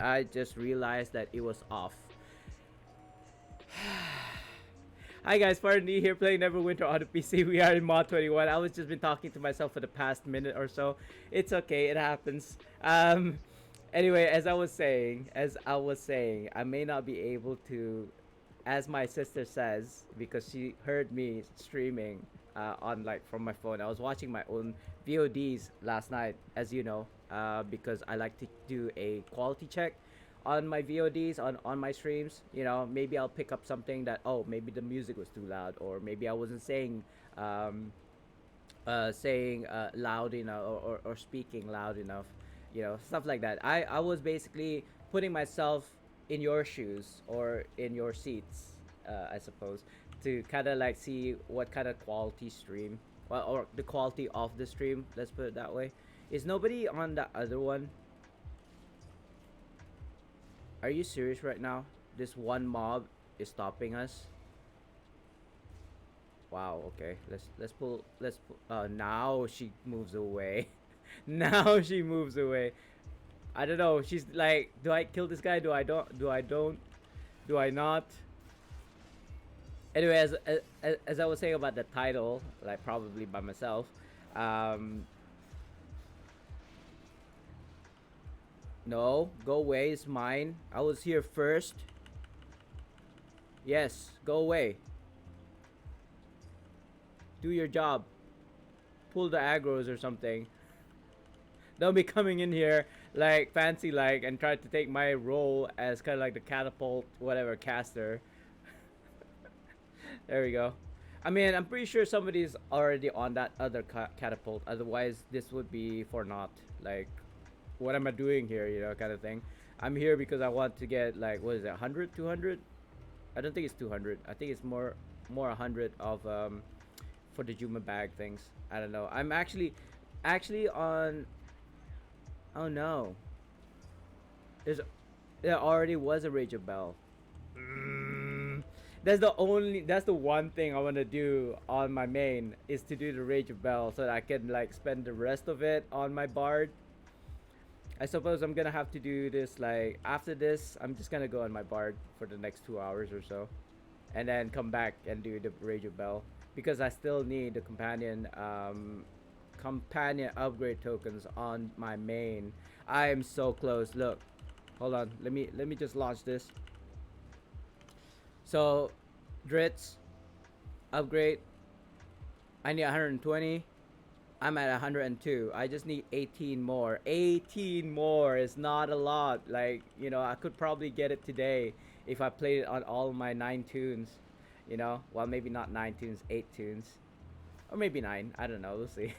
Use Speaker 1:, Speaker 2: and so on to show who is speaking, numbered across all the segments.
Speaker 1: I just realized that it was off. Hi guys, SpartanDee here playing Neverwinter on the PC. We are in mod 21. I was just been talking to myself for the past minute or so. It's okay, it happens. Anyway, as I was saying, I may not be able to, as my sister says, because she heard me streaming on like from my phone. I was watching my own VODs last night, as you know, because I like to do a quality check on my VODs on my streams. You know, maybe I'll pick up something that, oh, maybe the music was too loud, or maybe I wasn't um saying loud enough, or speaking loud enough, you know, stuff like that. I was basically putting myself in your shoes or in your seats, I suppose, to kind of like see what kind of quality stream, well, or the quality of the stream, let's put it that way. Is nobody on the other one? Are you serious right now? This one mob is stopping us. Wow. Okay. Let's pull. Now she moves away. Now she moves away. I don't know. She's like, do I kill this guy? Do I don't? Do I don't? Do I not? Anyway, as I was saying about the title, like probably by myself. Um. No, go away. It's mine. I was here first. Yes, go away. Do your job. Pull the agros or something. Don't be coming in here like fancy like and try to take my role as kind of like the catapult whatever caster. There we go. I mean, I'm pretty sure somebody's already on that other catapult. Otherwise, this would be for naught. Like, what am I doing here? You know, kind of thing. I'm here because I want to get like, what is it, 100, 200? I don't think it's 200. I think it's more 100 of for the Juma bag things. I don't know. I'm actually on. Oh no. There's there already was a Rage of Bell. Mm, that's the one thing I want to do on my main is to do the Rage of Bell so that I can like spend the rest of it on my bard. I suppose I'm gonna have to do this like after this. I'm just gonna go on my bard for the next 2 hours or so, and then come back and do the Rage of Bell because I still need the companion upgrade tokens on my main. I am so close. Look, hold on. Let me just launch this. So, Dritz upgrade. I need 120. I'm at 102. I just need 18 more. 18 more is not a lot. Like, you know, I could probably get it today if I played it on all my 9 tunes. You know, well, maybe not 9 tunes, 8 tunes, or maybe 9. I don't know. We'll see.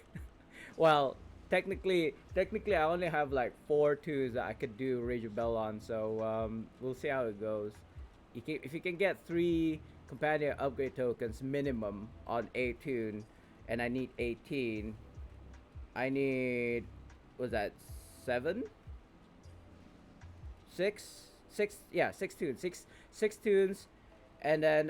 Speaker 1: Well, technically, I only have like 4 tunes that I could do Rage of Bell on. So we'll see how it goes. If you can get 3 companion upgrade tokens minimum on 8 tune, and I need 18. I need, was that 7? 6? Yeah, 6 tunes. Six tunes, and then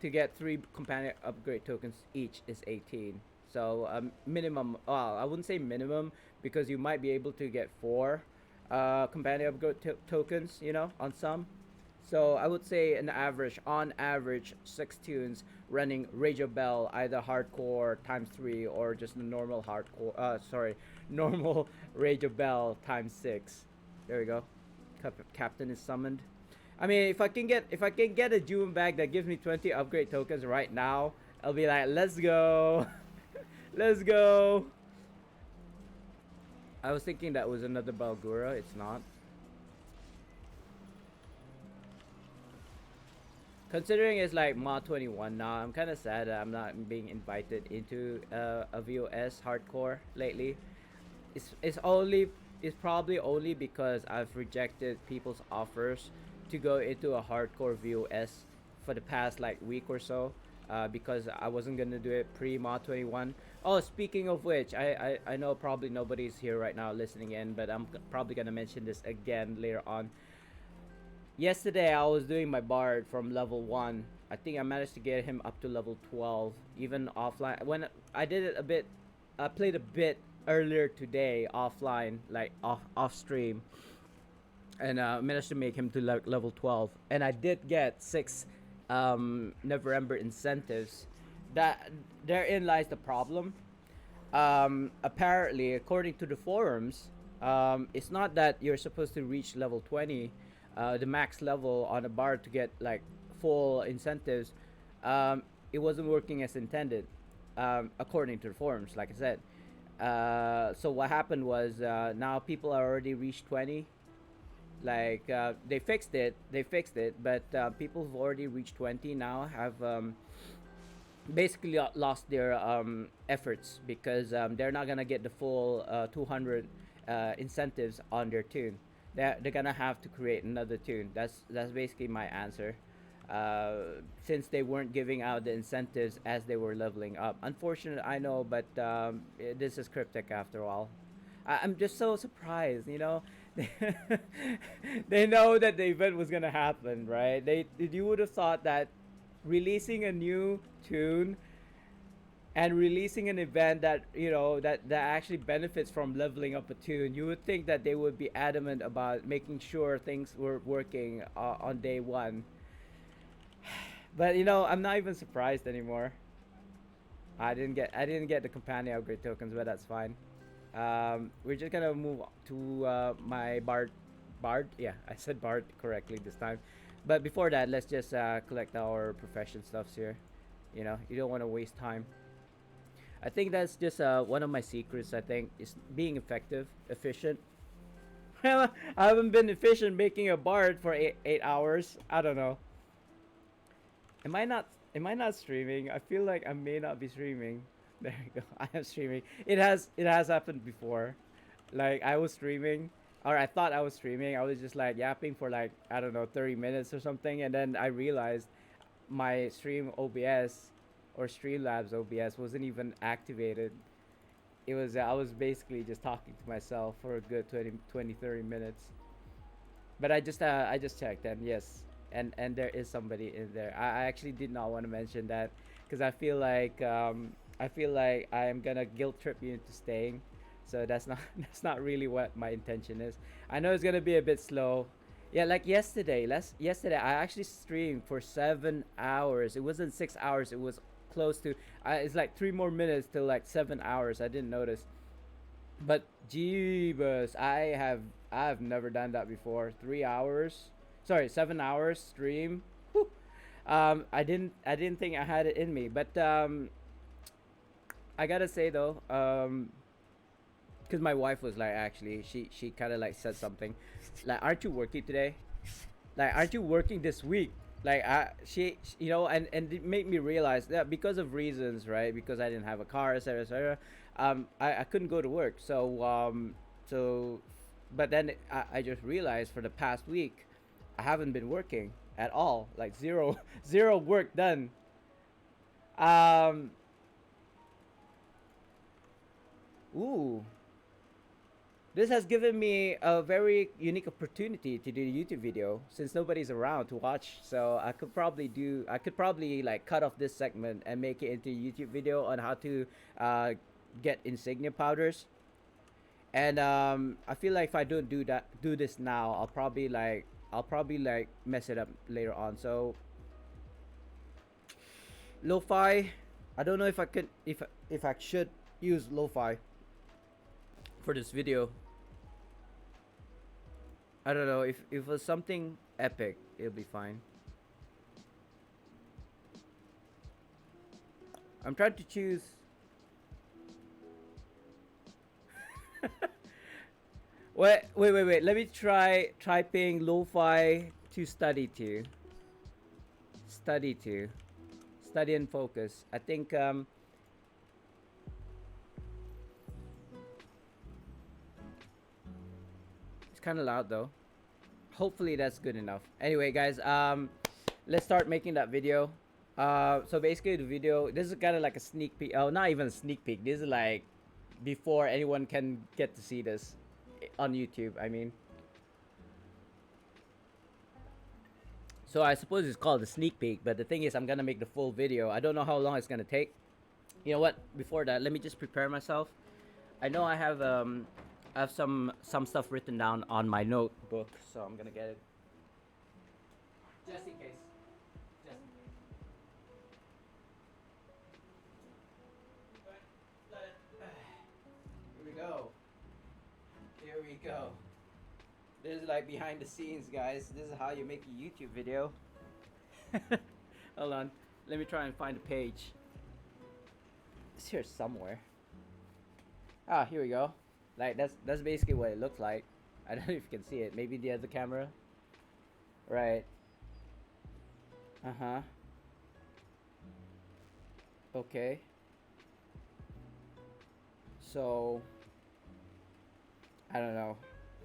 Speaker 1: to get 3 companion upgrade tokens each is 18. So minimum. Well, I wouldn't say minimum because you might be able to get 4 companion upgrade tokens. You know, on some. So I would say on average, 6 tunes running Rage of Bell, either hardcore times 3 or just the normal hardcore. Normal Rage of Bell times 6. There we go. Captain is summoned. I mean, if I can get a June bag that gives me 20 upgrade tokens right now, I'll be like, let's go, let's go. I was thinking that was another Balgura. It's not. Considering it's like mod 21 now, I'm kind of sad that I'm not being invited into a VOS hardcore lately. It's probably only because I've rejected people's offers to go into a hardcore VOS for the past like week or so, because I wasn't gonna do it pre mod 21. Oh, speaking of which, I know probably nobody's here right now listening in, but I'm probably gonna mention this again later on. Yesterday I was doing my bard from level 1. I think I managed to get him up to level 12 even offline. When I did it a bit, I played a bit earlier today offline, like off stream. and managed to make him to level 12. And I did get 6 November incentives. That therein lies the problem. Apparently, according to the forums, it's not that you're supposed to reach level 20, the max level on a bar to get like full incentives. It wasn't working as intended, according to the forums, like I said. So what happened was now people are already reached 20. Like they fixed it, but people who've already reached 20 now have basically lost their efforts because they're not gonna get the full 200 incentives on their tune. They're gonna have to create another tune. That's basically my answer. Since they weren't giving out the incentives as they were leveling up. Unfortunate, I know, but this is cryptic after all. I'm just so surprised, you know. They know that the event was gonna happen, right? You would have thought that releasing a new tune and releasing an event that that actually benefits from leveling up a tune, you would think that they would be adamant about making sure things were working on day one. But I'm not even surprised anymore. I didn't get the companion upgrade tokens, but that's fine. We're just gonna move to my bard. Yeah, I said bard correctly this time. But before that, let's just collect our profession stuffs here. You don't want to waste time. I think that's just one of my secrets. I think is being effective, efficient. I haven't been efficient making a bard for 8 hours. I don't know. Am I not? Am I not streaming? I feel like I may not be streaming. There you go. I am streaming. It has happened before. Like I was streaming, or I thought I was streaming. I was just like yapping for like I don't know 30 minutes or something, and then I realized my stream OBS or Streamlabs OBS wasn't even activated. It was I was basically just talking to myself for a good 30 minutes. But I just checked, and yes, and there is somebody in there. I actually did not want to mention that because I feel like I am gonna guilt trip you into staying. So that's not that's not really what my intention is. I know it's gonna be a bit slow. Yeah, like yesterday I actually streamed for 7 hours. It wasn't 6 hours. It was close to. It's like 3 more minutes till like 7 hours. I didn't notice. But jeebus, I've never done that before. 3 hours, sorry, 7 hours stream. Whew. I didn't think I had it in me, but I gotta say though, because my wife was like, actually, she kind of like said something, like, aren't you working today? Like, aren't you working this week? Like, and it made me realize that because of reasons, right? Because I didn't have a car, etc., etc. I couldn't go to work, so, but then I just realized for the past week, I haven't been working at all, like zero, zero work done. Um, ooh, this has given me a very unique opportunity to do a YouTube video since nobody's around to watch. So I could probably like cut off this segment and make it into a YouTube video on how to get insignia powders. And I feel like if I don't do this now, I'll probably like mess it up later on. So lo-fi, I don't know if I could if I should use lo-fi for this video. I don't know if it was something epic, it'll be fine. I'm trying to choose. Wait. Let me try typing lo-fi to study to. Study to. Study and focus. I think it's kind of loud though. Hopefully that's good enough. Anyway, guys, let's start making that video. So basically the video, this is kind of like a sneak peek. Oh, not even a sneak peek. This is like before anyone can get to see this on YouTube, I mean. So I suppose it's called a sneak peek, but the thing is I'm gonna make the full video. I don't know how long it's gonna take. You know what? Before that, let me just prepare myself. I know I have I have some stuff written down on my notebook, so I'm gonna get it just in case. Just in case. Here we go. Here we go. This is like behind the scenes, guys. This is how you make a YouTube video. Hold on. Let me try and find a page. It's here somewhere. Ah, here we go. Like that's basically what it looks like. I don't know if you can see it. Maybe the other camera. Right. Uh-huh. Okay. So I don't know.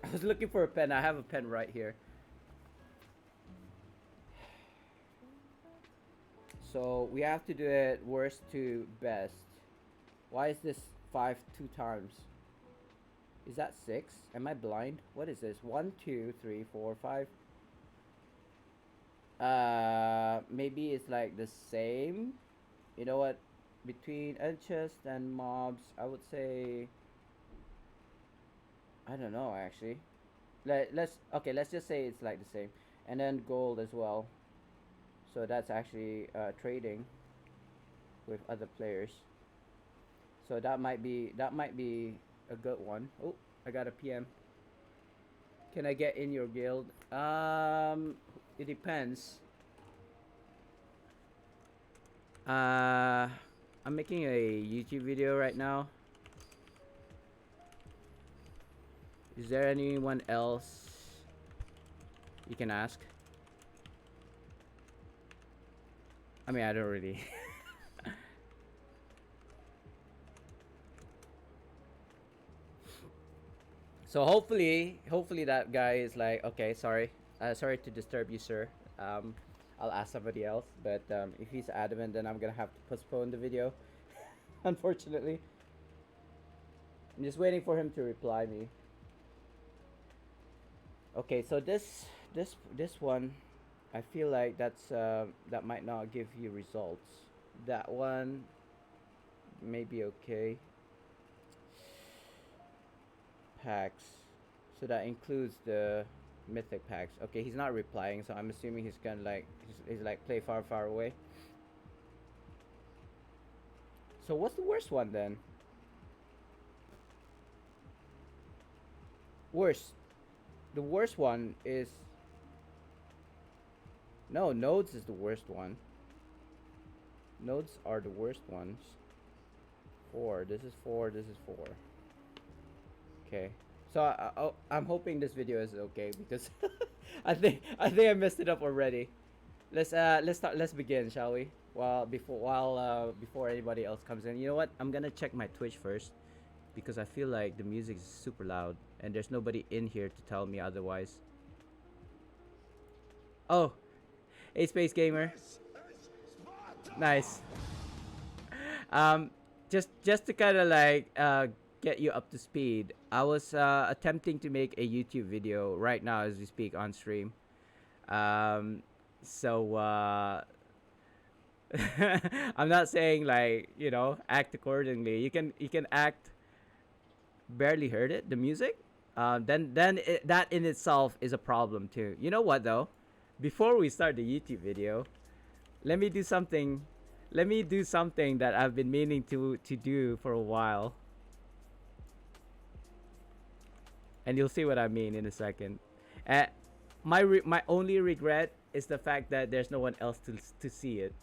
Speaker 1: I was looking for a pen. I have a pen right here. So we have to do it worst to best. Why is this 5 2 times? Is that 6? Am I blind? What is this? 1, 2, 3, 4, 5. Maybe it's like the same. You know what? Between unchest and mobs, I would say. I don't know actually. Let's just say it's like the same, and then gold as well. So that's actually trading with other players. So that might be a good one. Oh, I got a PM. Can I get in your guild? It depends. I'm making a YouTube video right now. Is there anyone else you can ask? I mean, I don't really. So hopefully that guy is like, okay, sorry, sorry to disturb you, sir. I'll ask somebody else. But if he's adamant, then I'm gonna have to postpone the video. Unfortunately, I'm just waiting for him to reply me. Okay, so this one, I feel like that might not give you results. That one may be okay. Packs, so that includes the mythic packs. Okay, he's not replying, so I'm assuming he's gonna like he's like play far away. So what's the worst one then? Worst. The worst one is no, nodes is the worst one. Nodes are the worst ones. 4. This is 4. This is 4. Okay. So I'm hoping this video is okay because I think I messed it up already. Let's begin, shall we? Before anybody else comes in. You know what? I'm gonna check my Twitch first because I feel like the music is super loud and there's nobody in here to tell me otherwise. Oh, hey Space Gamer. Nice. Just to kind of like get you up to speed. I was attempting to make a YouTube video right now as we speak on stream. So I'm not saying like, you know, act accordingly. You can act. Barely heard it, the music. That in itself is a problem too. You know what though? Before we start the YouTube video, let me do something. Let me do something that I've been meaning to do for a while. And you'll see what I mean in a second. My only regret is the fact that there's no one else to see it.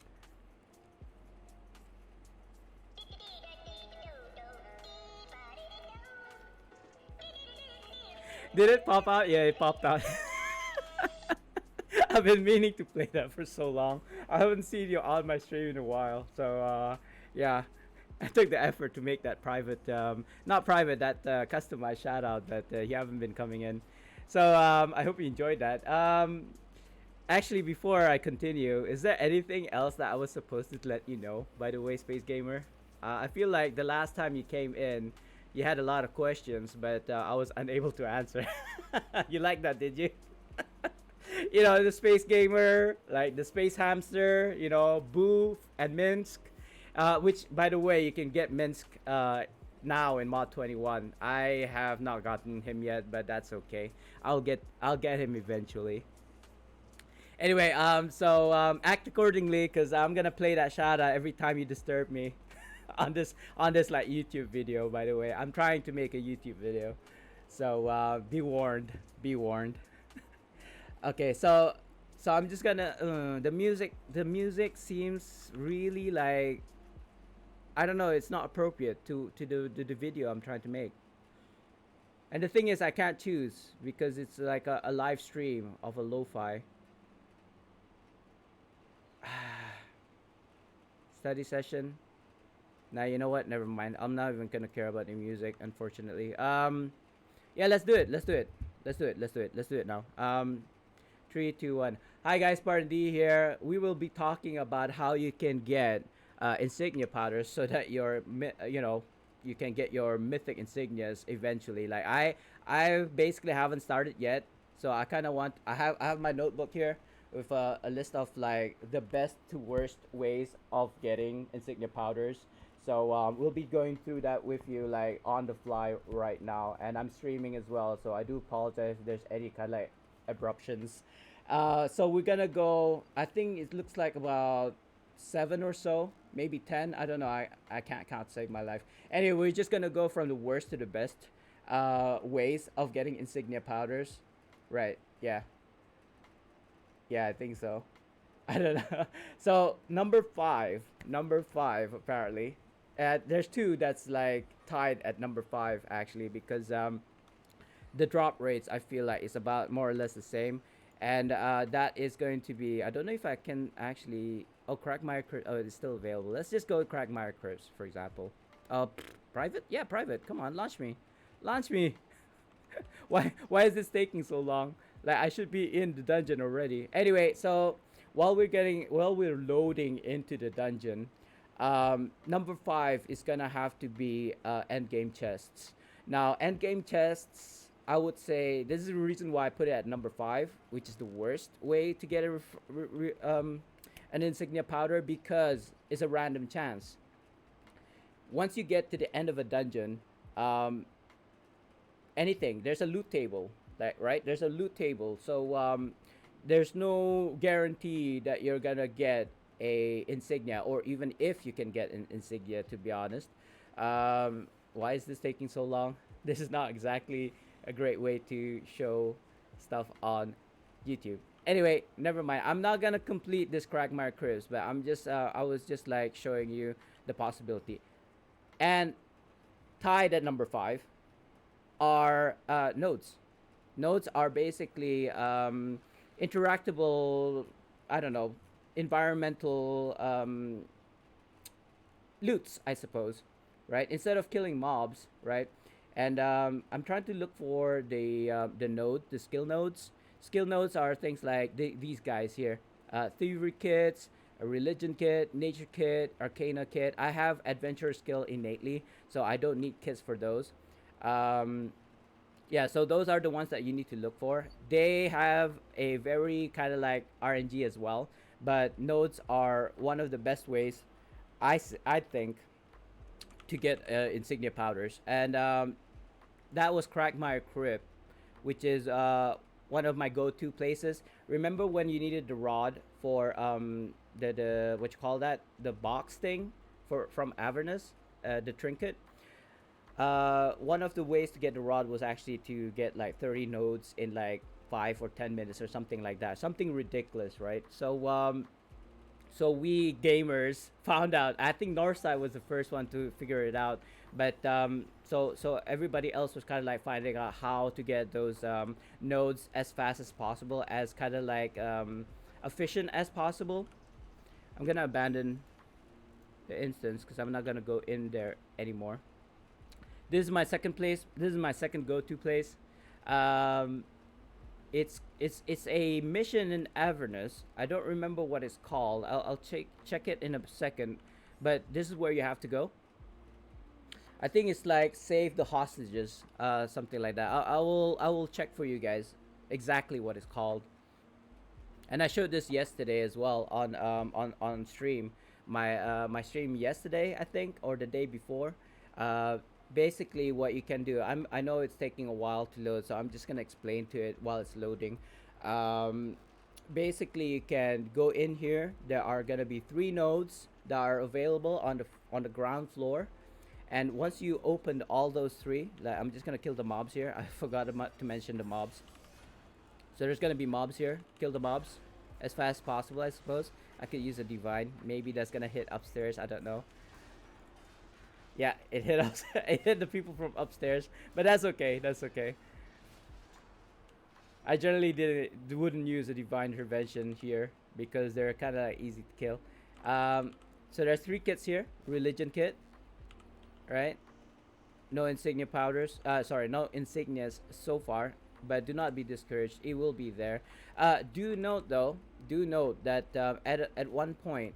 Speaker 1: Did it pop out? Yeah, it popped out. I've been meaning to play that for so long. I haven't seen you on my stream in a while. So yeah, I took the effort to make that private, not private, that customized shout out, but you haven't been coming in. So I hope you enjoyed that. Actually, before I continue, is there anything else that I was supposed to let you know, by the way, Space Gamer? I feel like the last time you came in, you had a lot of questions, but I was unable to answer. You like that, did you? You know, the Space Gamer, like the Space Hamster, you know, Boo and Minsk. Which, by the way, you can get Minsk now in mod 21. I have not gotten him yet, but that's okay. I'll get him eventually. Anyway, act accordingly, cause I'm gonna play that shout out every time you disturb me, on this like YouTube video. By the way, I'm trying to make a YouTube video, so be warned. Be warned. Okay, so I'm just gonna the music seems really like, I don't know, it's not appropriate to the video I'm trying to make. And the thing is, I can't choose because it's like a live stream of a lo-fi study session. Now you know what? Never mind. I'm not even gonna care about the music, unfortunately. Yeah, let's do it. Let's do it. Let's do it. Let's do it. Let's do it now. Three, two, one. Hi guys, SpartanDee here. We will be talking about how you can get insignia powders so that you can get your mythic insignias eventually. Like I basically haven't started yet, so I kind of want. I have my notebook here with a list of like the best to worst ways of getting insignia powders. So we'll be going through that with you like on the fly right now, and I'm streaming as well. So I do apologize if there's any kind of like abruptions. So we're gonna go. I think it looks like about seven or so, maybe 10. I don't know. I can't count to save my life. Anyway, we're just gonna go from the worst to the best ways of getting insignia powders. Right. Yeah. Yeah, I think so. I don't know. So number five apparently. There's two that's like tied at number five actually because the drop rates I feel like is about more or less the same, and that is going to be, I don't know if I can actually, oh, Crackmire Crisp, oh, it's still available. Let's just go with Crackmire Crisp for example. Private, yeah, private, come on, launch me. Why is this taking so long? Like I should be in the dungeon already. Anyway, so while we're loading into the dungeon, number five is gonna have to be end game chests. Now end game chests, I would say this is the reason why I put it at number five, which is the worst way to get an insignia powder because it's a random chance. Once you get to the end of a dungeon, um, anything. There's a loot table, like right. There's a loot table, so there's no guarantee that you're gonna get a insignia, or even if you can get an insignia. To be honest, why is this taking so long? This is not exactly a great way to show stuff on YouTube. Anyway, never mind. I'm not gonna complete this Crackmire Crisp, but I was just like showing you the possibility. And tied at number five are nodes. Nodes are basically interactable, I don't know, environmental loots, I suppose, right? Instead of killing mobs, right? And I'm trying to look for the skill nodes. Skill nodes are things like these guys here: thievery kits, a religion kit, nature kit, arcana kit. I have adventure skill innately, so I don't need kits for those. Um, yeah, so those are the ones that you need to look for. They have a very kind of like RNG as well, but nodes are one of the best ways I think to get insignia powders. And that was Crackmire Crypt, which is one of my go-to places. Remember when you needed the rod for the what you call that, the box thing for from Avernus, the trinket. One of the ways to get the rod was actually to get like 30 nodes in like 5 or 10 minutes or something like that. Something ridiculous, right? So we gamers found out. I think Northside was the first one to figure it out, but so everybody else was kind of like finding out how to get those nodes as fast as possible, as kind of like efficient as possible. I'm gonna abandon the instance because I'm not gonna go in there anymore. This is my second place. This is my second go-to place. Um, it's a mission in Avernus. I don't remember what it's called. I'll check it in a second, but this is where you have to go. I think it's like save the hostages, something like that. I will check for you guys exactly what it's called. And I showed this yesterday as well on stream. My stream yesterday, I think, or the day before. Uh, basically what you can do, I know it's taking a while to load, so I'm just gonna explain to it while it's loading. um, Basically you can go in here. There are gonna be three nodes that are available on the ground floor, and once you open all those three, like, I'm just gonna kill the mobs here. I forgot to mention the mobs. So there's gonna be mobs here. Kill the mobs as fast as possible, I suppose. I could use a divine. Maybe that's gonna hit upstairs. I don't know. Yeah, it hit us. It hit the people from upstairs, but that's okay. That's okay. I generally wouldn't use a divine intervention here because they're kind of easy to kill. Um, so there's three kits here. Religion kit, right? No insignia powders. Sorry, no insignias so far. But do not be discouraged. It will be there. Do note though. Do note that at one point,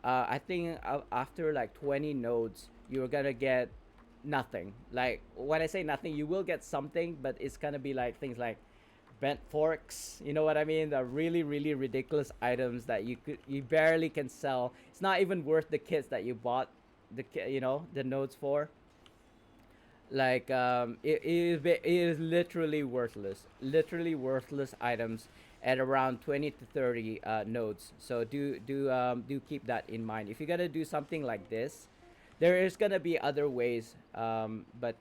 Speaker 1: I think after like 20 nodes, you're gonna get nothing. Like when I say nothing, you will get something, but it's gonna be like things like bent forks. You know what I mean? The really really ridiculous items that you barely can sell. It's not even worth the kits that you bought the nodes for. Like it is literally worthless items at around 20 to 30 nodes. So do keep that in mind if you're gonna do something like this. There is gonna be other ways, but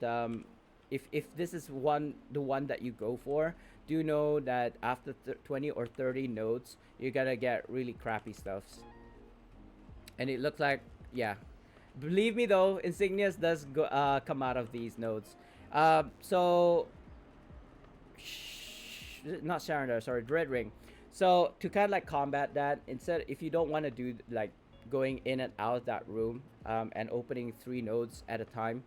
Speaker 1: if this is the one that you go for, do know that after 20 or 30 nodes, you're gonna get really crappy stuffs. And it looks like, yeah, believe me though, insignias does come out of these nodes. So not Sharandar, sorry, Dread Ring. So to kind of like combat that, instead, if you don't want to do like going in and out of that room, and opening three nodes at a time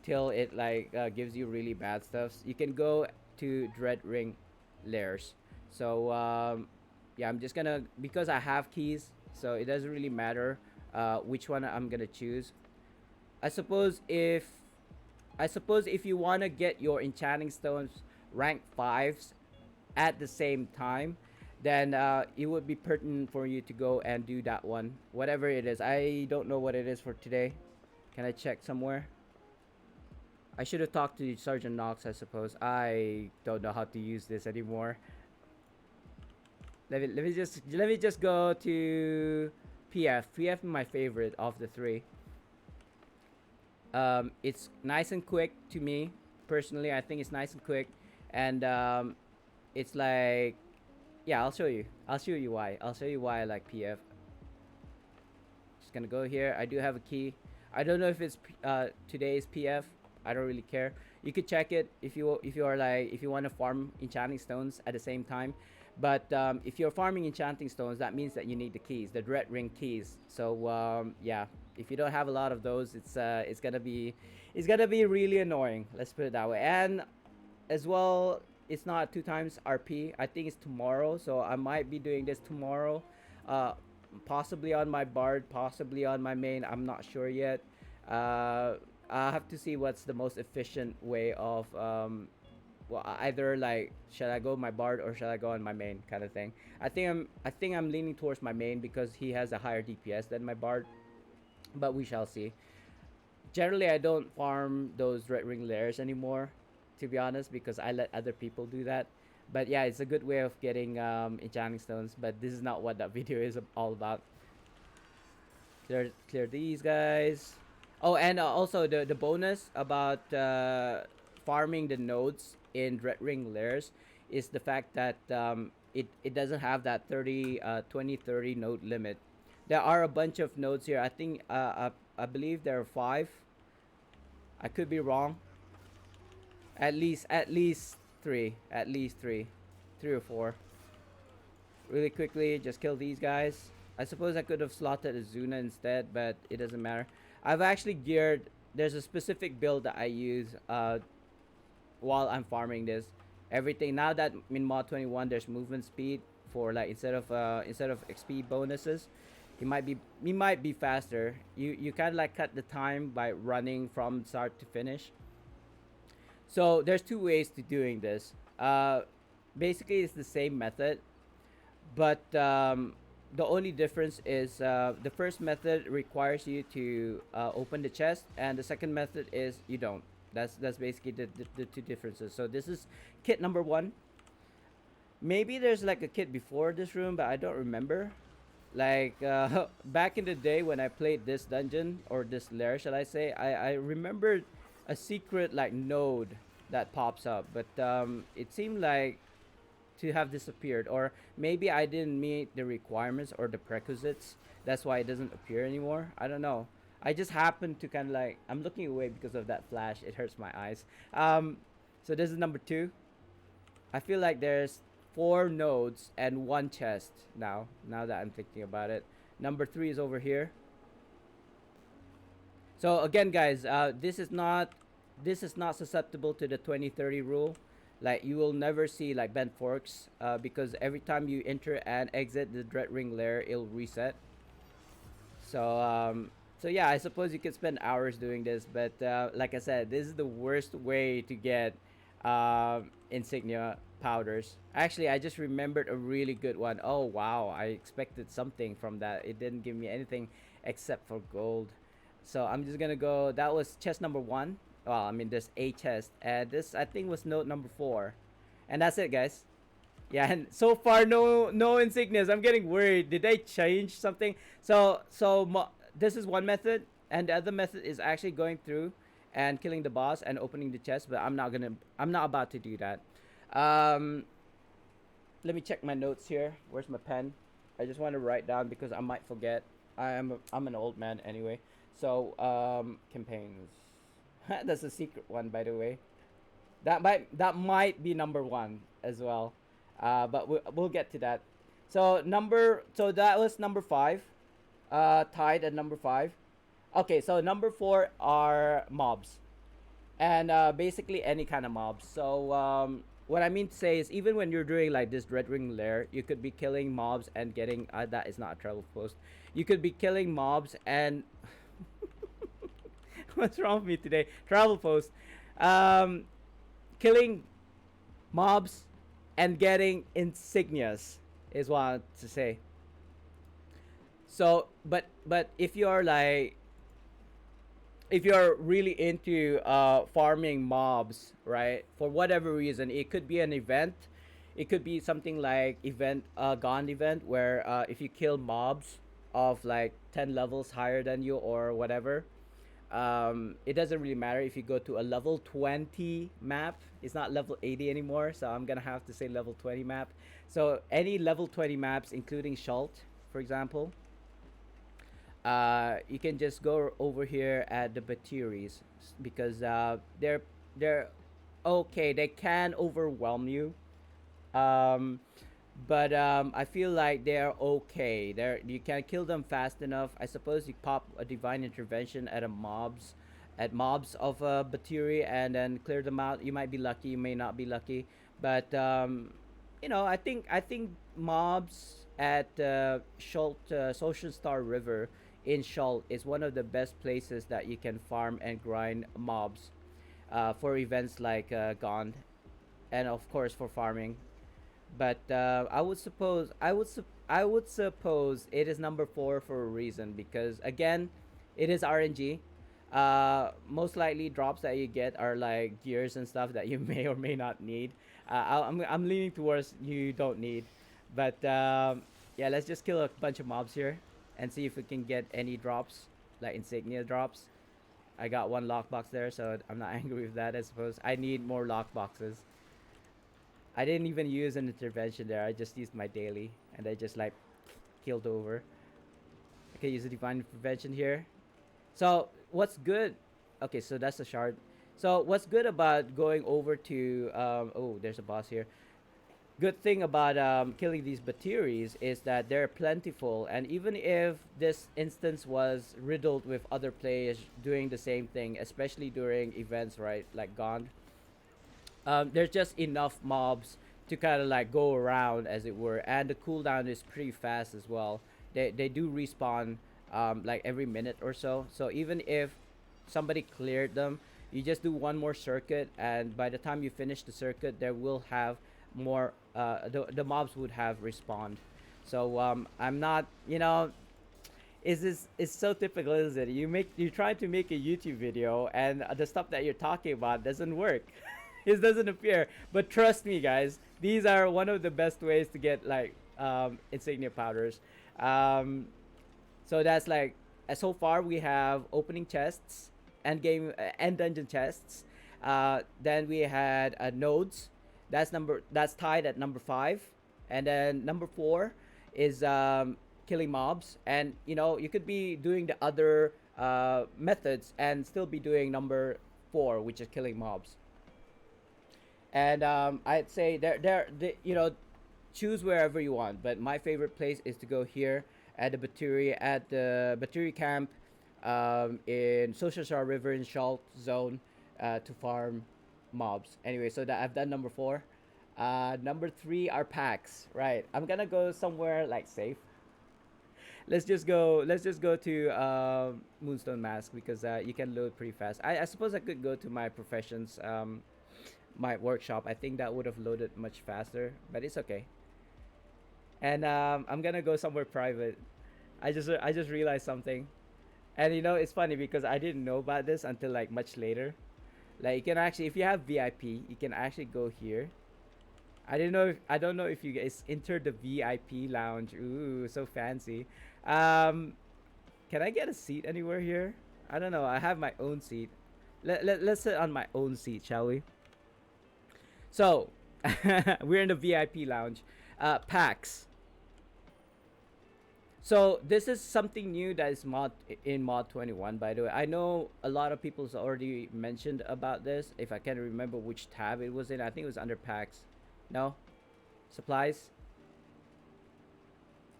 Speaker 1: till it like gives you really bad stuffs, you can go to Dread Ring layers. So yeah, I'm just gonna, because I have keys, so it doesn't really matter which one I'm gonna choose. I suppose if you want to get your enchanting stones rank 5s at the same time, then it would be pertinent for you to go and do that one, whatever it is. I don't know what it is for today. Can I check somewhere? I should have talked to Sergeant Knox, I suppose. I don't know how to use this anymore. Let me just go to PF. PF is my favorite of the three. It's nice and quick to me personally. I think it's nice and quick, and it's like, yeah. I'll show you. I'll show you why. I'll show you why I like PF. Just gonna go here. I do have a key. I don't know if it's today's PF. I don't really care. You could check it if you want to farm enchanting stones at the same time. But if you're farming enchanting stones, that means that you need the keys, the Dread Ring keys. So yeah, if you don't have a lot of those, it's gonna be really annoying. Let's put it that way. And as well, it's not 2 times RP. I think it's tomorrow, so I might be doing this tomorrow. Possibly on my bard, possibly on my main. I'm not sure yet. I have to see what's the most efficient way of well, either like, should I go my bard or should I go on my main kind of thing. I think I'm leaning towards my main because he has a higher DPS than my bard, but we shall see. Generally, I don't farm those red ring layers anymore, to be honest, because I let other people do that. But yeah, it's a good way of getting enchanting stones, but this is not what that video is all about. Clear these guys. Oh, and also the bonus about farming the nodes in Red Ring layers is the fact that it doesn't have that 20 30 node limit. There are a bunch of nodes here. I think I believe there are 5. I could be wrong. At least 3. At least 3. 3 or 4. Really quickly, just kill these guys. I suppose I could have slotted a Zuna instead, but it doesn't matter. I've actually geared. There's a specific build that I use while I'm farming this. Everything now that in mod 21 there's movement speed for like instead of XP bonuses, it might be faster. You kind of like cut the time by running from start to finish. So there's 2 ways to doing this. Basically it's the same method, but the only difference is the first method requires you to open the chest, and the second method is you don't. That's basically the two differences. So this is kit number one. Maybe there's like a kit before this room, but I don't remember. Like back in the day when I played this dungeon or this lair, shall I say, I remembered a secret like node that pops up, but it seemed like to have disappeared, or maybe I didn't meet the requirements or the prerequisites. That's why it doesn't appear anymore. I don't know. I just happened to kind of like I'm looking away because of that flash. It hurts my eyes. So this is number two. I feel like there's four nodes and one chest now. Now that I'm thinking about it, number three is over here. So again, guys, this is not susceptible to the 2030 rule. Like you will never see like bent forks because every time you enter and exit the dread ring layer, it'll reset. So so yeah, I suppose you could spend hours doing this, but like I said, this is the worst way to get insignia powders. Actually, I just remembered a really good one. Oh wow, I expected something from that. It didn't give me anything except for gold. So I'm just gonna go. That was chest number one. Well, I mean, there's a chest, and this I think was note number four, and that's it, guys. Yeah, and so far no insignias. I'm getting worried. Did they change something? This is one method, and the other method is actually going through and killing the boss and opening the chest. But I'm not about to do that. Um, Let me check my notes here. Where's my pen? I just want to write down because I might forget. I'm an old man anyway. So campaigns. That's a secret one, by the way. That might be number one as well, but we'll get to that. So that was number five, tied at number five. Okay, so number four are mobs, and basically any kind of mobs. So what I mean to say is, even when you're doing like this Dread Ring lair, you could be killing mobs and getting that is not a travel post. You could be killing mobs and what's wrong with me today? Travel post. Um, Killing mobs and getting insignias is what I want to say. So, but if you're really into farming mobs, right? For whatever reason, it could be an event. It could be something like Gone event, where if you kill mobs of like 10 levels higher than you or whatever, it doesn't really matter if you go to a level 20 map. It's not level 80 anymore, so I'm gonna have to say level 20 map. So any level 20 maps, including Schalt, for example, you can just go over here at the Bateries because they're okay. They can overwhelm you, um, but I feel like they're okay. You can kill them fast enough. I suppose you pop a divine intervention at mobs of a Batiri and then clear them out. You might be lucky. You may not be lucky, but I think mobs at Schult Social Star River in Schult is one of the best places that you can farm and grind mobs for events like Gond, and of course for farming. But I would suppose it is number four for a reason because again, it is RNG. Most likely drops that you get are like gears and stuff that you may or may not need. I'm leaning towards you don't need, but yeah, let's just kill a bunch of mobs here and see if we can get any drops, like insignia drops. I got one lockbox there, so I'm not angry with that. I suppose I need more lockboxes. I didn't even use an intervention there. I just used my daily, and I just like killed over. I can use a divine intervention here. So what's good? Okay, so that's a shard. So what's good about going over to oh, there's a boss here. Good thing about killing these Batiris is that they're plentiful, and even if this instance was riddled with other players doing the same thing, especially during events, right, like Gond, there's just enough mobs to kind of like go around, as it were, and the cooldown is pretty fast as well. They do respawn like every minute or so. So even if somebody cleared them, you just do one more circuit, and by the time you finish the circuit, there will have more. The mobs would have respawned. So I'm not, you know, is this it's so typical, isn't it? You try to make a YouTube video and the stuff that you're talking about doesn't work. It doesn't appear. But trust me, guys, these are one of the best ways to get like insignia powders. Um, so that's like so far we have opening chests, end game, end dungeon chests. Then we had nodes. That's tied at number five, and then number four is killing mobs. And you know you could be doing the other methods and still be doing number four, which is killing mobs. And I'd say you know, choose wherever you want. But my favorite place is to go here at the Battery camp in Social Star River in Shalt zone to farm mobs. Anyway, so that I've done number four. Number three are packs. Right, I'm gonna go somewhere like safe. Let's just go. Let's just go to Moonstone Mask because you can load pretty fast. I suppose I could go to my professions, my workshop. I think that would have loaded much faster, but it's okay. And I'm gonna go somewhere private. I just realized something, and you know it's funny because I didn't know about this until like much later. Like you can actually, if you have VIP, you can actually go here. I don't know if you guys entered the VIP lounge. Ooh, so fancy. Um, can I get a seat anywhere here? I don't know. I have my own seat. Let's sit on my own seat, shall we? So, we're in the VIP lounge. Packs. So this is something new that is in mod 21. By the way, I know a lot of people's already mentioned about this. If I can remember which tab it was in, I think it was under packs. No, supplies.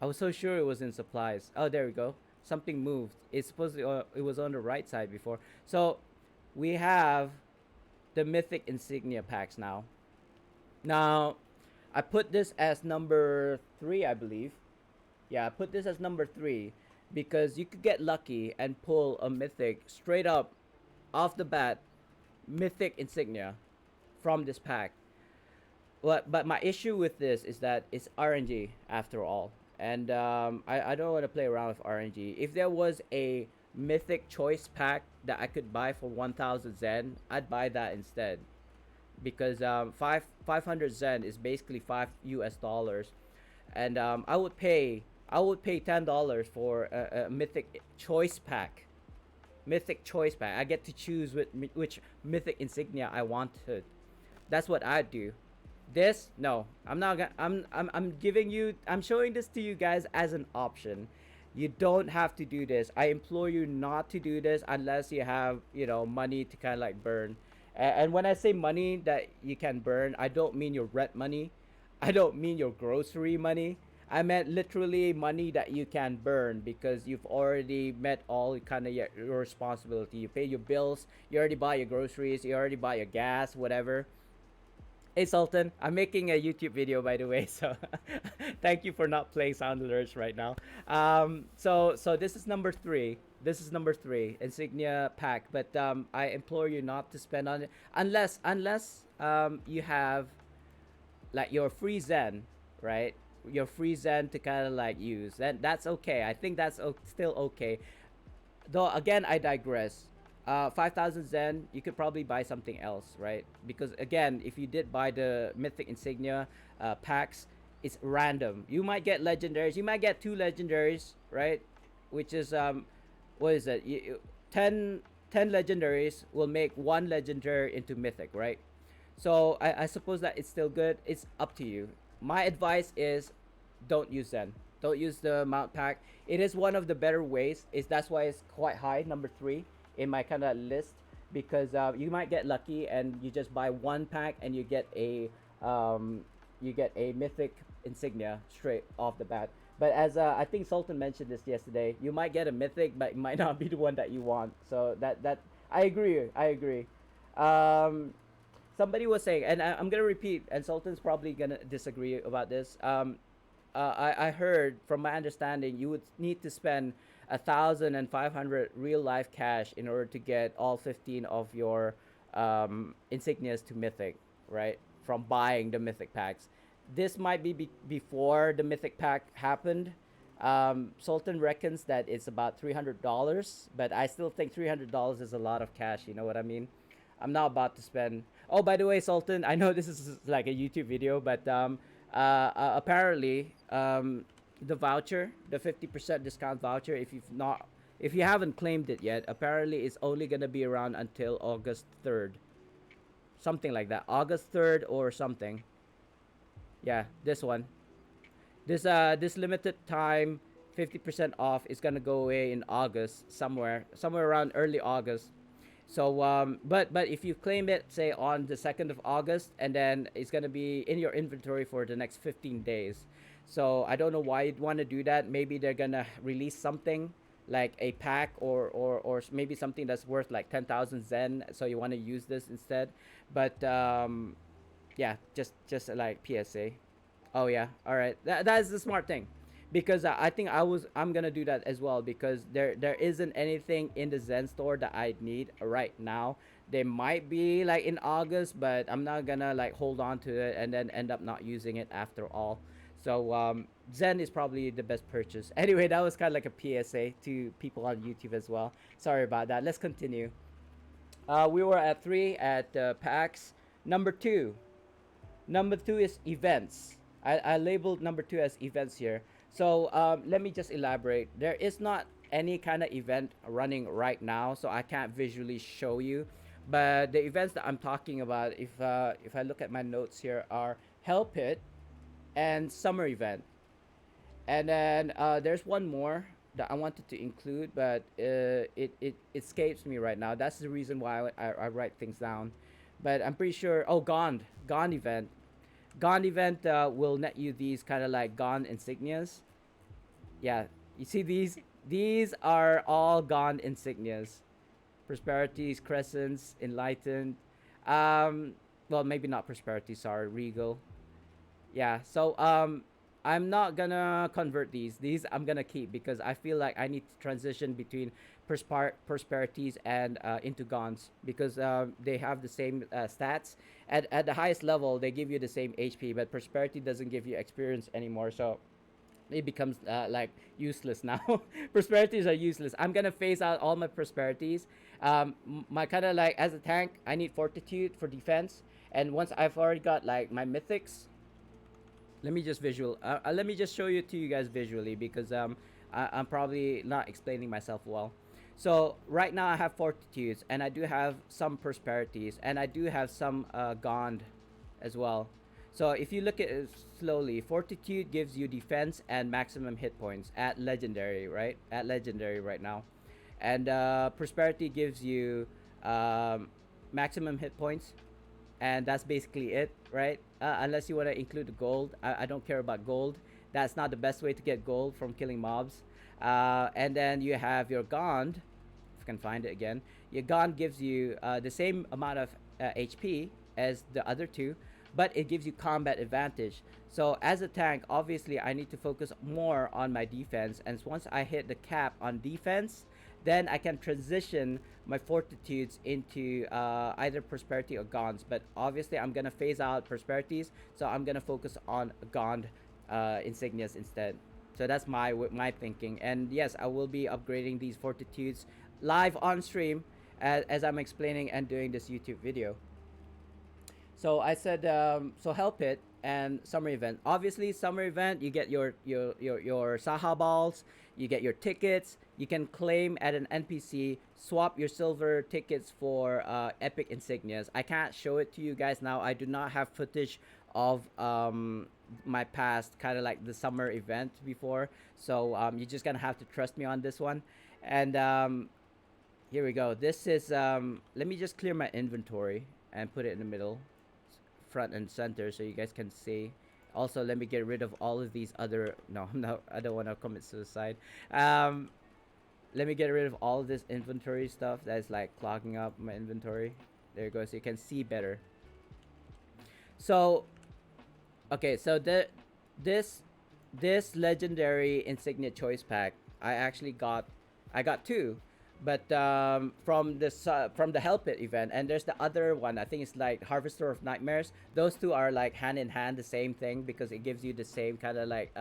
Speaker 1: I was so sure it was in supplies. Oh, there we go. Something moved. It's supposed to. It was on the right side before. So we have the mythic insignia packs now. Now, I put this as number three, I believe. Yeah, I put this as number three because you could get lucky and pull a mythic straight up off the bat, mythic insignia from this pack. But my issue with this is that it's RNG after all, and I don't want to play around with RNG. If there was a mythic choice pack that I could buy for 1,000 Zen, I'd buy that instead because 500 Zen is basically $5 US, and I would pay $10 for a mythic choice pack. Mythic choice pack. I get to choose which mythic insignia I wanted. That's what I'd do. This no, I'm not gonna. I'm giving you. I'm showing this to you guys as an option. You don't have to do this. I implore you not to do this unless you have, you know, money to kind of like burn. And when I say money that you can burn, I don't mean your rent money. I don't mean your grocery money. I meant literally money that you can burn because you've already met all kind of your responsibility. You pay your bills. You already buy your groceries. You already buy your gas, whatever. Hey Sultan, I'm making a YouTube video by the way, so thank you for not playing sound alerts right now. So this is number three. This is number three, insignia pack. But I implore you not to spend on it unless you have like your free Zen, right? Your free Zen to kind of like use. Then that's okay. I think that's still okay. Though again, I digress. 5,000 Zen, you could probably buy something else, right? Because again, if you did buy the mythic insignia packs, it's random. You might get legendaries. You might get two legendaries, right? Which is what is it? 10 legendaries will make one legendary into mythic, right? So I suppose that it's still good. It's up to you. My advice is don't use Zen. Don't use the mount pack. It is one of the better ways. Is that's why it's quite high, number three in my kind of list, because you might get lucky and you just buy one pack and you get a mythic insignia straight off the bat. But as I think Sultan mentioned this yesterday, you might get a mythic, but it might not be the one that you want. So that I agree. I agree. Um, Somebody was saying, and I'm gonna repeat, and Sultan's probably gonna disagree about this. I heard from my understanding, you would need to spend 1,500 real life cash in order to get all 15 of your insignias to mythic, right? From buying the mythic packs. This might before the mythic pack happened. Sultan reckons that it's about $300, but I still think $300 is a lot of cash. You know what I mean? I'm not about to spend. Oh, by the way, Sultan, I know this is like a YouTube video, but apparently, the voucher, the 50% discount voucher, if you haven't claimed it yet, apparently it's only gonna be around until August 3rd, something like that, August 3rd or something. Yeah, this one. This limited time 50% off is gonna go away in August, somewhere around early August. So but if you claim it say on the 2nd of August, and then it's gonna be in your inventory for the next 15 days. So I don't know why you'd want to do that. Maybe they're gonna release something like a pack, or maybe something that's worth like 10,000 Zen. So you want to use this instead. But yeah, just like PSA. Oh yeah, all right. That is the smart thing, because I think I'm gonna do that as well, because there isn't anything in the Zen store that I need right now. They might be like in August, but I'm not gonna like hold on to it and then end up not using it after all. So Zen is probably the best purchase. Anyway, that was kind of like a PSA to people on YouTube as well. Sorry about that. Let's continue. We were at three at PAX. Number two. Number two is events. I labeled number two as events here. So let me just elaborate. There is not any kind of event running right now, so I can't visually show you. But the events that I'm talking about, if I look at my notes here, are Hell Pit and Summer Event. And then there's one more that I wanted to include, but it escapes me right now. That's the reason why I write things down. But I'm pretty sure. Oh, Gone event. Gone event will net you these kind of like Gone insignias. Yeah, you see these? These are all Gone insignias. Prosperities, Crescents, Enlightened. Um, well, maybe not Prosperity. Sorry, Regal. Yeah. So I'm not gonna convert these. These I'm gonna keep because I feel like I need to transition between prosperities and into Gons, because they have the same stats. At the highest level, they give you the same HP, but prosperity doesn't give you experience anymore. So it becomes like useless now. Prosperities are useless. I'm gonna phase out all my prosperities. My kind of like, as a tank, I need fortitude for defense, and once I've already got like my mythics, let me just show you to you guys visually, because I'm probably not explaining myself well. So right now I have fortitudes, and I do have some prosperities, and I do have some Gond as well. So if you look at it slowly, fortitude gives you defense and maximum hit points at legendary, right? At legendary right now, and prosperity gives you maximum hit points, and that's basically it, right? Unless you want to include the gold. I don't care about gold. That's not the best way to get gold from killing mobs. And then you have your Gond, if I can find it again. Your Gond gives you the same amount of HP as the other two, but it gives you combat advantage. So as a tank, obviously I need to focus more on my defense, and once I hit the cap on defense, then I can transition my fortitudes into either prosperity or Gonds. But obviously I'm gonna phase out prosperities, so I'm gonna focus on Gond insignias instead. So that's my thinking. And yes, I will be upgrading these fortitudes live on stream as I'm explaining and doing this YouTube video. So I said, so help it and summer event. Obviously, summer event, you get your Saha balls, you get your tickets. You can claim at an NPC, swap your silver tickets for epic insignias. I can't show it to you guys now. I do not have footage of my past, kind of like the summer event before. So you're just gonna have to trust me on this one. And here we go. This is let me just clear my inventory and put it in the middle, front and center, so you guys can see. Also, let me get rid of all of these other. No, no, I don't want to commit suicide. Let me get rid of all of this inventory stuff that's like clogging up my inventory. There you go, so you can see better. So, okay, so this legendary insignia choice pack, I got two. But from the Help It event, and there's the other one. I think it's like Harvester of Nightmares. Those two are like hand in hand, the same thing because it gives you the same kind of like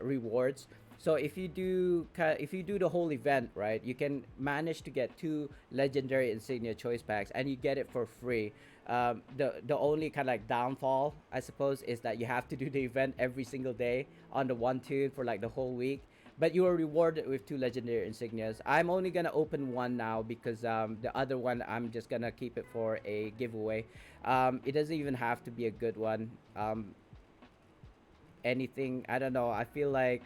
Speaker 1: rewards. So if you do the whole event right, you can manage to get two legendary insignia choice packs, and you get it for free. The only kind of like downfall, I suppose, is that you have to do the event every single day on the one tune for like the whole week. But you are rewarded with two legendary insignias. I'm only gonna open one now because the other one I'm just gonna keep it for a giveaway. It doesn't even have to be a good one. Anything, I don't know. I feel like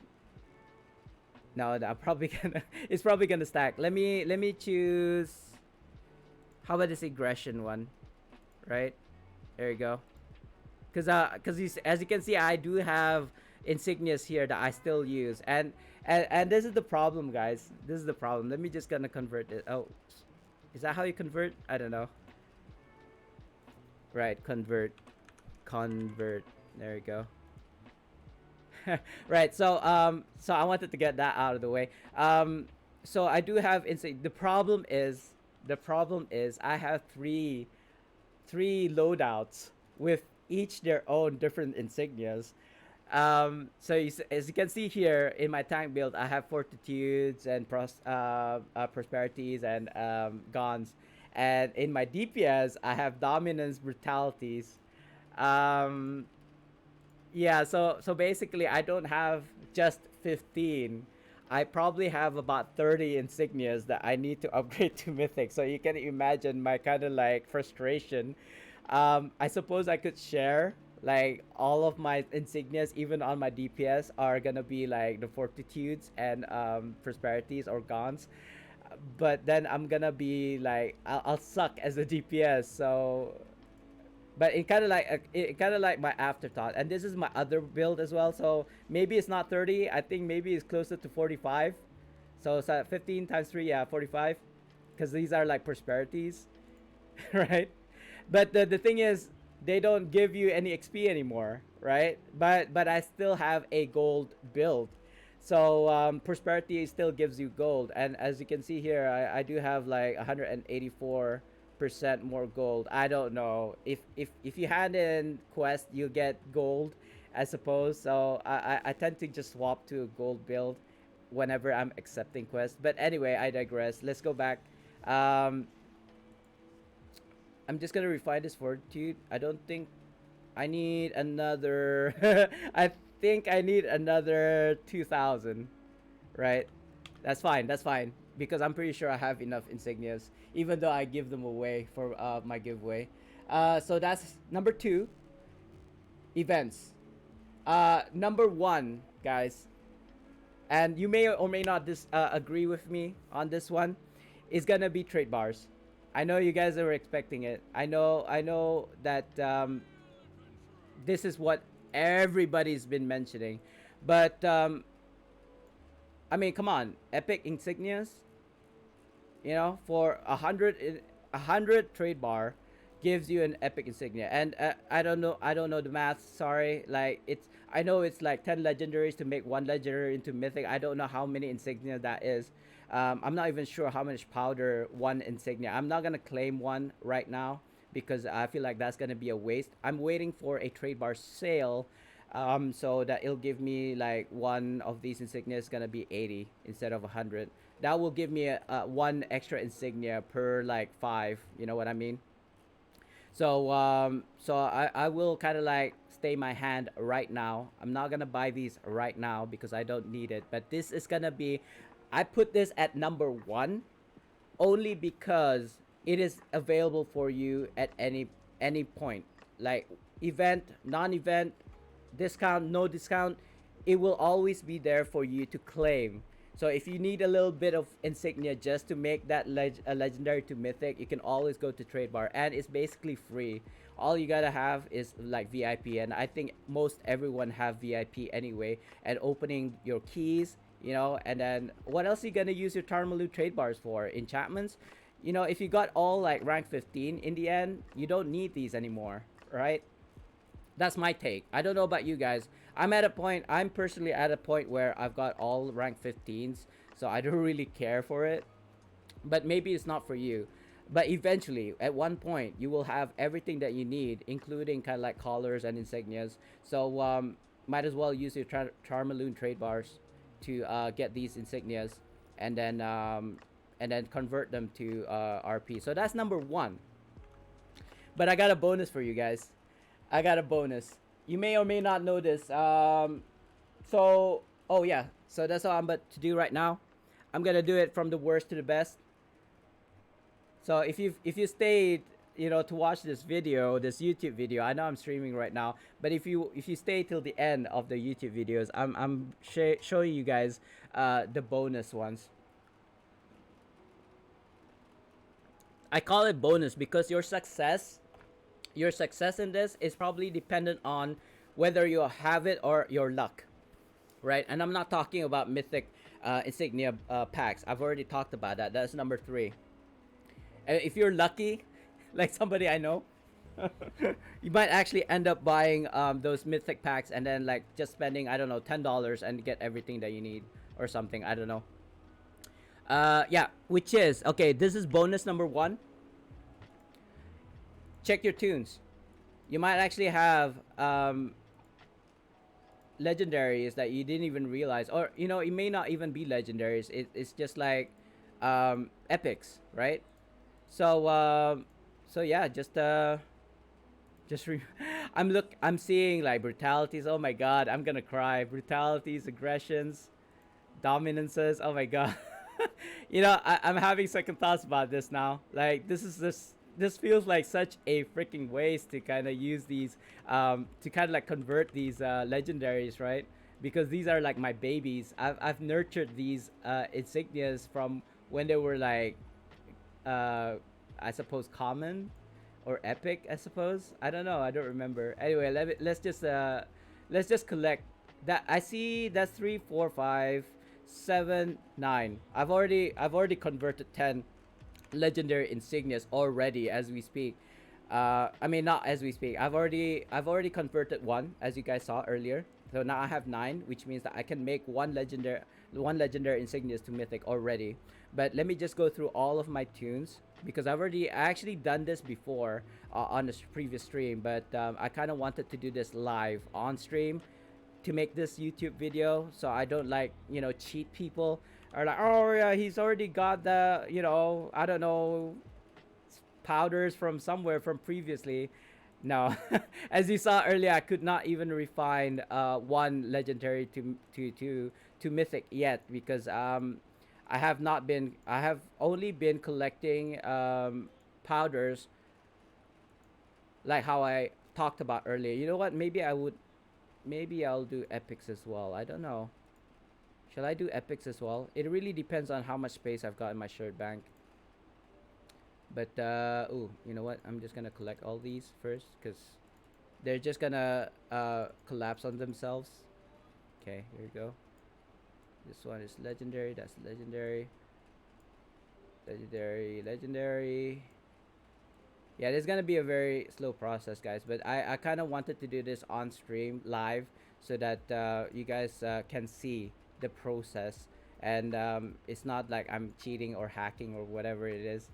Speaker 1: no, I'm probably gonna it's probably gonna stack. Let me choose. How about this aggression one? Right there you go. Cause as you can see, I do have insignias here that I still use, and this is the problem, guys. This is the problem. Let me just gonna convert it. Oh, is that how you convert? I don't know. Right, convert. There you go. Right. So I wanted to get that out of the way. So I do have insig. The problem is I have three loadouts with each their own different insignias. So as you can see here in my tank build, I have fortitudes and prosperities and gons, and in my DPS I have dominance, brutalities. Um, yeah, so basically I don't have just 15. I probably have about 30 insignias that I need to upgrade to mythic. So you can imagine my kind of like frustration. I suppose I could share like all of my insignias, even on my DPS, are gonna be like the fortitudes and prosperities or gons. But then I'm gonna be like I'll suck as a DPS. So but it kind of like my afterthought, and this is my other build as well, so maybe it's not 30. I think maybe it's closer to 45. So it's 15 times 3, yeah, 45, because these are like prosperities. Right? But the thing is, they don't give you any XP anymore, right? But I still have a gold build. So prosperity still gives you gold, and as you can see here, I do have like 184% more gold. I don't know if you hand in quest, you get gold, I suppose. So I tend to just swap to a gold build whenever I'm accepting quests. But anyway, I digress. Let's go back. Um, I'm just gonna refine this fortitude. I don't think I need another. I think I need another 2,000. Right? That's fine. That's fine because I'm pretty sure I have enough insignias, even though I give them away for my giveaway. So that's number two, events. Number one, guys, and you may or may not agree with me on this one, is gonna be trade bars. I know you guys are expecting it. I know that this is what everybody's been mentioning, but I mean, come on, epic insignias. For a hundred trade bar gives you an epic insignia, and I don't know the math. Sorry, like I know it's like 10 legendaries to make one legendary into mythic. I don't know how many insignia that is. I'm not even sure how much powder one insignia. I'm not gonna claim one right now because I feel like that's gonna be a waste. I'm waiting for a trade bar sale, so that it'll give me like one of these insignias gonna be 80 instead of 100. That will give me one extra insignia per like five. You know what I mean? So I will kind of like stay my hand right now. I'm not gonna buy these right now because I don't need it. But this is gonna be, I put this at number one only because it is available for you at any point. Like event, non-event, discount, no discount, it will always be there for you to claim. So if you need a little bit of insignia just to make that a legendary to mythic, you can always go to trade bar, and it's basically free. All you gotta have is like VIP, and I think most everyone have VIP anyway. And opening your keys, and then what else are you gonna use your Tarmalu trade bars for? Enchantments. If you got all like rank 15 in the end, you don't need these anymore, right? That's my take. I don't know about you guys. I'm personally at a point where I've got all rank 15s, so I don't really care for it. but maybe it's not for you. But eventually, at one point, you will have everything that you need, including kind of like collars and insignias. So might as well use your Charmaloon trade bars to get these insignias, and then convert them to RP. So that's number one. But I got a bonus for you guys. I got a bonus. You may or may not know this. So oh yeah. So that's all I'm about to do right now. I'm gonna do it from the worst to the best. So if you stayed, to watch this video, this YouTube video, I know I'm streaming right now, but if you stay till the end of the YouTube videos, I'm showing you guys the bonus ones. I call it bonus because your success in this is probably dependent on whether you have it or your luck, right? And I'm not talking about mythic insignia packs. I've already talked about that. That's number three. And if you're lucky, like somebody I know, you might actually end up buying those mythic packs and then like just spending, I don't know, $10 and get everything that you need or something. I don't know. Yeah, which is okay. This is bonus number one. Check your tunes. You might actually have legendaries that you didn't even realize, or it may not even be legendaries. It's just like epics, right? So yeah, just I'm seeing like brutalities. Oh my god, I'm gonna cry. Brutalities, aggressions, dominances. Oh my god. I'm having second thoughts about this now. Like this feels like such a freaking waste to kind of use these to kind of like convert these legendaries, right? Because these are like my babies. I've nurtured these insignias from when they were like uh I suppose common or epic, I suppose. I don't know. I don't remember. Anyway, let's just collect that. I see that's 3, 4, 5, 7, 9. I've already converted 10 legendary insignias already as we speak. I mean, not as we speak. I've already converted one, as you guys saw earlier. So now I have 9, which means that I can make one legendary insignias to mythic already. But let me just go through all of my tunes because I actually done this before on the previous stream, but I kind of wanted to do this live on stream to make this YouTube video, so I don't like cheat people are like, oh yeah, he's already got the I don't know, powders from somewhere from previously. No, as you saw earlier, I could not even refine one legendary to mythic yet because I have only been collecting powders like how I talked about earlier. You know what? Maybe I'll do epics as well. I don't know. Shall I do epics as well? It really depends on how much space I've got in my shirt bank. But ooh, you know what? I'm just gonna collect all these first because they're just gonna collapse on themselves. Okay, here we go. This one is legendary. That's legendary. Legendary. Yeah, this is gonna be a very slow process, guys. But I kind of wanted to do this on stream live so that you guys can see the process, and it's not like I'm cheating or hacking or whatever it is,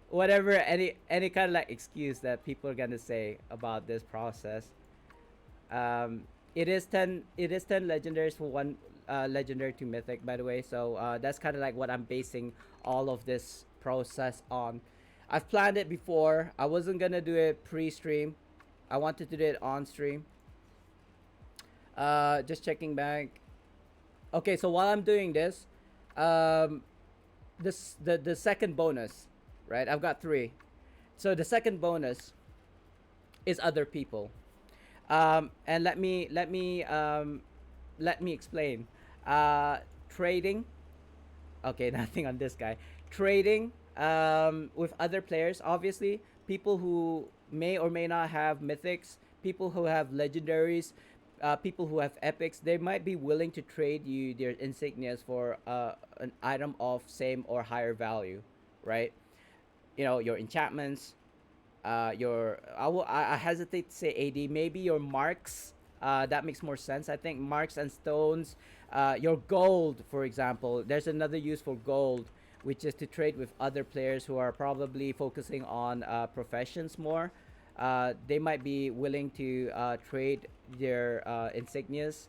Speaker 1: whatever any kind of like excuse that people are gonna say about this process. It is 10. It is 10 legendaries for one legendary to mythic, by the way. So that's kind of like what I'm basing all of this process on. I've planned it before. I wasn't gonna do it pre-stream. I wanted to do it on stream. Just checking back. Okay, so while I'm doing this, um, the second bonus, right? I've got 3. So the second bonus is other people. And let me explain. Trading. Okay, nothing on this guy. Trading with other players, obviously, people who may or may not have mythics, people who have legendaries, people who have epics, they might be willing to trade you their insignias for an item of same or higher value, right? Your enchantments, your I hesitate to say AD, maybe your marks. That makes more sense. I think marks and stones, your gold, for example. There's another use for gold. which is to trade with other players who are probably focusing on professions more. They might be willing to trade their insignias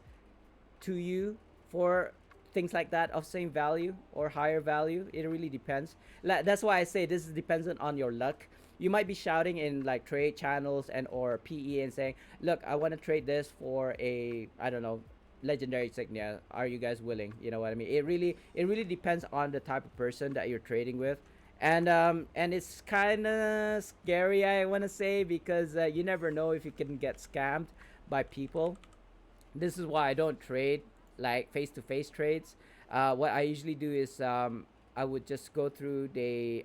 Speaker 1: to you for things like that of same value or higher value. It really depends. That's why I say this is dependent on your luck. You might be shouting in like trade channels and or PE and saying, "Look, I want to trade this for a, I don't know, legendary insignia. Are you guys willing?" You know what I mean? It really depends on the type of person that you're trading with. And it's kind of scary, I want to say, because you never know if you can get scammed by people. This is why I don't trade like face to face trades. What I usually do is I would just go through the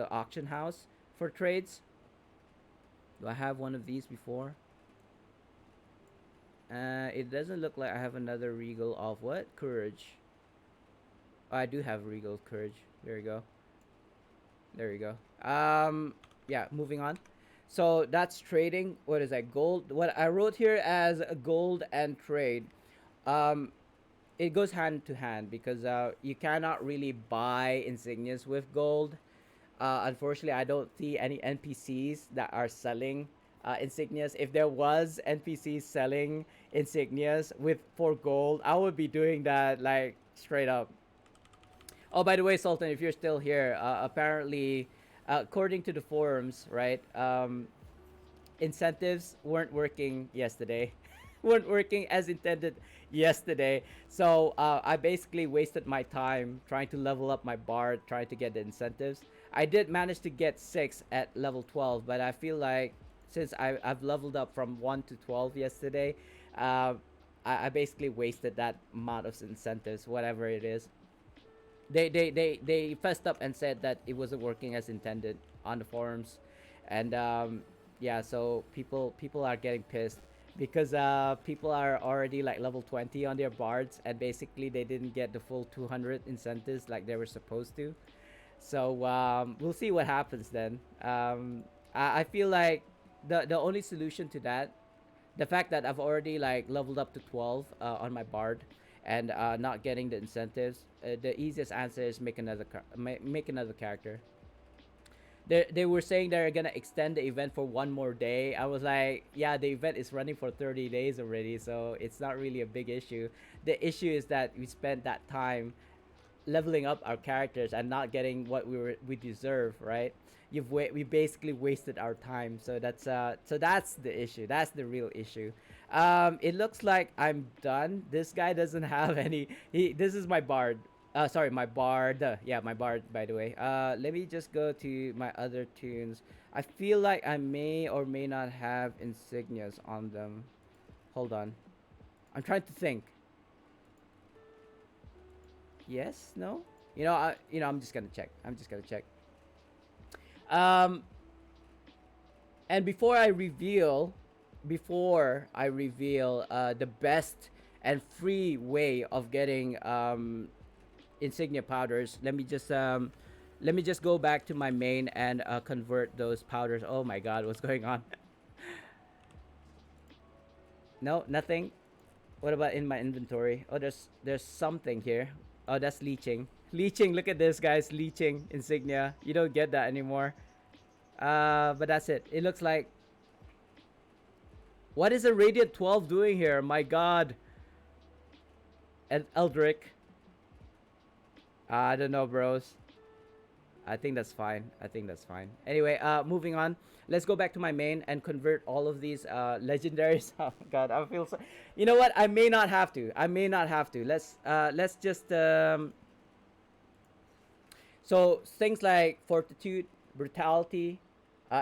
Speaker 1: auction house for trades. Do I have one of these before? It doesn't look like I have another Regal of what? Courage. Oh, I do have Regal Courage. There you go. There you go. Yeah, moving on. So that's trading. What is that? Gold. What I wrote here as a gold and trade. Um, it goes hand to hand because you cannot really buy insignias with gold. Unfortunately, I don't see any NPCs that are selling insignias. If there was NPCs selling insignias with for gold, I would be doing that like straight up. Oh, by the way, Sultan, if you're still here, apparently, according to the forums, right, incentives weren't working yesterday, weren't working as intended yesterday. So I basically wasted my time trying to level up my bard, trying to get the incentives. I did manage to get 6 at level 12, but I feel like since I've leveled up from 1 to 12 yesterday, uh, I basically wasted that amount of incentives, whatever it is. They fessed up and said that it wasn't working as intended on the forums, and yeah, so people are getting pissed because people are already like level 20 on their bards, and basically they didn't get the full 200 incentives like they were supposed to. So we'll see what happens then. I feel like the only solution to that, the fact that I've already like leveled up to 12 on my bard and not getting the incentives, the easiest answer is make another character. They were saying they're gonna extend the event for one more day. I was like, yeah, the event is running for 30 days already, so it's not really a big issue. The issue is that we spent that time leveling up our characters and not getting what we deserve, right? We basically wasted our time, so that's the issue. That's the real issue. It looks like I'm done. This guy doesn't have any. This is my bard. Sorry, my bard. Yeah, my bard. By the way. Let me just go to my other tunes. I feel like I may or may not have insignias on them. Hold on. I'm trying to think. Yes? No? I'm just gonna check. I'm just gonna check. Um, and before I reveal the best and free way of getting insignia powders, let me just go back to my main and convert those powders. Oh my God, what's going on? No, nothing. What about in my inventory? Oh, there's something here. Oh, that's leeching. Leeching. Look at this, guys. Leeching insignia. You don't get that anymore. But that's it. It looks like. What is a Radiant 12 doing here? My God. Eldrick. I don't know, bros. I think that's fine. I think that's fine. Anyway, moving on. Let's go back to my main and convert all of these legendaries. Oh God, I feel so. You know what? I may not have to. I may not have to. Let's just so things like fortitude, brutality,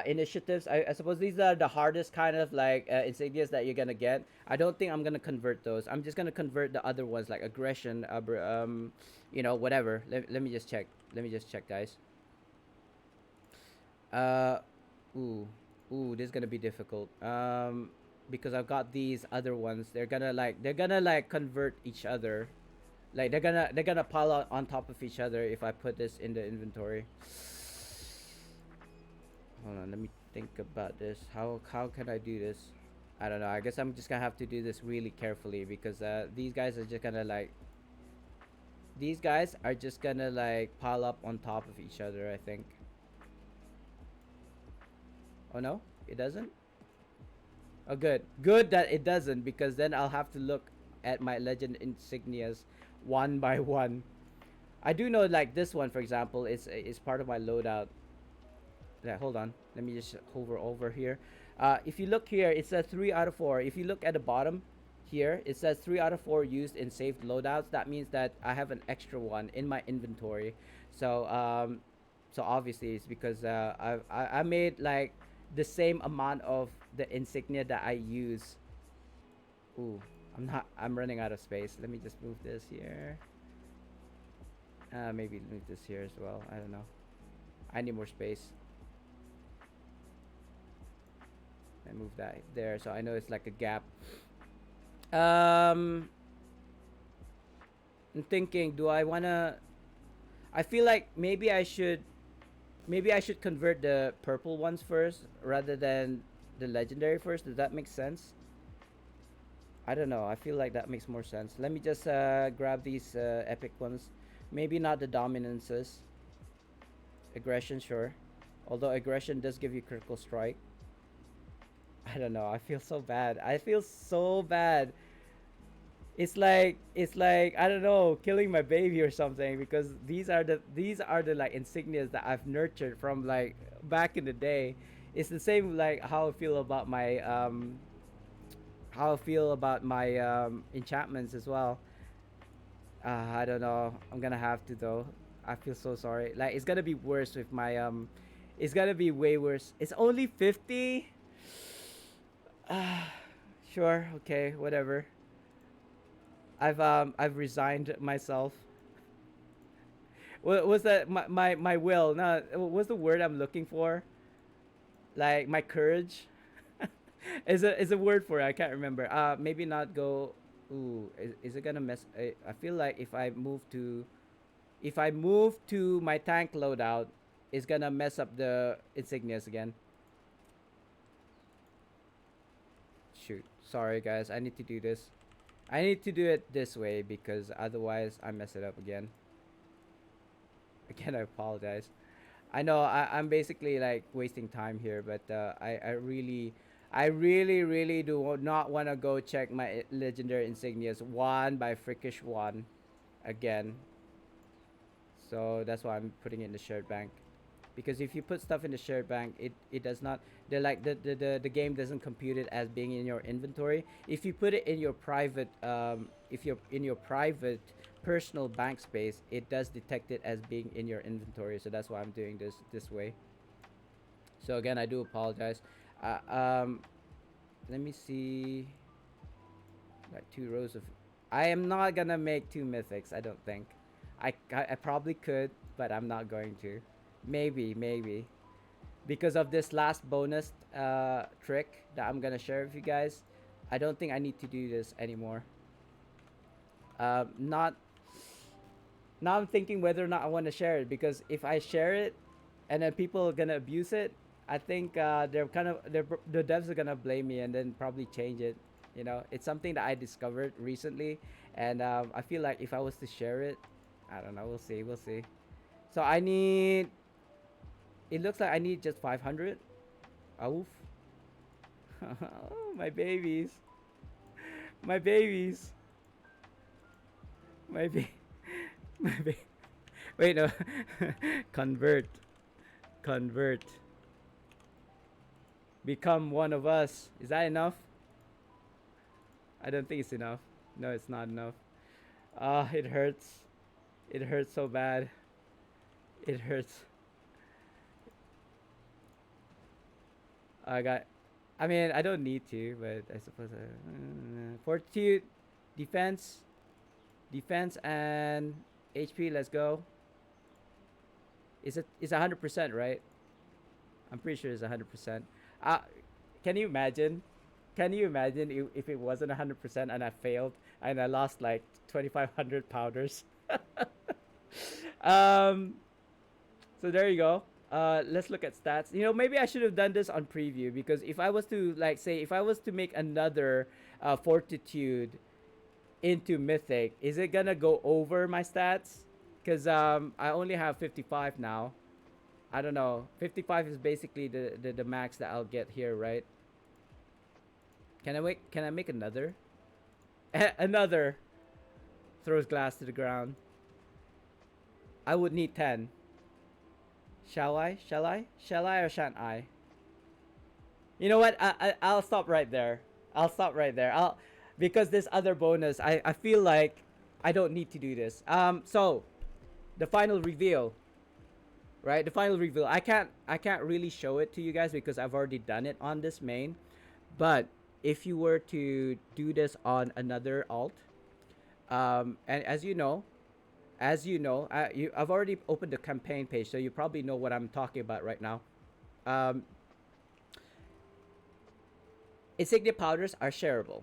Speaker 1: initiatives. I suppose these are the hardest kind of like insignias that you're gonna get. I don't think I'm gonna convert those. I'm just gonna convert the other ones like aggression, whatever. Let me just check. Let me just check, guys. Uh, ooh, this is gonna be difficult. Because I've got these other ones. They're gonna like convert each other. Like they're gonna pile on top of each other if I put this in the inventory. Hold on, let me think about this. How can I do this? I don't know. I guess I'm just gonna have to do this really carefully because these guys are just gonna like These guys are just gonna like pile up on top of each other, I think. Oh no, it doesn't. Oh, good. Good that it doesn't, because then I'll have to look at my legend insignias one by one. I do know, like this one, for example, is part of my loadout. Yeah, hold on. Let me just hover over here. If you look here, it says 3 out of 4. If you look at the bottom here, it says 3 out of 4 used in saved loadouts. That means that I have an extra one in my inventory. So, so obviously it's because I made like the same amount of the insignia that I use. Ooh, I'm running out of space. Let me just move this here. Maybe move this here as well. I don't know. I need more space. I move that there, so I know it's like a gap. Um, I'm thinking, do I wanna? I feel like maybe I should convert the purple ones first rather than the legendary first. Does that make sense? I don't know. I feel like that makes more sense. Let me just grab these epic ones. Maybe not the dominances. Aggression, sure. Although aggression does give you critical strike. I don't know. I feel so bad. I feel so bad. It's like I don't know, killing my baby or something, because these are the like insignias that I've nurtured from like back in the day. It's the same like how I feel about my enchantments as well. I don't know. I'm gonna have to though. I feel so sorry. Like it's gonna be worse with my it's gonna be way worse. It's only 50. Sure, okay, whatever. I've resigned myself. What was that? My will. No, what's the word I'm looking for? Like my courage is a word for it. I can't remember. Maybe not go. Ooh, is it gonna mess? I feel like if I move to my tank loadout, it's gonna mess up the insignias again. Shoot. Sorry guys, I need to do this. I need to do it this way because otherwise I mess it up again. Again, I apologize. I know I'm basically like wasting time here, but I really do not want to go check my legendary insignias one by freakish one again. So that's why I'm putting it in the shared bank. Because if you put stuff in the shared bank, it does not, the game doesn't compute it as being in your inventory. If you put it in your private if you're in your private personal bank space, it does detect it as being in your inventory. So that's why I'm doing this way. So again, I do apologize. uh, um let me see, like 2 rows of, I am not gonna make 2 mythics, I don't think. I probably could, but I'm not going to. Maybe because of this last bonus trick that I'm gonna share with you guys. I don't think I need to do this anymore. Not Now I'm thinking whether or not I want to share it, because if I share it and then people are gonna abuse it, I think the devs are gonna blame me and then probably change it. It's something that I discovered recently, and I feel like if I was to share it, I don't know. We'll see. We'll see. So I need. It looks like I need just 500. Oof. Oh, my babies. My babies. My ba- my ba- Wait, no. Convert. Convert. Become one of us. Is that enough? I don't think it's enough. No, it's not enough. Ah, it hurts. It hurts so bad. It hurts. I got. I mean, I don't need to, but I suppose. Fortitude, defense, defense, and HP. Let's go. It's 100%, right? I'm pretty sure it's 100%. Uh, can you imagine? Can you imagine if it wasn't 100% and I failed and I lost like 2,500 powders? um, so there you go. Let's look at stats. Maybe I should have done this on preview, because if I was to, like, say, if I was to make another fortitude, into Mythic, is it gonna go over my stats? Because I only have 55 now. I don't know. 55 is basically the max that I'll get here, right? Can I make another? Another throws glass to the ground. I would need 10. Shall I? Shall I? Shall I or shan't I? You know what? I'll stop right there. I'll stop right there. I'll because this other bonus, I feel like I don't need to do this. So the final reveal, right? The final reveal. I can't really show it to you guys because I've already done it on this main. But if you were to do this on another alt, and I've already opened the campaign page, so you probably know what I'm talking about right now. Um, Insignia powders are shareable,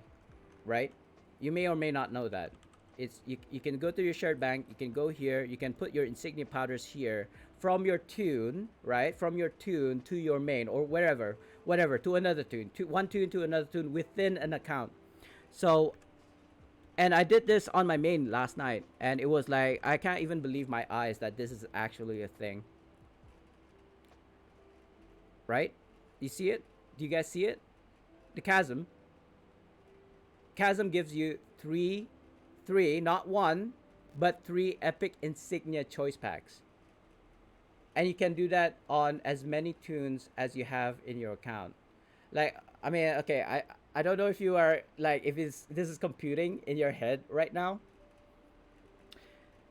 Speaker 1: right? You may or may not know that. You can go to your shared bank, you can go here, you can put your insignia powders here from your tune, right? From your tune to your main or wherever, whatever, to another tune, to one tune to another tune within an account. So, and I did this on my main last night, and it was like I can't even believe my eyes that this is actually a thing, right? You see it? Do you guys see it? The chasm gives you three, not one, but three epic insignia choice packs. And you can do that on as many tunes as you have in your account. Like, I mean, okay, I don't know if you are like if it's this is computing in your head right now.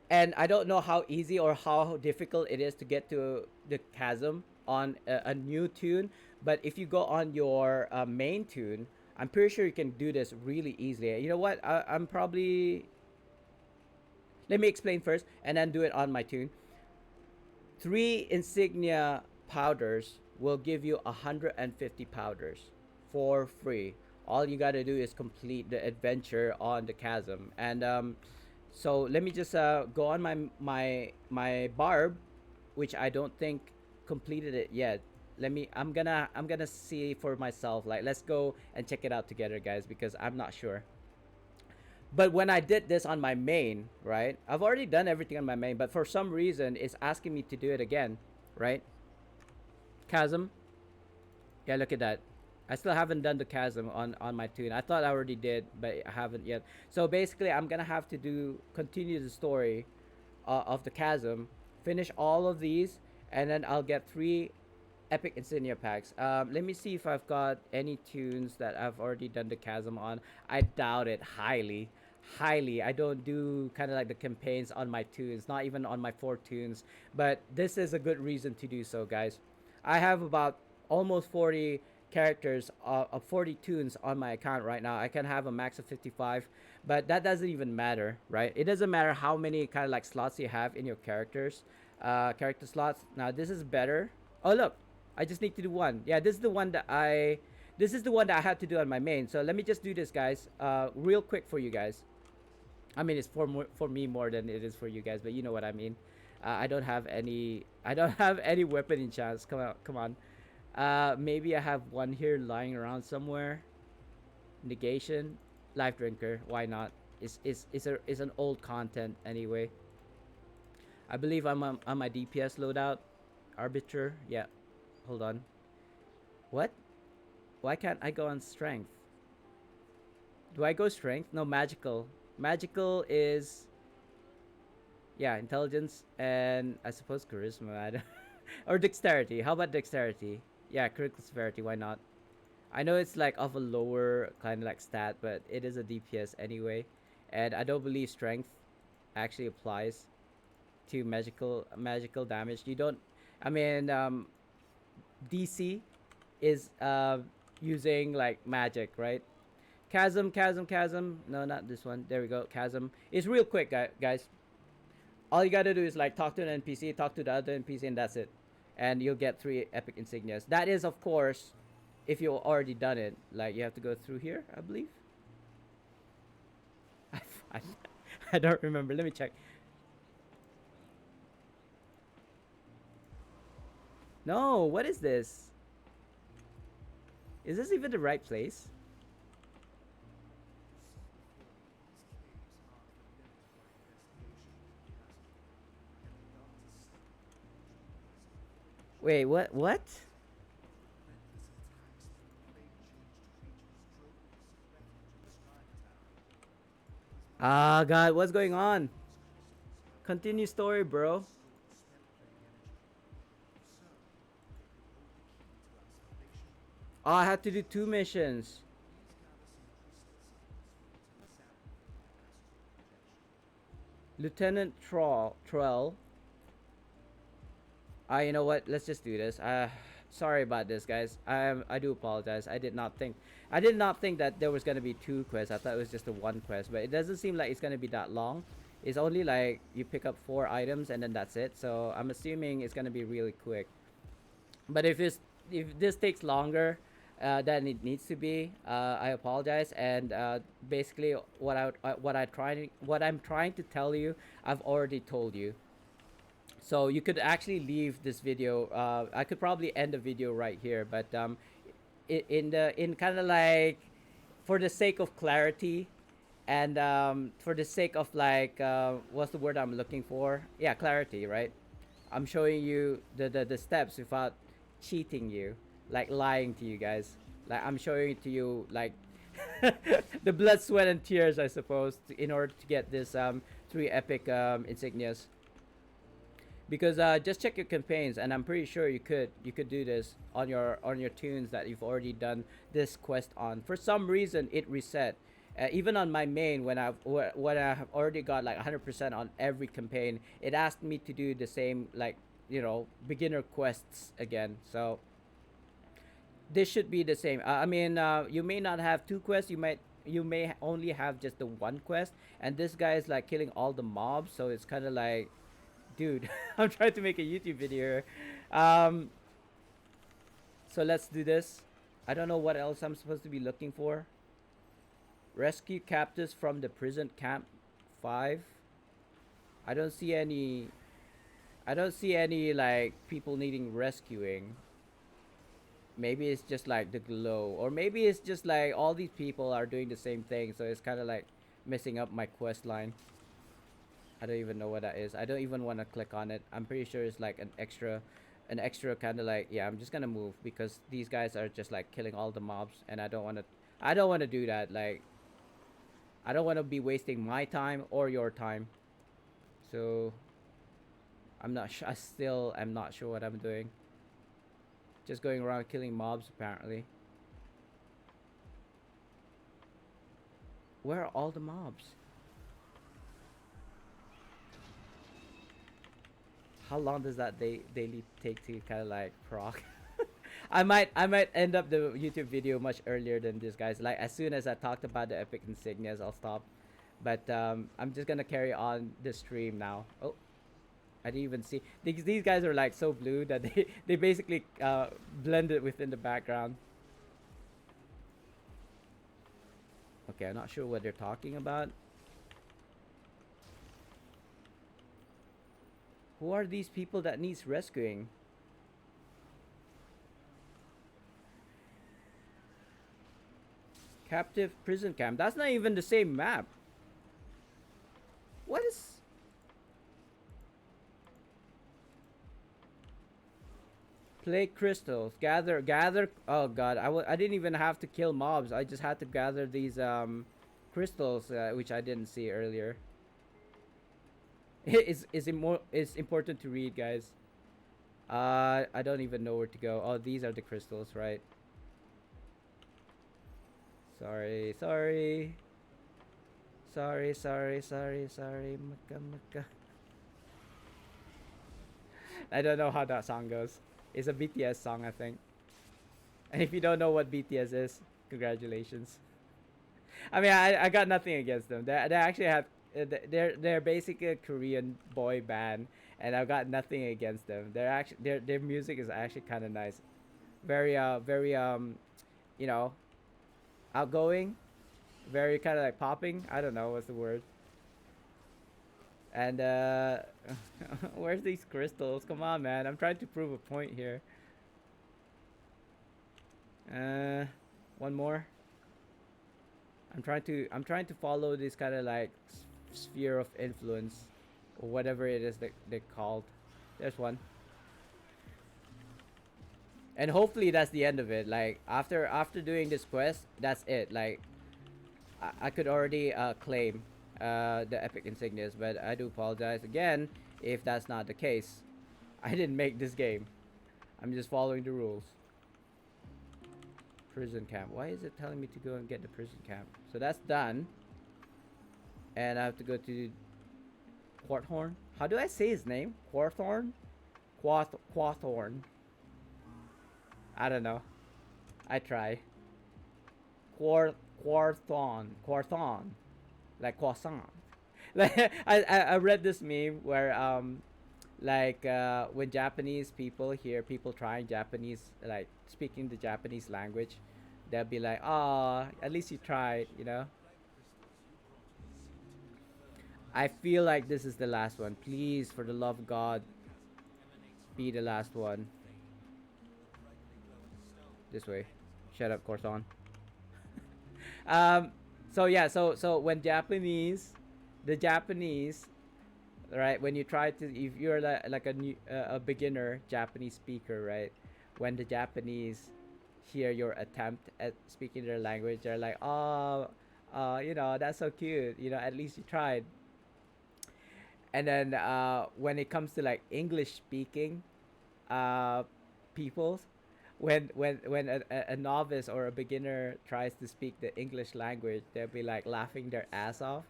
Speaker 1: And I don't know how easy or how difficult it is to get to the chasm on a new tune. But if you go on your main tune, I'm pretty sure you can do this really easily. You know what? I'm probably. Let me explain first and then do it on my tune. 3 insignia powders will give you 150 powders for free. All you gotta do is complete the adventure on the chasm. And so let me just go on my barb, which I don't think completed it yet. I'm gonna see for myself. Like, let's go and check it out together, guys, because I'm not sure. But when I did this on my main, right? I've already done everything on my main, but for some reason it's asking me to do it again, right? Chasm. Yeah, look at that. I still haven't done the chasm on my tune. I thought I already did, but I haven't yet. So basically, I'm gonna have to continue the story of the chasm, finish all of these, and then I'll get 3 epic insignia packs. Let me see if I've got any tunes that I've already done the chasm on. I doubt it highly. Highly. I don't do kind of like the campaigns on my tunes, not even on my 4 tunes. But this is a good reason to do so, guys. I have about almost 40 characters of 40 tunes on my account right now. I can have a max of 55, but that doesn't even matter, right? It doesn't matter how many kind of like slots you have in your character slots. Now this is better. Oh look, I just need to do one. Yeah, this is the one that I had to do on my main. So let me just do this, guys, real quick for you guys. I mean, it's for me more than it is for you guys, but you know what I mean. I don't have any. I don't have any weapon enchants. Come on, come on. Maybe I have one here lying around somewhere. Negation, life drinker. Why not? It's an old content anyway. I believe I'm on my DPS loadout. Arbiter. Yeah. Hold on. What? Why can't I go on strength? Do I go strength? No, magical. Magical is, yeah, intelligence and I suppose charisma. I don't or dexterity. How about dexterity? Yeah, critical severity. Why not? I know it's like of a lower kind of like stat, but it is a DPS anyway, and I don't believe strength actually applies to magical damage. You don't. I mean, DC is using like magic, right? Chasm. No, not this one. There we go. Chasm. It's real quick, guys. All you gotta do is like talk to an NPC, talk to the other NPC, and that's it. And you'll get 3 epic insignias. That is, of course, if you already done it. Like, you have to go through here, I believe. I, I don't remember. Let me check. No, what is this? Is this even the right place? Wait, what? Ah, God, what's going on? Continue story, bro. Oh, I had to do two missions. Lieutenant Troll. You know what? Let's just do this. Sorry about this, guys. I do apologize. I did not think that there was gonna be two quests. I thought it was just a one quest, but it doesn't seem like it's gonna be that long. It's only like you pick up 4 items and then that's it. So I'm assuming it's gonna be really quick. But if this takes longer than it needs to be, I apologize. And basically, what I'm trying to tell you, I've already told you. So you could actually leave this video. I could probably end the video right here, but in kind of like for the sake of clarity, and for the sake of like what's the word I'm looking for? Yeah, clarity, right? I'm showing you the steps without cheating you, like lying to you guys. Like I'm showing it to you like the blood, sweat, and tears, I suppose, in order to get this three epic insignias. Because just check your campaigns, and I'm pretty sure you could do this on your tunes that you've already done this quest on. For some reason, it reset. Even on my main, when I have already got like 100% on every campaign, it asked me to do the same, like, beginner quests again. So this should be the same. I mean, you may not have two quests. You may only have just the one quest, and this guy is like killing all the mobs. So it's kind of like, dude, I'm trying to make a YouTube video. Um, so let's do this. I don't know what else I'm supposed to be looking for. Rescue captives from the prison camp 5. I don't see any. I don't see any like people needing rescuing. Maybe it's just like the glow, or maybe it's just like all these people are doing the same thing, so it's kind of like messing up my quest line. I don't even know what that is. I don't even want to click on it. I'm pretty sure it's like an extra kind of like, yeah. I'm just gonna move because these guys are just like killing all the mobs, and I don't want to. I don't want to do that. Like, I don't want to be wasting my time or your time. So I'm not sure. I still am not sure what I'm doing. Just going around killing mobs apparently. Where are all the mobs? How long does that daily take to kind of like proc? I might end up the YouTube video much earlier than this, guys. Like as soon as I talked about the epic insignias, I'll stop. But I'm just gonna carry on the stream now. Oh, I didn't even see these guys are like so blue that they basically blended within the background. Okay, I'm not sure what they're talking about. Who are these people that needs rescuing? Captive prison camp. That's not even the same map. What is? Play crystals. Gather. Oh god, I didn't even have to kill mobs. I just had to gather these crystals, which I didn't see earlier. It's important to read, guys. I don't even know where to go. Oh, these are the crystals, right? Sorry, sorry. Sorry. Maka. I don't know how that song goes. It's a BTS song, I think. And if you don't know what BTS is, congratulations. I mean, I got nothing against them. They actually have they're basically a Korean boy band, and I've got nothing against them. Their music is actually kind of nice, very you know, outgoing, very kind of like popping. I don't know what's the word. And where's these crystals? Come on, man! I'm trying to prove a point here. Uh, one more. I'm trying to follow this kind of like sphere of influence, or whatever it is that they're called. There's one. And hopefully that's the end of it. Like after doing this quest, that's it. Like I could already claim the epic insignias, but I do apologize again if that's not the case. I didn't make this game. I'm just following the rules. Prison camp. Why is it telling me to go and get the prison camp? So that's done. And I have to go to Quarthorn. How do I say his name? Quarthorn? Quathorn. I don't know. I try. Quarthon. Like croissant. Like I read this meme where like when Japanese people hear people trying Japanese, like speaking the Japanese language, they'll be like, "Oh, at least you tried," you know. I feel like this is the last one. Please, for the love of God, be the last one. This way. Shut up, Corson. Um. So yeah. So when the Japanese, right? When you try to, if you're like a beginner Japanese speaker, right? When the Japanese hear your attempt at speaking their language, they're like, oh, you know, that's so cute. You know, at least you tried. And then when it comes to like English speaking uh, people, when a novice or a beginner tries to speak the English language, they'll be like laughing their ass off,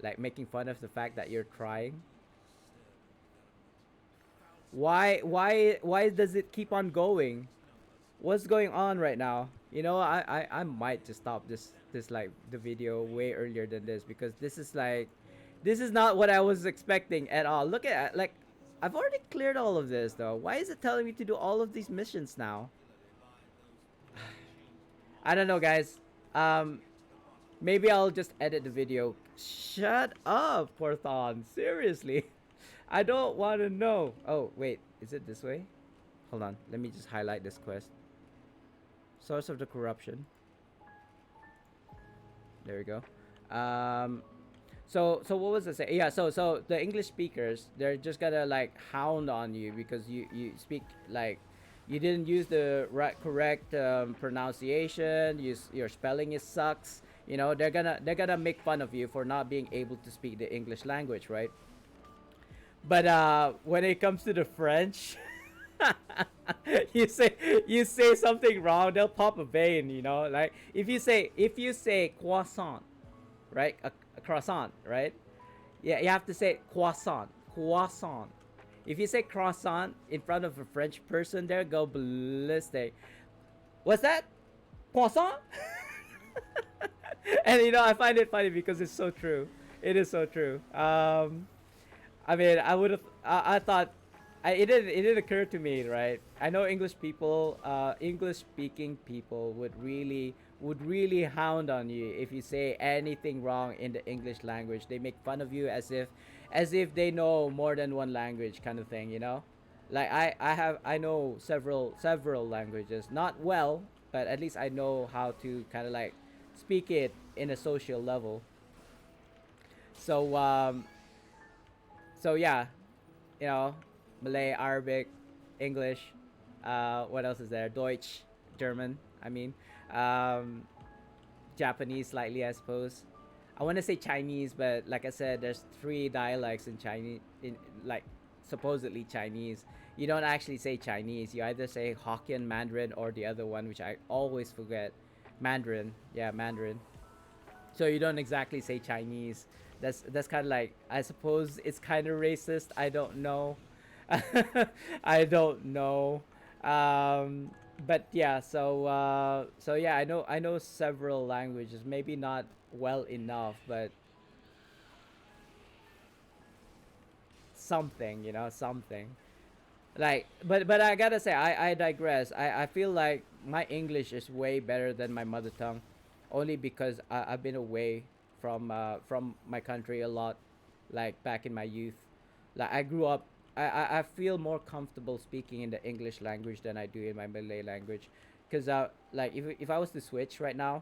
Speaker 1: like making fun of the fact that you're trying. Why does it keep on going? What's going on right now? You know, I might just stop this like the video way earlier than this, because this is like, this is not what I was expecting at all. Look at, like, I've already cleared all of this though. Why is it telling me to do all of these missions now? I don't know, guys. Um, maybe I'll just edit the video. Shut up, Porthon. Seriously, I don't want to know. Oh wait, is it this way? Hold on. Let me just highlight this quest. Source of the corruption. There we go. Um, so what was I saying? Yeah, so the English speakers, they're just gonna like hound on you because you speak like, you didn't use the right correct pronunciation. Your spelling is sucks. You know, they're gonna make fun of you for not being able to speak the English language, right? But when it comes to the French, you say you say something wrong, they'll pop a vein. You know, like if you say croissant, right? A croissant, right? Yeah, you have to say croissant, croissant. If you say croissant in front of a French person, they'll go ballistic. What's that? Croissant? And you know, I find it funny because it's so true. It is so true. I mean, I would have. I thought. It didn't occur to me, right? I know English people, English speaking people would really hound on you if you say anything wrong in the English language. They make fun of you as if they know more than one language, kind of thing, you know? Like I know several languages, not well, but at least I know how to kind of like speak it in a social level. So so yeah, you know, Malay, Arabic, English. What else is there? Deutsch, German. I mean, um, Japanese slightly, I suppose. I want to say Chinese, but like I said, there's three dialects in Chinese. In like supposedly Chinese, you don't actually say Chinese. You either say Hokkien, Mandarin, or the other one, which I always forget. Mandarin. Yeah, Mandarin. So you don't exactly say Chinese. That's kind of like, I suppose it's kind of racist. I don't know. I don't know. But yeah, so yeah, I know several languages. Maybe not well enough, but something, something. Like, but I gotta say, I digress. I feel like my English is way better than my mother tongue, only because I've been away from my country a lot, like back in my youth. Like I grew up, I feel more comfortable speaking in the English language than I do in my Malay language, because like if I was to switch right now,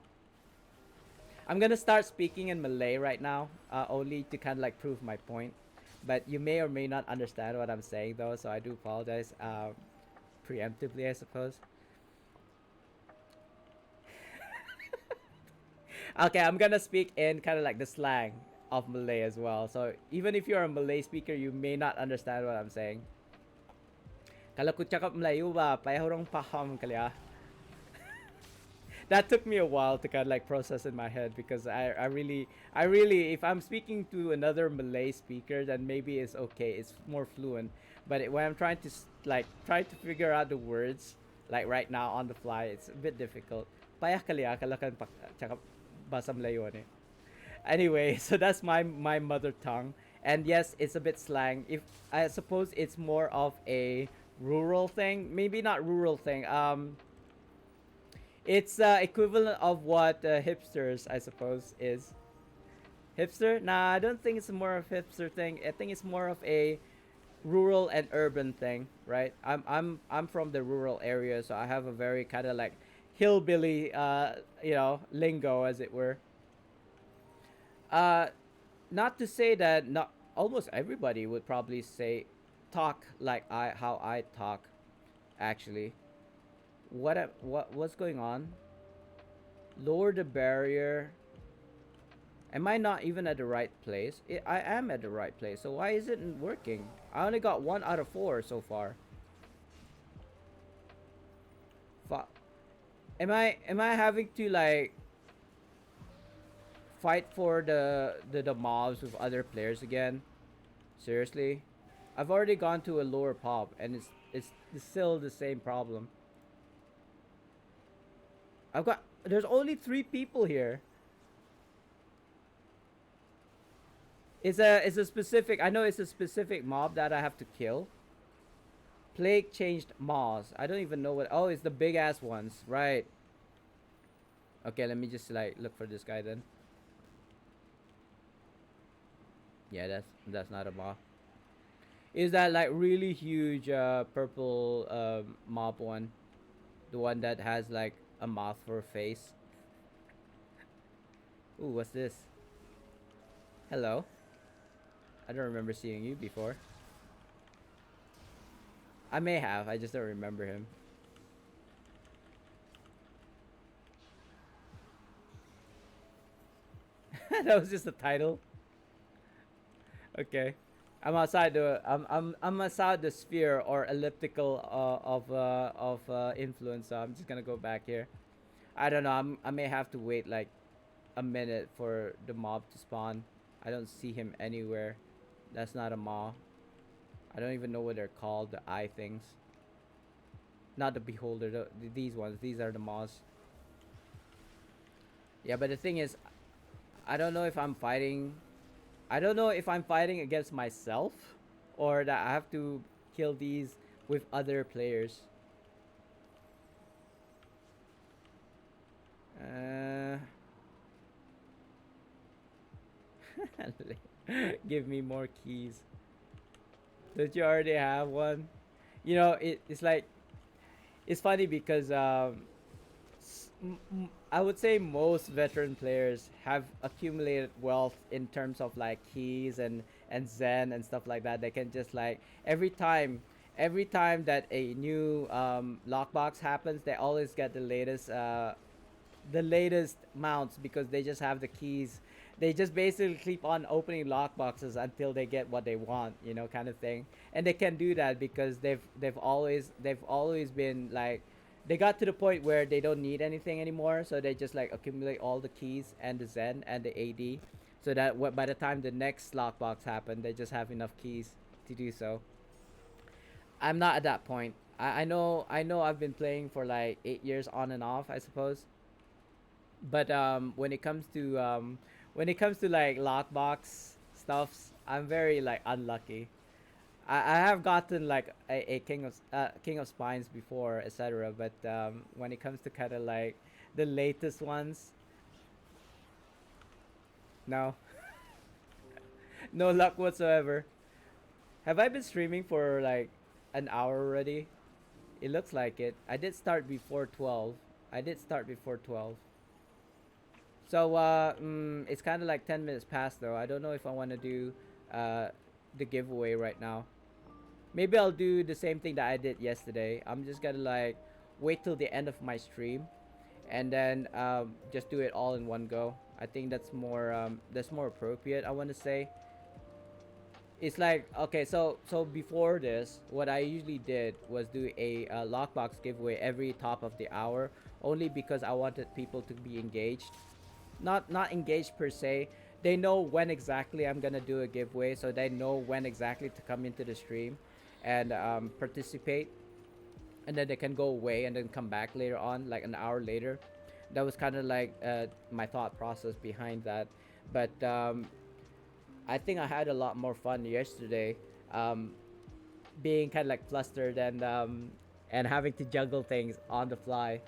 Speaker 1: I'm gonna start speaking in Malay right now, only to kind of like prove my point. But you may or may not understand what I'm saying though, so I do apologize. preemptively, I suppose. Okay, I'm gonna speak in kind of like the slang of Malay as well. So even if you're a Malay speaker, you may not understand what I'm saying. Kalau ku cakap Melayu ba, payah orang paham kali ah. That took me a while to kind of like process in my head because I really, if I'm speaking to another Malay speaker, then maybe it's okay, it's more fluent. But when I'm trying to like try to figure out the words like right now on the fly, it's a bit difficult. Payah kali ah kalau kan cakap bahasa Melayu ni. Anyway, so that's my mother tongue, and yes, it's a bit slang. If I suppose it's more of a rural thing, maybe not rural thing. It's equivalent of what hipsters, I suppose, is. Hipster? Nah, I don't think it's more of a hipster thing. I think it's more of a rural and urban thing, right? I'm from the rural area, so I have a very kind of like hillbilly, lingo, as it were. Uh, Not to say that not almost everybody would probably say talk like I how I talk. Actually, what's going on? Lower the barrier. Am I not even at the right place? I am at the right place. So why is it not working? I only got 1 out of 4 so far. Fuck. Am I having to like fight for the mobs with other players again? Seriously? I've already gone to a lower pop and it's still the same problem. There's only 3 people here. It's a specific, I know it's a specific mob that I have to kill. Plague changed Moz. I don't even know what. Oh, it's the big ass ones, right? Okay, let me just like look for this guy then. Yeah, that's not a mob. Is that like really huge purple mob one? The one that has like a mouth for a face. Ooh, what's this? Hello. I don't remember seeing you before. I may have. I just don't remember him. That was just the title. Okay. I'm outside the sphere or elliptical of influence. So I'm just gonna go back here. I don't know. I may have to wait like a minute for the mob to spawn. I don't see him anywhere. That's not a mob. I don't even know what they're called. The eye things. Not the beholder. These ones. These are the mobs. Yeah, but the thing is, I don't know if I'm fighting. I don't know if I'm fighting against myself, or that I have to kill these with other players. Uh, Give me more keys. Don't you already have one? It's like it's funny because I would say most veteran players have accumulated wealth in terms of like keys and zen and stuff like that. They can just like every time that a new lockbox happens, they always get the latest mounts because they just have the keys. They just basically keep on opening lockboxes until they get what they want, kind of thing. And they can do that because they've always been like they got to the point where they don't need anything anymore, so they just like accumulate all the keys and the Zen and the AD, so that by the time the next lockbox happen, they just have enough keys to do so. I'm not at that point. I know I've been playing for like 8 years on and off, I suppose. But when it comes to like lockbox stuffs, I'm very like unlucky. I have gotten like a king of spines before, etc. But when it comes to kind of like the latest ones, no, no luck whatsoever. Have I been streaming for like an hour already? It looks like it. I did start before 12. I did start before 12. So it's kind of like 10 minutes past though. I don't know if I want to do uh, the giveaway right now. Maybe I'll do the same thing that I did yesterday. I'm just gonna like wait till the end of my stream, and then just do it all in one go. I think that's more appropriate. I want to say it's like, okay, so before this, what I usually did was do a lockbox giveaway every top of the hour, only because I wanted people to be engaged. Not engaged per se. They know when exactly I'm gonna do a giveaway, so they know when exactly to come into the stream and participate, and then they can go away and then come back later on, like an hour later. That was kind of like my thought process behind that. But I think I had a lot more fun yesterday, um, being kind of like flustered and having to juggle things on the fly.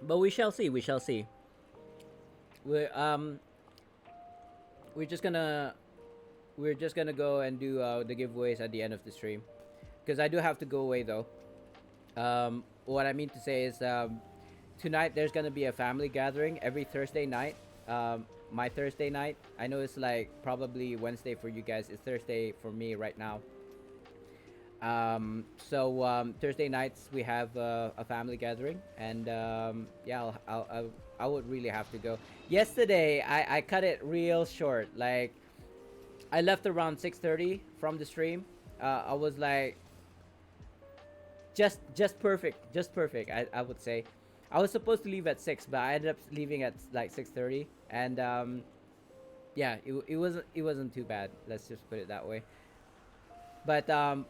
Speaker 1: But we shall see. We shall see. We we're just gonna we're just gonna go and do the giveaways at the end of the stream, because I do have to go away though. What I mean to say is, tonight there's gonna be a family gathering every Thursday night. My Thursday night. I know it's like probably Wednesday for you guys. It's Thursday for me right now. Thursday nights we have a family gathering, and yeah, I would really have to go. Yesterday, I cut it real short. Like, I left around 6:30 from the stream. I was like, just perfect, just perfect. I would say, I was supposed to leave at 6, but I ended up leaving at like 6:30, and yeah, it wasn't too bad. Let's just put it that way. But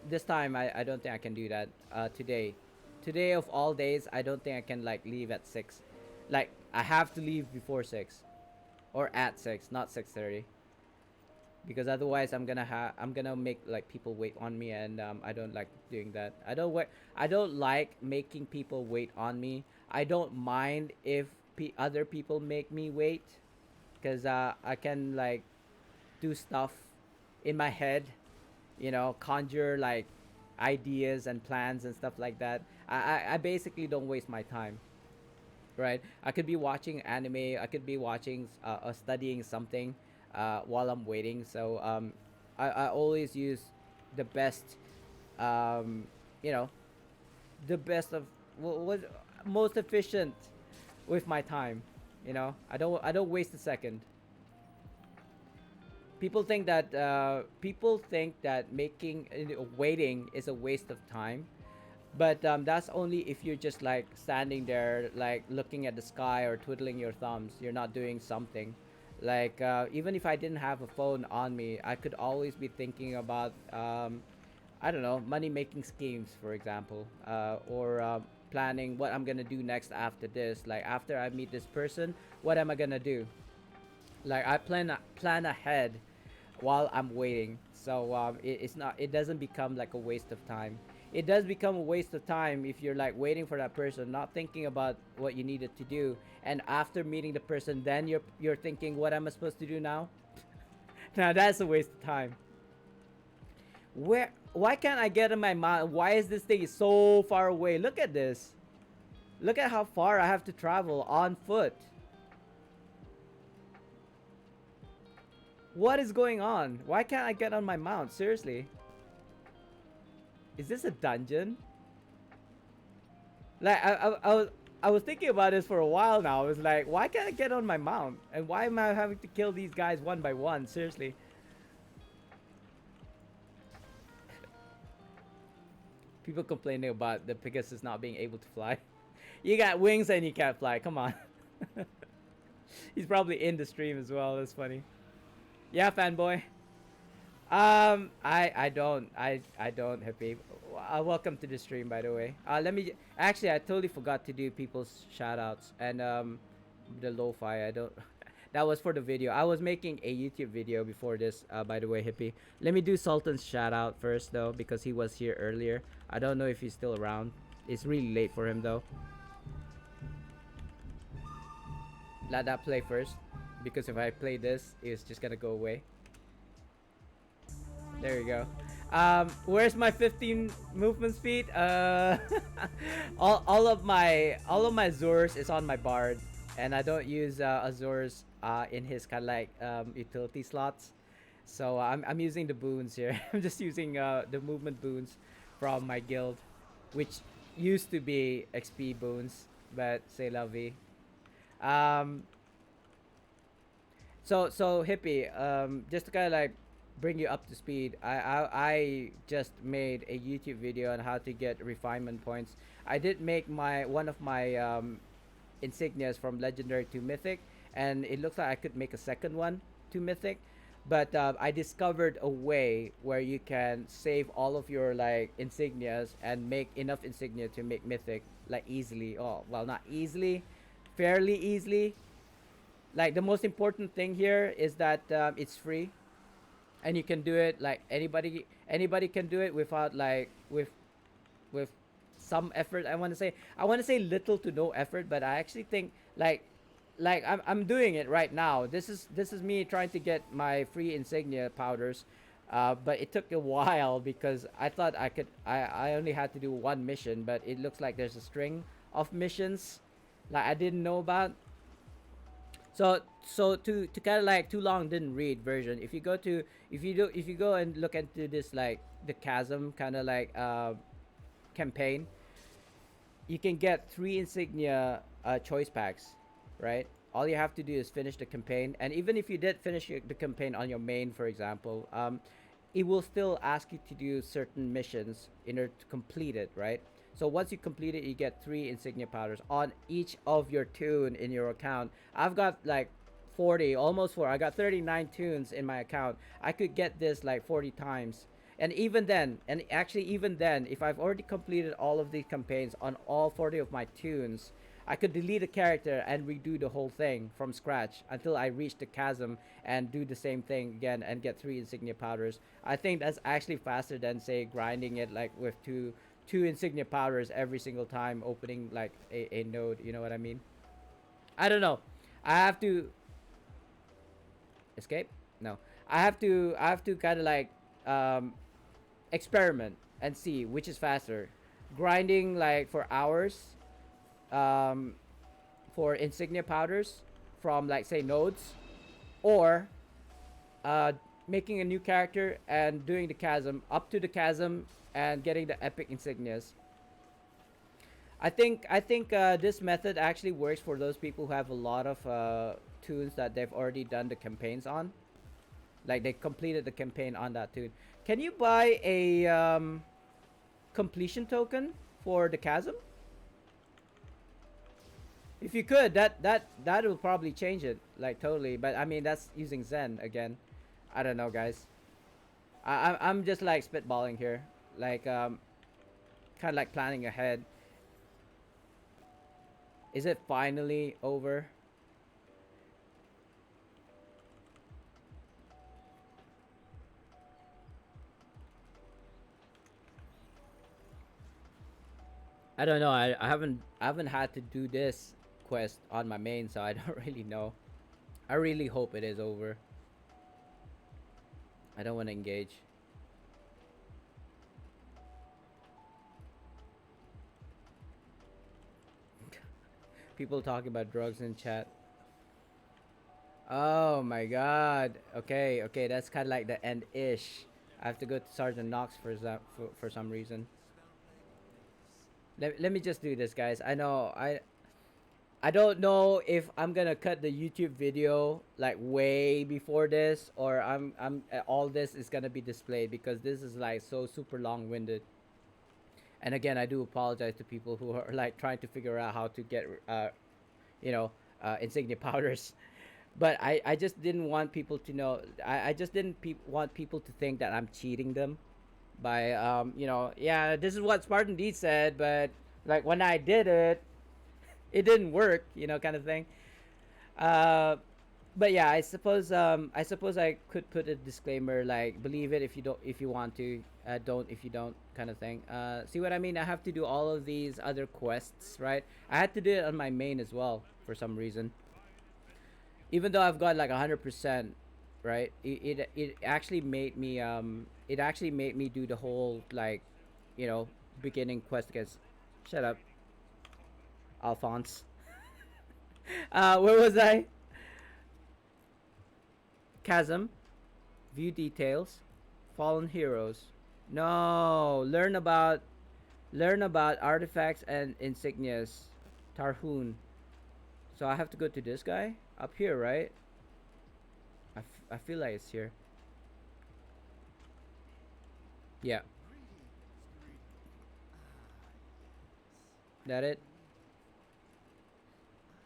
Speaker 1: this time I don't think I can do that. Today of all days, I don't think I can like leave at 6. Like, I have to leave before 6, or at 6, not 6:30, because otherwise I'm gonna make like people wait on me, and I don't like doing that. I don't like making people wait on me. I don't mind if other people make me wait, because I can like do stuff in my head, conjure like ideas and plans and stuff like that. I basically don't waste my time, right? I could be watching anime, I could be watching or studying something while I'm waiting. So I always use the best, um, you know, the best of what most efficient with my time. I don't waste a second. People think that making waiting is a waste of time, but that's only if you're just like standing there, like looking at the sky or twiddling your thumbs. You're not doing something. Like, even if I didn't have a phone on me, I could always be thinking about, I don't know, money making schemes, for example, or planning what I'm gonna do next after this. Like, after I meet this person, what am I gonna do? Like, I plan ahead while I'm waiting. So it's not, it doesn't become like a waste of time. It does become a waste of time if you're like waiting for that person, not thinking about what you needed to do, and after meeting the person, then you're thinking, what am I supposed to do now? Now that's a waste of time. Why can't I get in my mind? Why is this thing so far away? Look at this. Look at how far I have to travel on foot. What is going on? Why can't I get on my mount? Seriously. Is this a dungeon? Like, I was thinking about this for a while now. I was like, why can't I get on my mount? And why am I having to kill these guys one by one? Seriously. People complaining about the Pegasus not being able to fly. You got wings and you can't fly. Come on. He's probably in the stream as well. That's funny. Yeah, fanboy. I don't happy. Welcome to the stream, by the way. Let me actually, I totally forgot to do people's shout outs, and the lo-fi. I don't. That was for the video. I was making a YouTube video before this. By the way, hippie. Let me do Sultan's shout out first though, because he was here earlier. I don't know if he's still around. It's really late for him though. Let that play first, because if I play this, it's just gonna go away. There you go. Where's my 15 movement speed? All of my Azures is on my Bard, and I don't use Azures in his kind of like utility slots. So I'm using the boons here. I'm just using the movement boons from my guild, which used to be XP boons, but say la vie. Um, so hippie, just to kind of like bring you up to speed. I just made a YouTube video on how to get refinement points. I did make my one of my insignias from legendary to mythic, and it looks like I could make a second one to mythic. But I discovered a way where you can save all of your like insignias and make enough insignia to make mythic like easily. Oh well, not easily, fairly easily. Like the most important thing here is that it's free, and you can do it like anybody can do it without like with some effort. I want to say little to no effort, but I actually think like I'm doing it right now. This is me trying to get my free insignia powders, but it took a while because I thought I only had to do one mission, but it looks like there's a string of missions like I didn't know about. So to kind of like too long didn't read version. If you go and look into this like the chasm kind of like campaign, you can get 3 insignia choice packs, right? All you have to do is finish the campaign, and even if you did finish the campaign on your main, for example, it will still ask you to do certain missions in order to complete it, right? So once you complete it, you get 3 insignia powders on each of your tune in your account. I've got like 40, almost 4. I got 39 tunes in my account. I could get this like 40 times. And actually, even then, if I've already completed all of these campaigns on all 40 of my tunes, I could delete a character and redo the whole thing from scratch until I reach the chasm and do the same thing again and get 3 insignia powders. I think that's actually faster than say grinding it like with two insignia powders every single time opening like a node. You know what I mean? I don't know. I have to escape. No, I have to kind of like um, experiment and see which is faster. Grinding like for hours um, for insignia powders from like say nodes, or uh, making a new character and doing the chasm up to the chasm and getting the epic insignias. I think this method actually works for those people who have a lot of tunes that they've already done the campaigns on. Like they completed the campaign on that tune. Can you buy a completion token for the chasm? If you could, that will probably change it like totally. But I mean that's using Zen again. I don't know, guys. I'm just like spitballing here, like kind of like planning ahead. Is it finally over? I don't know. I haven't had to do this quest on my main, so I don't really know. I really hope it is over. I don't want to engage. People talking about drugs in chat. Oh my god. Okay, okay, that's kind of like the end ish. I have to go to Sergeant Knox for some reason. Let me just do this, guys. I don't know if I'm gonna cut the YouTube video like way before this, or all this is gonna be displayed because this is like so super long winded. And again, I do apologize to people who are like trying to figure out how to get you know insignia powders. But I just didn't want people to know. I just didn't want people to think that I'm cheating them by yeah, this is what SpartanDee said, but like when I did it, it didn't work, kind of thing. Uh, but yeah, I suppose I could put a disclaimer like believe it if you want to, don't if you don't, kind of thing. See what I mean? I have to do all of these other quests, right? I had to do it on my main as well for some reason, even though I've got like 100%, right? It actually made me do the whole like, you know, beginning quest against. Shut up, Alphonse. Where was I? Chasm. View details. Fallen heroes. No, learn about artifacts and insignias. Tarhoon. So I have to go to this guy up here, right? I feel like it's here. Yeah, that it.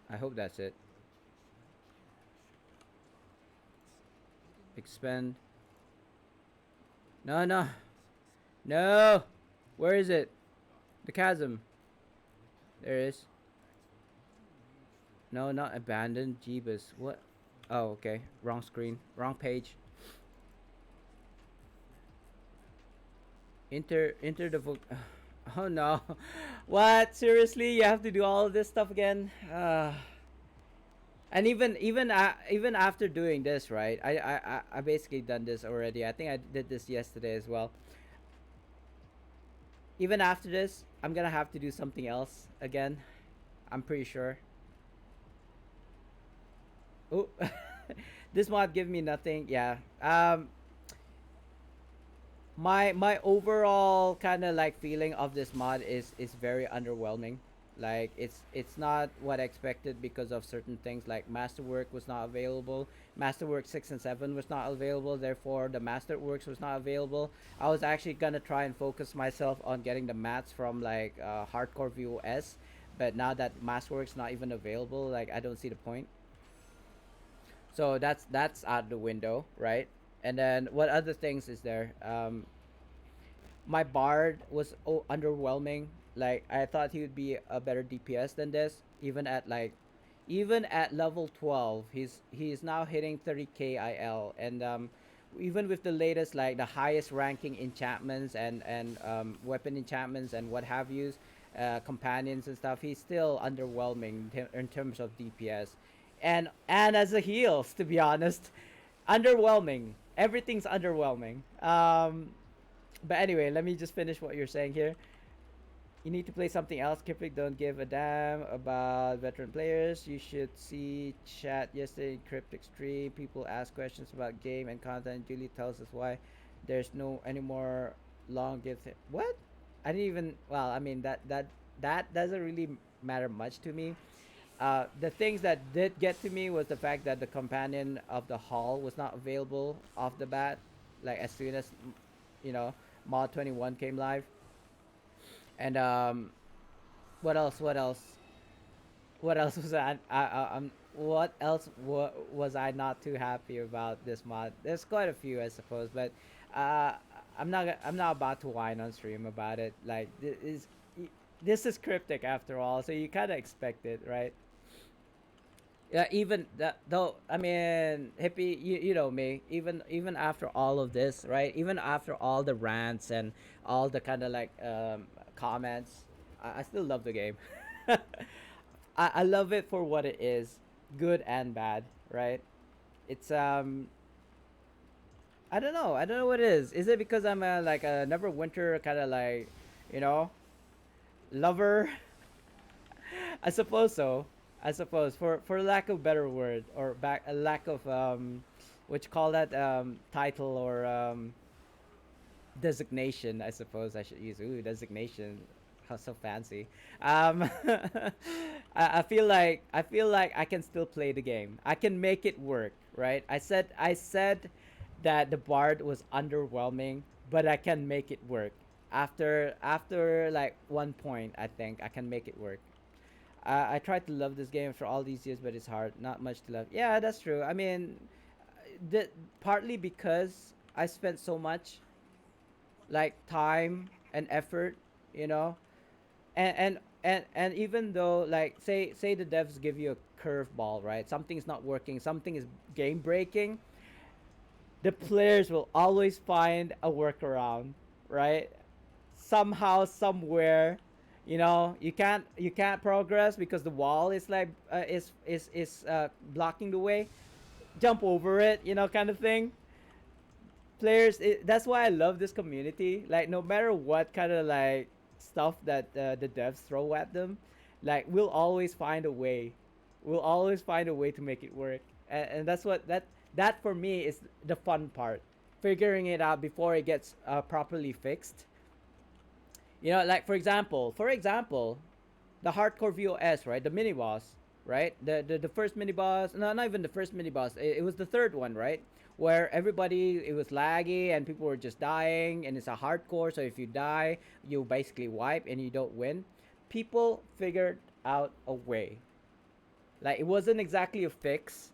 Speaker 1: I hope that's it. Expend. No, no, no. Where is it? The chasm. There it is. No, not abandoned. Jeebus. What? Oh, okay. Wrong screen. Wrong page. Enter the voc. Oh no. What? Seriously? You have to do all of this stuff again? And even after doing this, right? I basically done this already. I think I did this yesterday as well. Even after this, I'm gonna have to do something else again. I'm pretty sure. Oh, this mod give me nothing. Yeah. My overall kind of like feeling of this mod is very underwhelming. Like it's not what I expected because of certain things like Masterwork was not available. Masterwork 6 and 7 was not available, therefore the Masterworks was not available. I was actually gonna try and focus myself on getting the mats from like Hardcore VOS, but now that Masterworks not even available, like I don't see the point. So that's out the window, right? And then what other things is there? My Bard was underwhelming. Like I thought he would be a better DPS than this. Even at level 12, he's now hitting 30k IL, and even with the latest like the highest ranking enchantments and weapon enchantments and what have yous, companions and stuff, he's still underwhelming in terms of DPS, and as a heals, to be honest, underwhelming. Everything's underwhelming. But anyway, let me just finish what you're saying here. You need to play something else. Kipik don't give a damn about veteran players. You should see chat yesterday in Cryptic Stream. People ask questions about game and content. Julie tells us why there's no anymore long gifts. What? I didn't even. Well, I mean that doesn't really matter much to me. The things that did get to me was the fact that the companion of the hall was not available off the bat, like as soon as you know mod 21 came live. And what else? What else? What else was what else was I not too happy about this mod? There's quite a few, I suppose, but uh, I'm not about to whine on stream about it. Like this is cryptic after all, so you kind of expect it, right? Yeah, even that though. I mean, hippie, you know me. Even after all of this, right? Even after all the rants and all the kind of like comments, I still love the game. I love it for what it is, good and bad, right? It's I don't know. I don't know what it is. Is it because I'm a like a Neverwinter kind of like, you know, lover? I suppose so. I suppose for lack of better word or back a lack of what you call that title or designation. I suppose I should use. Ooh, designation. How so fancy. I feel like I can still play the game. I can make it work, right? I said that the Bard was underwhelming, but I can make it work. After like one point, I think I can make it work. I tried to love this game for all these years, but it's hard. Not much to love. Yeah, that's true. I mean, partly because I spent so much like time and effort, you know, and even though like say the devs give you a curveball, right? Something's not working, something is game breaking. The players will always find a workaround, right? Somehow, somewhere, you can't progress because the wall is like is blocking the way. Jump over it, kind of thing. That's why I love this community. Like no matter what kind of like stuff that the devs throw at them, like we'll always find a way. We'll always find a way to make it work, and that's what That for me is the fun part, figuring it out before it gets properly fixed. You know, like for example, the hardcore VOS, right? The mini boss, right? The first mini boss, no, not even the first mini boss. It was the third one, right? Where everybody, it was laggy and people were just dying, and it's a hardcore. So if you die, you basically wipe and you don't win. People figured out a way. Like, it wasn't exactly a fix,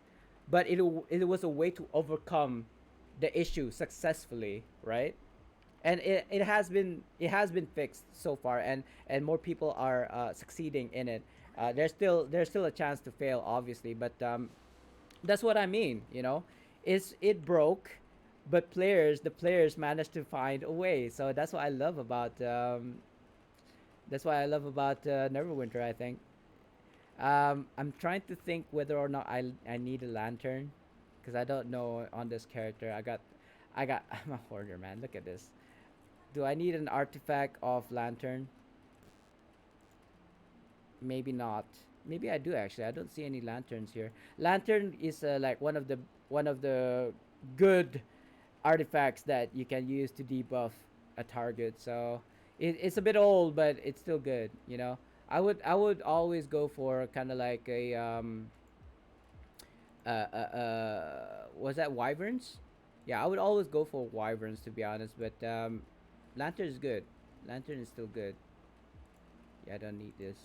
Speaker 1: but it was a way to overcome the issue successfully, right? And it has been fixed so far, and more people are succeeding in it. There's still a chance to fail, obviously, but that's what I mean. Is it broke, but the players managed to find a way. So that's why I love about Neverwinter, I think. I'm trying to think whether or not I need a lantern, because I don't know on this character. I got I'm a hoarder, man. Look at this. Do I need an artifact of lantern? Maybe not. Maybe I do, actually. I don't see any lanterns here. Lantern is like one of the good artifacts that you can use to debuff a target. So it's a bit old, but it's still good. I would always go for kind of like a was that wyverns? Yeah, I would always go for wyverns, to be honest. But lantern is good. Lantern is still good. Yeah, I don't need this.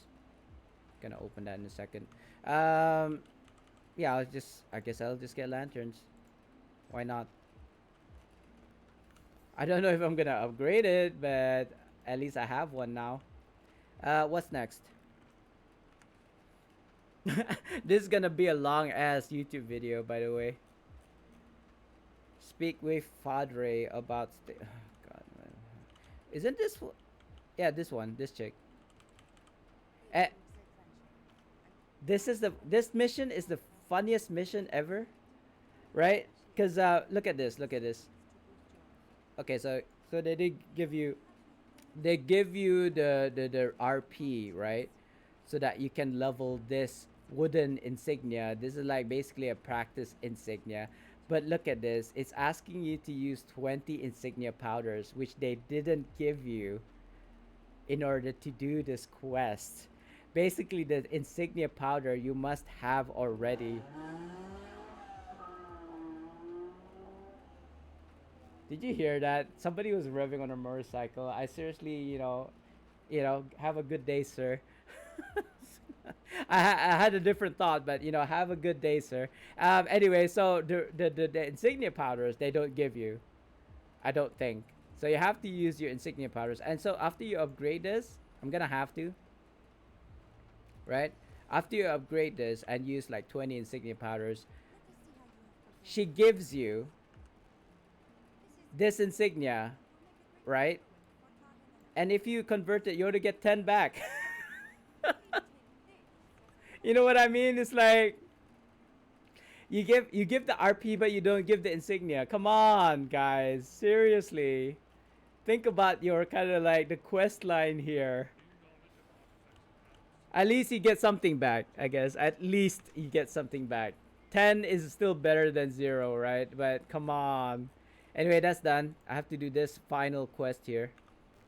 Speaker 1: Gonna open that in a second. Um, yeah, I guess I'll just get lanterns. Why not? I don't know if I'm gonna upgrade it, but at least I have one now. What's next? This is gonna be a long ass YouTube video, by the way. Speak with Fadre about. God, man. Isn't this? Yeah, this one. This chick. Uh, this mission is the funniest mission ever, right? Cause look at this. Look at this. Okay, so they give you the RP, right? So that you can level this wooden insignia. This is like basically a practice insignia. But look at this. It's asking you to use 20 insignia powders, which they didn't give you in order to do this quest. Basically, the insignia powder you must have already. Did you hear that? Somebody was revving on a motorcycle. I seriously, have a good day, sir. I had a different thought, but have a good day, sir. Anyway, so the insignia powders they don't give you, I don't think. So you have to use your insignia powders, and so after you upgrade this, I'm gonna have to, right? After you upgrade this and use like 20 insignia powders, she gives you this insignia, right? And if you convert it, you only get 10 back. You know what I mean? It's like you give the RP, but you don't give the insignia. Come on, guys. Seriously. Think about your kind of like the quest line here. At least you get something back, I guess. At least you get something back. 10 is still better than 0, right? But come on. Anyway, that's done. I have to do this final quest here.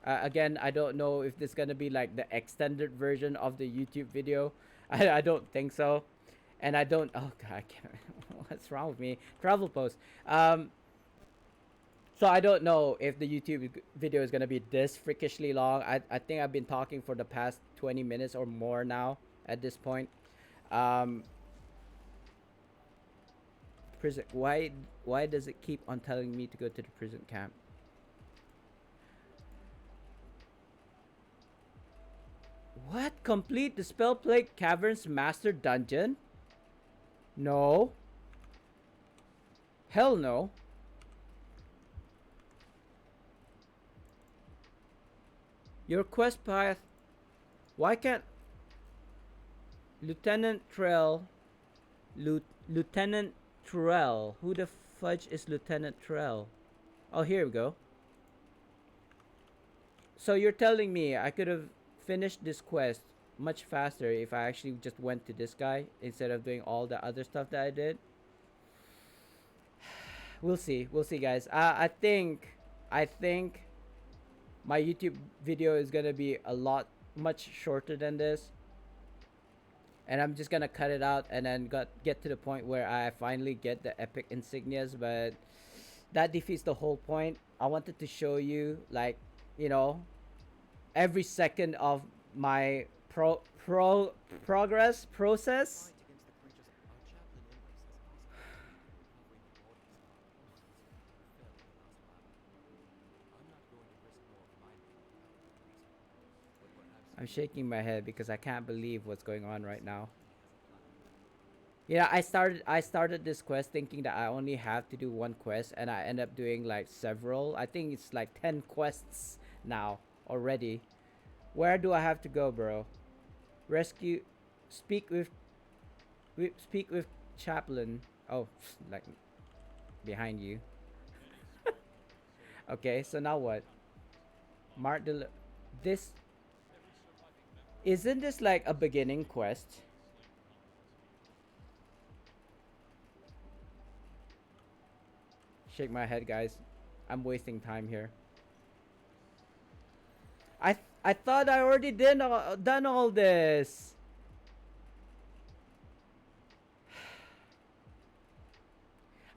Speaker 1: Again, I don't know if this is gonna be like the extended version of the YouTube video. I don't think so. And I don't. Oh God, I can't. What's wrong with me? Travel post. So I don't know if the YouTube video is gonna be this freakishly long. I think I've been talking for the past 20 minutes or more now at this point. Um, prison. Why does it keep on telling me to go to the prison camp? What? Complete the Spell Plague Caverns Master Dungeon? No. Hell no. Your quest path. Why can't Lieutenant Trell? Lieutenant Trell. Who the fudge is Lieutenant Trell? Oh, here we go. So you're telling me I could have finished this quest much faster if I actually just went to this guy instead of doing all the other stuff that I did? We'll see, guys. I think my YouTube video is gonna be a lot much shorter than this, and I'm just gonna cut it out and then get to the point where I finally get the epic insignias. But that defeats the whole point. I wanted to show you, like, you know, every second of my progress process. I'm shaking my head because I can't believe what's going on right now. Yeah, I started this quest thinking that I only have to do one quest, and I end up doing like several. I think it's like 10 quests now already. Where do I have to go, bro? Rescue, speak with, speak with chaplain. Oh, like behind you. Okay, so now what? Mark the this isn't this like a beginning quest? Shake my head, guys. I'm wasting time here. I thought I already done all this.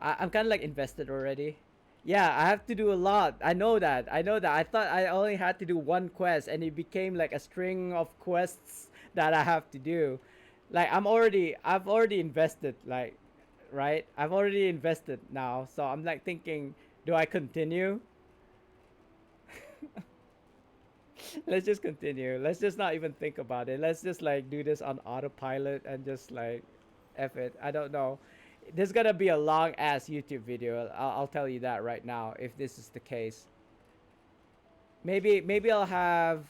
Speaker 1: I'm kind of like invested already. Yeah, I have to do a lot. I know that. I know that. I thought I only had to do one quest, and it became like a string of quests that I have to do. Like I've already invested. Like, right? I've already invested now, so I'm like thinking, do I continue? Let's just continue. Let's just not even think about it. Let's just like do this on autopilot and just like F it. I don't know. There's gonna be a long ass YouTube video. I'll tell you that right now if this is the case. Maybe I'll have,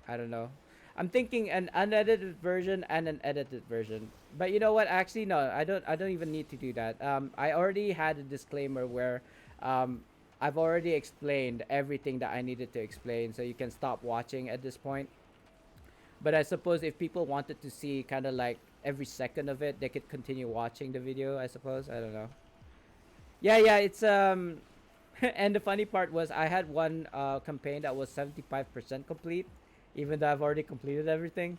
Speaker 1: I don't know. I'm thinking an unedited version and an edited version. But you know what? Actually, no. I don't even need to do that. I already had a disclaimer where, um, I've already explained everything that I needed to explain, so you can stop watching at this point. But I suppose if people wanted to see kind of like every second of it, they could continue watching the video. I suppose. I don't know. Yeah, yeah. It's and the funny part was I had one campaign that was 75% complete, even though I've already completed everything.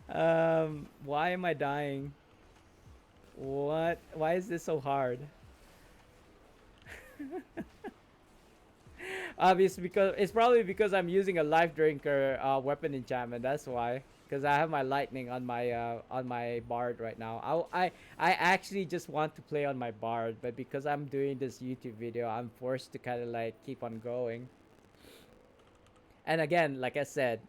Speaker 1: Why am I dying? What? Why is this so hard? Obviously, because it's probably because I'm using a life drinker weapon enchantment. That's why. Because I have my lightning on my bard right now. I actually just want to play on my bard, but because I'm doing this YouTube video, I'm forced to kind of like keep on going. And again, like I said,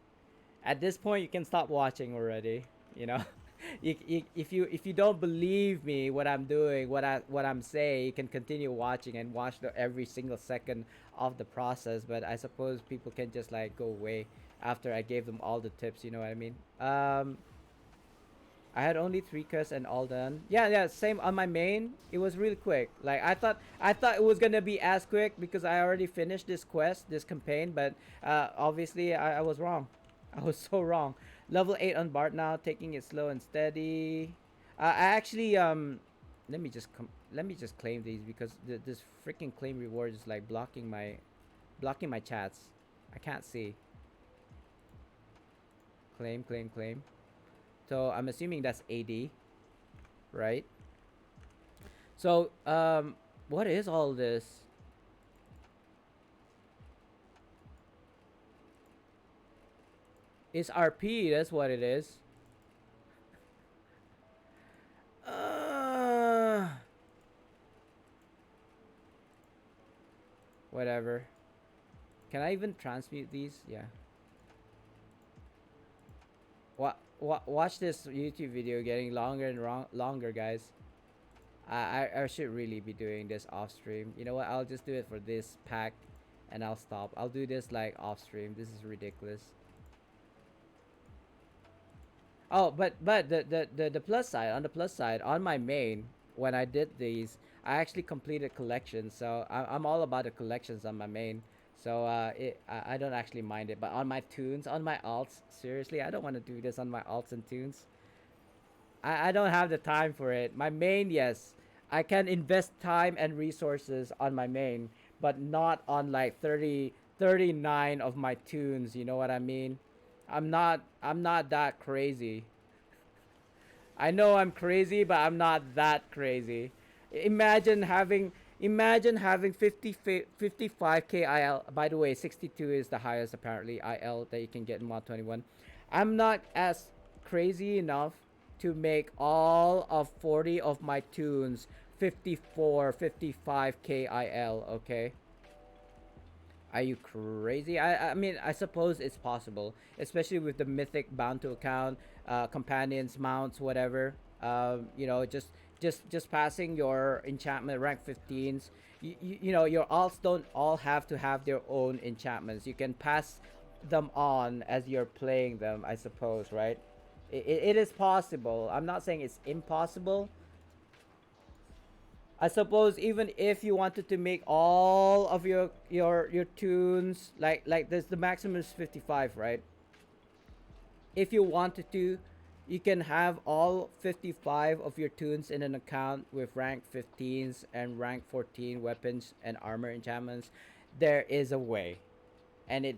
Speaker 1: at this point you can stop watching already. You know, if you don't believe me what I'm doing, what I'm saying, you can continue watching and watch every single second of the process. But I suppose people can just like go away after I gave them all the tips. You know what I mean? I had only 3 quests and all done. Yeah, yeah, same on my main. It was really quick. Like I thought it was gonna be as quick because I already finished this quest, this campaign. But obviously I was wrong. I was so wrong. Level 8 on Bart now, taking it slow and steady. I actually let me just claim these because this freaking claim reward is like blocking my chats. I can't see. Claim, claim, claim. So I'm assuming that's AD, right? So what is all this? It's RP. That's what it is. Uh, Whatever. Can I even transmute these? Yeah. Watch this YouTube video getting longer and longer, guys. I should really be doing this off stream. You know what? I'll just do it for this pack, and I'll stop. I'll do this like off stream. This is ridiculous. Oh, but the plus side, on the plus side, on my main, when I did these, I actually completed collections. So I'm all about the collections on my main. So I don't actually mind it. But on my tunes, on my alts, seriously, I don't want to do this on my alts and tunes. I don't have the time for it. My main, yes, I can invest time and resources on my main, but not on like 39 of my tunes. You know what I mean? I'm not that crazy. I know I'm crazy, but I'm not that crazy. Imagine having imagine having 55k IL. By the way, 62 is the highest apparently IL that you can get in mod 21. I'm not as crazy enough to make all of 40 of my tunes 54, 55k IL, okay? Are you crazy? I mean, I suppose it's possible, especially with the mythic bound to account, companions, mounts, whatever. Just passing your enchantment rank 15s. Your alts don't all have to have their own enchantments. You can pass them on as you're playing them, I suppose, right? It is possible. I'm not saying it's impossible. I suppose even if you wanted to make all of your tunes like there's the maximum is 55, right? If you wanted to, you can have all 55 of your tunes in an account with rank 15s and rank 14 weapons and armor enchantments. There is a way, and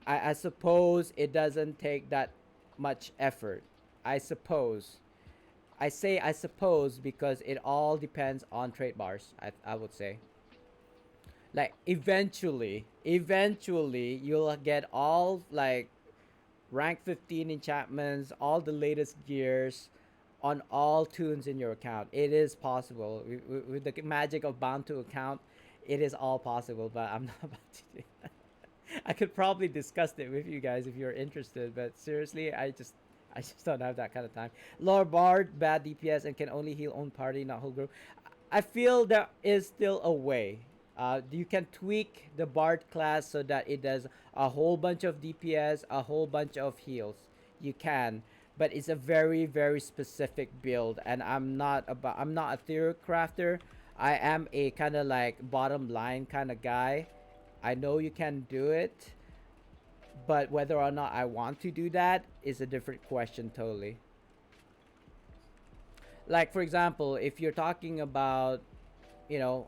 Speaker 1: I suppose it doesn't take that much effort. I suppose. I say I suppose because it all depends on trade bars. I would say like eventually you'll get all like rank 15 enchantments, all the latest gears on all tunes in your account. It is possible with the magic of bound to account. It is all possible, but I'm not about to do that. I could probably discuss it with you guys if you're interested, but seriously, I just don't have that kind of time. Lord Bard, bad DPS, and can only heal own party, not whole group. I feel there is still a way. You can tweak the Bard class so that it does a whole bunch of DPS, a whole bunch of heals. You can, but it's a very very specific build, and I'm not a theory crafter. I am a kind of like bottom line kind of guy. I know you can do it, but whether or not I want to do that is a different question totally. Like for example, if you're talking about, you know,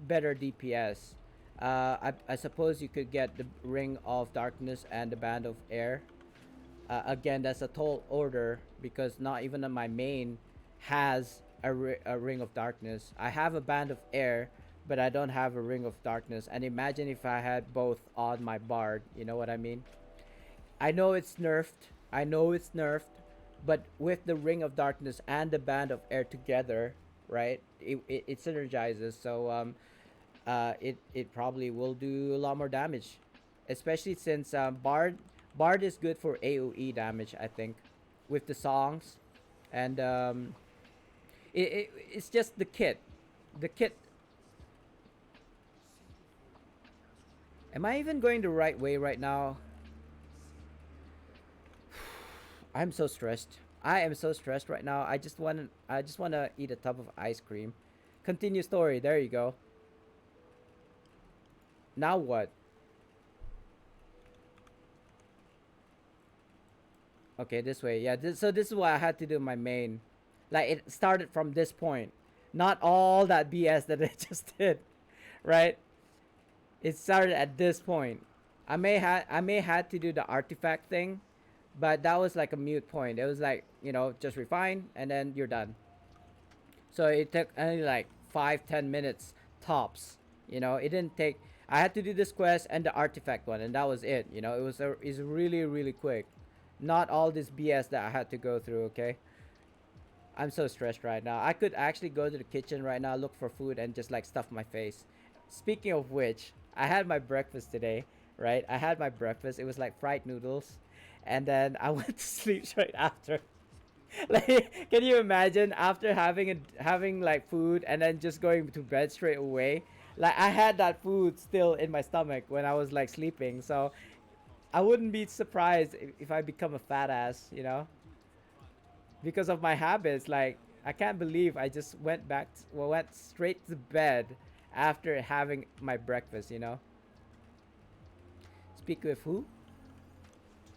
Speaker 1: better DPS, I suppose you could get the Ring of Darkness and the Band of Air. Again, that's a tall order because not even on my main has a Ring of Darkness. I have a Band of Air, but I don't have a Ring of Darkness. And imagine if I had both on my Bard. You know what I mean? I know it's nerfed. I know it's nerfed, but with the Ring of Darkness and the Band of Air together, right? It synergizes. So it probably will do a lot more damage, especially since Bard is good for AOE damage. I think with the songs, and it's just the kit. The kit. Am I even going the right way right now? I'm so stressed. I am so stressed right now. I just want to eat a tub of ice cream. Continue story. There you go. Now what? Okay, this way. Yeah, so this is what I had to do in my main. Like it started from this point. Not all that BS that I just did, right? It started at this point. I may had to do the artifact thing, but that was like a mute point. It was like, just refine and then you're done. So it took only like 5-10 minutes tops. It didn't take. I had to do this quest and the artifact one, and that was it. It's really really quick. Not all this BS that I had to go through. Okay, I'm so stressed right now. I could actually go to the kitchen right now, look for food, and just like stuff my face. Speaking of which, I had my breakfast today. Right, I had my breakfast. It was like fried noodles, and then I went to sleep straight after. Like, can you imagine after having like food and then just going to bed straight away? Like I had that food still in my stomach when I was like sleeping, so I wouldn't be surprised if I become a fat ass, because of my habits. Like I can't believe I just went straight to bed after having my breakfast. Speak with who?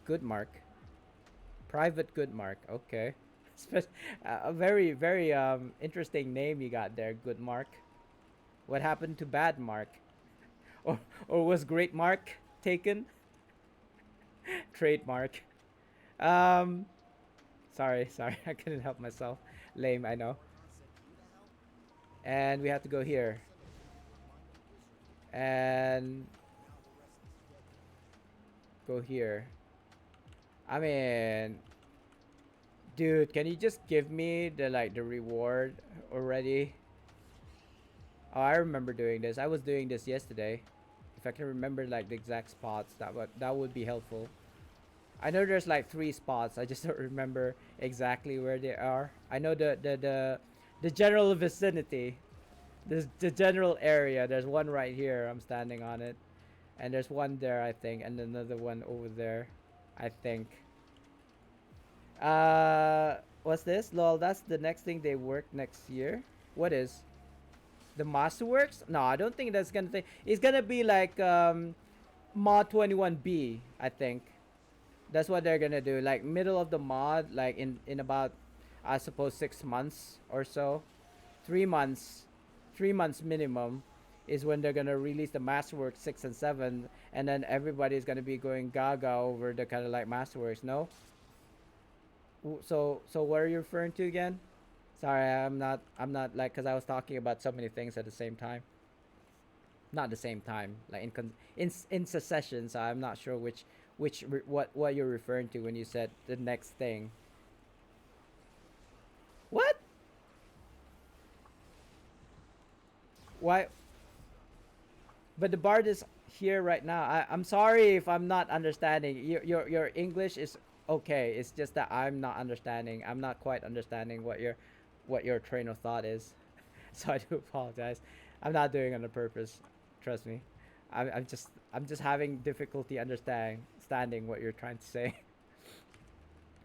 Speaker 1: Good Mark. Private Good Mark. Okay. A very very interesting name you got there, good Mark. What happened to bad Mark? Or was great Mark taken? Trademark. Um, sorry, I couldn't help myself. Lame, I know. And we have to go here. And go here. I mean, dude, can you just give me the reward already? Oh, I remember doing this. I was doing this yesterday. If I can remember like the exact spots, that would be helpful. I know there's like three spots. I just don't remember exactly where they are. I know the general vicinity. The general area. There's one right here. I'm standing on it. And there's one there, I think, and another one over there, I think. What's this? Lol, that's the next thing they work next year. What is? The Masterworks? No, I don't think that's gonna think. It's gonna be like mod 21B, I think. That's what they're gonna do. Like middle of the mod, like in about I suppose 6 months or so. 3 months, 3 months minimum is when they're gonna release the Masterworks 6 and 7, and then everybody's gonna be going gaga over the kind of like Masterworks. No, so what are you referring to again? Sorry, I'm not like because I was talking about so many things at the same time. Not the same time, like in succession. So I'm not sure what you're referring to when you said the next thing. What? Why? But the bard is here right now. I'm sorry if I'm not understanding. Your English is okay. It's just that I'm not understanding. I'm not quite understanding what your train of thought is. So I do apologize. I'm not doing it on purpose. Trust me. I'm just having difficulty understanding what you're trying to say.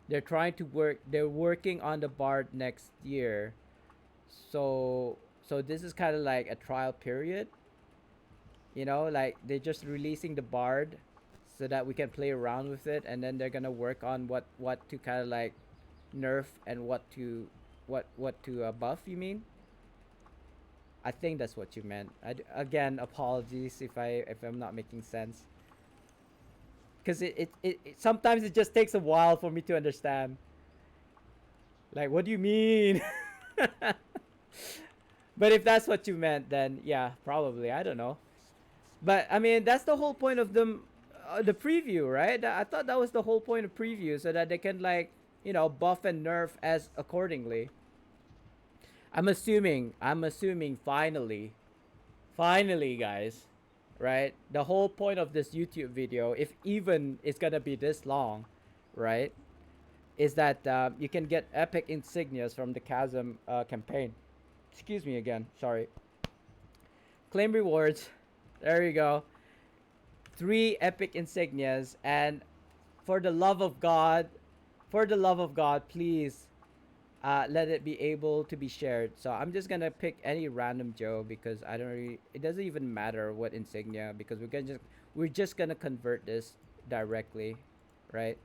Speaker 1: They're trying to work. They're working on the bard next year. So this is kind of like a trial period. Like they're just releasing the bard so that we can play around with it, and then they're gonna work on what to kind of like nerf and what to buff. You mean? I think that's what you meant. Again, apologies if I'm not making sense. Because it sometimes it just takes a while for me to understand. Like, what do you mean? But if that's what you meant, then yeah, probably. I don't know. But I mean, that's the whole point of the preview, right? I thought that was the whole point of preview, so that they can like buff and nerf as accordingly. I'm assuming finally, guys, right? The whole point of this YouTube video, if even it's gonna be this long, right, is that you can get epic insignias from the Chasm campaign. Excuse me again. Sorry. Claim rewards. There you go. 3 epic insignias, and for the love of God, please let it be able to be shared. So I'm just gonna pick any random Joe because I don't really. It doesn't even matter what insignia because we're just gonna convert this directly, right?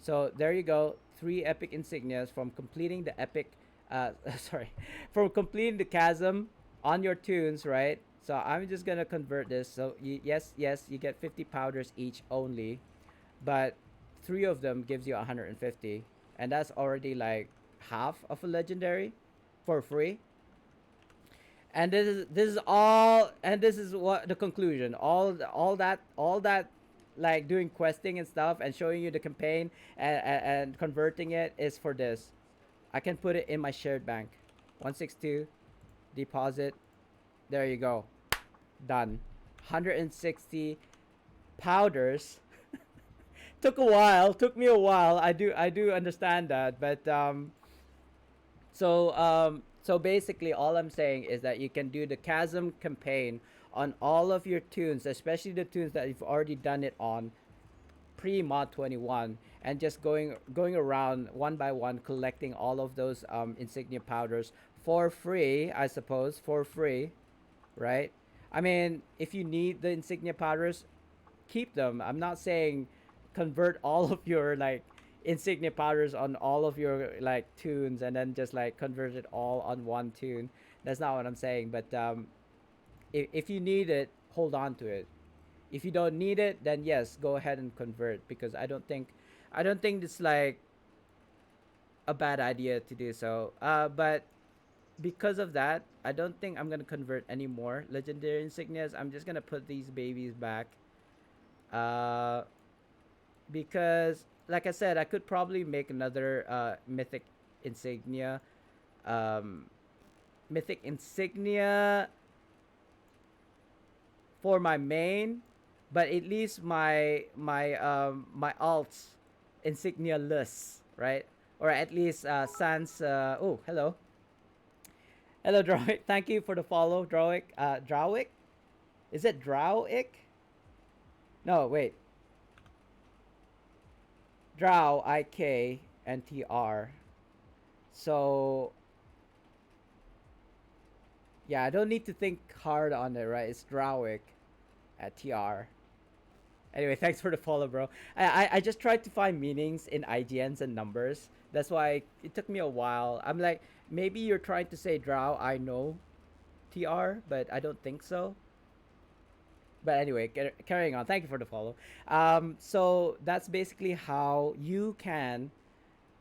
Speaker 1: So there you go. 3 epic insignias from completing the epic. Sorry, from completing the chasm on your tunes, right? So I'm just gonna convert this. So yes, you get 50 powders each only, but 3 of them gives you 150, and that's already like half of a legendary for free. And this is all, and this is what the conclusion. All that like doing questing and stuff and showing you the campaign and converting it is for this. I can put it in my shared bank. 162 deposit. There you go. Done. 160 powders. Took me a while. I do understand that, but so basically all I'm saying is that you can do the chasm campaign on all of your tunes, especially the tunes that you've already done it on pre mod 21, and just going around one by one collecting all of those insignia powders for free, I suppose, for free, right? I mean, if you need the insignia powders, keep them. I'm not saying convert all of your like insignia powders on all of your like tunes and then just like convert it all on one tune. That's not what I'm saying. But if you need it, hold on to it. If you don't need it, then yes, go ahead and convert because I don't think it's like a bad idea to do so. But because of that, I don't think I'm gonna convert any more legendary insignias. I'm just gonna put these babies back. Uh, because like I said, I could probably make another mythic insignia. Um, mythic insignia for my main, but at least my alts insignia less, right? Or at least sans. Oh, hello, hello, Drowick. Thank you for the follow, Drowick. Drowick, is it Drowick? No, wait. Drow IK and TR. So yeah, I don't need to think hard on it, right? It's Drowick at TR. Anyway, thanks for the follow, bro. I just tried to find meanings in IGNs and numbers. That's why it took me a while. I'm like, maybe you're trying to say Drow, I know TR, but I don't think so. But anyway, carrying on. Thank you for the follow. So that's basically how you can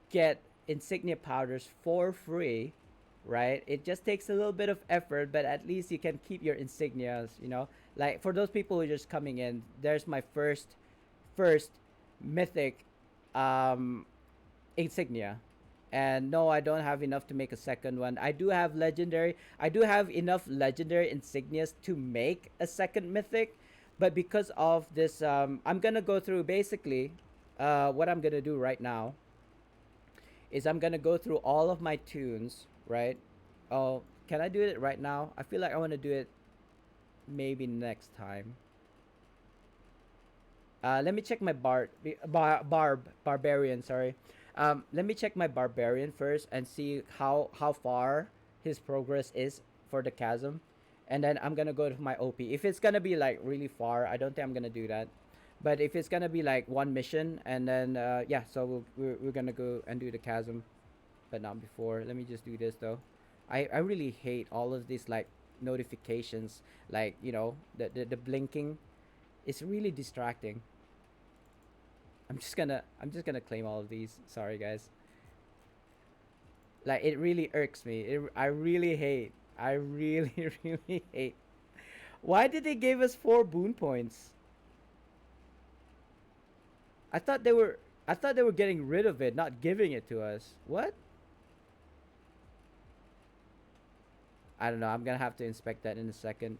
Speaker 1: get insignia powders for free, right? It just takes a little bit of effort, but at least you can keep your insignias, you know? Like for those people who are just coming in, there's my first mythic um insignia. And no, I don't have enough to make a second one. I do have enough legendary insignias to make a second mythic, but because of this I'm going to go through basically what I'm going to do right now is I'm gonna go through all of my tunes, right? Oh, can I do it right now? I feel like I want to do it maybe next time. Let me check my barbarian. Sorry. Let me check my barbarian first and see how far his progress is for the chasm, and then I'm gonna go to my OP. If it's gonna be like really far, I don't think I'm gonna do that. But if it's gonna be like one mission, and then yeah, so we're gonna go and do the chasm, but not before. Let me just do this though. I really hate all of these like notifications, like you know the blinking. It's really distracting. I'm just gonna claim all of these. Sorry guys. Like it really irks me. I really hate. I really really hate. Why did they give us 4 boon points? I thought they were I thought they were getting rid of it, not giving it to us. What? I don't know. I'm gonna have to inspect that in a second.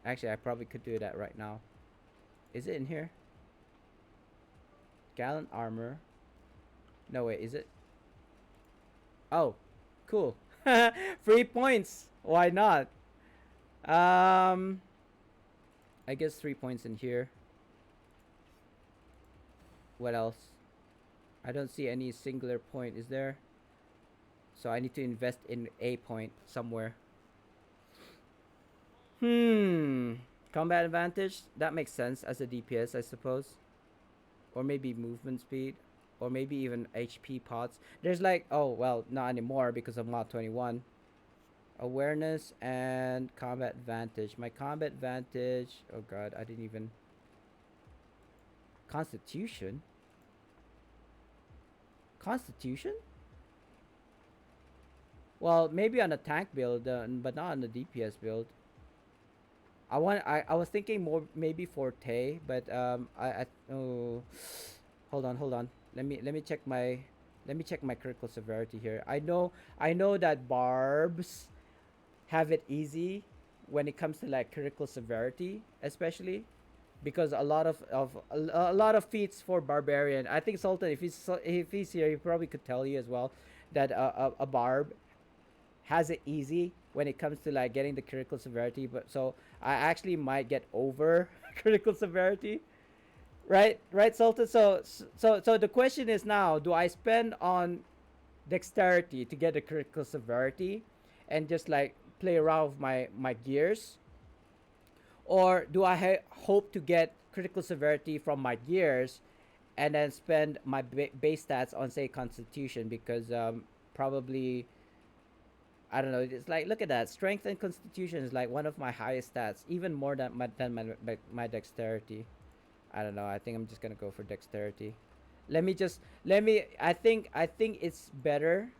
Speaker 1: Actually, I probably could do that right now. Is it in here? Gallant armor. No, wait, is it? Oh, cool. Free points. Why not? Um, I guess 3 points in here. What else? I don't see any singular point. Is there? So I need to invest in a point somewhere. Combat advantage? That makes sense as a DPS, I suppose. Or maybe movement speed. Or maybe even HP pots. There's like, oh, well, not anymore because of mod 21. Awareness and combat advantage. My combat advantage. Oh god, I didn't even. Constitution? Constitution? Well, maybe on a tank build, but not on the DPS build. I was thinking more maybe Forte, but I oh, hold on. Let me check my critical severity here. I know that barbs have it easy when it comes to like critical severity, especially because a lot of feats for barbarian. I think Sultan, if he's here, he probably could tell you as well that a barb has it easy when it comes to like getting the critical severity. But so I actually might get over critical severity, right, Sultan. So the question is now: do I spend on dexterity to get the critical severity, and just like play around with my gears, or do I hope to get critical severity from my gears and then spend my base stats on say Constitution because probably I don't know. It's like look at that. Strength and Constitution is like one of my highest stats, even more than my dexterity. I don't know. I think I'm just gonna go for dexterity. Let me. I think it's better.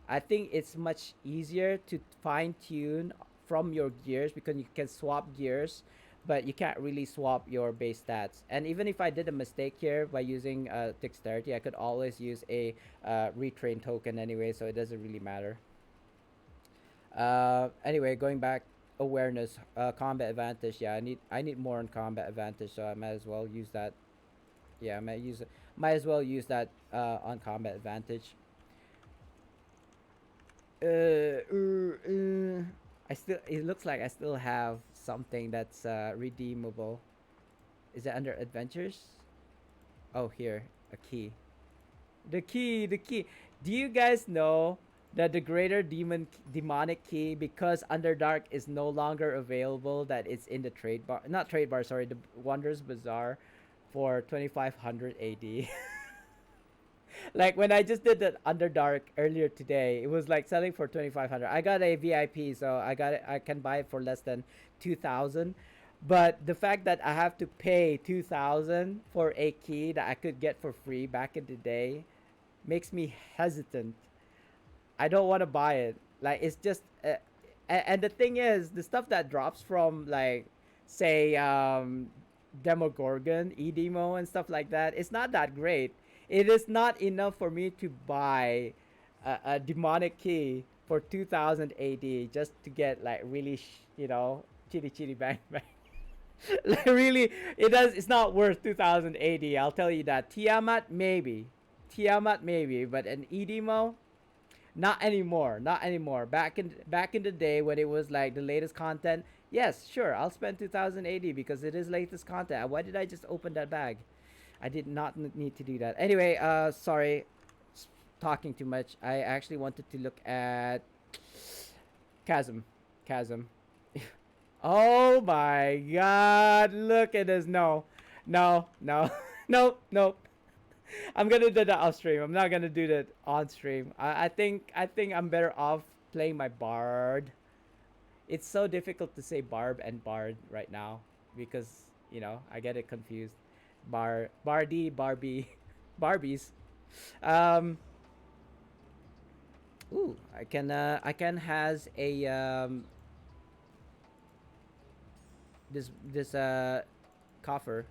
Speaker 1: I think it's much easier to fine tune from your gears because you can swap gears, but you can't really swap your base stats. And even if I did a mistake here by using dexterity, I could always use a retrain token anyway, so it doesn't really matter. Anyway, going back, awareness, combat advantage. Yeah, I need more on combat advantage, so I might as well use that. Yeah, might as well use that on combat advantage. I still. It looks like I still have something that's redeemable. Is it under adventures? Oh, here, a key. The key, the key. Do you guys know that the greater demonic key, because Underdark is no longer available, that it's in the trade bar, not trade bar, sorry, the Wonders Bazaar for 2500 AD. Like when I just did the Underdark earlier today, it was like selling for 2500. I got a VIP, so I got it. I can buy it for less than 2000. But the fact that I have to pay 2000 for a key that I could get for free back in the day makes me hesitant. I don't want to buy it. Like it's just, and the thing is, the stuff that drops from like, say, Demogorgon, Edemo, and stuff like that, it's not that great. It is not enough for me to buy a demonic key for 2000 AD just to get like really, chitty chitty bang bang. Like really, it does. It's not worth 2000 AD. I'll tell you that. Tiamat maybe, but an Edemo, not anymore. Not anymore. Back in the day when it was like the latest content, yes, sure, I'll spend 2080 because it is latest content. Why did I just open that bag? I did not need to do that. Anyway, sorry, talking too much. I actually wanted to look at Chasm. Chasm. Oh my God! Look at this. No, no, no, nope, nope. I'm gonna do that off stream. I'm not gonna do that on stream. I think I'm better off playing my bard. It's so difficult to say barb and bard right now because I get it confused. Bardie, Barbie, Barbies. Um. Ooh, I can has a this coffer.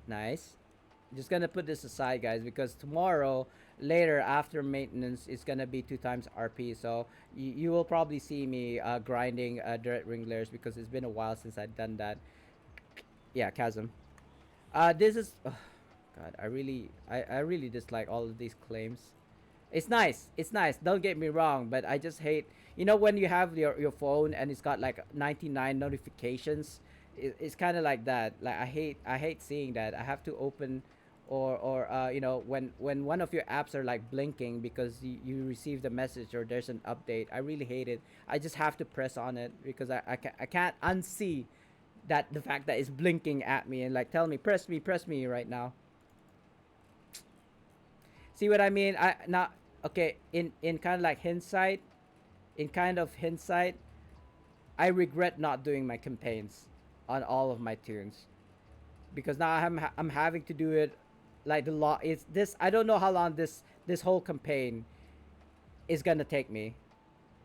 Speaker 1: Nice. Just gonna put this aside, guys, because tomorrow later after maintenance it's gonna be 2 times RP. So you will probably see me grinding dirt ring layers because it's been a while since I've done that. Yeah, chasm. This is God. I really dislike all of these claims. It's nice. It's nice. Don't get me wrong, but I just hate. When you have your phone and it's got like 99 notifications. It's kind of like that. Like I hate seeing that. I have to open, or when one of your apps are like blinking because you received a message or there's an update. I really hate it. I just have to press on it because I can't unsee that the fact that it's blinking at me and like tell me press me right now. See what I mean? I not okay. In kind of like hindsight, in kind of hindsight, I regret not doing my campaigns on all of my tunes because now I'm having to do it like the law is this. I don't know how long this whole campaign is gonna take me,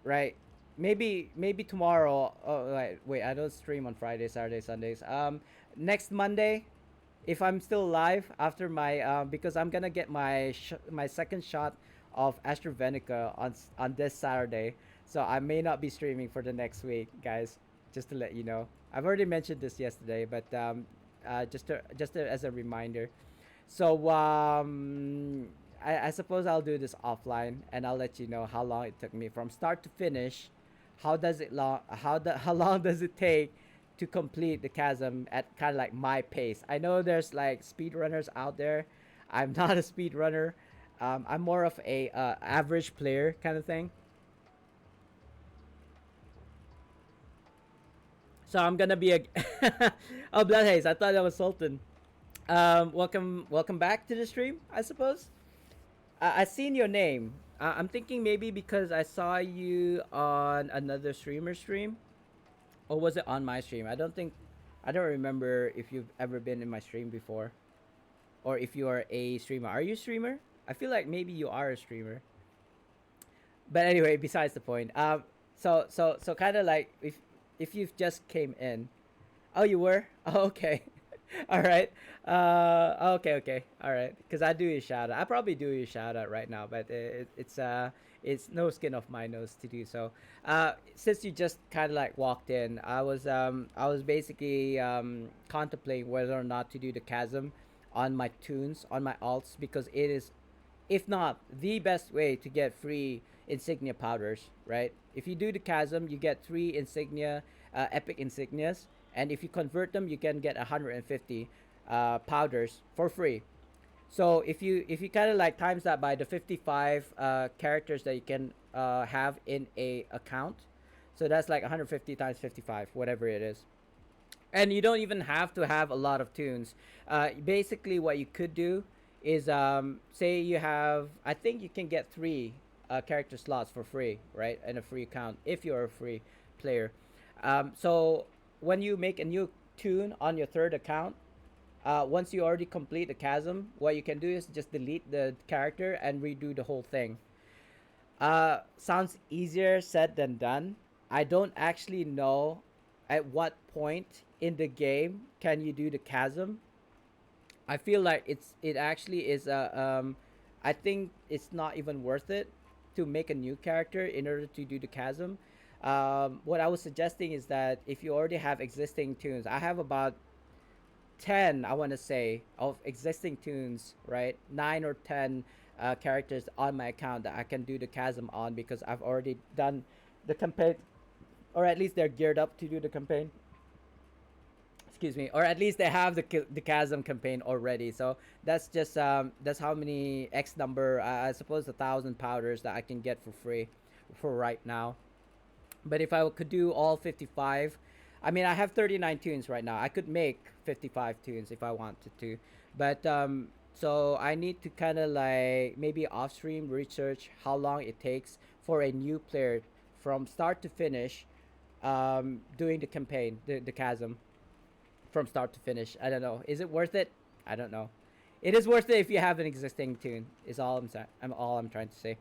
Speaker 1: right? Maybe tomorrow. Oh wait, I don't stream on Friday, Saturday, Sundays. Next Monday, if I'm still alive after my because I'm gonna get my second shot of AstraZeneca on this Saturday, so I may not be streaming for the next week, guys. Just to let you know, I've already mentioned this yesterday, but as a reminder. So I suppose I'll do this offline, and I'll let you know how long it took me from start to finish. How long does it take to complete the chasm at kind of like my pace? I know there's like speedrunners out there. I'm not a speedrunner. I'm more of a average player kind of thing. So I'm gonna be a oh Blood Haze. I thought that was Sultan. Welcome back to the stream, I suppose. I seen your name. I'm thinking maybe because I saw you on another streamer stream, or was it on my stream? I don't remember if you've ever been in my stream before, or if you are a streamer. Are you a streamer? I feel like maybe you are a streamer. But anyway, besides the point. So kind of like if you've just came in. Oh, you were. Oh, okay. All right. Okay, okay. All right. Because I do your shout out. I probably do your shout out right now, but it's no skin off my nose to do so. Since you just kind of like walked in, I was basically contemplating whether or not to do the chasm on my tunes on my alts because it is, if not the best way to get free insignia powders. Right? If you do the chasm, you get three insignia, epic insignias, and if you convert them, you can get 150 powders for free. So if you kind of like times that by the 55 characters that you can have in a account, so that's like 150 times 55, whatever it is. And you don't even have to have a lot of tunes. Basically, what you could do is say you have, I think you can get three character slots for free, right? And a free account if you're a free player. So when you make a new tune on your third account, once you already complete the chasm, what you can do is just delete the character and redo the whole thing. Sounds easier said than done. I don't actually know at what point in the game can you do the chasm. I feel like it actually is a I think it's not even worth it to make a new character in order to do the chasm. What I was suggesting is that if you already have existing tunes, I have about 10, I want to say, of existing tunes, right? 9 or 10 characters on my account that I can do the chasm on because I've already done the campaign, or at least they're geared up to do the campaign. Excuse me, or at least they have the chasm campaign already. So that's how many X number, I suppose 1,000 powders that I can get for free for right now. But if I could do all 55, I mean, I have 39 tunes right now. I could make 55 tunes if I wanted to. But so I need to kind of like maybe off stream research how long it takes for a new player from start to finish doing the campaign, the chasm from start to finish. I don't know. Is it worth it? I don't know. It is worth it if you have an existing tune. Is all I'm saying. I'm all I'm trying to say.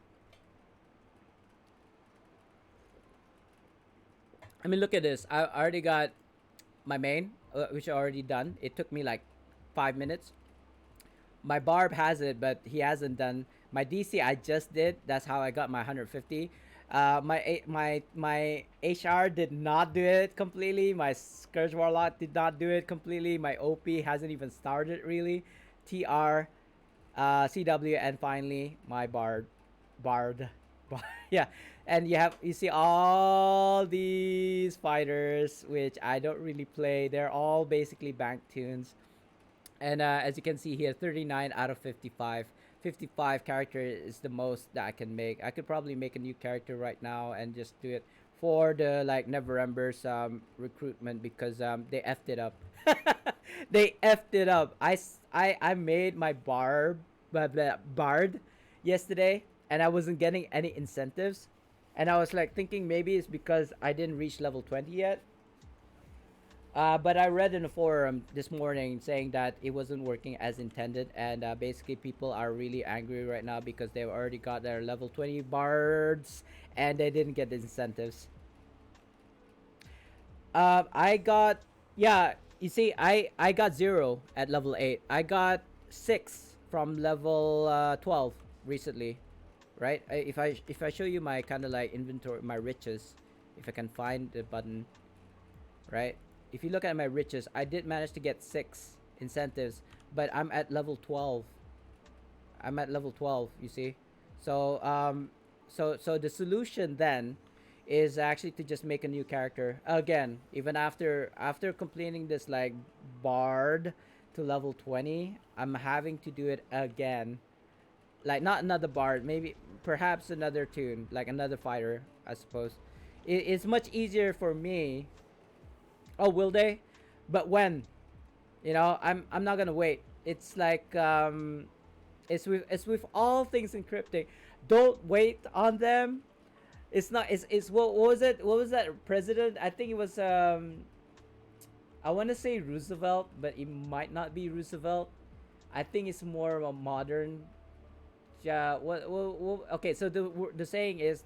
Speaker 1: I mean, look at this. I already got my main, which I already done. It took me like 5 minutes. My Barb has it, but he hasn't done my DC. I just did. That's how I got my 150. My HR did not do it completely. My Scourge Warlock did not do it completely. My OP hasn't even started really. TR, CW, and finally my Bard. Yeah, and you see all these fighters which I don't really play. They're all basically bank tunes, and as you can see here, 39 out of 55. 55 character is the most that I can make. I could probably make a new character right now and just do it for the like Never Embers recruitment because they effed it up. They effed it up. I made my bard yesterday and I wasn't getting any incentives. And I was like thinking maybe it's because I didn't reach level 20 yet. But I read in the forum this morning saying that it wasn't working as intended, and basically people are really angry right now because they've already got their level 20 bards and they didn't get the incentives. I got, yeah, you see, I got 0 at level 8. I got 6 from level 12 recently, right? If I show you my kind of like inventory, my riches, if I can find the button, right? If you look at my riches, I did manage to get 6 incentives, but I'm at level 12. I'm at level 12, you see. So so the solution then is actually to just make a new character again, even after completing this like bard to level 20. I'm having to do it again, like not another bard, maybe perhaps another tune, like another fighter, I suppose. It's much easier for me. Oh, will they? But when? I'm not gonna wait. it's like it's with all things encrypting. Don't wait on them. It's not. It's what was it? What was that president? I think it was I want to say Roosevelt, but it might not be Roosevelt. I think it's more of a modern. Yeah. Okay. So the saying is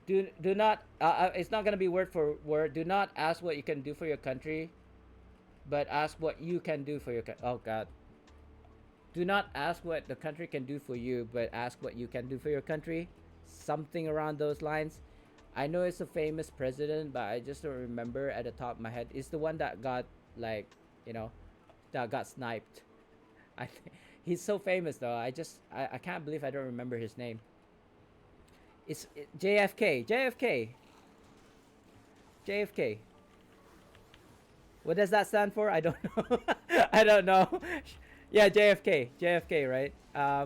Speaker 1: do not. It's not gonna be word for word. Do not ask what you can do for your country, but ask what you can do for your. Oh God. Do not ask what the country can do for you, but ask what you can do for your country. Something around those lines. I know it's a famous president, but I just don't remember at the top of my head. It's the one that got like, you know, that got sniped. He's so famous though. I can't believe I don't remember his name. It's JFK. JFK. JFK. What does that stand for? I don't know. I don't know. Yeah, JFK. JFK, right?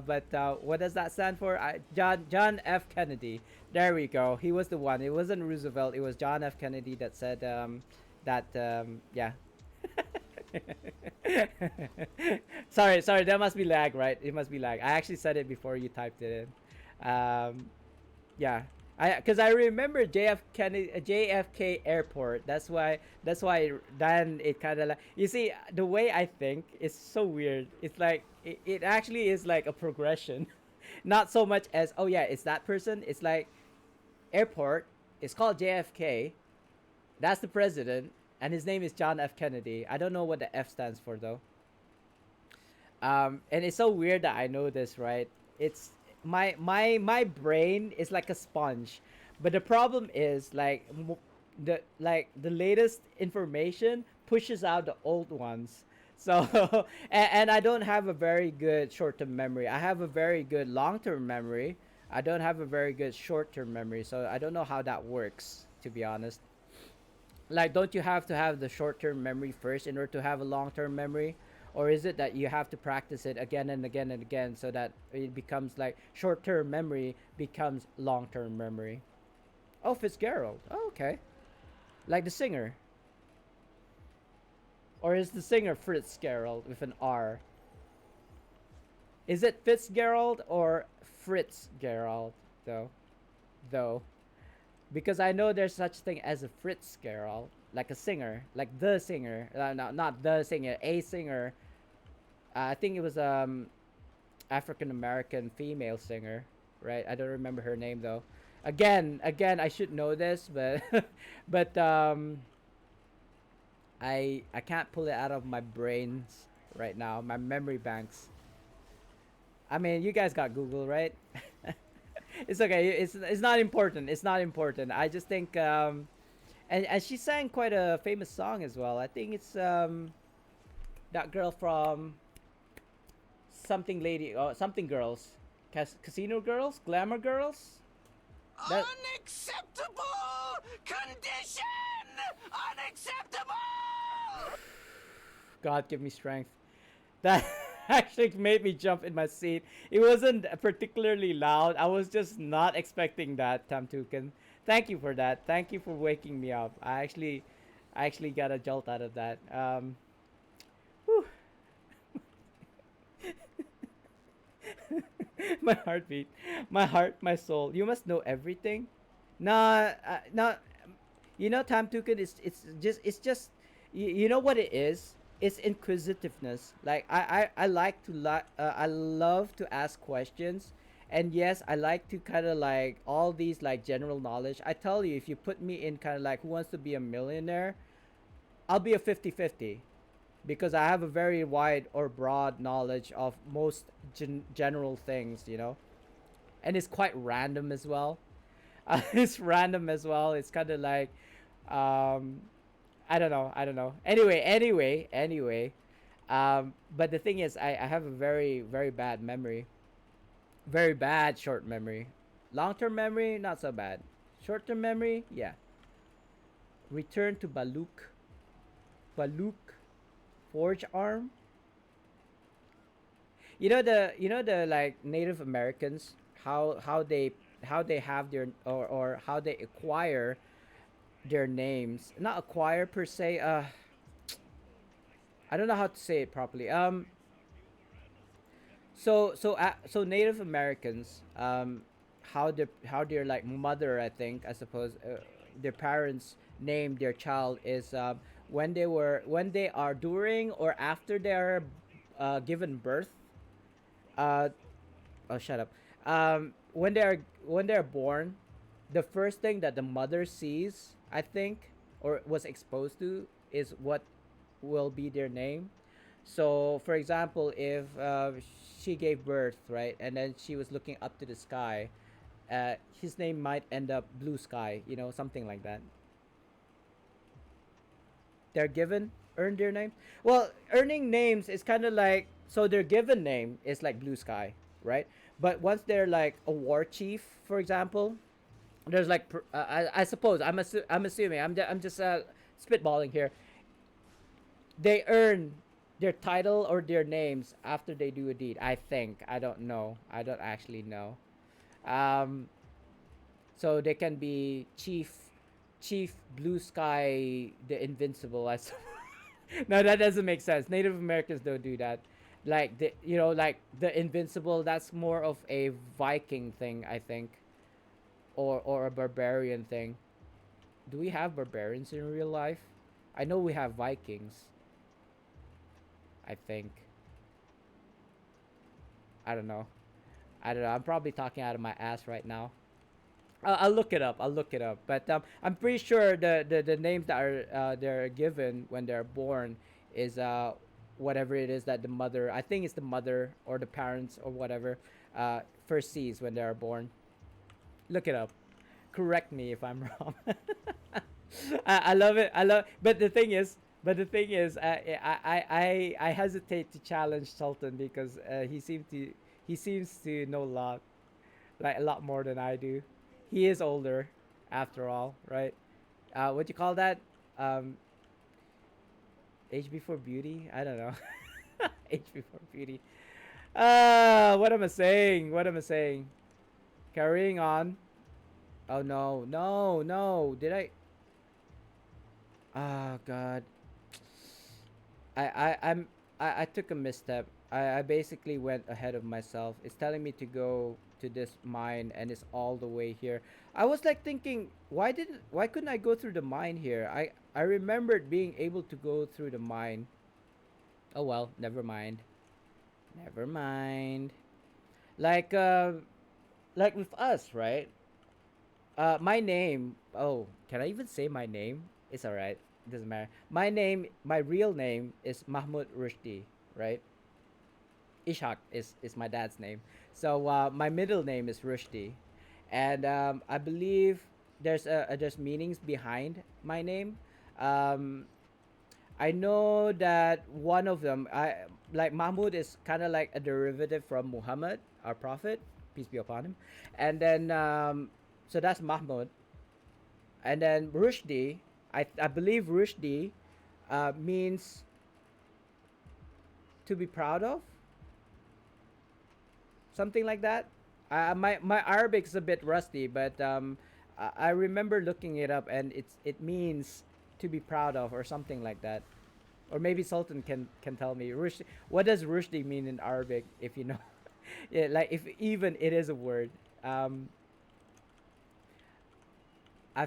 Speaker 1: But what does that stand for? John F. Kennedy. There we go. He was the one. It wasn't Roosevelt. It was John F. Kennedy that said that. Yeah. Sorry. There must be lag, right? It must be lag. I actually said it before you typed it in. Yeah. Because I remember JFK Airport. That's why then it kind of like, you see, the way I think is so weird. It's like it actually is like a progression, not so much as, oh yeah, it's that person. It's like airport. It's called JFK. That's the president, and his name is John F. Kennedy. I don't know what the F stands for though. And it's so weird that I know this, right? It's my brain is like a sponge, but the problem is like the latest information pushes out the old ones. So and I don't have a very good short-term memory. I have a very good long-term memory. I don't have a very good short-term memory, so I don't know how that works, to be honest. Like, don't you have to have the short-term memory first in order to have a long-term memory? Or is it that you have to practice it again and again and again so that it becomes like short-term memory becomes long-term memory? Oh, Fitzgerald. Oh, okay. Like the singer. Or is the singer Fitzgerald with an R? Is it Fitzgerald or Fitzgerald though? Though, because I know there's such thing as a Fitzgerald, like a singer, like the singer. No, not the singer, a singer. I think it was African American female singer, right? I don't remember her name though. Again, I should know this, but but I can't pull it out of my brains right now. My memory banks. I mean, you guys got Google, right? It's okay. It's not important. It's not important. I just think and she sang quite a famous song as well. I think it's that girl from something lady or something girls, casino girls, glamour girls. That
Speaker 2: Unacceptable condition! Unacceptable!
Speaker 1: God give me strength. That actually made me jump in my seat. It wasn't particularly loud. I was just not expecting that, Tamtukan. Thank you for that. Thank you for waking me up. I actually got a jolt out of that. Whew. My heartbeat, my heart, my soul. You must know everything. Nah, nah. You know, Tamtukan is it's just you know what it is. It's inquisitiveness. Like I like to I love to ask questions, and yes, I like to kind of like all these like general knowledge. I tell you, if you put me in kind of like Who Wants to Be a Millionaire, I'll be a 50-50 because I have a very wide or broad knowledge of most general things, you know, and it's quite random as well. It's random as well. It's kind of like, um, I don't know. I don't know. Anyway. But the thing is, I have a very, very bad memory. Very bad short memory. Long term memory, not so bad. Short term memory, yeah. Return to Baluk. Baluk. Forge arm. You know the like Native Americans, how they have their or how they acquire their names. Not acquire per se. I don't know how to say it properly. So Native Americans, how their like mother, I think, I suppose, their parents named their child is when they are during or after they are given birth. Uh, oh, shut up. When they are born, the first thing that the mother sees, I think, or was exposed to, is what will be their name. So, for example, if she gave birth, right, and then she was looking up to the sky, his name might end up Blue Sky, something like that. They're given, earn their name. Well, earning names is kind of like, so their given name is like Blue Sky, right? But once they're like a war chief, for example, there's like, I suppose, I'm assuming, I'm just spitballing here. They earn their title or their names after they do a deed. I think. I don't know. I don't actually know. Um, so they can be Chief Blue Sky, the Invincible. No, that doesn't make sense. Native Americans don't do that. Like like the Invincible. That's more of a Viking thing, I think, or a barbarian thing. Do we have barbarians in real life? I know we have Vikings. I think. I don't know. I don't know. I'm probably talking out of my ass right now. I'll look it up. I'll look it up. But I'm pretty sure the names that are they're given when they're born is whatever it is that the mother. I think it's the mother or the parents or whatever first sees when they are born. Look it up. Correct me if I'm wrong. I love it. I love. But the thing is, I hesitate to challenge Sultan because he seems to know a lot, like a lot more than I do. He is older, after all, right? What you call that? Um, age before beauty? I don't know. Age before beauty. What am I saying? What am I saying? Carrying on. Oh no, no, no! Did I? Oh God. I I I'm I took a misstep. I basically went ahead of myself. It's telling me to go to this mine and it's all the way here. I was like thinking, why couldn't I go through the mine here? I remembered being able to go through the mine. Oh well, never mind. Never mind. Like like with us, right? My name. Oh, can I even say my name? It's alright. Doesn't matter. My real name is Mahmoud Rushdie, right? Ishak is my dad's name. So my middle name is Rushdie, and I believe there's meanings behind my name. Um, I know that one of them, I like Mahmud is kind of like a derivative from Muhammad, our prophet, peace be upon him, and then so that's Mahmud, and then Rushdie. I believe Rushdie means to be proud of, something like that. My Arabic is a bit rusty, but I remember looking it up, and it means to be proud of or something like that. Or maybe Sultan can tell me. What does Rushdi mean in Arabic? If you know, yeah, like if even it is a word. Um, I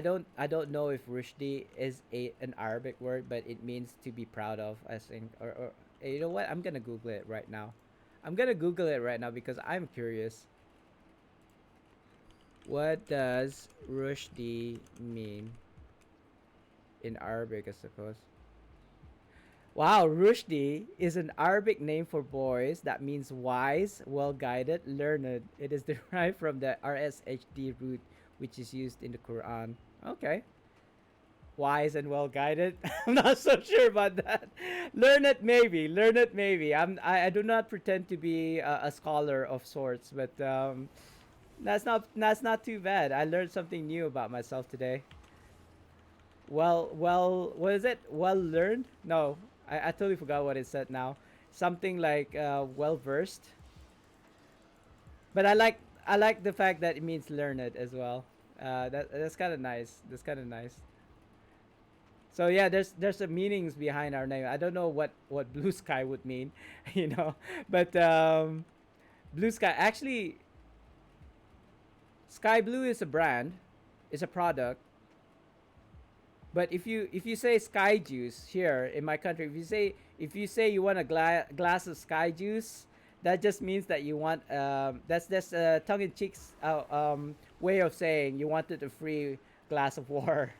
Speaker 1: don't know if Rushdi is a an Arabic word, but it means to be proud of. I think, or you know what? I'm gonna Google it right now. I'm gonna Google it right now because I'm curious. What does Rushdi mean in Arabic? I suppose. Wow, Rushdi is an Arabic name for boys that means wise, well guided, learned. It is derived from the RSHD root, which is used in the Quran. Okay. Wise and well guided. I'm not so sure about that. Learn it maybe. Learn it maybe. I do not pretend to be a scholar of sorts, but that's not too bad. I learned something new about myself today. What is it? Well learned? No, I totally forgot what it said now. Something like well versed. But I like the fact that it means learned as well. That's kind of nice. That's kind of nice. So yeah, there's a meanings behind our name. I don't know what blue sky would mean, you know, but blue sky actually, sky blue is a brand, is a product. But if you say sky juice here in my country, if you say you want a glass of sky juice, that just means that you want that's a tongue in cheek way of saying you wanted a free glass of water.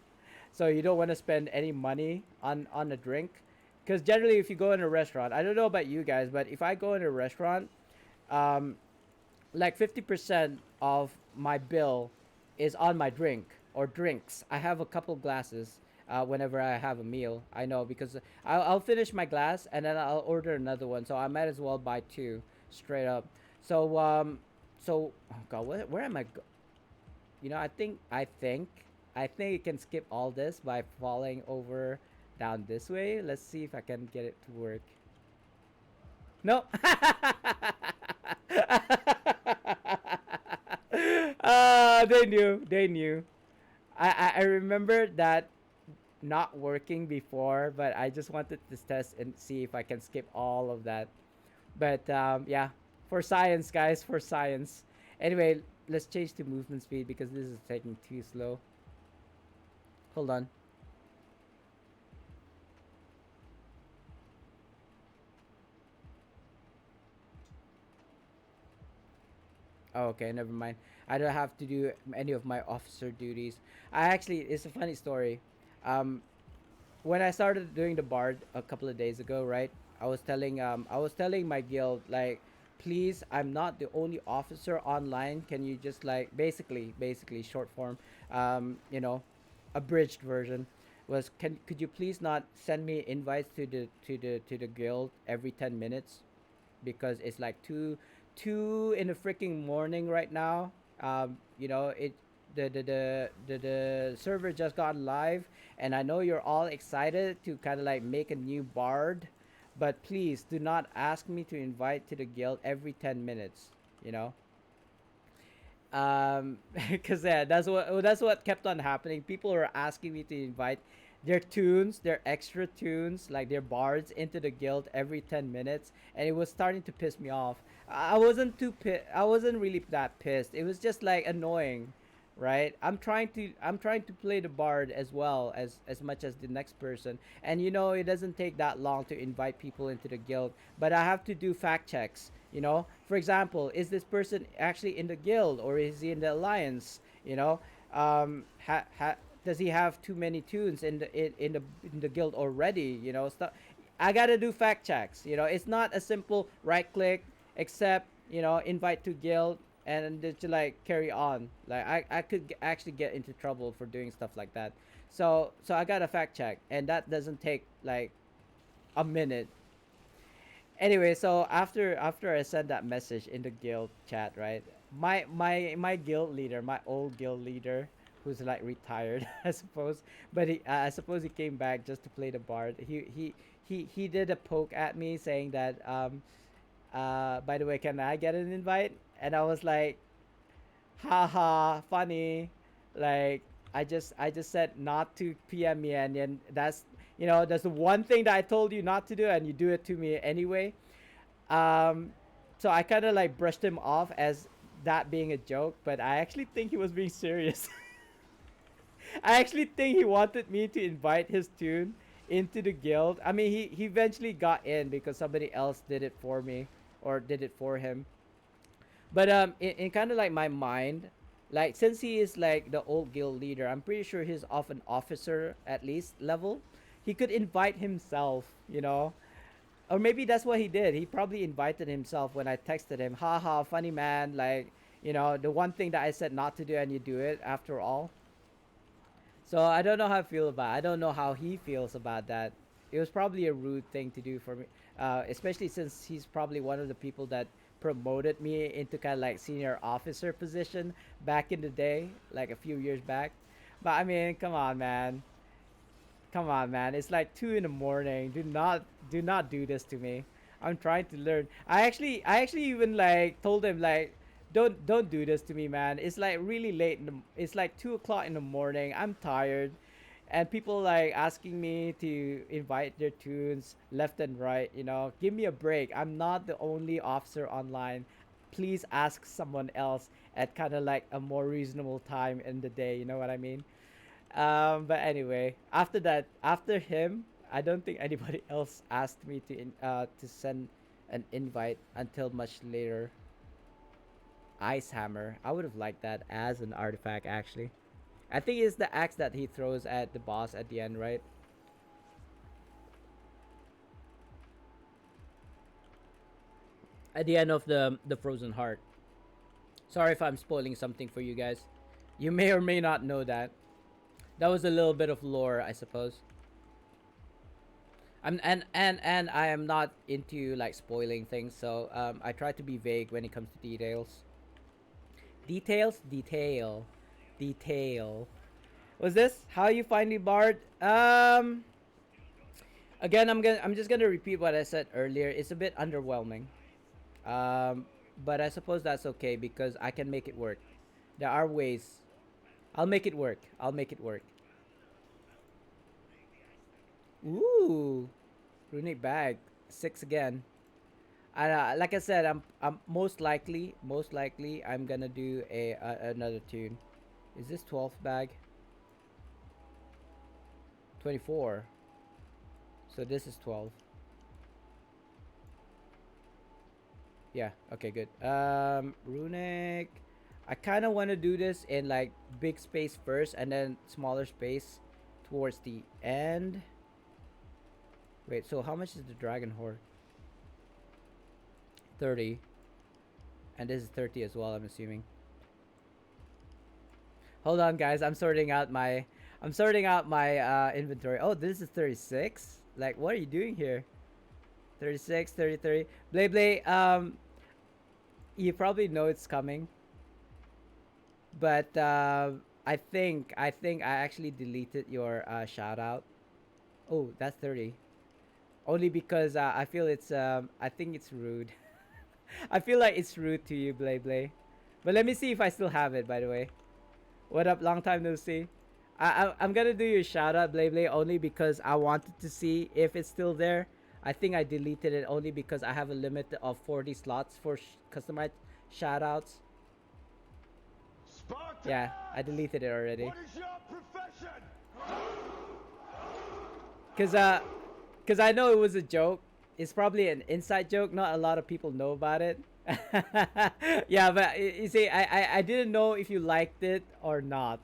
Speaker 1: So you don't want to spend any money on a drink, because generally if you go in a restaurant, I don't know about you guys, but if I go in a restaurant, um, like 50% of my bill is on my drink or drinks. I have a couple glasses whenever I have a meal. I know because I'll finish my glass and then I'll order another one. So I might as well buy two straight up. So oh god, where am I? You know, I think you can skip all this by falling over down this way. Let's see if I can get it to work. No. They knew. They knew. I remember that not working before, but I just wanted to test and see if I can skip all of that. But yeah, for science, guys, for science. Anyway, let's change to movement speed because this is taking too slow. Hold on. Oh, okay, never mind. I don't have to do any of my officer duties. I actually, it's a funny story. Um, when I started doing the bard a couple of days ago, right? I was telling my guild like, please, I'm not the only officer online. Can you just like basically short form, you know, abridged version was, can could you please not send me invites to the guild every 10 minutes, because it's like two in the freaking morning right now. You know, the server just got live, and I know you're all excited to kind of like make a new bard, but please do not ask me to invite to the guild every 10 minutes. You know, because yeah, that's what kept on happening. People were asking me to invite their tunes, their extra tunes, like their bards, into the guild every 10 minutes, and it was starting to piss me off. I wasn't really that pissed. It was just like annoying, right? I'm trying to play the bard as well as much as the next person, and you know it doesn't take that long to invite people into the guild, but I have to do fact checks. You know, for example, is this person actually in the guild or is he in the alliance? You know, does he have too many tunes in the guild already? You know, stuff. I gotta do fact checks. You know, it's not a simple right click, accept. You know, invite to guild, and to like carry on. Like I could actually get into trouble for doing stuff like that. So I got to fact check, and that doesn't take like a minute. Anyway, so after I sent that message in the guild chat, right? My guild leader, my old guild leader, who's like retired, I suppose, but I suppose he came back just to play the bard. He did a poke at me saying that by the way, can I get an invite? And I was like, haha, funny. Like I just said not to PM me, and then that's the one thing that I told you not to do, and you do it to me anyway. Um, so I kind of like brushed him off as that being a joke, but I actually think he was being serious. I actually think he wanted me to invite his tune into the guild. I mean, he eventually got in because somebody else did it for me or did it for him. But in kind of like my mind, like since he is like the old guild leader, I'm pretty sure he's of an officer at least level. He could invite himself, you know, or maybe that's what he did. He probably invited himself when I texted him, haha, funny man, like, you know, the one thing that I said not to do and you do it after all. So I don't know how I feel about it. I don't know how he feels about that. It was probably a rude thing to do for me, especially since he's probably one of the people that promoted me into kind of like senior officer position back in the day, like a few years back. But I mean, come on, man. Come on, man. It's like 2 in the morning. Do not do this to me. I'm trying to learn. I actually even like told him like, don't do this to me, man. It's like really late. It's like 2 o'clock in the morning. I'm tired. and people like asking me to invite their tunes left and right. You know, give me a break. I'm not the only officer online. Please ask someone else at kind of like a more reasonable time in the day. You know what I mean? But anyway, after that, after him, I don't think anybody else asked me to send an invite until much later. Ice Hammer. I would have liked that as an artifact actually. I think it's the axe that he throws at the boss at the end, right? At the end of the Frozen Heart. Sorry if I'm spoiling something for you guys. You may or may not know that. That was a little bit of lore, I suppose. And I am not into like spoiling things, so I try to be vague when it comes to details. Details, detail. Was this how you find the bard? Again, I'm just gonna repeat what I said earlier. It's a bit underwhelming. Um, but I suppose that's okay because I can make it work. There are ways. I'll make it work. I'll make it work. Ooh, runic bag, 6 again. And like I said, I'm most likely I'm gonna do another tune. Is this 12th bag? 24. So this is 12. Yeah. Okay. Good. Runic. I kind of want to do this in like big space first, and then smaller space towards the end. Wait. So how much is the dragon horde? 30. And this is 30 as well. I'm assuming. Hold on, guys. I'm sorting out my inventory. Oh, this is 36. Like, what are you doing here? 36, 30, 30. Blay Blay. You probably know it's coming, but I actually deleted your shout out. Oh, that's 30. Only because I feel I think it's rude. I feel like it's rude to you, Blay Blay. But let me see if I still have it. By the way, what up? Long time no see. I'm gonna do your shout out, Blay Blay, only because I wanted to see if it's still there. I think I deleted it only because I have a limit of 40 slots for customized shout outs. Yeah, I deleted it already.
Speaker 2: What is your profession?
Speaker 1: Cause I know it was a joke. It's probably an inside joke. Not a lot of people know about it. Yeah, but you see, I didn't know if you liked it or not.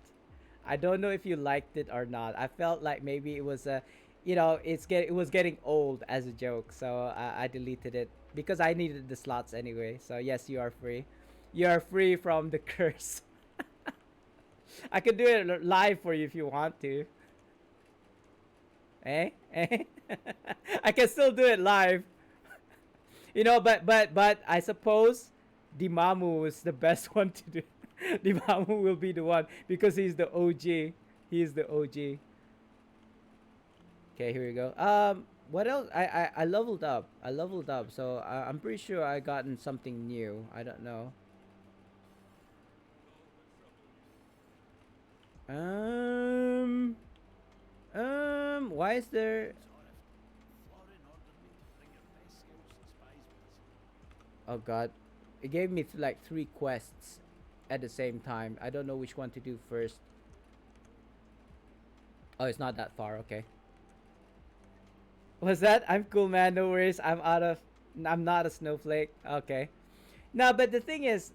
Speaker 1: I don't know if you liked it or not. I felt like maybe it was a, it was getting old as a joke, so I deleted it because I needed the slots anyway. So yes, you are free. You are free from the curse. I could do it live for you if you want to. Eh? Eh? I can still do it live. But I suppose Dimamu is the best one to do. Dimamu will be the one because he's the OG. He is the OG. Okay, here we go. What else? I leveled up. I leveled up, so I'm pretty sure I gotten something new. I don't know. Um, why is there? Oh God, it gave me like 3 quests at the same time. I don't know which one to do first. Oh, it's not that far. Okay. Was that? I'm cool, man. No worries. I'm not a snowflake. Okay. No, but the thing is,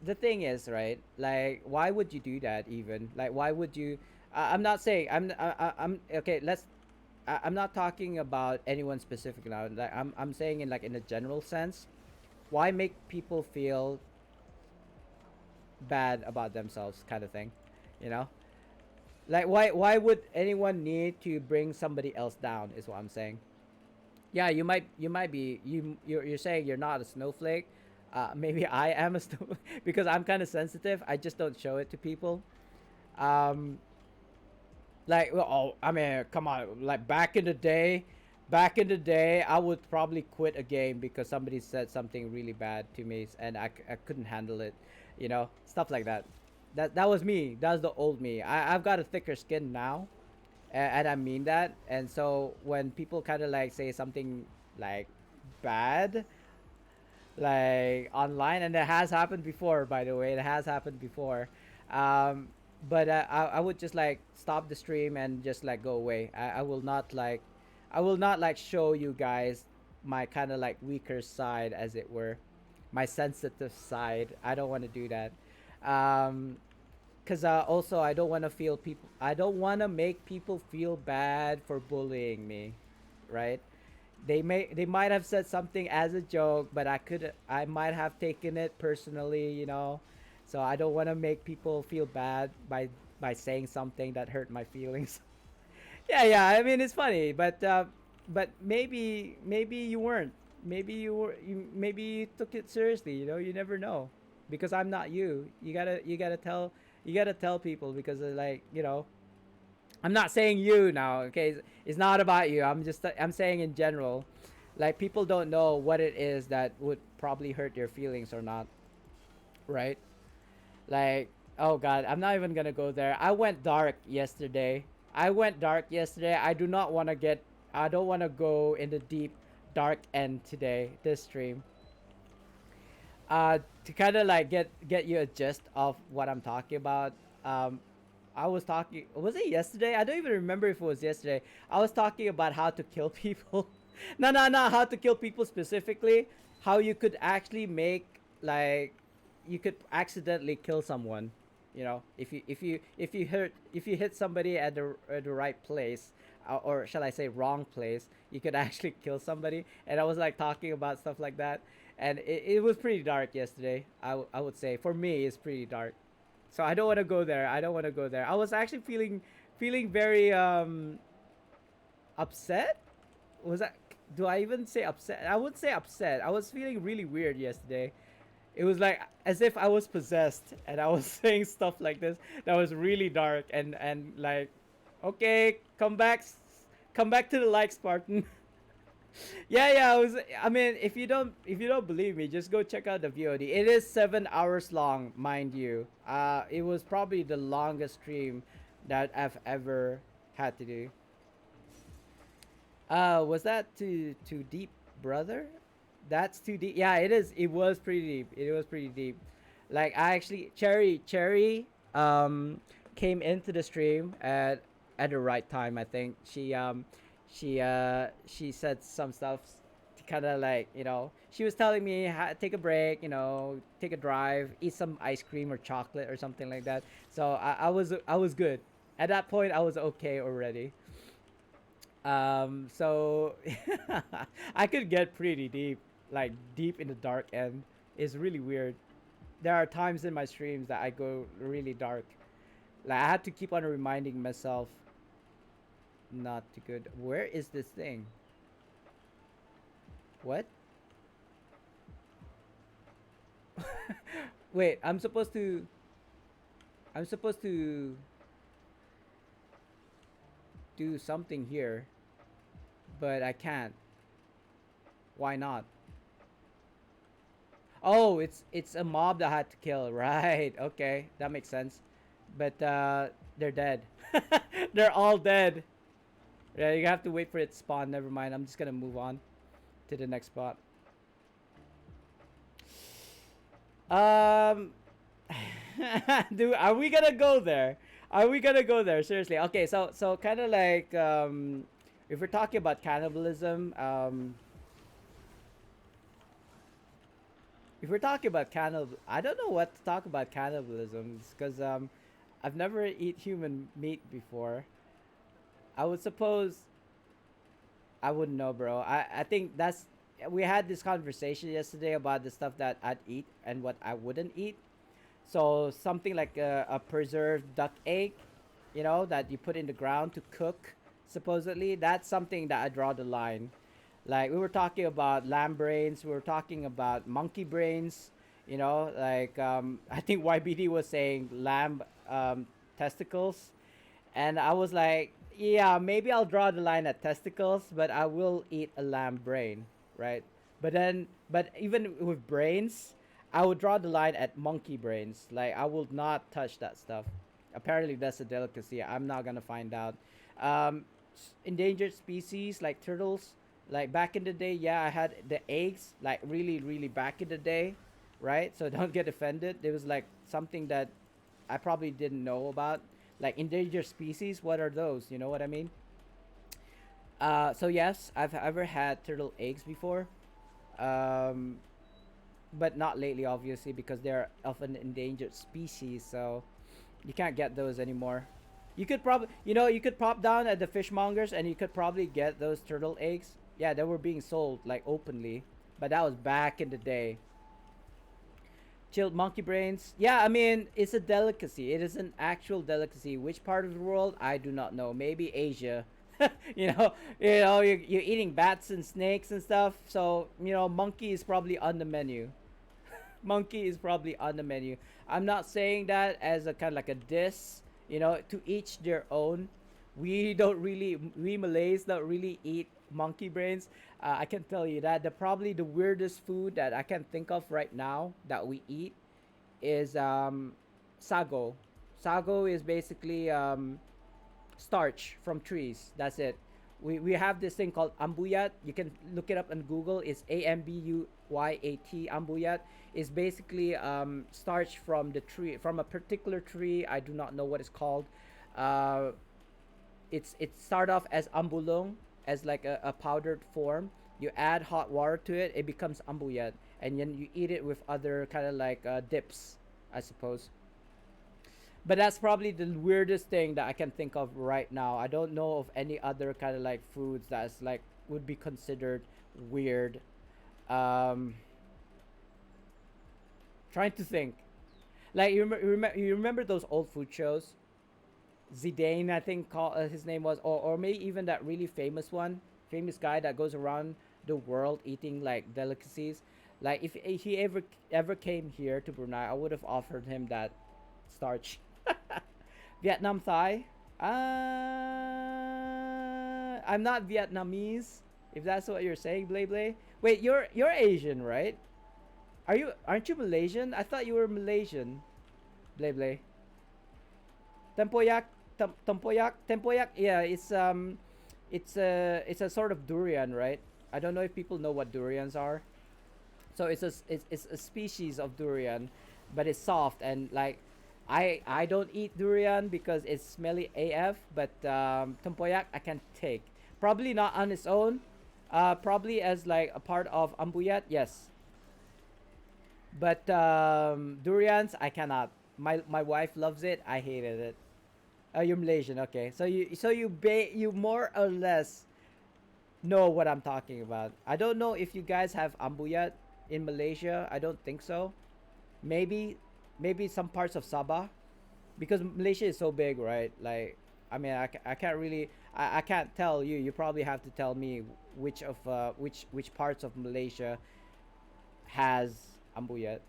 Speaker 1: right? Like, why would you do that? Even like, why would you? I'm not saying I'm okay. I'm not talking about anyone specific now. Like, I'm saying in like in a general sense. Why make people feel bad about themselves, kind of thing, you know? Like, why would anyone need to bring somebody else down? Is what I'm saying. Yeah, you might be you're saying you're not a snowflake. Maybe I am a snowflake because I'm kind of sensitive. I just don't show it to people. Um, like, well, oh, I mean, come on. Like back in the day, I would probably quit a game because somebody said something really bad to me and I couldn't handle it. Stuff like that. That was me. That was the old me. I've got a thicker skin now. and I mean that. And so when people kind of like say something like bad, like online, and it has happened before, by the way, it has happened before. Um, but I would just like stop the stream and just like go away. I will not like, I will not like show you guys my kind of like weaker side, as it were, my sensitive side. I don't want to do that. Um, because also I don't want to feel people. I don't want to make people feel bad for bullying me, right? They might have said something as a joke, but I might have taken it personally, you know. So I don't want to make people feel bad by saying something that hurt my feelings. Yeah, yeah. I mean, it's funny, but maybe you weren't. Maybe you were. Maybe you took it seriously. You know, you never know, because I'm not you. You gotta tell people, because like, you know, I'm not saying you now. Okay, it's not about you. I'm saying in general, like people don't know what it is that would probably hurt your feelings or not, right? Like, oh god, I'm not even gonna go there. I went dark yesterday. I do not want to get. I don't want to go in the deep dark end today. This stream. To kind of like get you a gist of what I'm talking about. Um, I was talking. Was it yesterday? I don't even remember if it was yesterday. I was talking about how to kill people. No, no, no. How to kill people specifically. How you could actually make, like, you could accidentally kill someone. You know, if you hit somebody at the right place, or shall I say wrong place, you could actually kill somebody. And I was like talking about stuff like that, and it was pretty dark yesterday. I would say for me it's pretty dark, so I don't want to go there. I don't want to go there. I was actually feeling very upset. Was that, do I even say upset? I would say upset. I was feeling really weird yesterday. It was like as if I was possessed, and I was saying stuff like this that was really dark, and like, okay, come back to the light, Spartan. Yeah, yeah. I mean, if you don't believe me, just go check out the VOD. It is 7 hours long, mind you. It was probably the longest stream that I've ever had to do. Was that too deep, brother? That's too deep. Yeah, it is. It was pretty deep. It was pretty deep. Like, I actually, Cherry came into the stream at the right time. I think she said some stuff to kind of like, you know, she was telling me take a break, you know, take a drive, eat some ice cream or chocolate or something like that. So I was good at that point. I was okay already. So I could get pretty deep, like deep in the dark end. It's really weird. There are times in my streams that I go really dark. Like, I had to keep on reminding myself not to go. Where is this thing? What? Wait, I'm supposed to do something here, but I can't. Why not? Oh, it's a mob that I had to kill. Right. Okay, that makes sense. But they're dead. They're all dead. Yeah, you have to wait for it to spawn. Never mind. I'm just gonna move on to the next spot. Um, do are we gonna go there? Are we gonna go there? Seriously. Okay, so kind of like, if we're talking about cannibalism, if we're talking about cannibal, I don't know what to talk about cannibalism, because I've never eat human meat before. I would suppose I wouldn't know, bro. I think that's, we had this conversation yesterday about the stuff that I'd eat and what I wouldn't eat. So something like a preserved duck egg, you know, that you put in the ground to cook, supposedly, that's something that I draw the line. Like, we were talking about lamb brains, we were talking about monkey brains, you know, like, I think YBD was saying lamb testicles, and I was like, yeah, maybe I'll draw the line at testicles, but I will eat a lamb brain, right? But even with brains, I would draw the line at monkey brains. Like, I will not touch that stuff. Apparently, that's a delicacy. I'm not gonna find out. Um, Endangered species like turtles. Like back in the day, yeah, I had the eggs. Like really, really back in the day, right? So don't get offended. There was like something that I probably didn't know about. Like endangered species. What are those? You know what I mean? So yes, I've ever had turtle eggs before. Um, but not lately, obviously, because they're of an endangered species. So you can't get those anymore. You could probably, you could pop down at the fishmongers and you could probably get those turtle eggs. Yeah, they were being sold like openly, but that was back in the day. Chilled monkey brains. Yeah, I mean, it's a delicacy. It is an actual delicacy. Which part of the world? I do not know. Maybe Asia. You're eating bats and snakes and stuff. So, monkey is probably on the menu. Monkey is probably on the menu. I'm not saying that as a kind of like a diss, to each their own. We Malays don't really eat monkey brains. I can tell you that probably the weirdest food that I can think of right now that we eat is sago. Sago is basically starch from trees. That's it. We have this thing called ambuyat. You can look it up on Google. It's Ambuyat. Ambuyat is basically starch from the tree, from a particular tree. I do not know what it's called. Uh, it start off as ambulong, as like a powdered form. You add hot water to it, it becomes ambuyat, and then you eat it with other kind of like dips, I suppose. But that's probably the weirdest thing that I can think of right now. I don't know of any other kind of like foods that's like would be considered weird. Um, Trying to think. Like you remember those old food shows? Zidane, I think his name was, or maybe even that really famous one, famous guy that goes around the world eating like delicacies. Like if he ever came here to Brunei, I would have offered him that starch. Vietnam Thai. I'm not Vietnamese. If that's what you're saying, Blay Blay. Wait, you're Asian, right? Aren't you Malaysian? I thought you were Malaysian, Blay Blay. Tempoyak, tempoyak. Yeah, it's a sort of durian, right? I don't know if people know what durians are. So it's a species of durian, but it's soft and like I don't eat durian because it's smelly AF. But tempoyak I can take. Probably not on its own. Probably as like a part of ambuyat, yes. But durians I cannot. My wife loves it. I hated it. Oh, you're Malaysian. Okay, so you more or less know what I'm talking about. I don't know if you guys have ambuyat in Malaysia. I don't think so. Maybe maybe some parts of Sabah, because Malaysia is so big, right? Like, I mean, I can't really I can't tell you. You probably have to tell me which parts of Malaysia has ambuyat.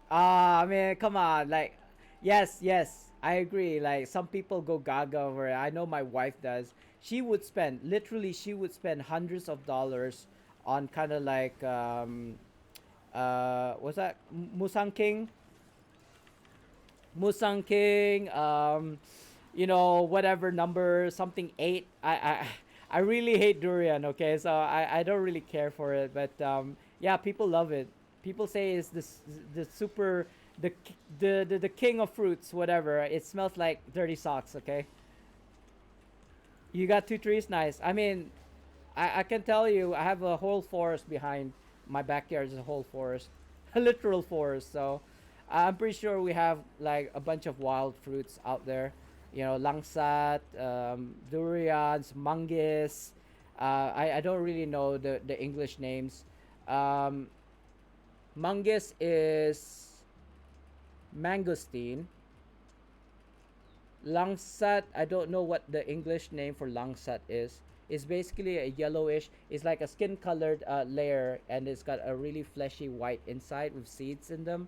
Speaker 1: I mean, come on, like, yes, yes, I agree. Like, some people go gaga over it. I know my wife does. She would spend hundreds of dollars on kind of like what's that? Musang King, Musang King, whatever number, something eight. I really hate durian. Okay, so I don't really care for it, but yeah, people love it. People say it's the super the king of fruits, whatever. It smells like dirty socks. Okay, you got two trees, nice. I mean, I can tell you, I have a whole forest behind my backyard. Is a whole forest, a literal forest. So I'm pretty sure we have like a bunch of wild fruits out there. Langsat, durians, manggis. I don't really know the English names. Um, manggis is mangosteen. Langsat, I don't know what the English name for langsat is. It's basically a yellowish. It's like a skin colored layer, and it's got a really fleshy white inside with seeds in them.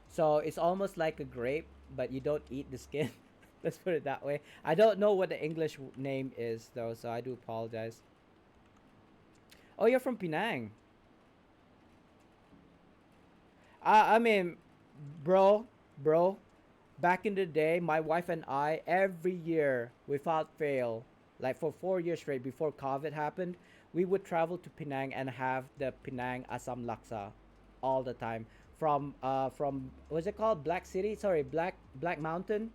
Speaker 1: So it's almost like a grape, but you don't eat the skin. Let's put it that way. I don't know what the English name is though, so I do apologize. Oh, you're from Penang. I mean, bro, back in the day, my wife and I, every year without fail, like for 4 years straight before COVID happened, we would travel to Penang and have the Penang Asam Laksa all the time. From what's it called? Black City? Sorry, Black Mountain?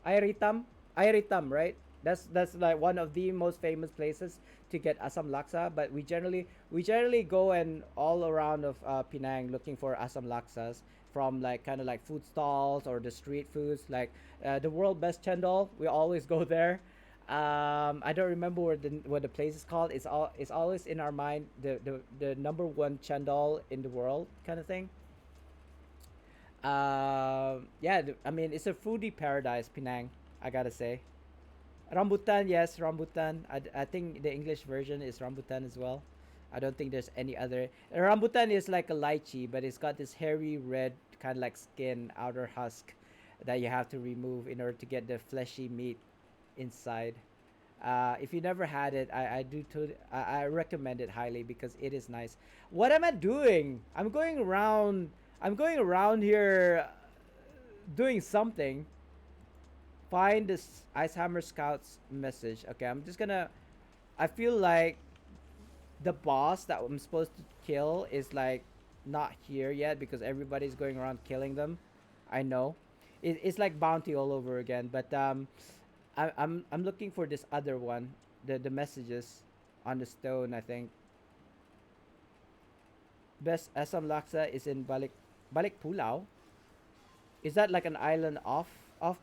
Speaker 1: Airitam? Airitam, right? That's like one of the most famous places to get asam laksa. But we generally go and all around of Penang looking for asam laksas from like kind of like food stalls or the street foods. Like the world best chendol, we always go there. I don't remember what the place is called. It's always in our mind the number one chendol in the world kind of thing. Yeah, I mean it's a foodie paradise, Penang. I gotta say. Rambutan, yes, rambutan. I think the English version is rambutan as well. I don't think there's any other. Rambutan is like a lychee, but it's got this hairy red kind of like skin outer husk that you have to remove in order to get the fleshy meat inside. If you never had it, I recommend it highly because it is nice. What am I doing? I'm going around here doing something. Find this Icehammer Scouts message. Okay, I'm just gonna. I feel like the boss that I'm supposed to kill is like not here yet because everybody's going around killing them. I know. It's like bounty all over again. But I'm looking for this other one. The messages on the stone. I think best Assam Laksa is in Balik Pulau. Is that like an island off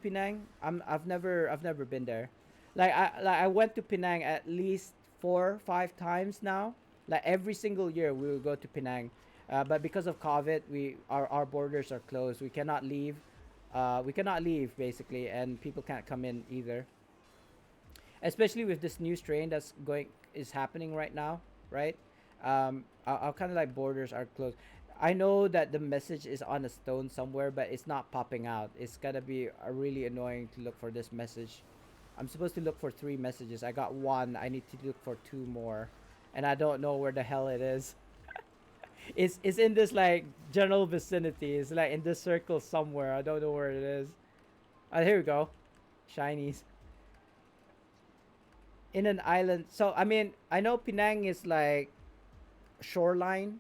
Speaker 1: Penang? I've never been there. I went to Penang at least 4 5 times now. Like every single year we will go to Penang, but because of COVID, our borders are closed. We cannot leave. We cannot leave basically, and people can't come in either. Especially with this new strain is happening right now, right? Our kind of like borders are closed. I know that the message is on a stone somewhere, but it's not popping out. It's gonna be really annoying to look for this message. I'm supposed to look for 3 messages. I got one. I need to look for 2 more, and I don't know where the hell it is. It's in this like general vicinity. It's like in this circle somewhere. I don't know where it is. Here we go. Shinies in an island. So I mean, I know Penang is like shoreline.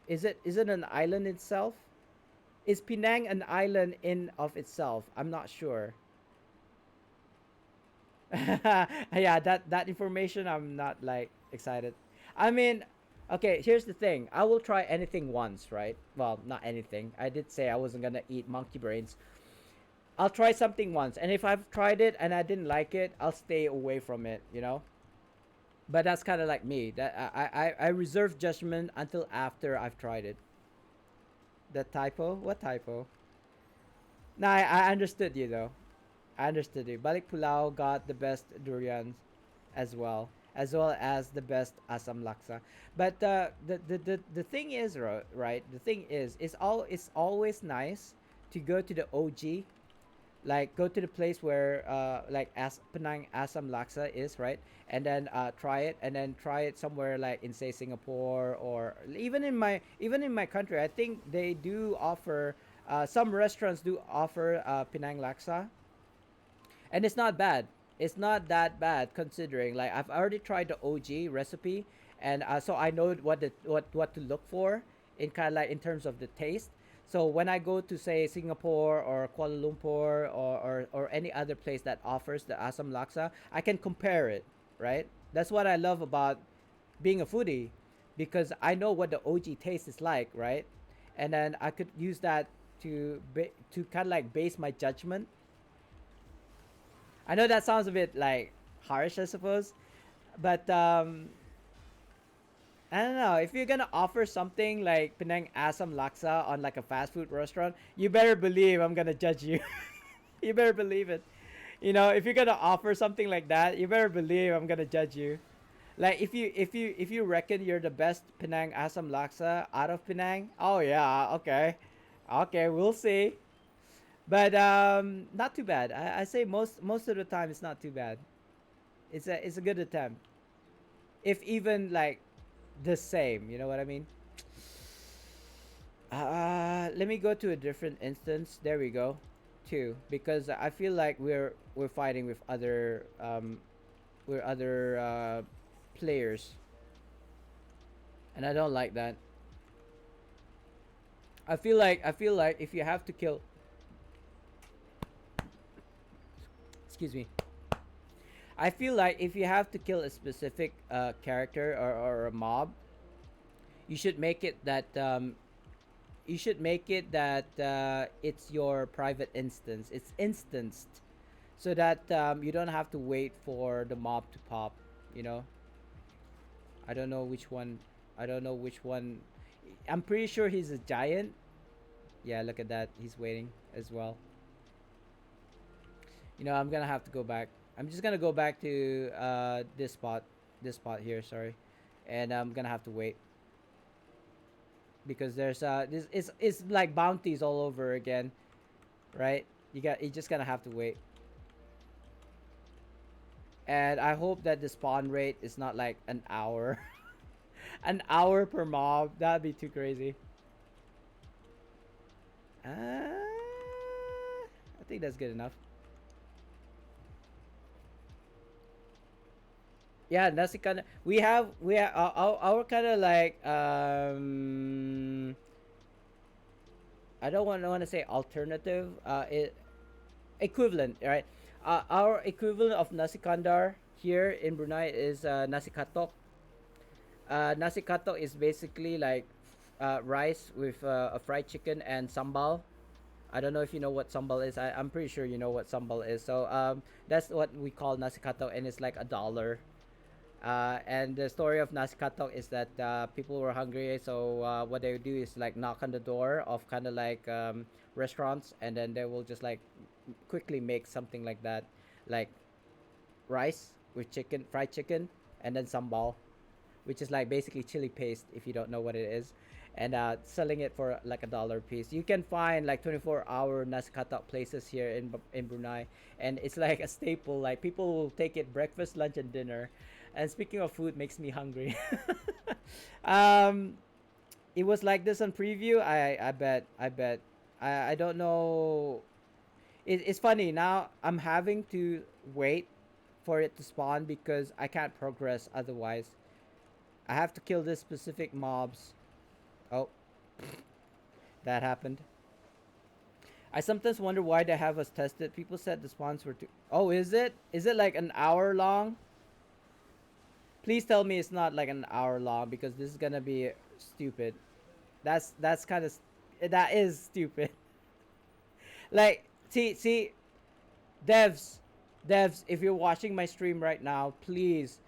Speaker 1: Is it an island itself? Is Penang an island in of itself? I'm not sure. Yeah, that information I'm not like excited. I mean, okay, here's the thing. I will try anything once, right? Well, not anything. I did say I wasn't gonna eat monkey brains. I'll try something once, and if I've tried it and I didn't like it, I'll stay away from it. But that's kind of like me. That I reserve judgment until after I've tried it. That typo? What typo? Nah, I understood you though. I understood you. Balik Pulau got the best durians as well as the best asam laksa. But the thing is, right? The thing is, it's always nice to go to the OG, like go to the place where like as Penang Assam Laksa is, right, and then try it, and then try it somewhere like in say Singapore, or even in my country. I think they do offer some restaurants do offer Penang Laksa, and it's not bad. It's not that bad considering like I've already tried the OG recipe, and so I know what to look for in kind of like in terms of the taste. So when I go to say Singapore or Kuala Lumpur, or any other place that offers the Assam Laksa, I can compare it, right? That's what I love about being a foodie, because I know what the OG taste is like, right? And then I could use that to kind of like base my judgment. I know that sounds a bit like harsh, I suppose, but I don't know. If you're gonna offer something like Penang Assam Laksa on like a fast food restaurant, you better believe I'm gonna judge you. You better believe it. If you're gonna offer something like that, you better believe I'm gonna judge you. Like if you reckon you're the best Penang Assam Laksa out of Penang, oh yeah, okay, okay, we'll see. But not too bad. I say most of the time it's not too bad. It's a good attempt. If even like the same, you know what I mean? Let me go to a different instance. There we go. Two, because I feel like we're fighting with other players, and I don't like that. I feel like if you have to kill, excuse me, I feel like if you have to kill a specific character or a mob, you should make it that it's your private instance. It's instanced, so that you don't have to wait for the mob to pop. You know, I don't know which one. I don't know which one. I'm pretty sure he's a giant. Yeah, look at that. He's waiting as well. You know, I'm gonna have to go back. I'm just gonna go back to this spot here. Sorry, and I'm gonna have to wait because there's this it's like bounties all over again, right? You just gonna have to wait, and I hope that the spawn rate is not like an hour, an hour per mob. That'd be too crazy. I think that's good enough. Yeah, that's the kind of we have our kind of like I don't want to say alternative it equivalent, right? Our equivalent of nasi kandar here in Brunei is nasi katok. Nasi katok is basically like rice with a fried chicken and sambal. I don't know if you know what sambal is. I'm pretty sure you know what sambal is. So that's what we call nasi katok, and it's like $1. And the story of nasi katok is that people were hungry, so what they would do is like knock on the door of kind of like restaurants, and then they will just like quickly make something like that, like rice with chicken, fried chicken, and then sambal, which is like basically chili paste if you don't know what it is, and selling it for like $1 piece. You can find like 24-hour nasi katak places here in Brunei, and it's like a staple. Like people will take it breakfast, lunch, and dinner. And speaking of food, makes me hungry. um, it was like this on preview. I bet. I don't know. It's funny now. I'm having to wait for it to spawn because I can't progress otherwise. I have to kill this specific mobs. Oh, that happened. I sometimes wonder why they have us tested. People said the spawns were too. Oh, is it? Is it like an hour long? Please tell me it's not like an hour long because this is gonna be stupid. That's kind of that is stupid. Like, see, devs, if you're watching my stream right now, please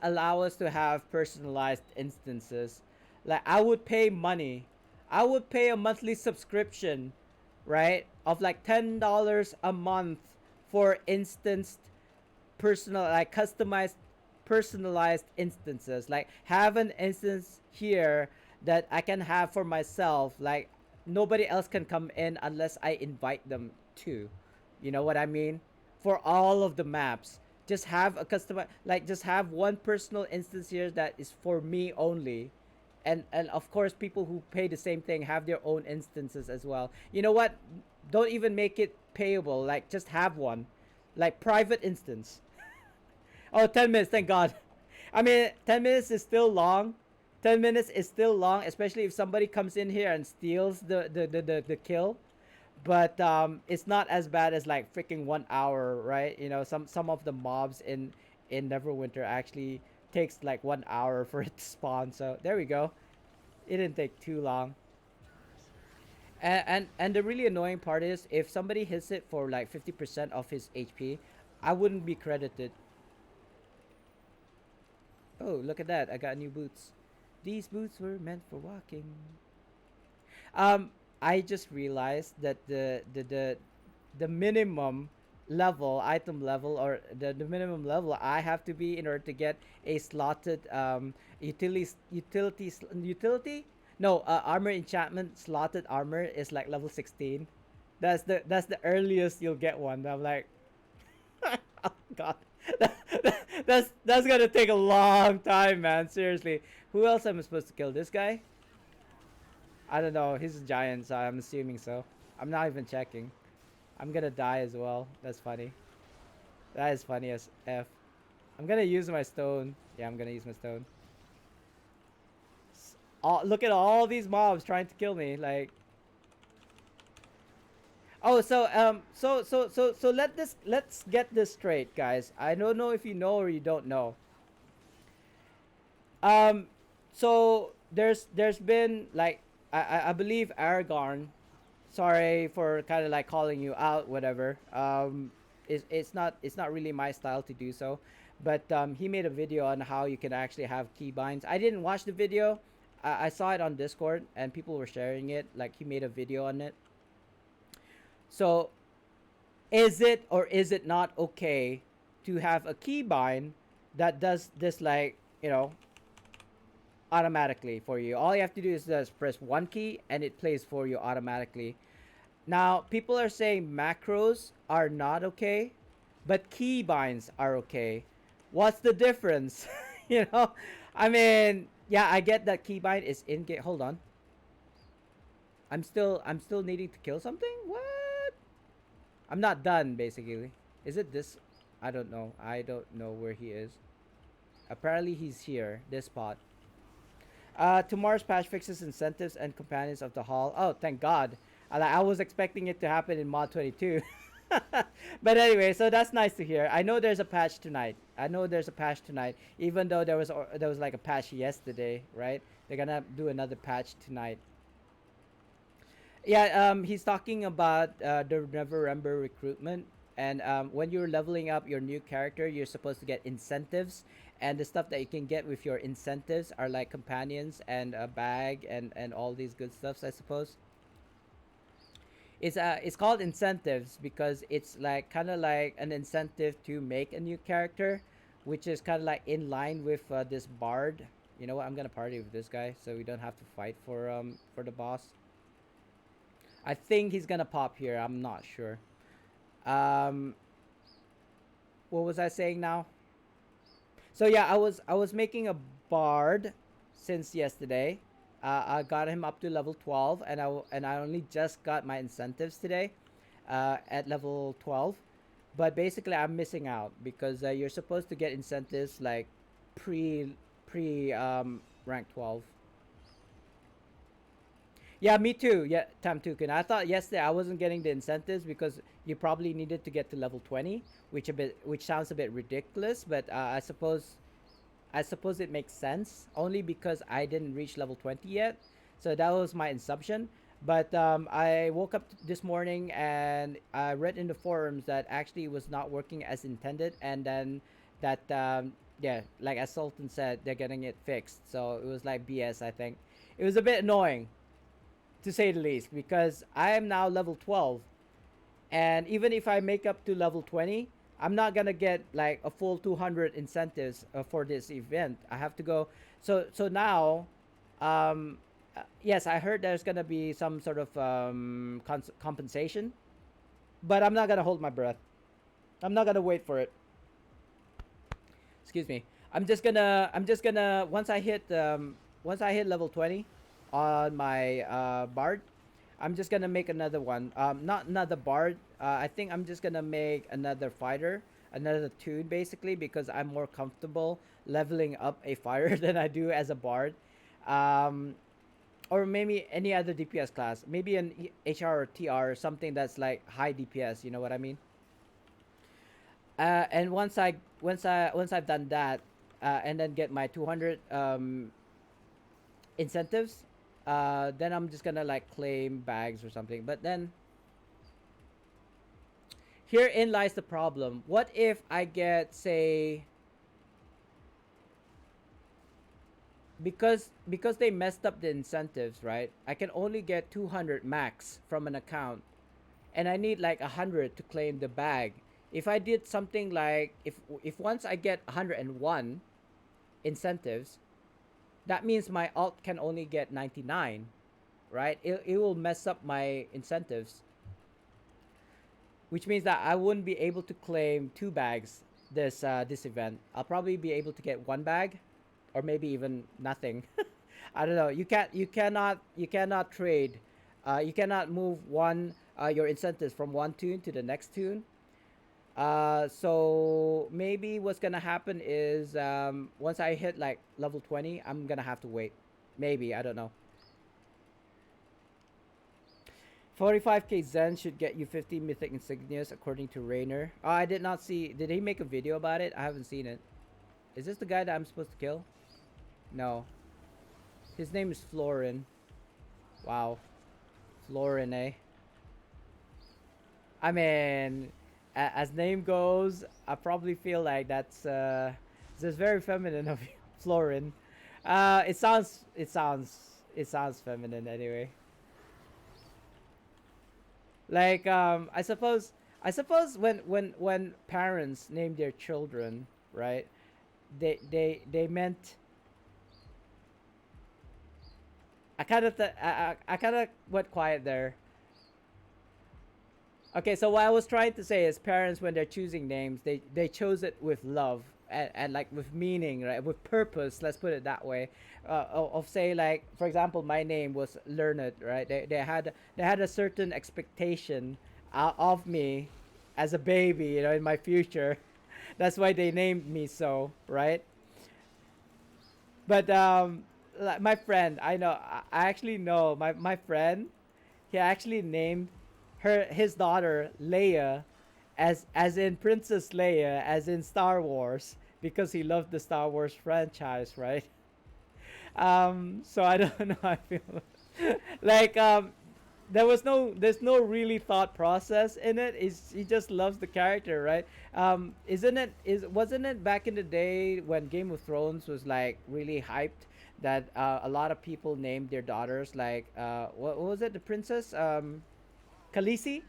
Speaker 1: allow us to have personalized instances. Like, I would pay money. I would pay a monthly subscription, right, of like $10 a month for instanced personal, like customized personalized instances. Like, have an instance here that I can have for myself. Like, nobody else can come in unless I invite them to. You know what I mean? For all of the maps, just have a customer, like just have one personal instance here that is for me only. And of course, people who pay the same thing have their own instances as well. You know what? Don't even make it payable. Like, just have one, like private instance. Oh, 10 minutes, thank God. I mean, 10 minutes is still long. 10 minutes is still long, especially if somebody comes in here and steals the kill. But it's not as bad as like freaking 1 hour, right? You know, some of the mobs in Neverwinter actually takes like 1 hour for it to spawn. So there we go. It didn't take too long. And the really annoying part is if somebody hits it for like 50% of his HP, I wouldn't be credited. Oh, look at that. I got new boots. These boots were meant for walking. I just realized that the minimum level, item level, or the minimum level I have to be in order to get a slotted utility no armor enchantment slotted armor is like level 16. That's the earliest you'll get one. I'm like, oh god. That's gonna take a long time, man. Seriously. Who else am I supposed to kill? This guy? I don't know. He's a giant, so I'm assuming so. I'm not even checking. I'm gonna die as well. That's funny. That is funny as F. I'm gonna use my stone. Yeah, I'm gonna use my stone. Look at all these mobs trying to kill me. Like, oh, so let's get this straight, guys. I don't know if you know or you don't know. Um, so there's been like I believe Aragorn. Sorry for kind of like calling you out, whatever. It's not really my style to do so, but he made a video on how you can actually have keybinds. I didn't watch the video. I saw it on Discord and people were sharing it. Like he made a video on it. So is it or is it not okay to have a keybind that does this, like, automatically for you? All you have to do is just press one key and it plays for you automatically. Now, people are saying macros are not okay, but keybinds are okay. What's the difference? you know, I mean, yeah, I get that keybind is in game. Hold on. I'm still needing to kill something. What? I'm not done basically. Is it this? I don't know. I don't know where he is. Apparently he's here. This spot. Tomorrow's patch fixes incentives and companions of the hall. Oh, thank God. I was expecting it to happen in mod 22. But anyway, so that's nice to hear. I know there's a patch tonight. I know there's a patch tonight. Even though there was like a patch yesterday, right? They're gonna do another patch tonight. Yeah, he's talking about the Neverember recruitment, and when you're leveling up your new character, you're supposed to get incentives, and the stuff that you can get with your incentives are like companions and a bag and all these good stuffs, I suppose. It's called incentives because it's like kind of like an incentive to make a new character, which is kind of like in line with this bard. You know what? I'm gonna party with this guy so we don't have to fight for the boss. I think he's gonna pop here. I'm not sure. Um, what was I saying now? So yeah, I was making a bard since yesterday. I got him up to level 12, and I only just got my incentives today, at level 12. But basically, I'm missing out because you're supposed to get incentives like pre rank 12. Yeah, me too. Yeah, Tamtukin. I thought yesterday I wasn't getting the incentives because you probably needed to get to level 20, which sounds a bit ridiculous, but I suppose it makes sense only because I didn't reach level 20 yet. So that was my assumption. But I woke up this morning and I read in the forums that actually it was not working as intended, and then that yeah, like as Sultan said, they're getting it fixed. So it was like BS. I think it was a bit annoying to say the least, because I am now level 12, and even if I make up to level 20, I'm not gonna get like a full 200 incentives for this event. I have to go. So now, yes, I heard there's gonna be some sort of compensation, but I'm not gonna hold my breath. I'm not gonna wait for it. Excuse me. I'm just gonna once I hit level 20 on my bard, I'm just gonna make another one. Not another bard. I think I'm just gonna make another fighter, another tune basically, because I'm more comfortable leveling up a fighter than I do as a bard. Um, or maybe any other DPS class. Maybe an HR or TR or something that's like high DPS. You know what I mean? And once I've done that, and then get my 200 incentives, then I'm just gonna like claim bags or something. But then herein lies the problem. What if I get, say, because they messed up the incentives, right? I can only get 200 max from an account, and I need like 100 to claim the bag. If I did something like, if once I get 101 incentives, that means my alt can only get 99, right? It will mess up my incentives, which means that I wouldn't be able to claim two bags this event. I'll probably be able to get one bag, or maybe even nothing. I don't know. You cannot trade. You cannot move one your incentives from one tune to the next tune. So maybe what's gonna happen is once I hit like level 20, I'm gonna have to wait. Maybe, I don't know. 45k Zen should get you 50 mythic insignias according to Rainer. Oh, I did not see. Did he make a video about it? I haven't seen it. Is this the guy that I'm supposed to kill? No. His name is Florin. Wow. Florin, eh? I mean, as name goes, I probably feel like that's very feminine of you, Florin. It sounds feminine anyway. Like I suppose when parents name their children, right? They meant I kind of went quiet there. Okay, so what I was trying to say is parents when they're choosing names, they chose it with love and like with meaning, right? With purpose, let's put it that way. Of say like for example, my name was Learned, right? They had a certain expectation of me as a baby, in my future. That's why they named me so, right? But like my friend, I know I actually know my friend, he actually named his daughter Leia as in Princess Leia as in Star Wars because he loved the Star Wars franchise, right? So I don't know how I feel. Like there's no really thought process in it. He just loves the character, right? Wasn't it back in the day when Game of Thrones was like really hyped that a lot of people named their daughters like what was it, the princess Khaleesi,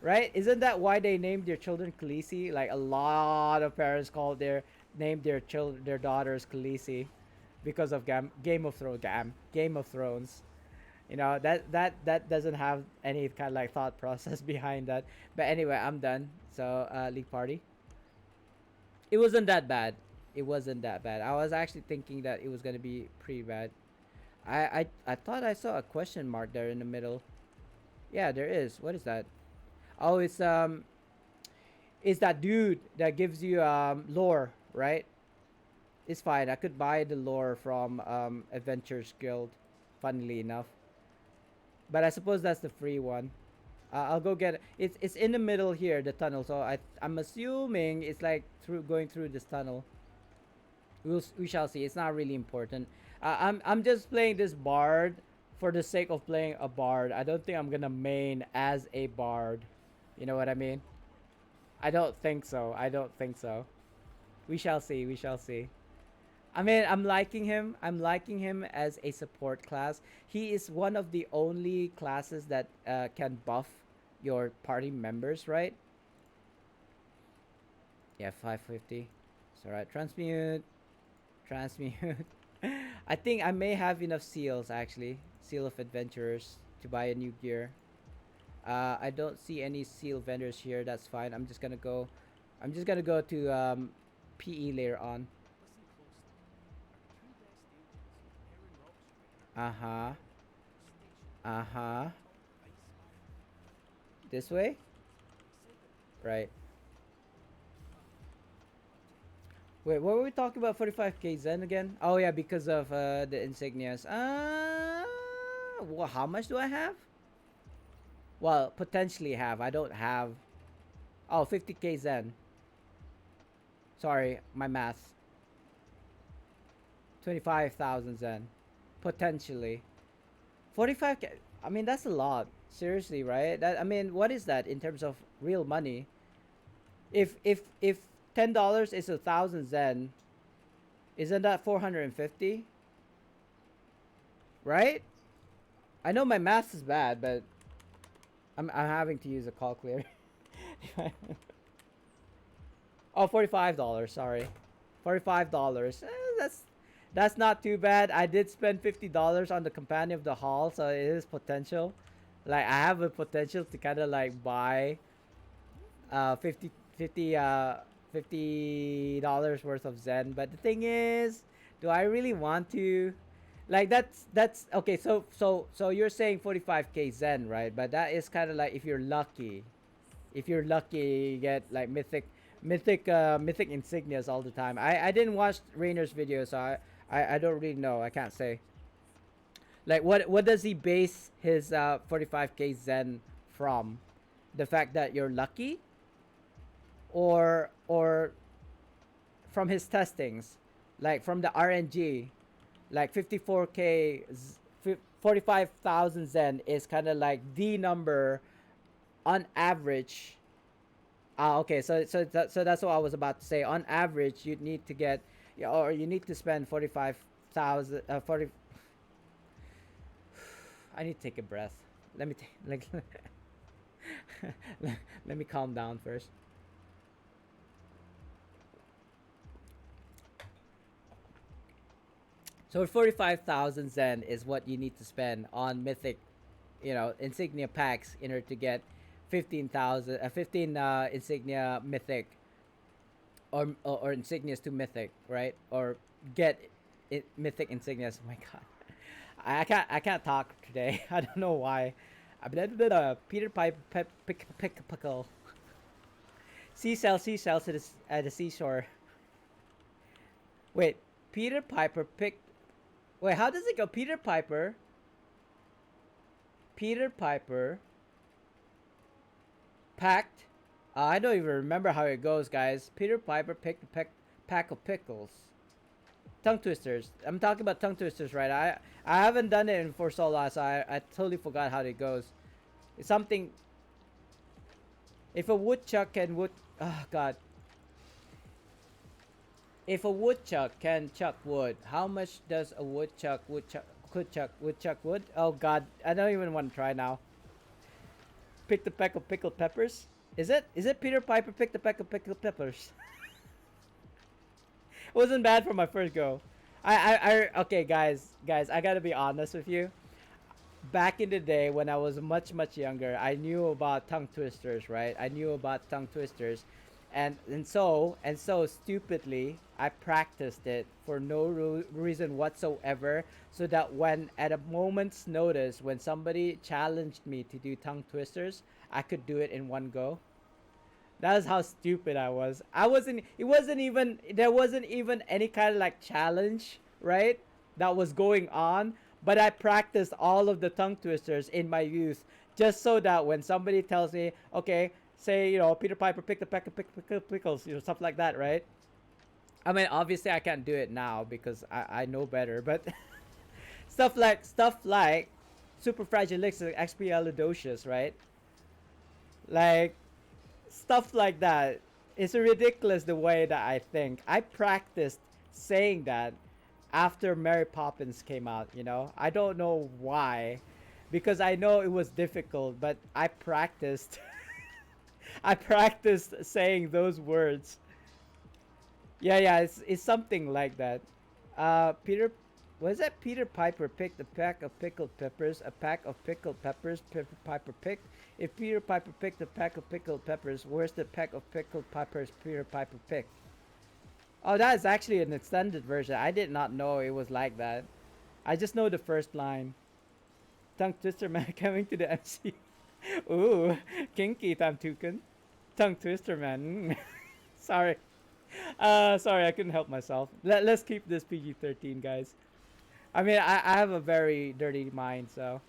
Speaker 1: right? Isn't that why they named their children Khaleesi? Like a lot of parents called their daughters Khaleesi because of Game of Thrones. That doesn't have any kind of like thought process behind that. But anyway, I'm done. So League Party. It wasn't that bad. It wasn't that bad. I was actually thinking that it was gonna be pretty bad. I thought I saw a question mark there in the middle. Yeah, there is. What is that? Oh, it's that dude that gives you lore, right? It's fine. I could buy the lore from Adventures Guild, funnily enough. But I suppose that's the free one. I'll go get it. It's in the middle here, the tunnel. So I'm assuming it's like going through this tunnel. We shall see. It's not really important. I'm just playing this bard for the sake of playing a bard. I don't think I'm gonna main as a bard. You know what I mean? I don't think so. I don't think so. We shall see. We shall see. I mean, I'm liking him. I'm liking him as a support class. He is one of the only classes that can buff your party members, right? Yeah, 550. It's alright. Transmute. Transmute. I think I may have enough seals actually. Seal of Adventurers to buy a new gear. I don't see any seal vendors here. That's fine. I'm just gonna go. I'm just gonna go to PE later on. Uh huh. Uh huh. This way? Right. Wait, what were we talking about 45k Zen again? Oh yeah, because of the insignias. Well, how much do I have? Well, potentially have. I don't have. Oh, 50k Zen. Sorry, my math. 25,000 Zen. Potentially. 45k. I mean, that's a lot. Seriously, right? I mean, what is that in terms of real money? If $10 is 1,000 Zen, isn't that 450? Right? I know my math is bad, but I'm having to use a calculator. Oh, $45. Sorry, $45. That's not too bad. I did spend $50 on the Companion of the Hall, so it is potential. Like I have a potential to kind of like buy 50 50 $50 worth of Zen. But the thing is, do I really want to? Like that's okay. So you're saying 45k Zen, right? But that is kind of like if you're lucky. If you're lucky, you get like mythic insignias all the time. I didn't watch Rainer's video, so I don't really know. I can't say. Like what does he base his 45k Zen from? The fact that you're lucky, or from his testings, like from the RNG, like 54k 45,000 Zen is kind of like the number on average. Okay, so that's what I was about to say. On average, you need to get, yeah, or you need to spend 45,000 40. I need to take a breath. Let me take like let me calm down first. So 45,000 Zen is what you need to spend on mythic, insignia packs in order to get 15 insignia mythic, or insignias to mythic, right? Or get mythic insignias. Oh my god. I can't talk today. I don't know why. Peter Piper pickle. Seashells at the seashore. Wait, Peter Piper picked. Wait, how does it go? Peter Piper packed. I don't even remember how it goes, guys. Peter Piper picked a pack of pickles. Tongue twisters. I'm talking about tongue twisters, right? I haven't done it in for so long, so I totally forgot how it goes. It's something. If a woodchuck can wood. Oh god. If a woodchuck can chuck wood, how much does a woodchuck wood? Oh god, I don't even want to try now. Pick the peck of pickled peppers. Is it Peter Piper picked the peck of pickled peppers? It wasn't bad for my first go. Okay, guys, I gotta be honest with you. Back in the day when I was much younger, I knew about tongue twisters, right? I knew about tongue twisters, and so stupidly I practiced it for no reason whatsoever, so that when at a moment's notice, when somebody challenged me to do tongue twisters, I could do it in one go. That's how stupid I was. I wasn't. It wasn't even. There wasn't even any kind of like challenge, right? That was going on. But I practiced all of the tongue twisters in my youth, just so that when somebody tells me, okay, say Peter Piper picked a peck of pickles, stuff like that, right? I mean, obviously I can't do it now because I know better, but stuff like super fragilix expialidocious, right? Like stuff like that. It's ridiculous the way that I think. I practiced saying that after Mary Poppins came out, I don't know why. Because I know it was difficult, but I practiced. I practiced saying those words. Yeah, it's something like that. Peter, was that Peter Piper picked a pack of pickled peppers? A pack of pickled peppers Piper picked? If Peter Piper picked a pack of pickled peppers, where's the pack of pickled peppers Peter Piper picked? Oh, that is actually an extended version. I did not know it was like that. I just know the first line. Tongue twister man coming to the MC. Ooh, kinky Tamtukan. Tongue twister man. Sorry. Sorry, I couldn't help myself. Let's keep this PG-13, guys. I mean, I have a very dirty mind, so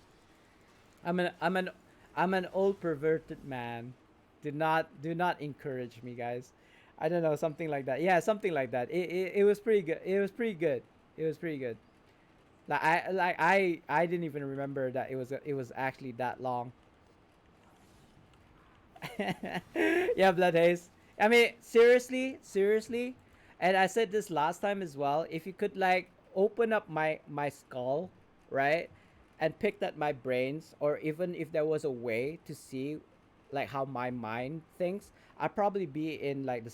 Speaker 1: I'm an I'm an I'm an old perverted man. Do not encourage me, guys. I don't know, something like that. Yeah, something like that. It was pretty good. It was pretty good. It was pretty good. I didn't even remember that it was actually that long. Yeah, Blood Haze. I mean, seriously, and I said this last time as well. If you could like open up my skull, right, and pick at my brains, or even if there was a way to see, like how my mind thinks, I'd probably be in like the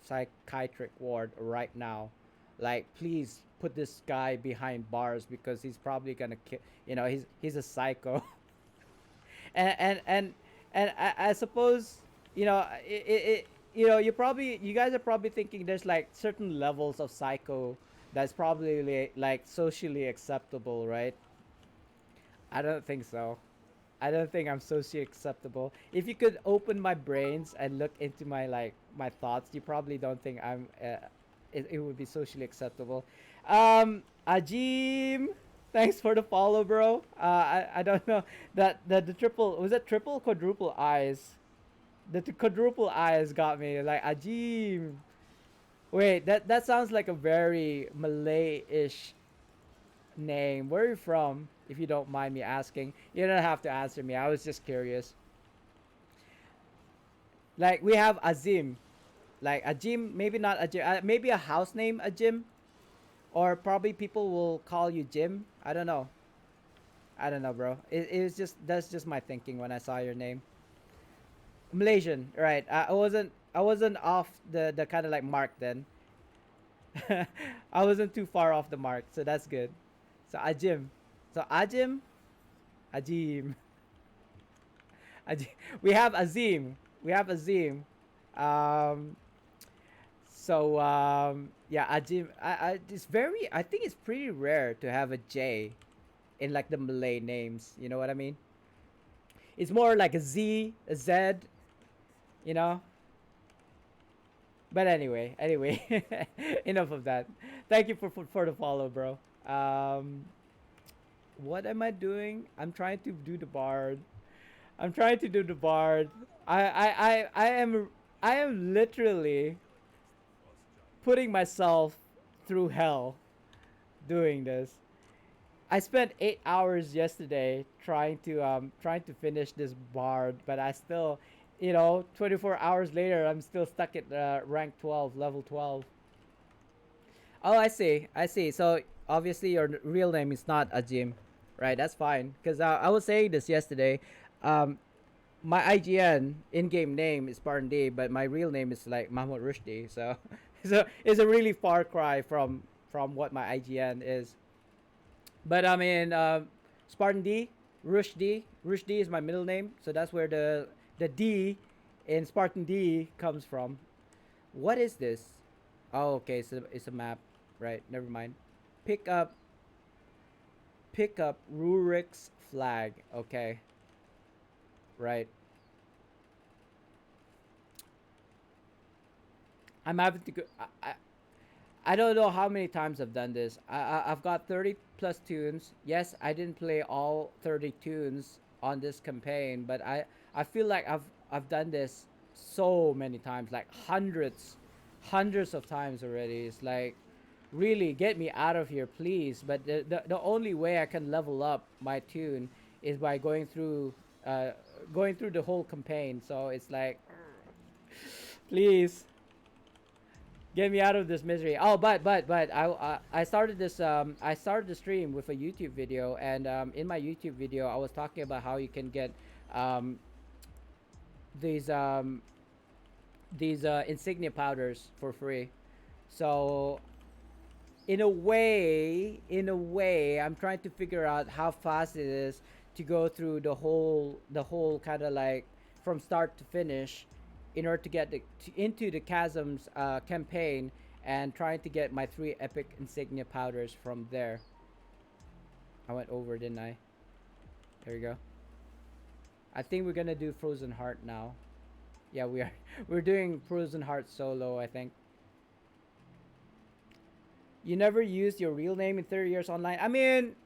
Speaker 1: psychiatric ward right now. Like, please put this guy behind bars because he's probably gonna kill. He's a psycho. And I suppose you guys are probably thinking there's like certain levels of psycho That's probably like socially acceptable, right? I don't think so. I don't think I'm socially acceptable. If you could open my brains and look into my my thoughts, you probably don't think I'm. It would be socially acceptable. Ajim, thanks for the follow, bro. I don't know that the triple was it triple quadruple eyes. The quadruple eyes got me like Ajim. Wait, that sounds like a very Malay-ish name. Where are you from? If you don't mind me asking, you don't have to answer me. I was just curious. Like we have Azim, like Ajim. Maybe not Ajim. Maybe a house name Ajim, or probably people will call you Jim. I don't know. I don't know, bro. It was just that's just my thinking when I saw your name. Malaysian, right? I wasn't off the kind of like mark then. I wasn't too far off the mark, so that's good. So Ajim, so Ajim. We have Azim. We have Azim. Um, yeah, Ajim. It's very. I think it's pretty rare to have a J in like the Malay names. You know what I mean? It's more like a Z, a Z. You know. But anyway, enough of that. Thank you for the follow, bro. What am I doing? I'm trying to do the bard. I'm trying to do the bard. I am literally putting myself through hell doing this. I spent 8 hours yesterday trying to finish this bard, but I still, 24 hours later, I'm still stuck at rank 12, level 12. Oh, I see. I see. So obviously your real name is not Ajim, right? That's fine. Cause I was saying this yesterday. Um, my IGN in-game name is SpartanDee, but my real name is like Mahmoud Rushdie. So, so it's a really far cry from what my IGN is. But I mean, SpartanDee, Rushdie is my middle name. So that's where the D in SpartanDee comes from. What is this? Oh, okay. So it's a map, right? Never mind. Pick up, pick up Rurik's flag. Okay, right. I'm having to go. I don't know how many times I've done this. I've got 30 plus tunes. Yes, I didn't play all 30 tunes on this campaign, but I feel like I've done this so many times, like hundreds of times already. It's like really get me out of here, please. But the only way I can level up my tune is by uh, going through the whole campaign. So it's like, please get me out of this misery. Oh, but I started this I started the stream with a YouTube video, and in my YouTube video I was talking about how you can get um these um insignia powders for free. So in a way, I'm trying to figure out how fast it is to go through the whole kind of like from start to finish, in order to get into the chasms campaign, and trying to get my 3 epic insignia powders from there. I went over, didn't I? There we go. I think we're gonna do Frozen Heart now. Yeah, we are. We're doing Frozen Heart solo, I think. You never used your real name in 30 years online. I mean,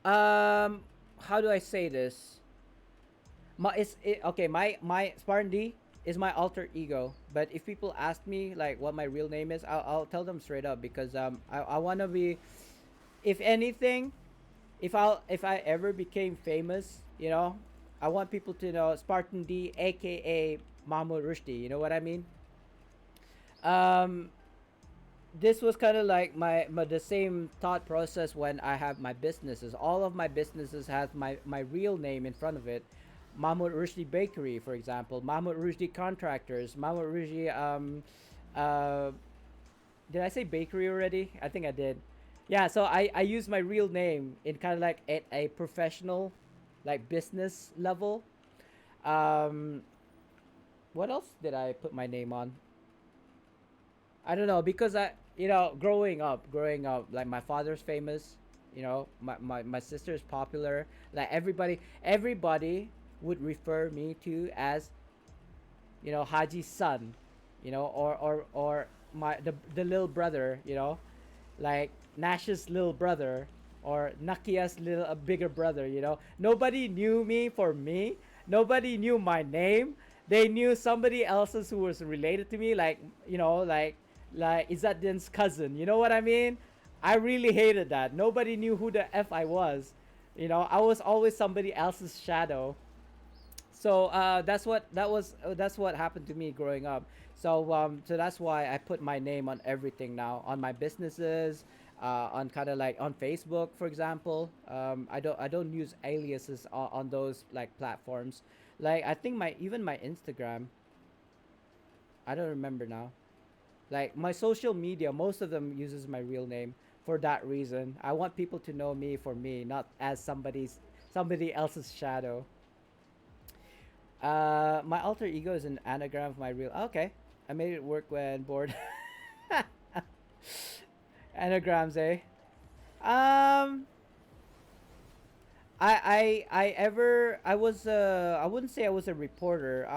Speaker 1: how do I say this? Okay. My SpartanDee is my alter ego. But if people ask me like what my real name is, I'll tell them straight up, because I wanna be, if anything, if I ever became famous, I want people to know SpartanDee, aka Mahmoud Rushdie. You know what I mean? Um, this was kind of like my the same thought process when I have my businesses. All of my businesses have my real name in front of it. Mahmoud Rushdie Bakery, for example. Mahmoud Rushdie Contractors. Mahmoud Rushdie uh did I say bakery already? I think I did. Yeah, so I use my real name in kind of like at a professional, like business level. Um, what else did I put my name on? I don't know because growing up, like my father's famous, my sister's popular. Like everybody would refer me to as Haji's son, or my the little brother, like Nash's little brother or Nakia's little bigger brother. Nobody knew me for me. Nobody knew my name. They knew somebody else's who was related to me, like Izzettin's cousin. You know what I mean? I really hated that. Nobody knew who the f I was. I was always somebody else's shadow. So that's what happened to me growing up. So that's why I put my name on everything now, on my businesses, on kind of like on Facebook, for example. I don't use aliases on those like platforms. Like I think my even my Instagram, I don't remember now. Like my social media, most of them uses my real name for that reason. I want people to know me for me, not as somebody else's shadow. My alter ego is an anagram of my real. Okay, I made it work when bored. Anagrams, eh? Um, I was I wouldn't say I was a reporter.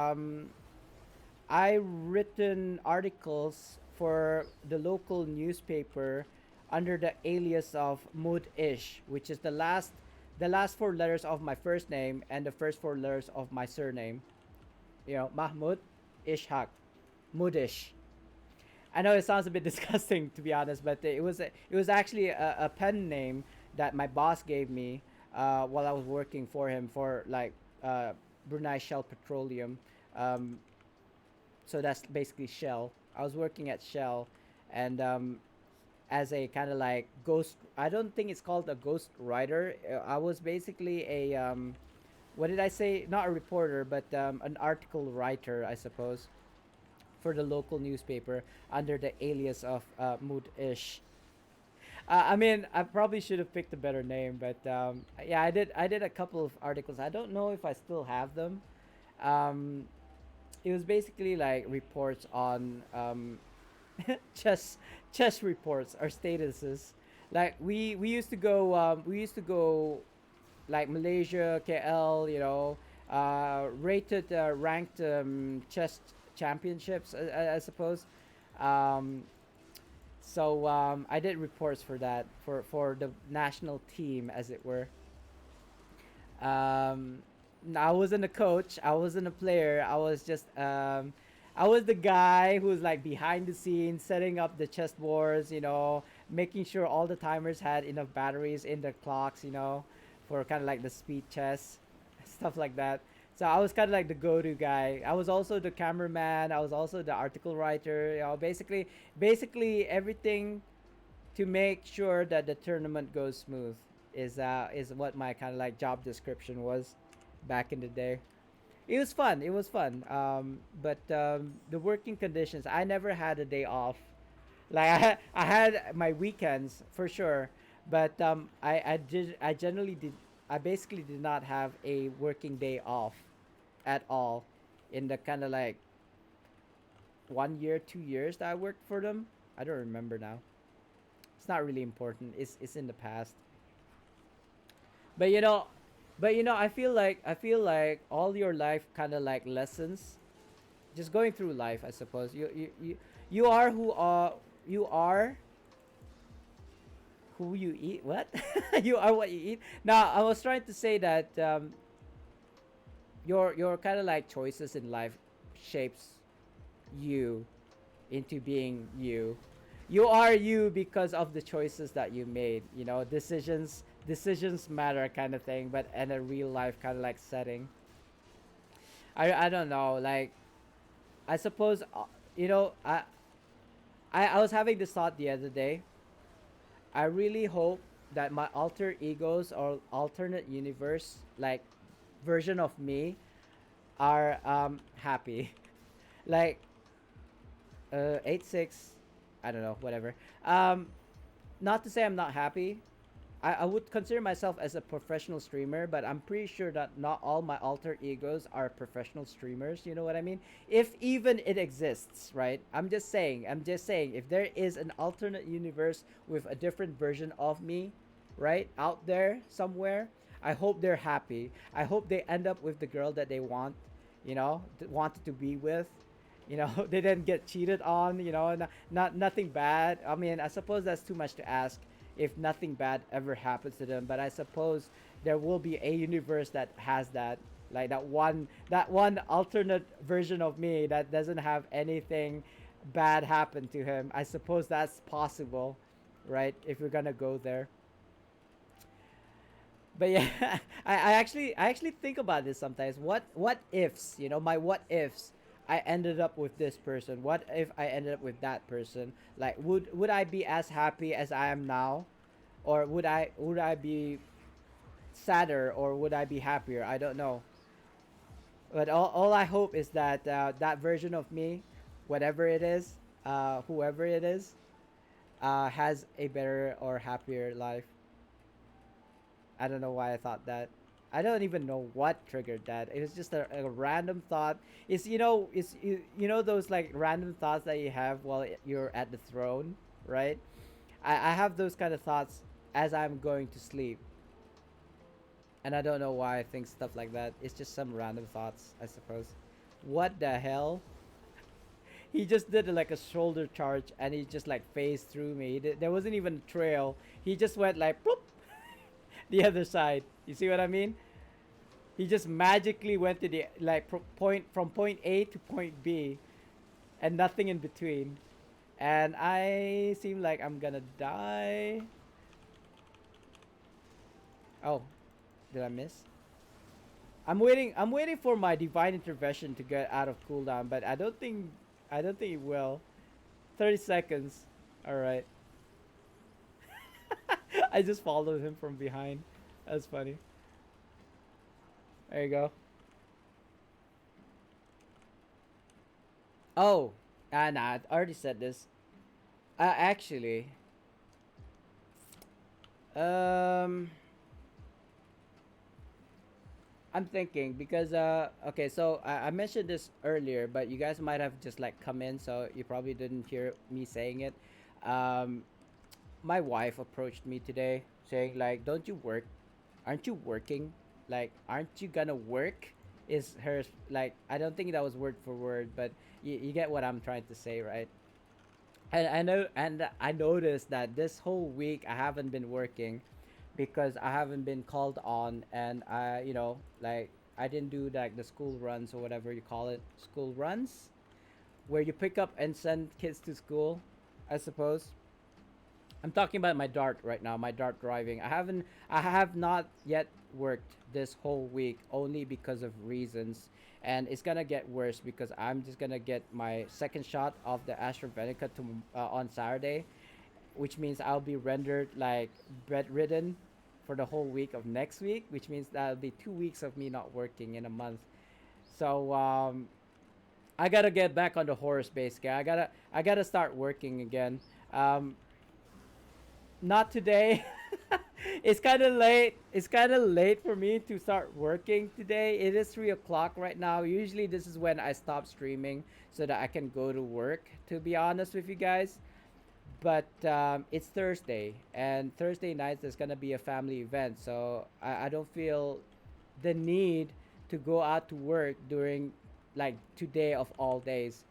Speaker 1: I written articles for the local newspaper under the alias of Mood-ish, which is the last four letters of my first name and the first four letters of my surname. Mahmoud Ishaq, Moodish. I know it sounds a bit disgusting to be honest, but it was actually a pen name that my boss gave me while I was working for him for like Brunei Shell Petroleum. Um, so that's basically Shell. I was working at Shell, and as a kind of like ghost. I don't think it's called a ghost writer. I was basically a what did I say? Not a reporter, but an article writer, I suppose, for the local newspaper under the alias of Mood-ish. I mean, I probably should have picked a better name, but yeah, I did a couple of articles. I don't know if I still have them. Um, it was basically like reports on chess chess reports or statuses. Like we used to go like Malaysia, KL, rated ranked chess championships, I suppose. Um, so I did reports for that for the national team, as it were. Um, I wasn't a coach. I wasn't a player. I was the guy who was like behind the scenes, setting up the chessboards. Making sure all the timers had enough batteries in the clocks. For kind of like the speed chess, stuff like that. So I was kind of like the go-to guy. I was also the cameraman. I was also the article writer. Basically everything to make sure that the tournament goes smooth is what my kind of like job description was back in the day. It was fun. It was fun. But the working conditions, I never had a day off. Like I had my weekends for sure, but I generally did. I basically did not have a working day off at all in the kind of like 1 year, 2 years that I worked for them. I don't remember now. It's not really important. It's in the past. But I feel like all your life kind of like lessons, just going through life. I suppose you are who you eat. What? You are what you eat. Now I was trying to say that your kind of like choices in life shapes you into being you. You are you because of the choices that you made. Decisions matter, kind of thing, but in a real life kind of like setting. I don't know. Like I suppose you know I was having this thought the other day. I really hope that my alter egos or alternate universe like version of me are happy. Like 8-6, I don't know, whatever. Not to say I'm not happy. I would consider myself as a professional streamer, but I'm pretty sure that not all my alter egos are professional streamers. You know what I mean? If even it exists, right? I'm just saying, if there is an alternate universe with a different version of me, right, out there somewhere, I hope they're happy. I hope they end up with the girl that they want, wanted to be with. They didn't get cheated on. Not nothing bad. I mean, I suppose that's too much to ask if nothing bad ever happens to them. But I suppose there will be a universe that has that, like that one alternate version of me that doesn't have anything bad happen to him. I suppose that's possible, right? If we're gonna go there. But yeah, I actually think about this sometimes. What ifs, my what ifs. I ended up with this person. What if I ended up with that person? Like, would I be as happy as I am now, or would I be sadder, or would I be happier? I don't know. But all I hope is that that version of me, whatever it is, whoever it is, has a better or happier life. I don't know why I thought that. I don't even know what triggered that. It was just a random thought. It's those like random thoughts that you have while you're at the throne, right? I have those kind of thoughts as I'm going to sleep, and I don't know why I think stuff like that. It's just some random thoughts, I suppose. What the hell? He just did like a shoulder charge, and he just like phased through me. There wasn't even a trail. He just went like boop, the other side. You see what I mean? He just magically went to the like point from point A to point B, and nothing in between. And I seem like I'm gonna die. Oh, did I miss? I'm waiting for my divine intervention to get out of cooldown, but I don't think it will. 30 seconds. All right. I just followed him from behind. That's funny. There you go. Oh, nah, I already said this. Actually, um, I'm thinking because okay, so I mentioned this earlier, but you guys might have just like come in, so you probably didn't hear me saying it. Um, my wife approached me today saying like, "Don't you work? Aren't you working? Like, aren't you gonna work?" Is her like, I don't think that was word for word, but you get what I'm trying to say, right? And I noticed that this whole week I haven't been working because I haven't been called on, and like I didn't do like the school runs or whatever you call it, school runs, where you pick up and send kids to school, I suppose. I'm talking about my dart right now, my dart driving. I have not yet worked this whole week only because of reasons. And it's gonna get worse because I'm just gonna get my second shot of the AstraZeneca on Saturday, which means I'll be rendered like bedridden for the whole week of next week, which means that'll be 2 weeks of me not working in a month. So I gotta get back on the horse, basically. I gotta start working again. Um, Not today. It's kind of late. It's kind of late for me to start working today. It is 3 o'clock right now. Usually, this is when I stop streaming so that I can go to work, to be honest with you guys. But it's Thursday, and Thursday nights there's gonna be a family event, so I don't feel the need to go out to work during like today of all days.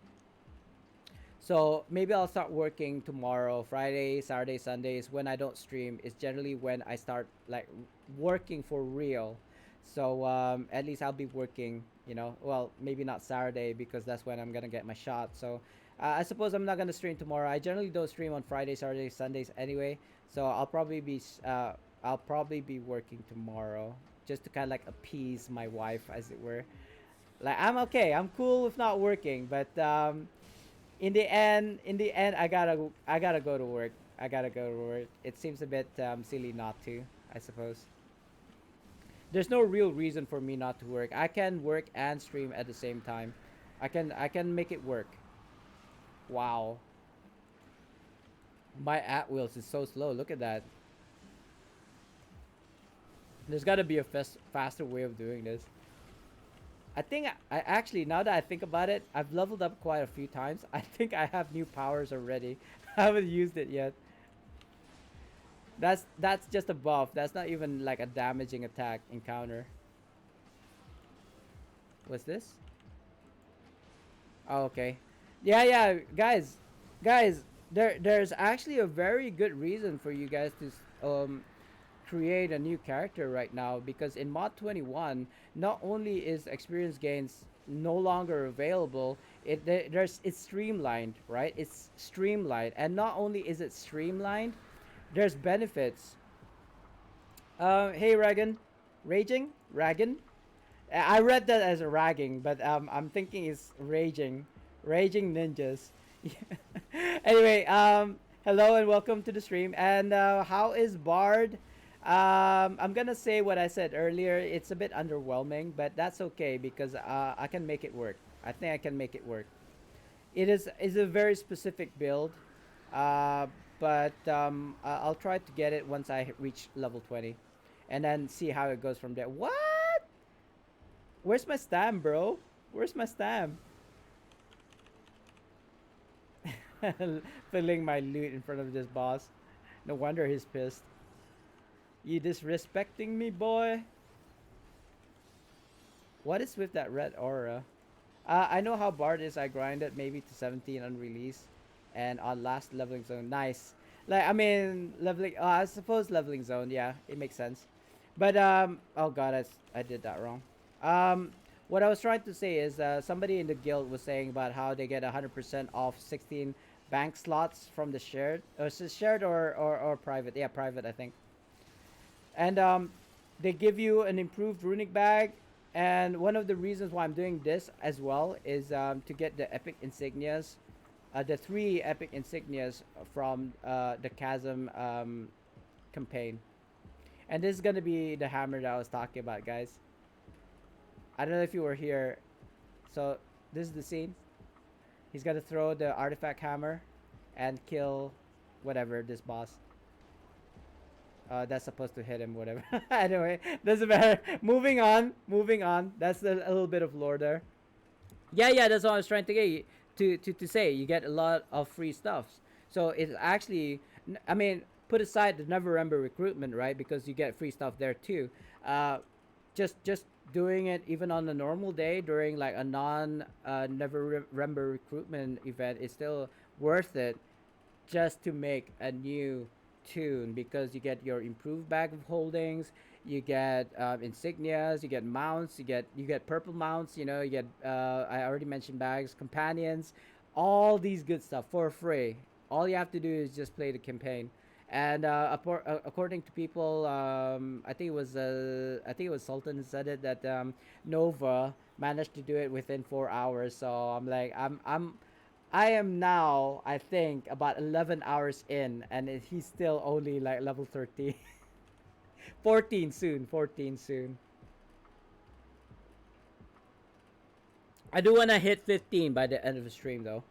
Speaker 1: So maybe I'll start working tomorrow, Friday, Saturday, Sundays. When I don't stream, is generally when I start like working for real. So at least I'll be working. Well, maybe not Saturday because that's when I'm gonna get my shot. So I suppose I'm not gonna stream tomorrow. I generally don't stream on Fridays, Saturdays, Sundays anyway. So I'll probably be working tomorrow just to kind of like appease my wife, as it were. Like, I'm okay. I'm cool with not working, but in the end, I gotta go to work. I gotta go to work. It seems a bit silly not to, I suppose. There's no real reason for me not to work. I can work and stream at the same time. I can make it work. Wow, my at wheels is so slow. Look at that. There's got to be a faster way of doing this. I think I actually, now that I think about it, I've leveled up quite a few times. I think I have new powers already. I haven't used it yet. That's just a buff. That's not even like a damaging attack encounter. What's this? Oh, okay. Yeah, yeah, guys. There's actually a very good reason for you guys to create a new character right now, because in mod 21 not only is experience gains no longer available, it's streamlined, right? It's streamlined, and not only is it streamlined, there's benefits. Hey Ragan, raging Ragan. I read that as a ragging, but I'm thinking it's raging ninjas. Anyway, hello and welcome to the stream. And how is Bard? I'm gonna say what I said earlier. It's a bit underwhelming, but that's okay because I can make it work. I think I can make it work. It is a very specific build, uh, but I'll try to get it once I reach level 20, and then see how it goes from there. What? Where's my stam, bro? Where's my stam? Filling my loot in front of this boss. No wonder he's pissed. You disrespecting me, boy? What is with that red aura? I know how Bard is. I grinded maybe to 17 on release, and on last leveling zone. Nice. Like I mean, leveling. I suppose leveling zone. Yeah, it makes sense. But oh god, I did that wrong. What I was trying to say is somebody in the guild was saying about how they get 100% off 16 bank slots from the shared, or shared or private. Yeah, private I think. And they give you an improved runic bag. And one of the reasons why I'm doing this as well is to get the epic insignias, the 3 epic insignias from the chasm campaign. And this is gonna be the hammer that I was talking about, guys. I don't know if you were here. So this is the scene. He's gonna throw the artifact hammer and kill whatever this boss. That's supposed to hit him, whatever. Anyway, doesn't matter. Moving on. Moving on. That's a little bit of lore there. Yeah, yeah, that's what I was trying to get to say. You get a lot of free stuffs. So it's actually, I mean, put aside the Neverember recruitment, right? Because you get free stuff there too. Uh, just doing it even on a normal day during like a non Neverember recruitment event is still worth it, just to make a new tune, because you get your improved bag of holdings, you get insignias, you get mounts, you get purple mounts, you get I already mentioned bags, companions, all these good stuff for free. All you have to do is just play the campaign. And according to people, I think it was Sultan who said it, that Nova managed to do it within 4 hours. So I am now, I think, about 11 hours in, and he's still only like level 13. 14 soon, 14 soon. I do want to hit 15 by the end of the stream, though.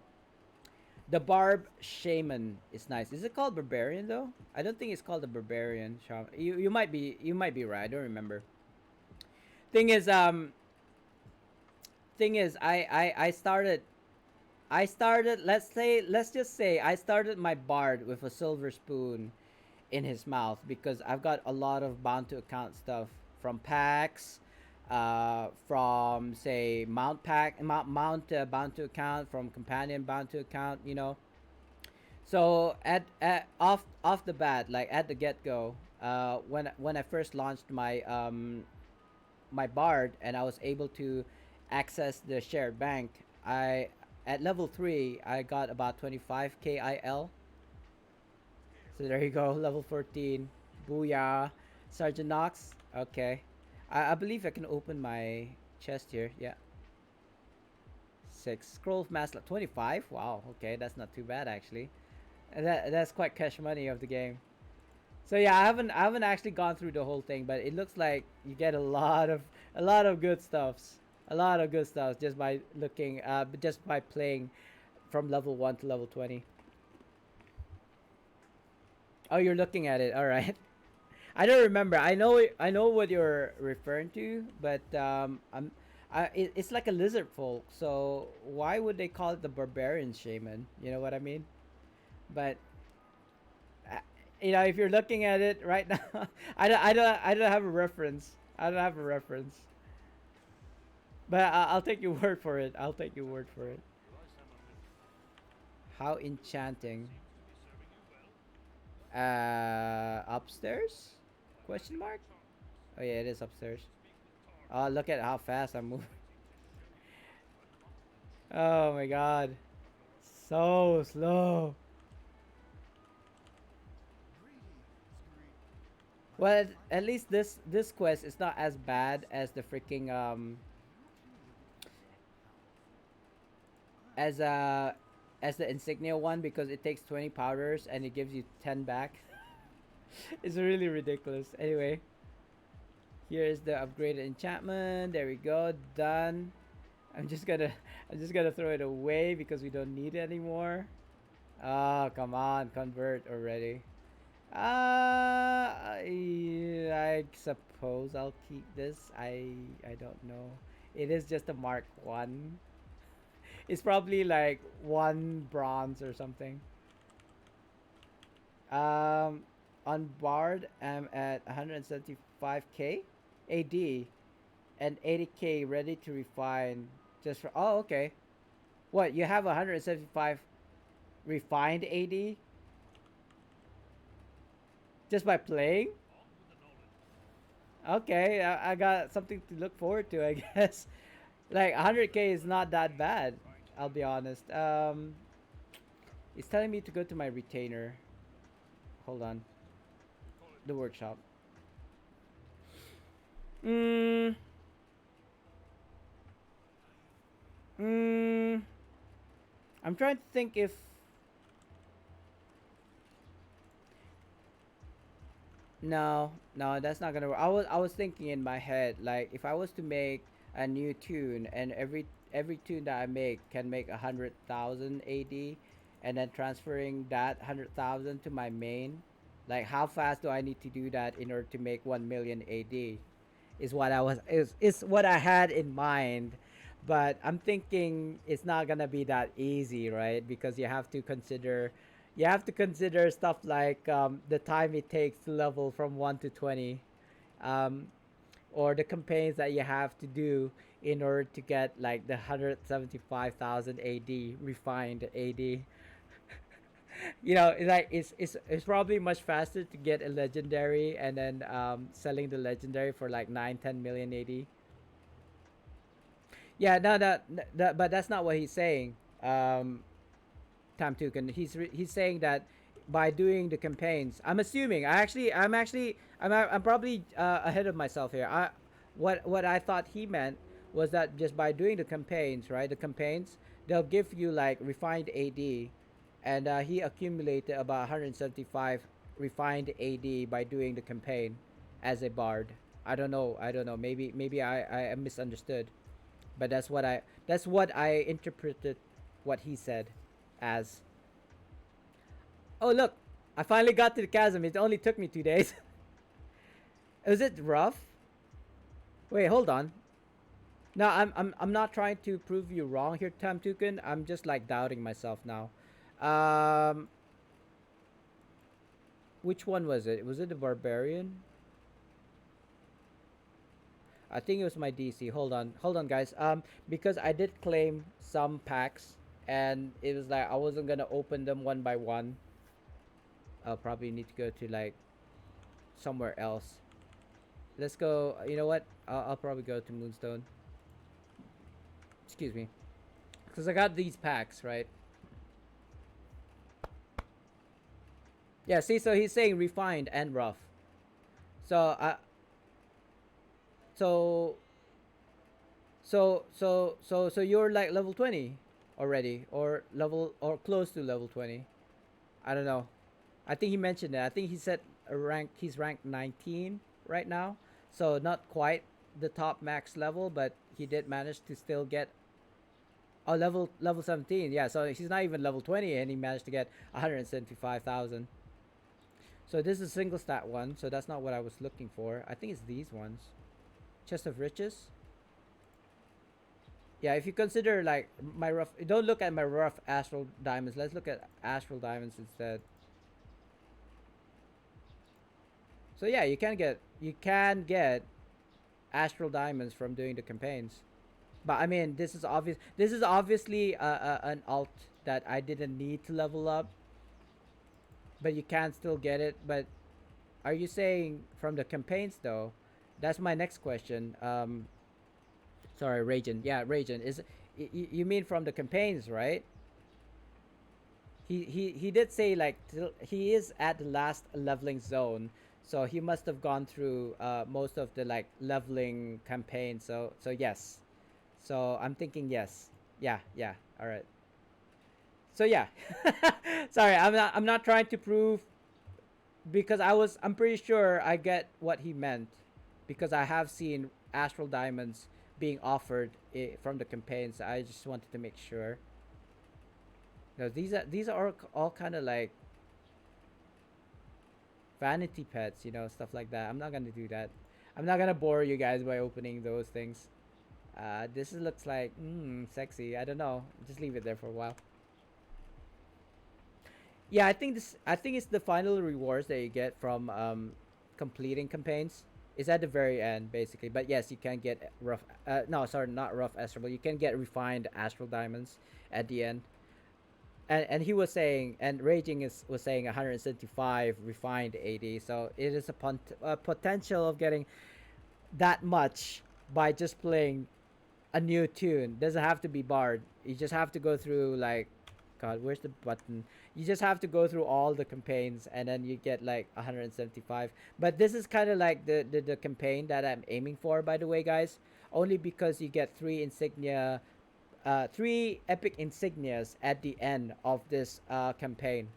Speaker 1: The Barb Shaman is nice. Is it called Barbarian, though? I don't think it's called the Barbarian Shaman. You might be right. I don't remember. Thing is, I started, let's just say I started my bard with a silver spoon in his mouth, because I've got a lot of bound to account stuff from packs, from say mount bound to account, from companion bound to account. So at off the bat, like at the get go, when I first launched my bard, and I was able to access the shared bank, I at level 3 I got about 25 KIL. So there you go, level 14. Booyah. Sergeant Knox. Okay. I believe I can open my chest here. Yeah. 6. Scroll of Mass 25. Wow. Okay, that's not too bad actually. That's quite cash money of the game. So yeah, I haven't actually gone through the whole thing, but it looks like you get a lot of good stuffs. A lot of good stuff just by looking just by playing from level 1 to level 20. Oh, you're looking at it. All right. I don't remember. I know what you're referring to, but it's like a lizard folk. So why would they call it the barbarian shaman? You know what I mean? But uh, if you're looking at it right now, I don't have a reference. I don't have a reference. But I'll take your word for it. I'll take your word for it. How enchanting. Upstairs? Question mark? Oh yeah, it is upstairs. Oh, look at how fast I'm moving. Oh my god. So slow. Well, at least this quest is not as bad as the freaking as uh as the insignia one because it takes 20 powders and it gives you 10 back. It's really ridiculous. Anyway, here is the upgraded enchantment. There we go. Done. I'm just gonna I'm just gonna throw it away because we don't need it anymore. Oh, come on, convert already. I suppose I'll keep this. I don't know. It is just a Mark 1. It's probably like 1 bronze or something. Um on Bard I'm at 175k AD and 80k ready to refine just for oh okay. What, you have 175 refined AD just by playing? Okay, I got something to look forward to, I guess. Like 100k is not that bad. I'll be honest. It's telling me to go to my retainer. Hold on. The workshop. Mm. Mm. I'm trying to think if no, no, that's not gonna work. I was thinking in my head like if I was to make a new tune and every tune that I make can make 100,000 AD, and then transferring that 100,000 to my main, like how fast do I need to do that in order to make 1 million AD? Is what I had in mind, but I'm thinking it's not gonna be that easy, right? Because you have to consider stuff like the time it takes to level from 1 to 20, um, or the campaigns that you have to do in order to get like the 175,000 AD refined AD. It's probably much faster to get a legendary and then selling the legendary for like 9-10 million AD. Yeah, no, but that's not what he's saying. Tam Tukin. He's saying that by doing the campaigns, I'm probably ahead of myself here. What I thought he meant was that just by doing the campaigns, right? The campaigns they'll give you like refined AD, and he accumulated about 175 refined AD by doing the campaign as a bard. I don't know. I don't know. Maybe I misunderstood, but that's what I interpreted what he said as. Oh look, I finally got to the chasm. It only took me 2 days. Is it rough? Wait, hold on. No, I'm not trying to prove you wrong here, Tamtukin. I'm just like doubting myself now. Um, which one was it? Was it the barbarian? I think it was my DC. Hold on, guys. Because I did claim some packs, and it was like I wasn't gonna open them one by one. I'll probably need to go to like somewhere else. Let's go. You know what? I'll probably go to Moonstone. Excuse me, because I got these packs right. Yeah. See, so he's saying refined and rough. So so so you're like level 20 already, or level or close to level 20. I don't know. I think he mentioned that. I think he said a rank. He's ranked 19 right now, so not quite the top max level, but he did manage to still get level 17. Yeah, so he's not even level 20, and he managed to get 175,000. So this is a single stat one, so that's not what I was looking for. I think it's these ones. Chest of Riches. Yeah, if you consider like my rough, don't look at my rough astral diamonds. Let's look at astral diamonds instead. So yeah, you can get astral diamonds from doing the campaigns. But I mean, this is obvious. This is obviously an alt that I didn't need to level up, but you can still get it. But are you saying from the campaigns though? That's my next question. Sorry, Ragin. Yeah, Ragin is. You mean from the campaigns, right? He did say like he is at the last leveling zone, so he must have gone through most of the like leveling campaign. So yes, so I'm thinking yes. Yeah, yeah. All right. So yeah. Sorry, I'm not trying to prove because I'm pretty sure I get what he meant because I have seen astral diamonds being offered from the campaigns. I just wanted to make sure. No, these are all kind of like vanity pets, stuff like that. I'm not gonna do that. I'm not gonna bore you guys by opening those things. Looks like sexy. I don't know. Just leave it there for a while. Yeah, I think it's the final rewards that you get from completing campaigns. It's at the very end basically. But yes, you can get rough. No, sorry, not rough astral. You can get refined astral diamonds at the end. And he was saying, and Raging is was saying 175 refined 80. So it is a potential of getting that much by just playing a new tune. Doesn't have to be barred. You just have to go through like, God, where's the button? You just have to go through all the campaigns, and then you get like 175. But this is kind of like the campaign that I'm aiming for, by the way, guys. Only because you get three epic insignias at the end of this campaign,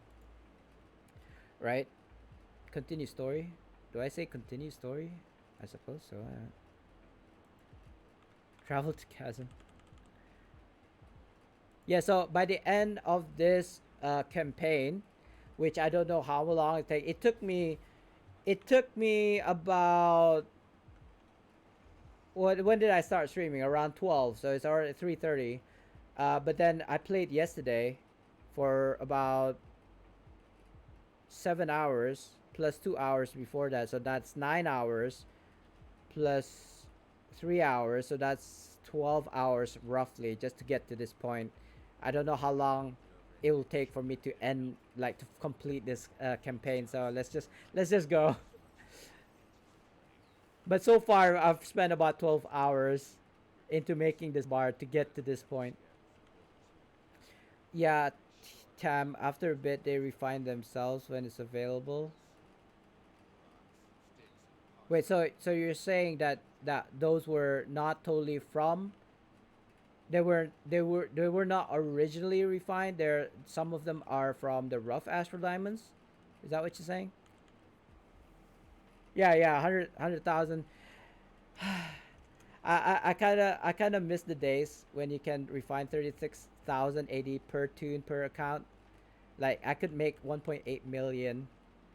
Speaker 1: right? Continue story. Do I say continue story? I suppose so. Travel to chasm. Yeah. So by the end of this campaign, which I don't know how long it take, it took me. It took me about when did I start streaming? Around 12. So it's already 3:30. But then I played yesterday for about 7 hours plus 2 hours before that, so that's 9 hours plus 3 hours, so that's 12 hours roughly just to get to this point. I don't know how long it will take for me to end, like to complete this campaign. So let's just go. But so far, I've spent about 12 hours into making this bar to get to this point. Yeah, Tam. After a bit, they refine themselves when it's available. Wait, so you're saying that those were not totally from? They were not originally refined. Some of them are from the rough astral diamonds. Is that what you're saying? Yeah, yeah, 100,000. I kind of miss the days when you can refine 36,000 AD per tune per account. Like I could make 1.8 million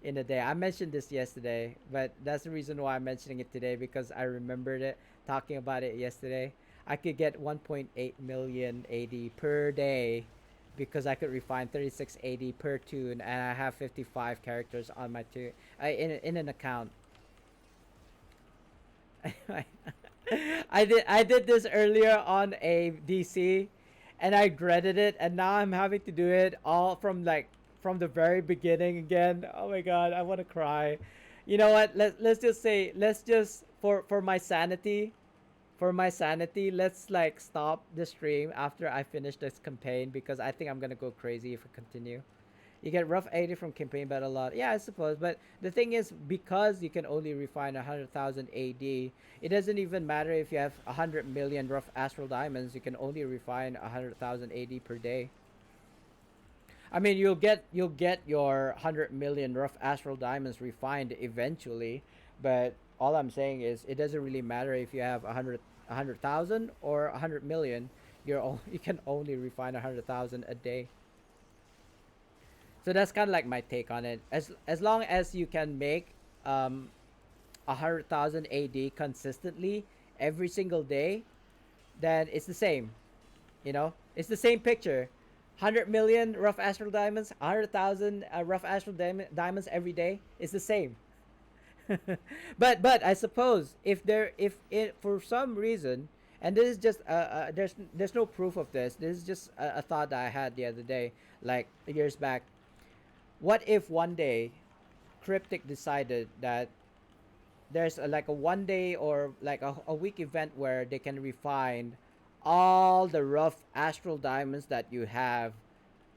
Speaker 1: in a day. I mentioned this yesterday, but that's the reason why I'm mentioning it today because I remembered it talking about it yesterday. I could get 1.8 million AD per day because I could refine 36 AD per tune, and I have 55 characters on my tune in an account. I did this earlier on a DC, and I dreaded it, and now I'm having to do it all from the very beginning again. Oh my god, I want to cry. You know what? Let's just say let's just for my sanity, let's like stop the stream after I finish this campaign because I think I'm gonna go crazy if I continue. You get rough 80 from campaign battle a lot. Yeah, I suppose. But the thing is, because you can only refine 100,000 AD, it doesn't even matter if you have 100 million rough astral diamonds. You can only refine 100,000 AD per day. I mean, you'll get your 100 million rough astral diamonds refined eventually, but all I'm saying is it doesn't really matter if you have 100,000 or 100 million. You can only refine 100,000 a day. So that's kind of like my take on it. As long as you can make 100,000 AD consistently every single day, then it's the same. You know, it's the same picture. 100 million rough astral diamonds, 100,000 rough astral diamonds every day. It's the same. But I suppose if it for some reason, and this is just there's no proof of this. This is just a thought that I had the other day, like years back. What if one day Cryptic decided that there's like a one day or like a week event where they can refine all the rough astral diamonds that you have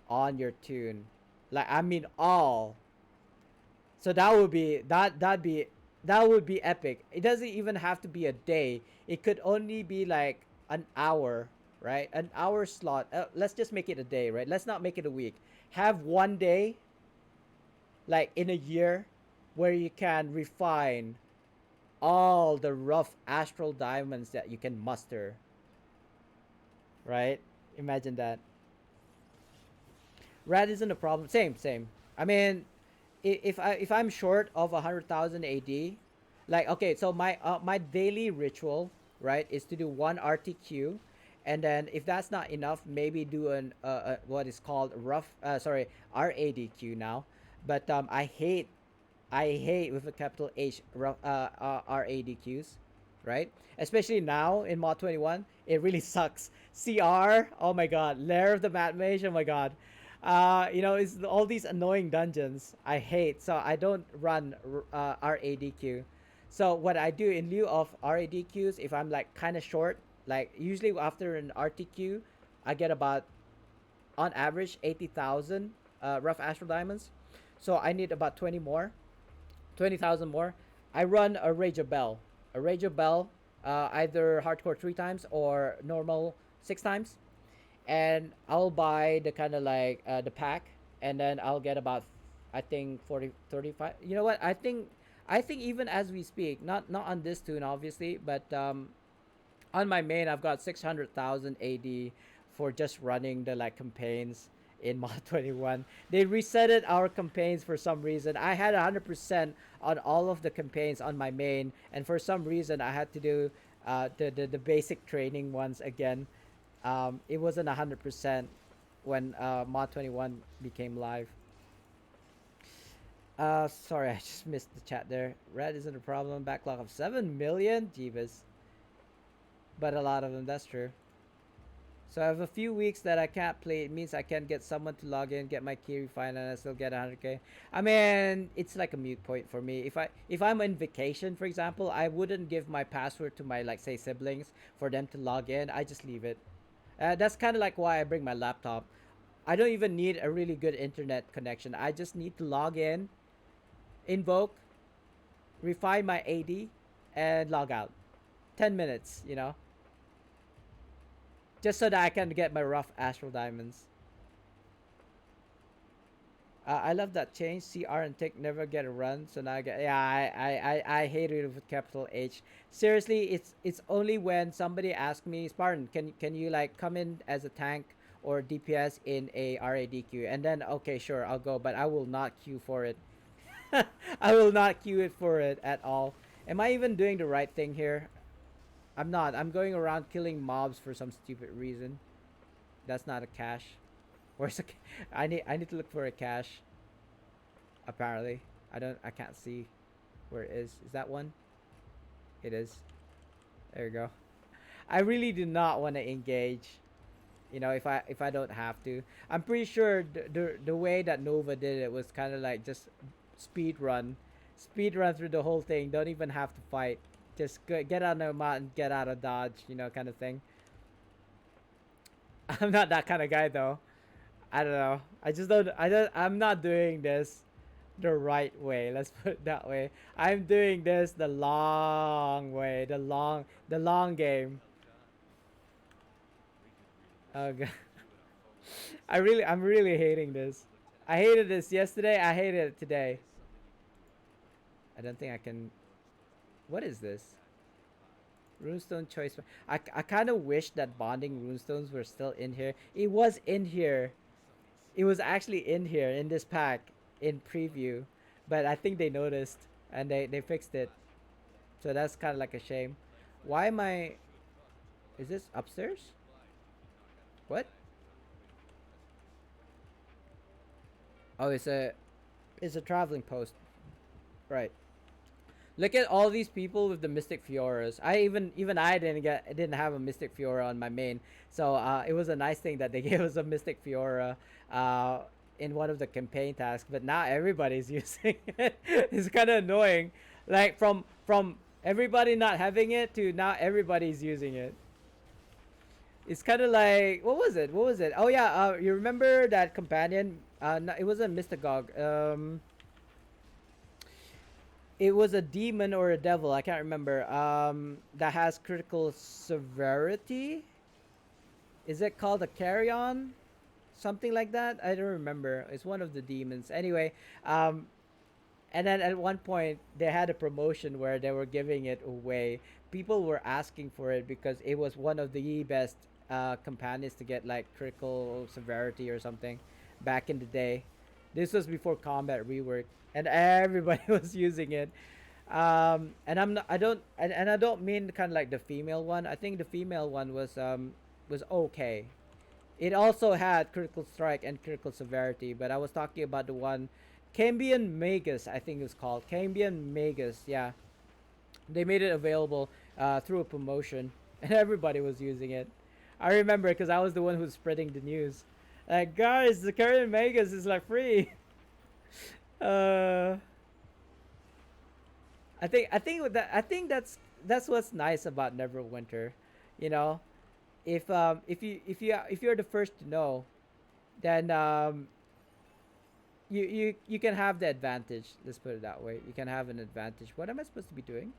Speaker 1: on your tune, like I mean all. So that would be epic. It doesn't even have to be a day. It could only be like an hour, right? An hour slot. Let's just make it a day, right? Let's not make it a week. Have one day, like in a year, where you can refine all the rough astral diamonds that you can muster, right? Imagine that. Rat isn't a problem. Same. I mean, if I'm short of 100,000 AD, like okay, so my daily ritual, right, is to do one RTQ, and then if that's not enough, maybe do an what is called rough sorry, RADQ now, but I hate with a capital H rough RADQs, right? Especially now in mod 21, it really sucks. CR, oh my god, Lair of the Mat Mage, oh my god. You know, it's all these annoying dungeons I hate, so I don't run RADQ. So what I do in lieu of RADQs, if I'm like kind of short, like usually after an RTQ, I get about on average 80,000 rough astral diamonds. So I need about 20,000 more. I run a Rage of Bell, either hardcore 3 times or normal 6 times, and I'll buy the kind of like the pack, and then I'll get about I think 40 35. You know what? I think even as we speak, not on this tune obviously, but on my main I've got 600,000 AD for just running the like campaigns in mod 21. They resetted our campaigns for some reason. I had 100% on all of the campaigns on my main, and for some reason I had to do the basic training ones again. It wasn't 100% when mod 21 became live. Sorry, I just missed the chat there. Red isn't a problem. Backlog of 7 million? Jeebus. But a lot of them, that's true. So I have a few weeks that I can't play. It means I can't get someone to log in, get my key refined, and I still get 100k. I mean, it's like a mute point for me. If I'm on vacation, for example, I wouldn't give my password to my like say siblings for them to log in. I just leave it. That's kind of like why I bring my laptop. I don't even need a really good internet connection. I just need to log in, invoke, refine my AD, and log out. 10 minutes, you know, just so that I can get my rough astral diamonds. I love that change. CR and Tick never get a run, so now I get. Yeah, I hate it with capital H. Seriously, it's only when somebody asks me, Spartan, can you like come in as a tank or DPS in a RADQ, and then okay, sure, I'll go, but I will not queue for it. I will not queue it for it at all. Am I even doing the right thing here? I'm not. I'm going around killing mobs for some stupid reason. That's not a cache. Where's a? I need to look for a cache. Apparently, I can't see where it is. Is that one? It is. There you go. I really do not want to engage. You know, if I don't have to. I'm pretty sure the way that Nova did it was kind of like just speed run through the whole thing. Don't even have to fight. Just get out of the mountain, get out of dodge. You know, kind of thing. I'm not that kind of guy though. I don't know. I just don't. I'm not doing this the right way. Let's put it that way. I'm doing this the long way. The long game. Oh god. I'm really hating this. I hated this yesterday. I hated it today. I don't think I can. What is this? Runestone choice. I kind of wish that bonding runestones were still in here. It was in here. It was actually in here in this pack in preview, but I think they noticed and they fixed it. So that's kind of like a shame. Why am I? Is this upstairs? What? Oh, it's a traveling post. Right. Look at all these people with the Mystic Fioras. Even I didn't have a Mystic Fiora on my main, so it was a nice thing that they gave us a Mystic Fiora uh, in one of the campaign tasks. But now everybody's using it. It's kind of annoying. Like from everybody not having it to now everybody's using it. It's kind of like what was it? What was it? Oh yeah, you remember that companion? No, it wasn't Mystagogue. It was a demon or a devil. I can't remember. That has critical severity. Is it called a carrion? Something like that. I don't remember. It's one of the demons. Anyway, and then at one point they had a promotion where they were giving it away. People were asking for it because it was one of the best companions to get like critical severity or something back in the day. This was before combat rework, and everybody was using it. And I'm not, I don't and I don't mean kind of like the female one. I think the female one was okay. It also had critical strike and critical severity, but I was talking about the one Cambion Magus, I think it's called. Cambion Magus, yeah. They made it available through a promotion, and everybody was using it. I remember because I was the one who was spreading the news. Like, guys, the Cambion Magus is like free. uh, I think that's what's nice about Neverwinter, you know. If you're the first to know, then you can have the advantage. Let's put it that way. You can have an advantage. What am I supposed to be doing?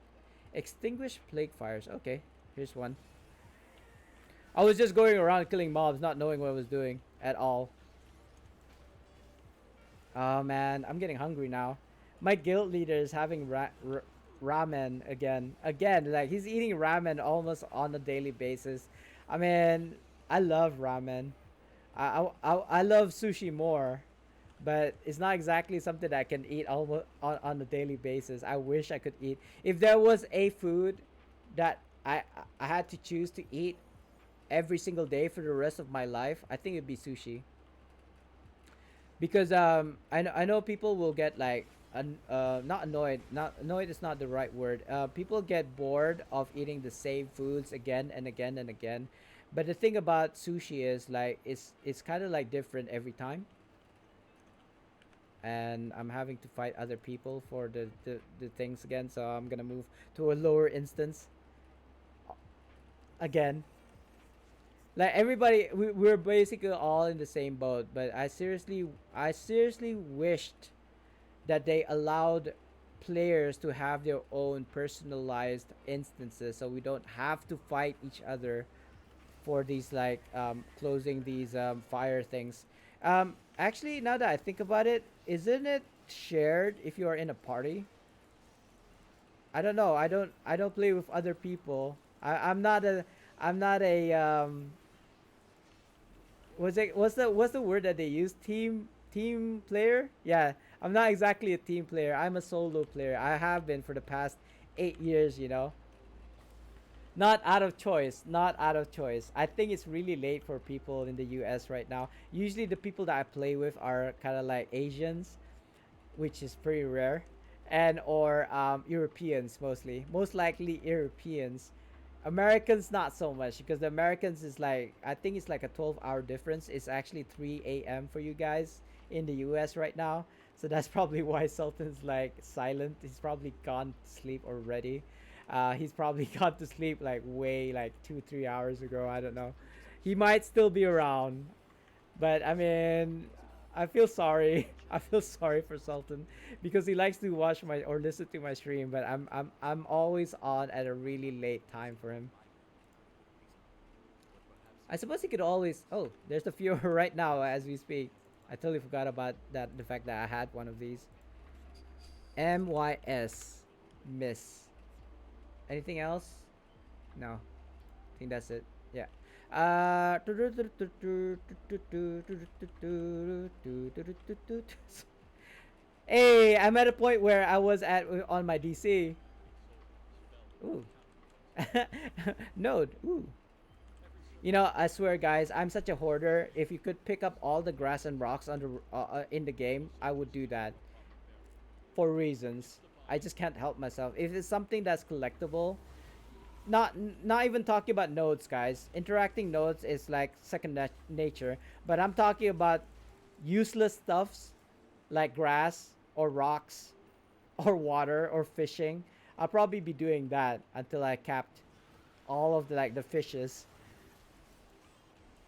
Speaker 1: Extinguish plague fires. Okay, here's one. I was just going around killing mobs, not knowing what I was doing at all. Oh man, I'm getting hungry now. My guild leader is having ramen again. Again, like he's eating ramen almost on a daily basis. I mean, I love ramen. I love sushi more, but it's not exactly something that I can eat almost on a daily basis. I wish I could eat. If there was a food that I had to choose to eat every single day for the rest of my life, I think it'd be sushi. Because I know people will get like not annoyed. Not annoyed is not the right word. People get bored of eating the same foods again and again and again. But the thing about sushi is like it's kind of like different every time, and I'm having to fight other people for the things again. So I'm gonna move to a lower instance again. Like everybody, we're basically all in the same boat. But I seriously wished that they allowed players to have their own personalized instances, so we don't have to fight each other for these like closing these fire things. Actually, now that I think about it, isn't it shared if you are in a party? I don't know. I don't play with other people. I'm not a what's the word that they use? Team player? Yeah, I'm not exactly a team player. I'm a solo player. I have been for the past 8 years. Not out of choice. Not out of choice. I think it's really late for people in the U.S. right now. Usually, the people that I play with are kind of like Asians, which is pretty rare, and or Europeans mostly. Most likely Europeans. Americans not so much because the Americans is like I think it's like a 12-hour difference. It's actually 3 a.m. for you guys in the US right now. So that's probably why Sultan's like silent. He's probably gone to sleep already. He's probably gone to sleep like way like 2 3 hours ago. I don't know. He might still be around, but I mean, I feel sorry. I feel sorry for Sultan because he likes to watch my or listen to my stream, but I'm always on at a really late time for him. I suppose he could always. Oh, there's the Fiora right now as we speak. I totally forgot about that. The fact that I had one of these. MYS, Miss. Anything else? No. I think that's it. Yeah. Uh, hey, I'm at a point where I was at on my DC. Ooh. Node. Ooh. You know, I swear, guys, I'm such a hoarder. If you could pick up all the grass and rocks under in the game, I would do that for reasons. I just can't help myself. If it's something that's collectible, not even talking about nodes, guys. Interacting nodes is like nature. But I'm talking about useless stuffs like grass or rocks or water or fishing. I'll probably be doing that until I capped all of the like the fishes.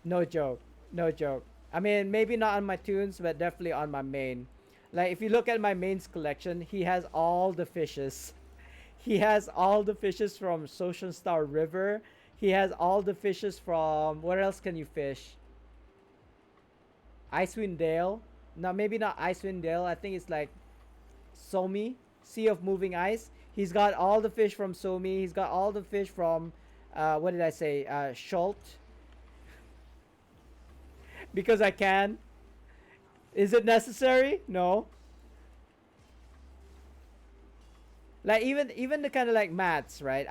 Speaker 1: No joke. No joke. I mean, maybe not on my tunes, but definitely on my main. Like, if you look at my main's collection, he has all the fishes. He has all the fishes from Social Star River. He has all the fishes from... What else can you fish? Icewind Dale. No, maybe not Icewind Dale. I think it's like Somi, Sea of Moving Ice. He's got all the fish from Somi. He's got all the fish from... what did I say? Schult. Because I can. Is it necessary? No. Like even the kind of like mats, right?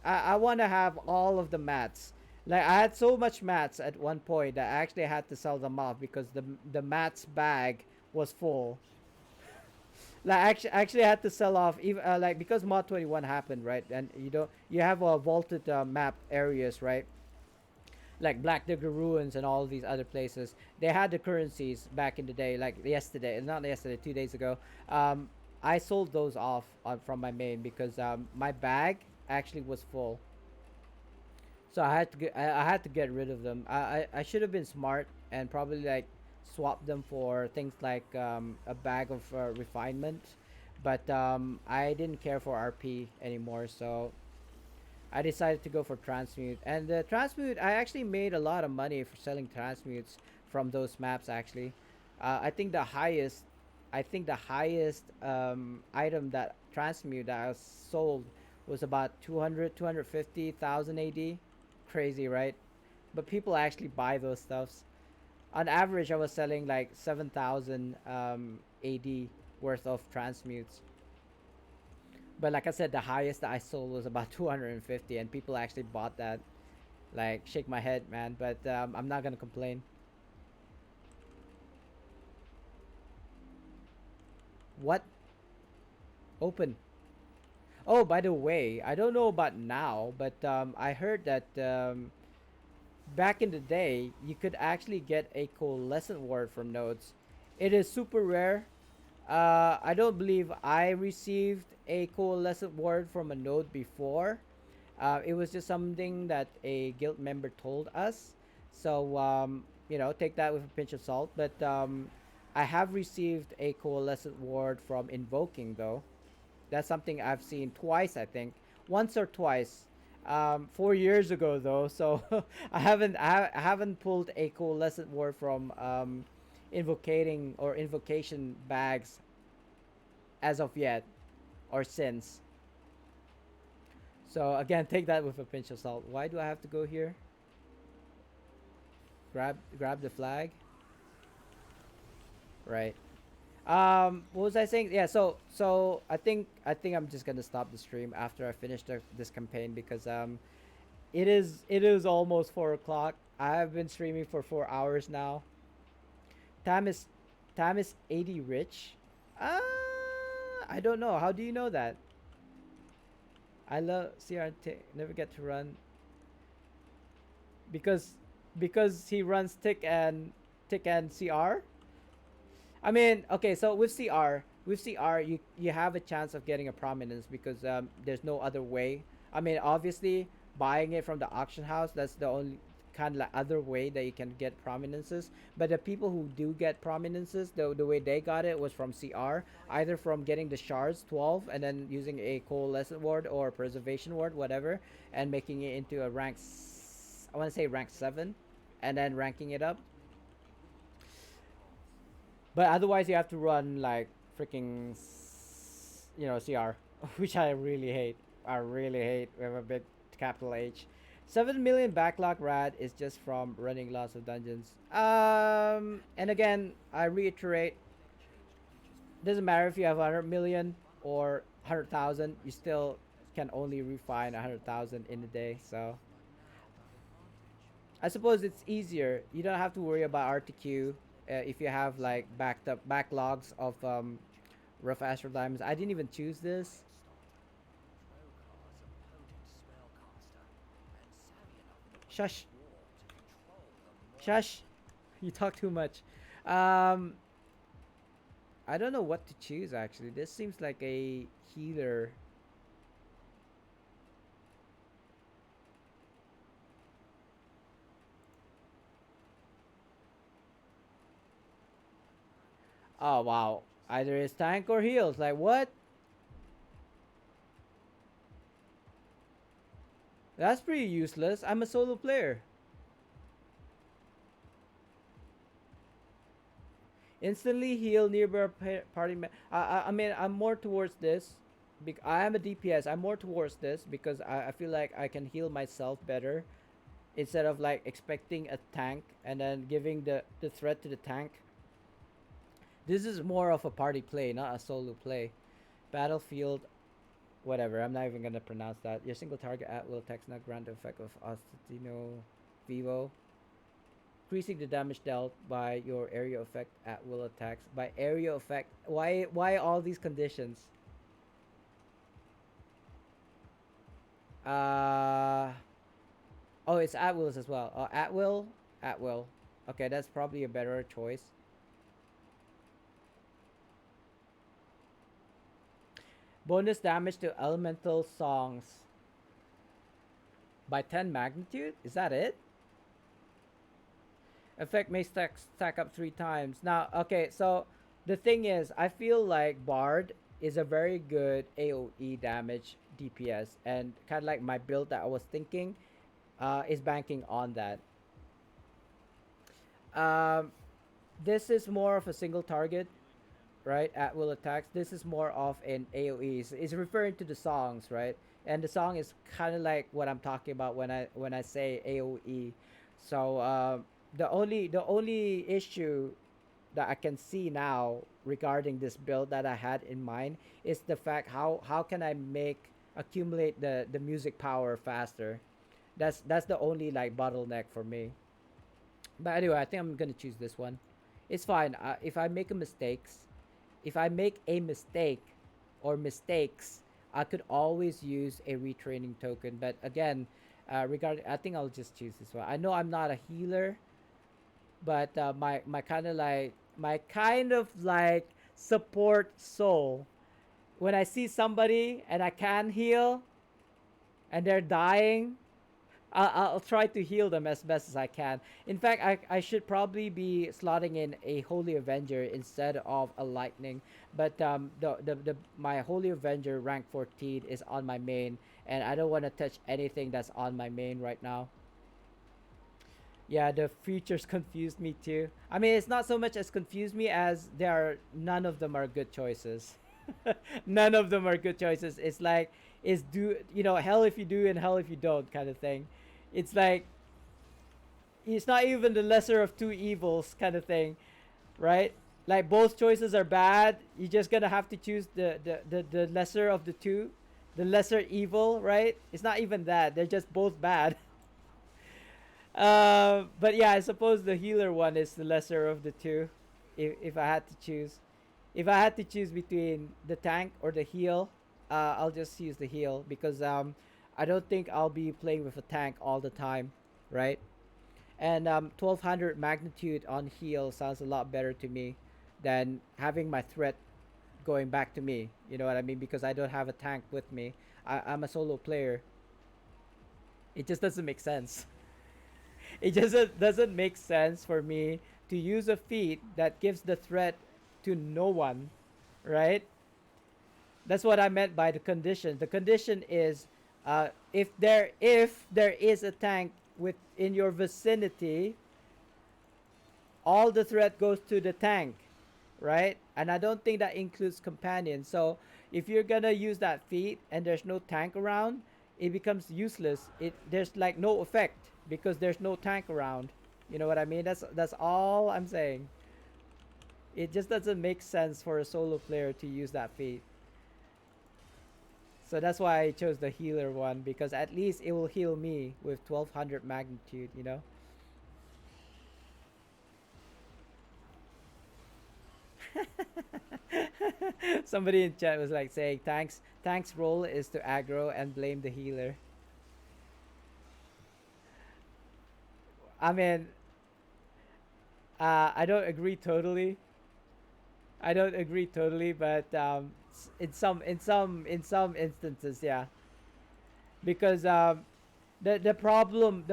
Speaker 1: I want to have all of the mats. Like I had so much mats at one point that I actually had to sell them off because the mats bag was full. Like actually I had to sell off even like because mod 21 happened, right? And you have vaulted map areas, right? Like Black Digger Ruins and all these other places. They had the currencies back in the day, like yesterday, not yesterday, 2 days ago. I sold those off from my main because my bag actually was full, so I had to get rid of them. I should have been smart and probably like swap them for things like a bag of refinement, but I didn't care for RP anymore, so I decided to go for transmute. And the transmute, I actually made a lot of money for selling transmutes from those maps. Actually, I think the highest item that transmute that I sold was about 250,000 AD. Crazy, right? But people actually buy those stuffs. On average, I was selling like 7,000 AD worth of transmutes. But like I said, the highest that I sold was about 250, and people actually bought that. Like, shake my head, man. But I'm not gonna complain. What? Open. Oh, by the way, I don't know about now, but I heard that back in the day, you could actually get a coalescent ward from nodes. It is super rare. I don't believe I received a coalescent ward from a node before. It was just something that a guild member told us. So, take that with a pinch of salt. But I have received a coalescent ward from invoking, though. That's something I've seen twice, I think. Once or twice. 4 years ago, though. So I haven't pulled a coalescent ward from invocating or invocation bags as of yet or since. So again, take that with a pinch of salt. Why do I have to go here? Grab the flag. Right. What was I saying? Yeah, so I think I'm just gonna stop the stream after I finish this campaign because it is almost 4 o'clock. I have been streaming for 4 hours now. Time is time is 80 rich. Uh I don't know. How do you know that? I love CRT. Never get to run because he runs tick and CR. I mean, okay, so with CR, you have a chance of getting a prominence because there's no other way. I mean, obviously, buying it from the auction house, that's the only kind of like other way that you can get prominences. But the people who do get prominences, the way they got it was from CR, either from getting the shards 12 and then using a coalescent ward or preservation ward, whatever, and making it into a I want to say rank 7, and then ranking it up. But otherwise, you have to run like freaking, CR, which I really hate. I really hate with a big capital H. 7 million backlog rad is just from running lots of dungeons. And again, I reiterate, doesn't matter if you have 100 million or 100,000, you still can only refine 100,000 in a day. So I suppose it's easier. You don't have to worry about RTQ if you have like backed up backlogs of rough astral diamonds. I didn't even choose this. Shush. Shush. You talk too much. Um, I don't know what to choose actually. This seems like a healer. Oh wow. Either it's tank or heals. Like what? That's pretty useless. I'm a solo player. Instantly heal nearby party. I mean, I'm more towards this. I am a DPS. I'm more towards this because I feel like I can heal myself better instead of like expecting a tank and then giving the threat to the tank. This is more of a party play, not a solo play. Battlefield, whatever. I'm not even gonna pronounce that. Your single target at will attacks not grant the effect of Ostino Vivo. Increasing the damage dealt by your area effect at will attacks. By area effect, why all these conditions? Uh oh, it's at wills as well. At will, at will. Okay, that's probably a better choice. Bonus damage to elemental songs by 10 magnitude. Is that it? Effect may stack up 3 times. Now, okay, so the thing is, I feel like Bard is a very good AoE damage DPS, and kind of like my build that I was thinking is banking on that. Um, this is more of a single target, right? At will attacks. This is more of an AoE. It's referring to the songs, right? And the song is kind of like what I'm talking about when I say AoE. So the only issue that I can see now regarding this build that I had in mind is the fact how can I make accumulate the music power faster. That's the only like bottleneck for me. But anyway, I think I'm gonna choose this one. It's fine. If I make a mistakes, if I make a mistake or mistakes, I could always use a retraining token. But again, regarding, I think I'll just choose this one. I know I'm not a healer, but my kind of like support soul. When I see somebody and I can heal, and they're dying, I'll try to heal them as best as I can. In fact, I should probably be slotting in a Holy Avenger instead of a Lightning. But my Holy Avenger rank 14 is on my main, and I don't want to touch anything that's on my main right now. Yeah, the features confused me too. I mean, it's not so much as confused me as none of them are good choices. None of them are good choices. It's like is do hell if you do and hell if you don't kind of thing. It's like it's not even the lesser of two evils kind of thing, right? Like both choices are bad. You're just gonna have to choose the lesser of the two, the lesser evil, right? It's not even that. They're just both bad. But yeah, I suppose the healer one is the lesser of the two. If I had to choose, if I had to choose between the tank or the heal, I'll just use the heal because I don't think I'll be playing with a tank all the time, right? And 1200 magnitude on heal sounds a lot better to me than having my threat going back to me. You know what I mean? Because I don't have a tank with me. I'm a solo player. It just doesn't make sense. It just doesn't make sense for me to use a feat that gives the threat to no one, right? That's what I meant by the condition. The condition is if there is a tank within your vicinity, all the threat goes to the tank, right? And I don't think that includes companions. So if you're gonna use that feat and there's no tank around, it becomes useless. There's like no effect because there's no tank around. You know what I mean? That's all I'm saying. It just doesn't make sense for a solo player to use that feat. So that's why I chose the healer one, because at least it will heal me with 1200 magnitude, you know? Somebody in chat was like saying tank's role is to aggro and blame the healer. I mean, I don't agree totally. I don't agree totally, but in some instances, yeah. Because the problem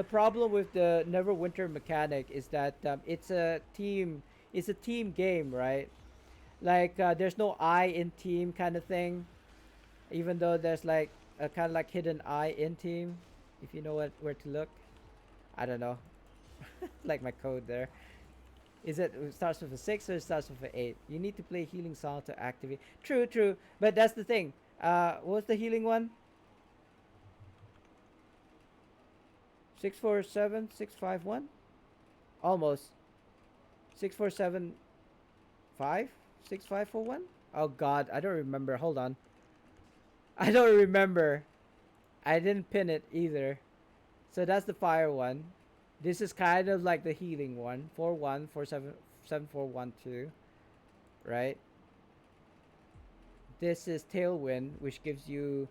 Speaker 1: with the Neverwinter mechanic is that it's a team game, right? Like there's no I in team kind of thing, even though there's like a kind of like hidden I in team, if you know where to look. I don't know, like my code there. It starts with a 6 or it starts with an 8? You need to play healing song to activate. True, true. But that's the thing. What's the healing one? 647 651. Almost. 6475 6541. Oh God, I don't remember. Hold on. I don't remember. I didn't pin it either. So that's the fire one. This is kind of like the healing one. 41477412, right? This is tailwind, which gives you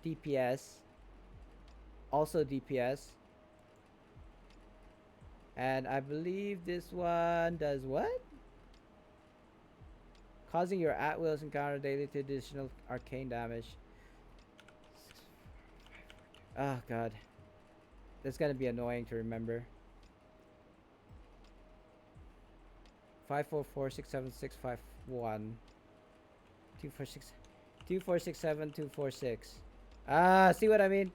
Speaker 1: DPS, also DPS. And I believe this one does what? Causing your at-wills encounter daily to additional arcane damage. Oh God. That's gonna be annoying to remember. 5446765 246 2467246. See what I mean?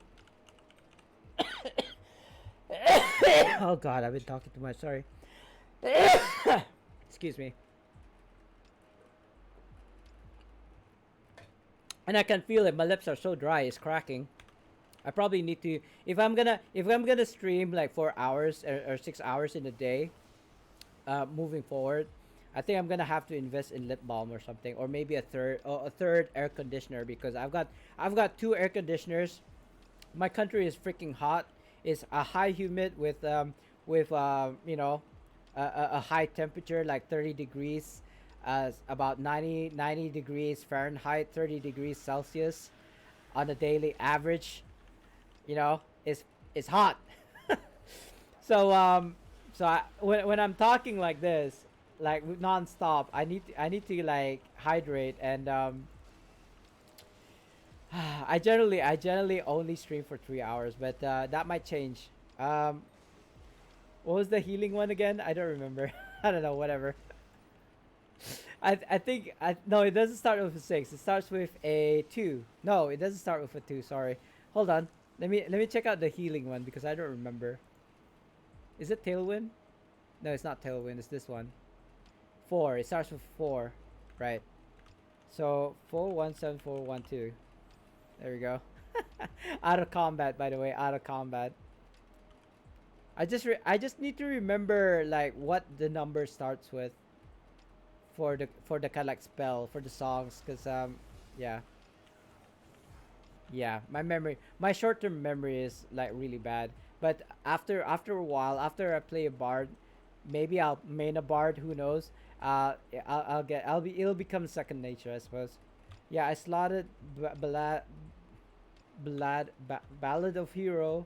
Speaker 1: Oh God, I've been talking too much. Sorry. Excuse me. And I can feel it. My lips are so dry. It's cracking. I probably need to, if I'm gonna stream like 4 hours or 6 hours in a day, moving forward, I think I'm gonna have to invest in lip balm or something, or maybe a third air conditioner, because I've got two air conditioners. My country is freaking hot. It's a high humid with a high temperature like 30 degrees, about 90 degrees Fahrenheit, 30 degrees Celsius on a daily average. You know, it's hot. So when I'm talking like this, like nonstop, I need to like hydrate, and I generally only stream for 3 hours, but that might change. What was the healing one again? I don't remember. I don't know. Whatever. I think no, it doesn't start with a 6. It starts with a 2. No, it doesn't start with a 2. Sorry. Hold on. Let me check out the healing one, because I don't remember. Is it Tailwind? No, it's not Tailwind. It's this one. 4. It starts with 4, right? So 417412. There we go. Out of combat, by the way. Out of combat. I just need to remember like what the number starts with for the kind of like spell for the songs, because yeah. Yeah, my short-term memory is like really bad. But after a while, after I play a bard, maybe I'll main a bard. Who knows? It'll become second nature, I suppose. Yeah, I slotted Ballad of Hero,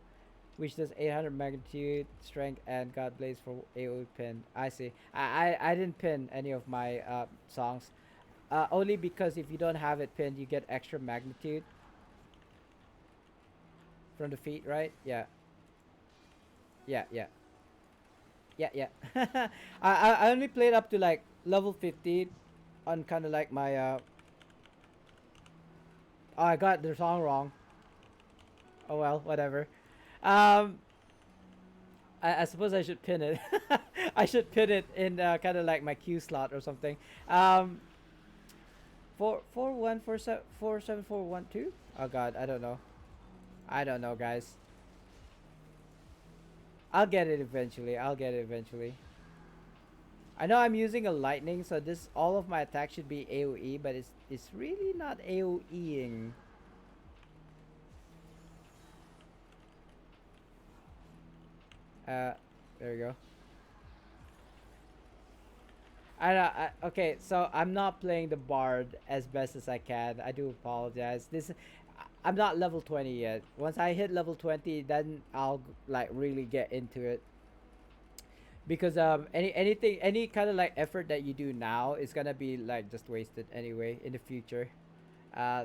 Speaker 1: which does 800 magnitude, strength, and God Blaze for AoE pin. I see. I didn't pin any of my songs, only because if you don't have it pinned, you get extra magnitude from the feet, right? Yeah. Yeah, yeah. Yeah, yeah. I only played up to like level 50 on kind of like my oh, I got the song wrong. Oh well, whatever. Um I suppose I should pin it. I should pin it in kind of like my Q slot or something. 41474741 2. Oh god, I don't know. I don't know, guys. I'll get it eventually. I'll get it eventually. I know I'm using a lightning, so this all of my attacks should be AoE, but it's really not AoEing. Uh, there you go. Okay, so I'm not playing the bard as best as I can. I do apologize. I'm not level 20 yet. Once I hit level 20, then I'll like really get into it. Because any kind of like effort that you do now is gonna be like just wasted anyway in the future.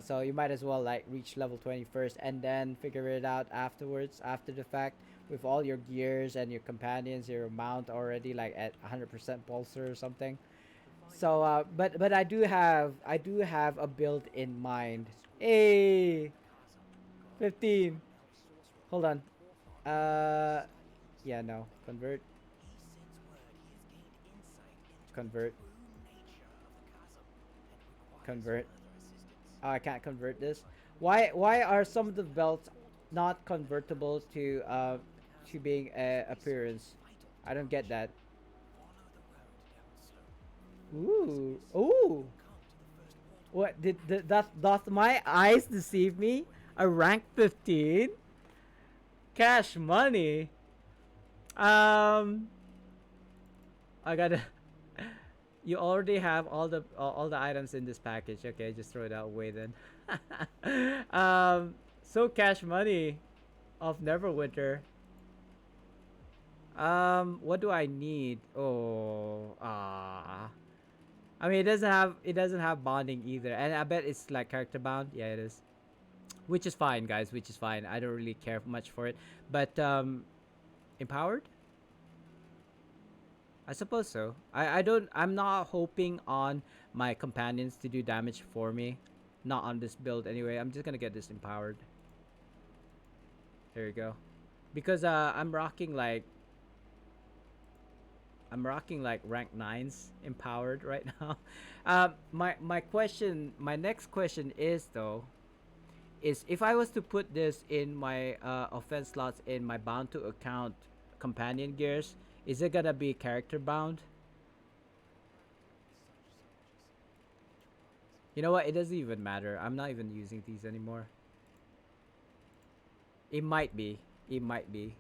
Speaker 1: So you might as well like reach level 20 first and then figure it out afterwards, after the fact, with all your gears and your companions, your mount already like at 100% pulsar or something. So but I do have a build in mind. Hey, 15. Hold on. Uh, yeah, no. Convert, convert. Oh, I can't convert this. Why are some of the belts not convertible to being a appearance? I don't get that. Ooh, ooh. What did doth my eyes deceive me? A rank 15? Cash money. Um, I gotta. You already have all the items in this package. Okay, just throw it out away then. So cash money of Neverwinter. What do I need? Oh, I mean, it doesn't have bonding either, and I bet it's like character bound. Yeah, it is, which is fine, guys. Which is fine. I don't really care much for it, but empowered. I suppose so. I don't. I'm not hoping on my companions to do damage for me. Not on this build anyway. I'm just gonna get this empowered. There you go. Because I'm rocking like rank nines empowered right now. My next question is though, is if I was to put this in my offense slots in my bound to account companion gears, is it gonna be character bound? You know what? It doesn't even matter. I'm not even using these anymore. It might be. It might be.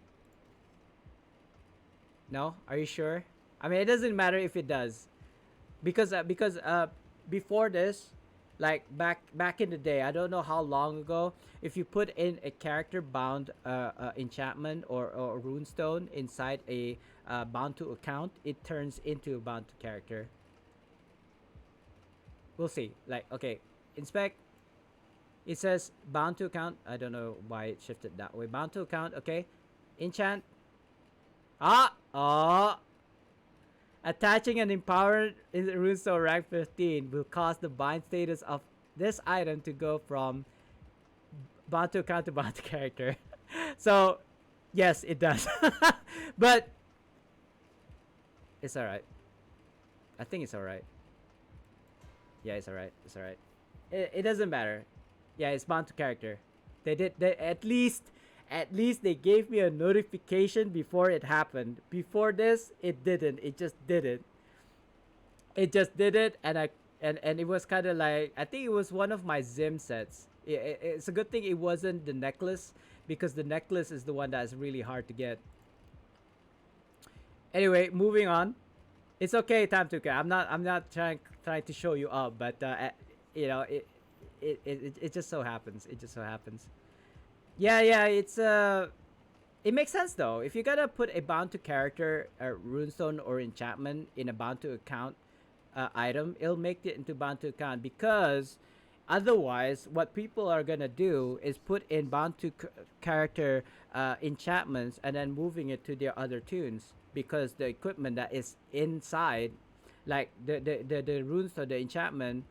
Speaker 1: No? Are you sure? I mean, it doesn't matter if it does, because before this, like back in the day, I don't know how long ago, if you put in a character bound enchantment or runestone inside a bound to account, it turns into a bound to character. We'll see. Like, okay, inspect. It says bound to account. I don't know why it shifted that way. Bound to account. Okay, enchant. Oh, attaching an empowered runestone rank 15 will cause the bind status of this item to go from bound to account to bound to character. So, yes, it does. But it's alright. I think it's alright. Yeah, it's alright. It's alright. It doesn't matter. Yeah, it's bound to character. They at least they gave me a notification before it happened. Before this, it didn't. It just did it. It just did it, and it was kind of like, I think it was one of my Zim sets. It's a good thing it wasn't the necklace, because the necklace is the one that's really hard to get. Anyway, moving on. It's okay, Tamtuka. I'm not trying to show you up, but you know it just so happens. It just so happens. Yeah, yeah. It makes sense though. If you gotta put a bound to character, runestone or enchantment in a bound to account item, it'll make it into bound to account, because otherwise, what people are gonna do is put in bound to character enchantments and then moving it to their other tunes, because the equipment that is inside, like the runes or the enchantment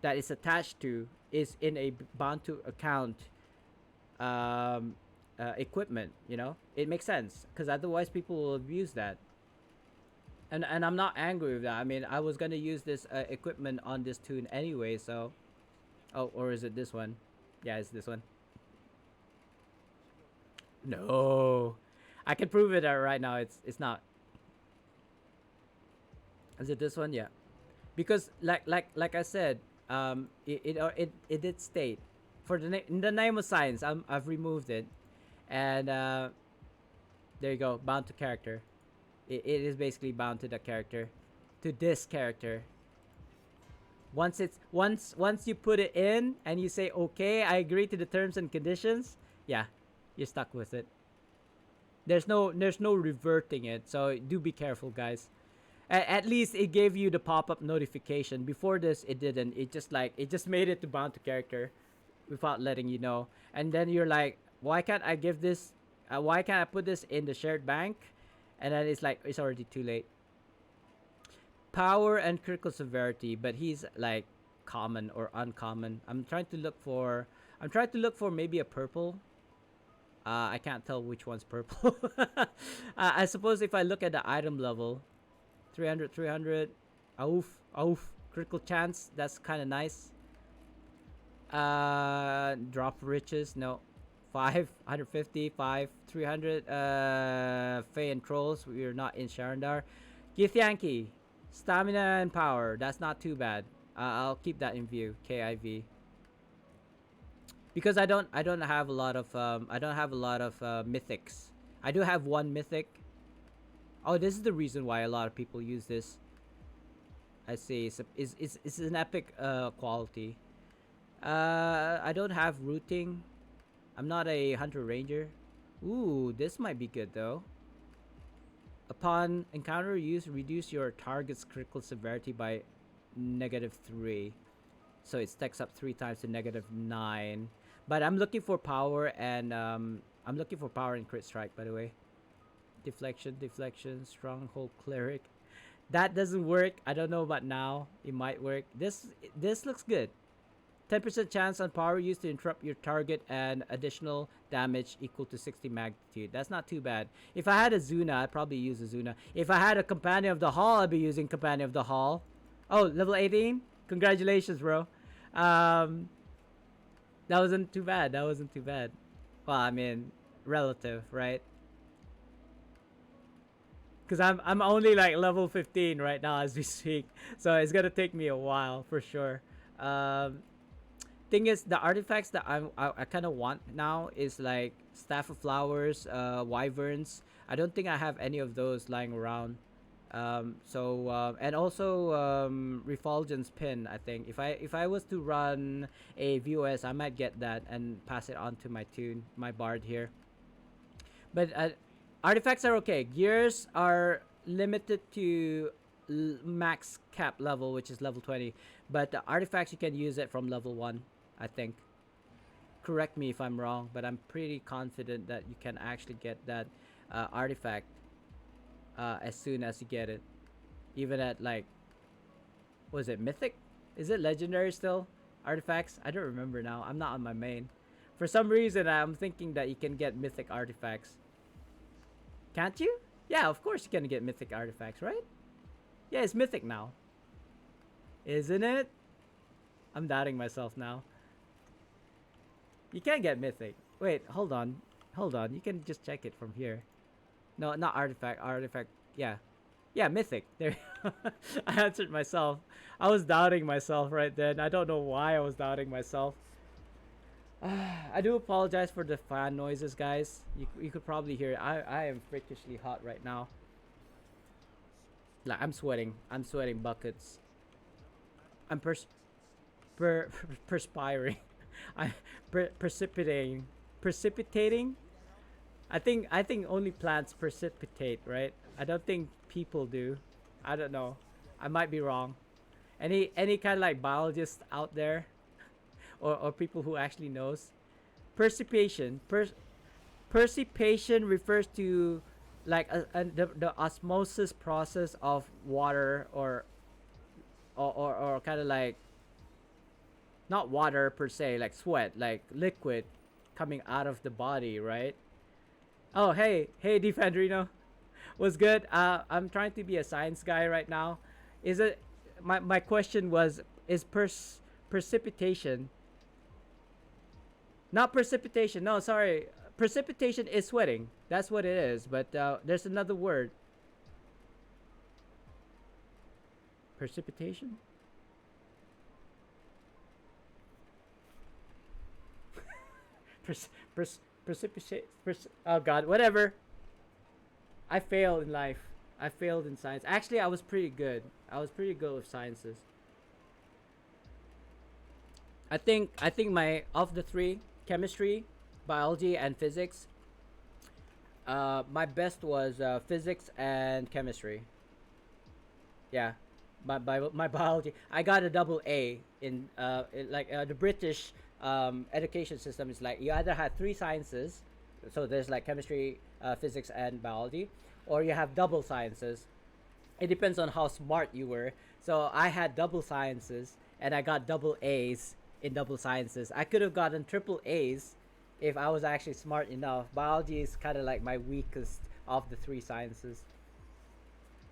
Speaker 1: that is attached to, is in a bound to account equipment. It makes sense, because otherwise people will abuse that. And I'm not angry with that. I mean, I was gonna use this equipment on this tune anyway. So, oh, or is it this one? Yeah, it's this one. No, I can prove it right now. It's not. Is it this one? Yeah, because like I said, it did state for in the name of science. I've removed it, and there you go. Bound to character. It is basically bound to the character, to this character. Once you put it in and you say okay, I agree to the terms and conditions. Yeah, you're stuck with it. There's no reverting it. So do be careful, guys. At least it gave you the pop-up notification. Before this, it didn't. It just made it to bound to character without letting you know. And then you're like, why can't I give this? Why can't I put this in the shared bank? And then it's like it's already too late. Power and critical severity, but he's like common or uncommon. I'm trying to look for maybe a purple. I can't tell which one's purple. I suppose if I look at the item level, 300, 300. Oof, oof. Critical chance. That's kind of nice. Drop riches. No. 5, 150, 5, 300. Fey and Trolls. We're not in Sharandar. Githyanki. Stamina and power. That's not too bad. I'll keep that in view. KIV. Because I don't have a lot of mythics. I do have one mythic. Oh, this is the reason why a lot of people use this. I see. It's an epic quality. I don't have rooting. I'm not a hunter ranger. Ooh, this might be good though. Upon encounter use, reduce your target's critical severity by -3. So it stacks up 3 times to -9. But I'm looking for power and crit strike, by the way. Deflection, stronghold cleric. That doesn't work. I don't know about now. It might work. This looks good. 10% chance on power used to interrupt your target and additional damage equal to 60 magnitude. That's not too bad. If I had a Zuna, I'd probably use a Zuna. If I had a Companion of the Hall, I'd be using Companion of the Hall. Oh, level 18? Congratulations, bro. That wasn't too bad. Well, I mean, relative, right? Because I'm only like level 15 right now as we speak. So it's going to take me a while for sure. Thing is, the artifacts that I kind of want now is like Staff of Flowers, Wyverns. I don't think I have any of those lying around. And also Refulgence Pin. I think if I was to run a VOS, I might get that and pass it on to my bard here. But artifacts are okay. Gears are limited to max cap level, which is level 20. But the artifacts, you can use it from level 1, I think. Correct me if I'm wrong, but I'm pretty confident that you can actually get that artifact as soon as you get it. Even at like, was it mythic? Is it legendary still? Artifacts? I don't remember now. I'm not on my main. For some reason, I'm thinking that you can get mythic artifacts. Can't you? Yeah, of course you can get mythic artifacts, right? Yeah, it's mythic now. Isn't it? I'm doubting myself now. You can't get mythic. Wait, hold on. You can just check it from here. No, not artifact. Artifact. Yeah. Yeah, mythic. There. I answered myself. I was doubting myself right then. I don't know why I was doubting myself. I do apologize for the fan noises, guys. You could probably hear it. I am freakishly hot right now. Like I'm sweating buckets. I'm perspiring. I'm precipitating. I think only plants precipitate, right? I don't think people do. I don't know. I might be wrong. Any kind of like biologist out there, or people who actually knows, precipitation. Precipitation refers to like the osmosis process of water or kind of like not water per se, like sweat, like liquid coming out of the body, right? Oh, hey, Defendrino. What's good? I'm trying to be a science guy right now. Is it my question was, is precipitation, not precipitation, no, sorry, precipitation is sweating. That's what it is. But there's another word. Precipitation. Pres- precipitate. Oh God, whatever. I failed in life. I failed in science. Actually, I was pretty good. I was pretty good with sciences. I think my of the three, chemistry, biology, and physics. My best was physics and chemistry. Yeah, my biology. I got a double A in the British education system is like you either had three sciences, so there's like chemistry, physics, and biology, or you have double sciences. It depends on how smart you were. So I had double sciences, and I got double A's in double sciences. I could have gotten triple A's if I was actually smart enough. Biology is kind of like my weakest of the three sciences.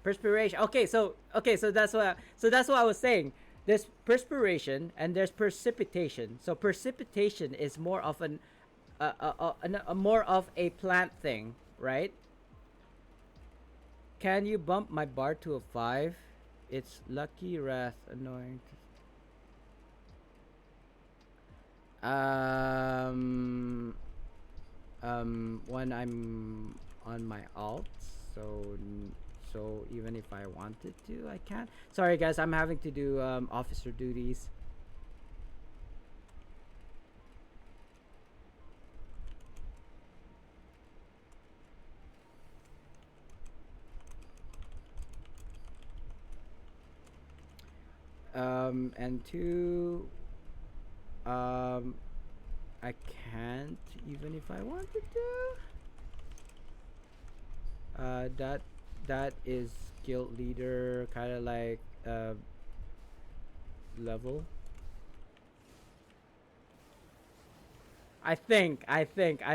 Speaker 1: Perspiration. Okay, so that's what I was saying. There's perspiration and there's precipitation. So precipitation is more of a more of a plant thing, right? Can you bump my bar to a 5? It's lucky wrath annoying. Um when I'm on my alt, so even if I wanted to, I can't. Sorry guys, I'm having to do officer duties. And two, um I can't even if I wanted to. That is guild leader kind of like level. I think I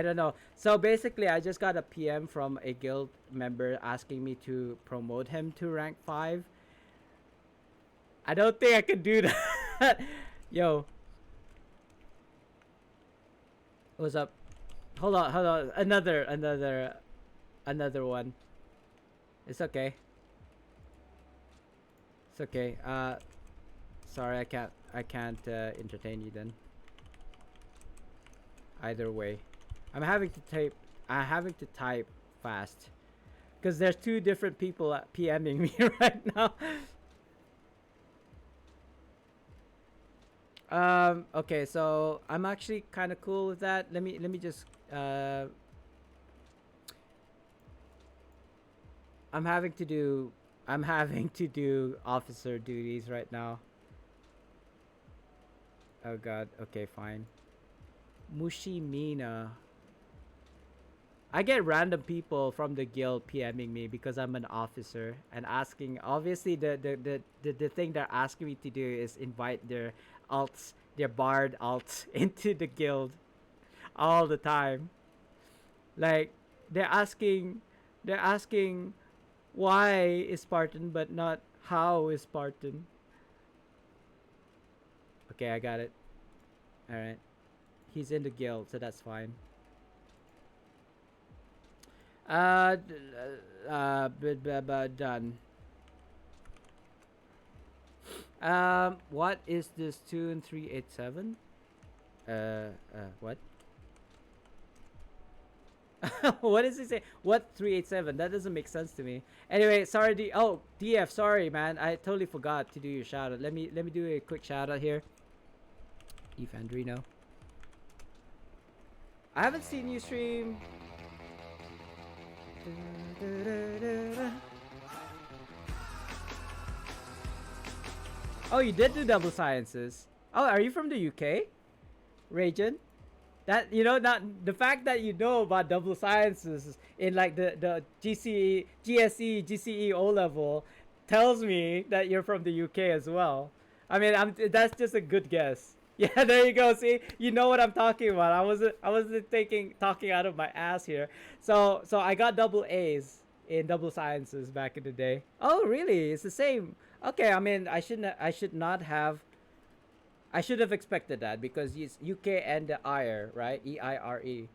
Speaker 1: don't know. So basically, I just got a PM from a guild member asking me to promote him to rank 5. I don't think I can do that. Yo, what's up? Hold on. Another one. It's okay. It's okay. Sorry, I can't entertain you then. Either way, I'm having to type fast because there's two different people PMing me right now. Okay, so I'm actually kind of cool with that. Let me just I'm having to do officer duties right now. Oh God. Okay, fine. Mushimina. I get random people from the guild PMing me because I'm an officer and asking. Obviously, the thing they're asking me to do is invite their alts, their bard alts, into the guild all the time. Like they're asking, they're asking, why is Spartan, but not how is Spartan. Okay, I got it. All right, he's in the guild, so that's fine. Done. What is this 2 and 387? What? What does he say? What 387? That doesn't make sense to me. Anyway, sorry, DF, sorry, man. I totally forgot to do your shout out. Let me do a quick shout out here. Andrino. I haven't seen you stream. Oh, you did do double sciences. Oh, are you from the UK, Rajan? That not the fact that you know about double sciences in like the GCE, GSE, GCE O level tells me that you're from the UK as well. I mean, that's just a good guess. Yeah, there you go. See, you know what I'm talking about. I wasn't talking out of my ass here. So I got double A's in double sciences back in the day. Oh, really? It's the same. Okay, I mean, I should have expected that because it's UK and the IRE, right? EIRE.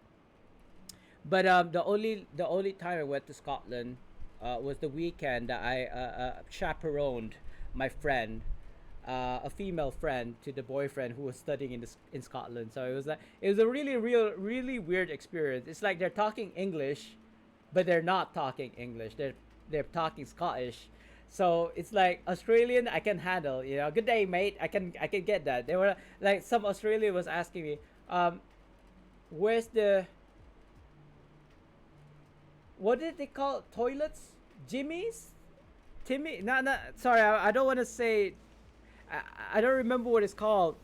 Speaker 1: But the only time I went to Scotland was the weekend that I chaperoned my friend, a female friend, to the boyfriend who was studying in Scotland. So it was a really weird experience. It's like they're talking English, but they're not talking English. They're talking Scottish. So it's like Australian I can handle, Good day, mate. I can get that. They were like some Australian was asking me, where's the what did they call toilets? Jimmy's? Timmy? No, no. Sorry, I don't want to say. I don't remember what it's called.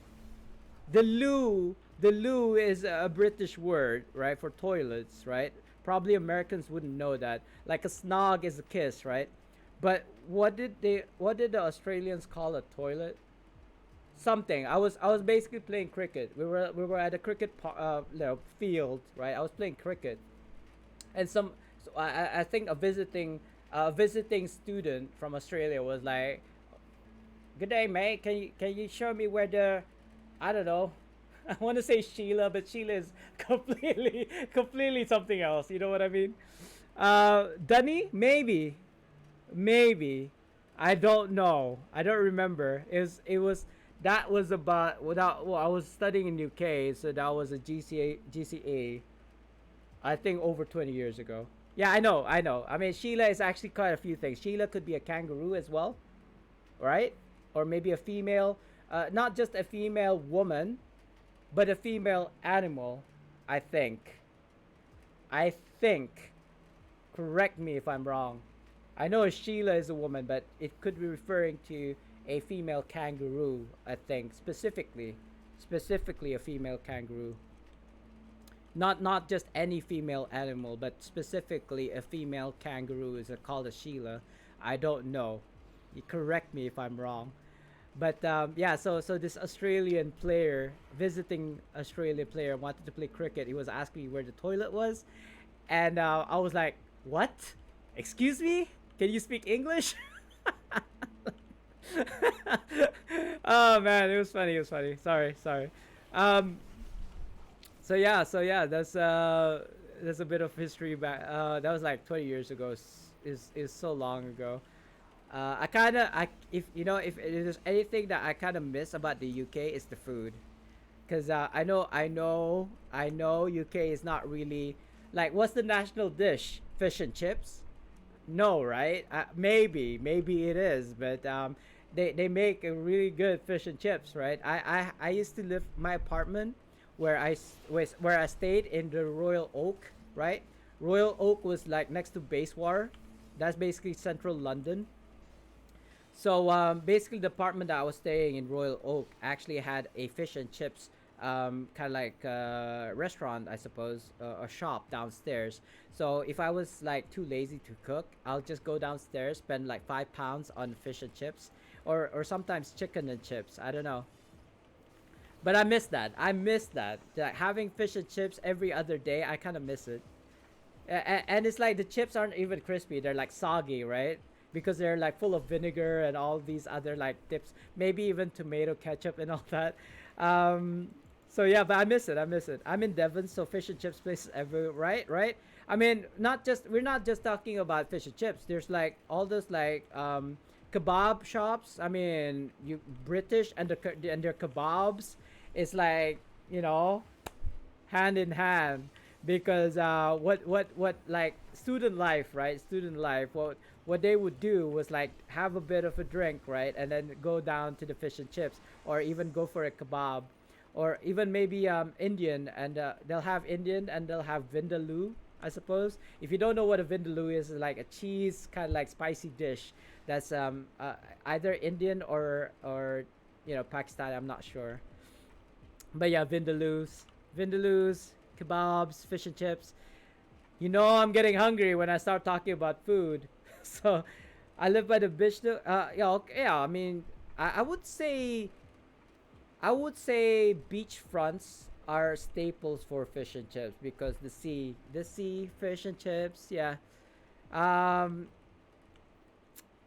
Speaker 1: The loo. The loo is a British word, right, for toilets, right? Probably Americans wouldn't know that. Like a snog is a kiss, right? But What did the Australians call a toilet? Something. I was basically playing cricket. We were at a cricket field, right? I was playing cricket, and I think a visiting student from Australia was like, "Good day, mate. Can you show me where the, I don't know." I want to say Sheila, but Sheila is completely something else. You know what I mean? Dunny, maybe. I don't know. I don't remember. It was that was about without. Well, I was studying in UK, so that was a GCA. I think over 20 years ago. Yeah, I know. I mean, Sheila is actually quite a few things. Sheila could be a kangaroo as well, right? Or maybe a female, not just a female woman, but a female animal. I think. I think. Correct me if I'm wrong. I know Sheila is a woman, but it could be referring to a female kangaroo. I think specifically a female kangaroo. Not just any female animal, but specifically a female kangaroo is called a Sheila. I don't know. You correct me if I'm wrong. But yeah, so this Australian player, visiting Australian player, wanted to play cricket. He was asking me where the toilet was, and I was like, "What? Excuse me? Can you speak English?" Oh man, it was funny. It was funny. Sorry. Um, so yeah, that's a bit of history back. That was like 20 years ago. Is so long ago. I kind of I if there's anything that I kind of miss about the UK, is the food, because I know UK is not really like, what's the national dish? Fish and chips? No, right? Maybe it is, but they make a really good fish and chips, right? I used to live my apartment where I stayed in the Royal Oak, right? Royal Oak was like next to Bayswater. That's basically central London. So basically, the apartment that I was staying in, Royal Oak, actually had a fish and chips kind of like restaurant, I suppose, a shop downstairs. So if I was like too lazy to cook, I'll just go downstairs, spend like £5 on fish and chips, or sometimes chicken and chips. I don't know. But I miss that. I miss that. Like, having fish and chips every other day, I kind of miss it. And it's like the chips aren't even crispy; they're like soggy, right? Because they're like full of vinegar and all these other like dips, maybe even tomato ketchup and all that. Um, so yeah, but I miss it. I miss it. I'm in Devon, so fish and chips places everywhere, right? Right. I mean, not just we're not just talking about fish and chips. There's like all those like kebab shops. I mean, you British and their kebabs is like, you know hand in hand, because what like student life, right? Student life, what they would do was like have a bit of a drink, right, and then go down to the fish and chips, or even go for a kebab, or even maybe Indian, and they'll have Indian and they'll have vindaloo, I suppose. If you don't know what a vindaloo is, it's like a cheese kind of like spicy dish that's either Indian or Pakistani, I'm not sure. But yeah, vindaloos, kebabs, fish and chips. I'm getting hungry when I start talking about food. So, I live by the beach. Yeah, okay, yeah. I mean, I would say beach fronts are staples for fish and chips, because the sea, fish and chips. Yeah. Um,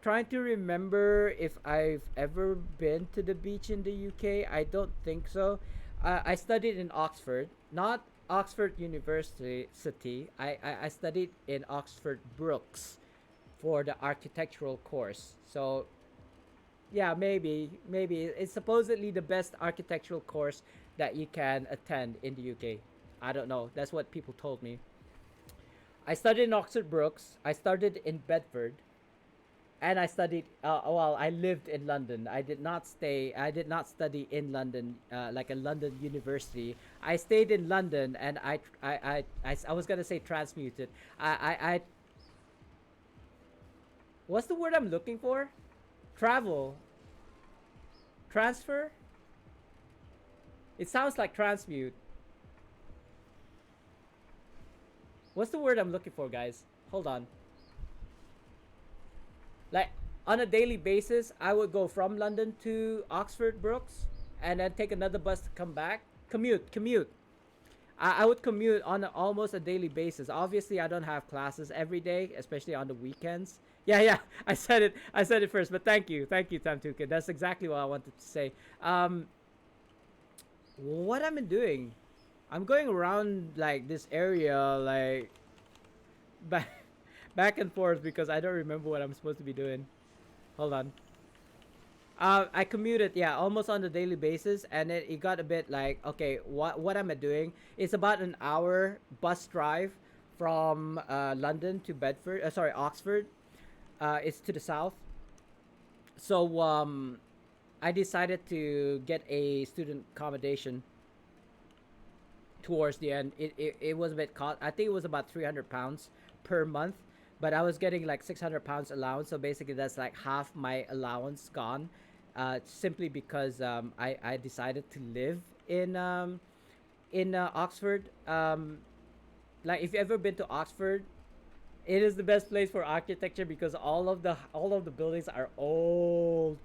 Speaker 1: Trying to remember if I've ever been to the beach in the UK. I don't think so. I studied in Oxford, not Oxford University. I studied in Oxford Brookes for the architectural course. So yeah, maybe it's supposedly the best architectural course that you can attend in the UK. I don't know. That's what people told me. I studied in Oxford Brookes. I started in Bedford, and I studied. Well, I lived in London. I did not stay. I did not study in London, like a London university. I stayed in London, and I was gonna say transmuted. I what's the word I'm looking for? Travel, transfer. It sounds like transmute. What's the word I'm looking for, guys? Hold on. Like on a daily basis, I would go from London to Oxford Brookes and then take another bus to come back. Commute. I would commute on almost a daily basis. Obviously, I don't have classes every day, especially on the weekends. Yeah. I said it first, but thank you, Tamtuka. That's exactly what I wanted to say. What am I doing? I'm going around like this area, like back, back and forth because I don't remember what I'm supposed to be doing. Hold on. I commuted, yeah, almost on a daily basis, and it got a bit like, okay, what am I doing? It's about an hour bus drive from London to Bedford. Sorry, Oxford. It's to the south. So I decided to get a student accommodation towards the end. It was a bit cost. I think it was about £300 per month, but I was getting like £600 allowance. So basically, that's like half my allowance gone, simply because I decided to live in Oxford. Like if you ever been to Oxford, it is the best place for architecture because all of the buildings are old.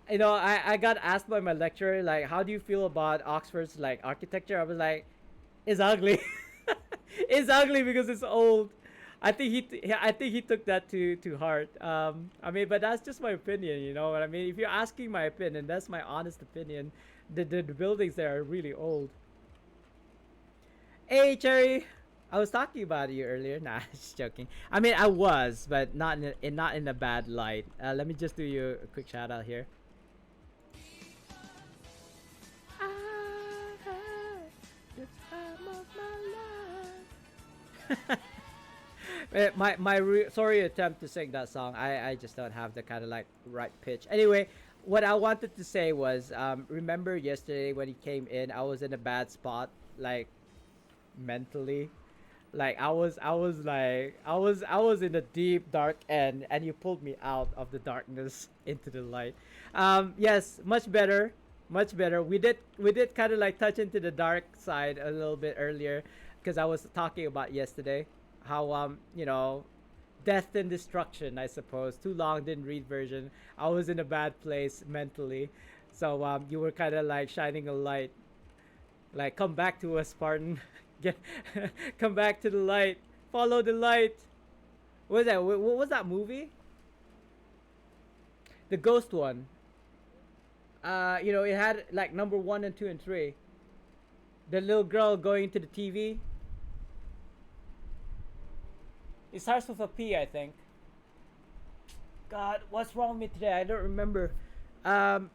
Speaker 1: You know, I got asked by my lecturer like, how do you feel about Oxford's like architecture? I was like, it's ugly. It's ugly because it's old. I think he took that to heart. I mean, but that's just my opinion. You know what I mean? If you're asking my opinion, that's my honest opinion. The buildings there are really old. Hey, Cherry. I was talking about you earlier. Nah, just joking. I mean, I was, but not in a bad light. Let me just do you a quick shout out here. I had the time of my life. Sorry attempt to sing that song. I just don't have the kind of like right pitch. Anyway, what I wanted to say was, remember yesterday when he came in, I was in a bad spot, like mentally. Like I was in the deep dark end, and you pulled me out of the darkness into the light. Yes, much better, much better. We did kind of like touch into the dark side a little bit earlier, because I was talking about yesterday how death and destruction, I suppose. Too long didn't read version. I was in a bad place mentally, so you were kind of like shining a light, like, come back to us, Spartan. Get come back to the light. Follow the light. What was that? What was that movie? The ghost one. It had like number one and two and three. The little girl going to the TV. It starts with a P, I think. God, what's wrong with me today? I don't remember. Um,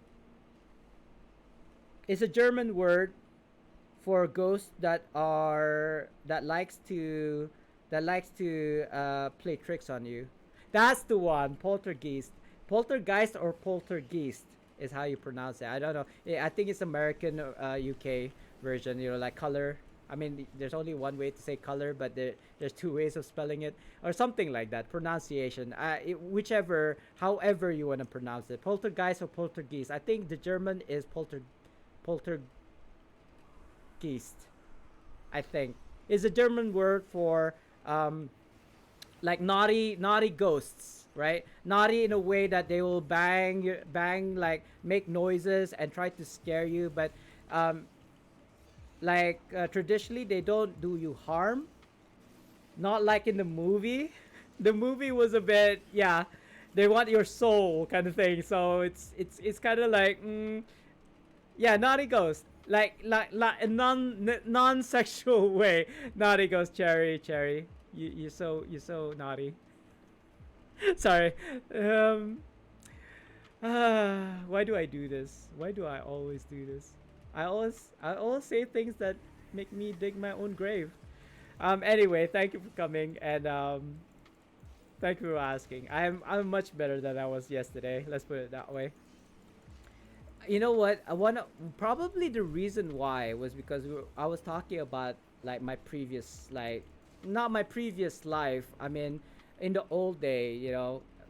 Speaker 1: it's a German word for ghosts that likes to play tricks on you. That's the one. Poltergeist or poltergeist is how you pronounce it. I don't know. I think it's American, UK version. Like color. I mean, there's only one way to say color, but there's two ways of spelling it, or something like that. Pronunciation. However you want to pronounce it. Poltergeist or poltergeist. I think the German is poltergeist. I think is a German word for like naughty ghosts, right? Naughty in a way that they will bang, like make noises and try to scare you, but traditionally they don't do you harm. Not like in the movie. The movie was a bit, yeah, they want your soul kind of thing. So it's kind of like, yeah, naughty ghost. like a non-sexual way. Naughty goes Cherry, Cherry. You so naughty. Sorry. Um. Why do I do this? Why do I always do this? I always say things that make me dig my own grave. Anyway, thank you for coming and thank you for asking. I'm much better than I was yesterday. Let's put it that way. You know what? I wanna probably the reason why was because I was talking about like my previous like not my previous life. I mean, in the old day,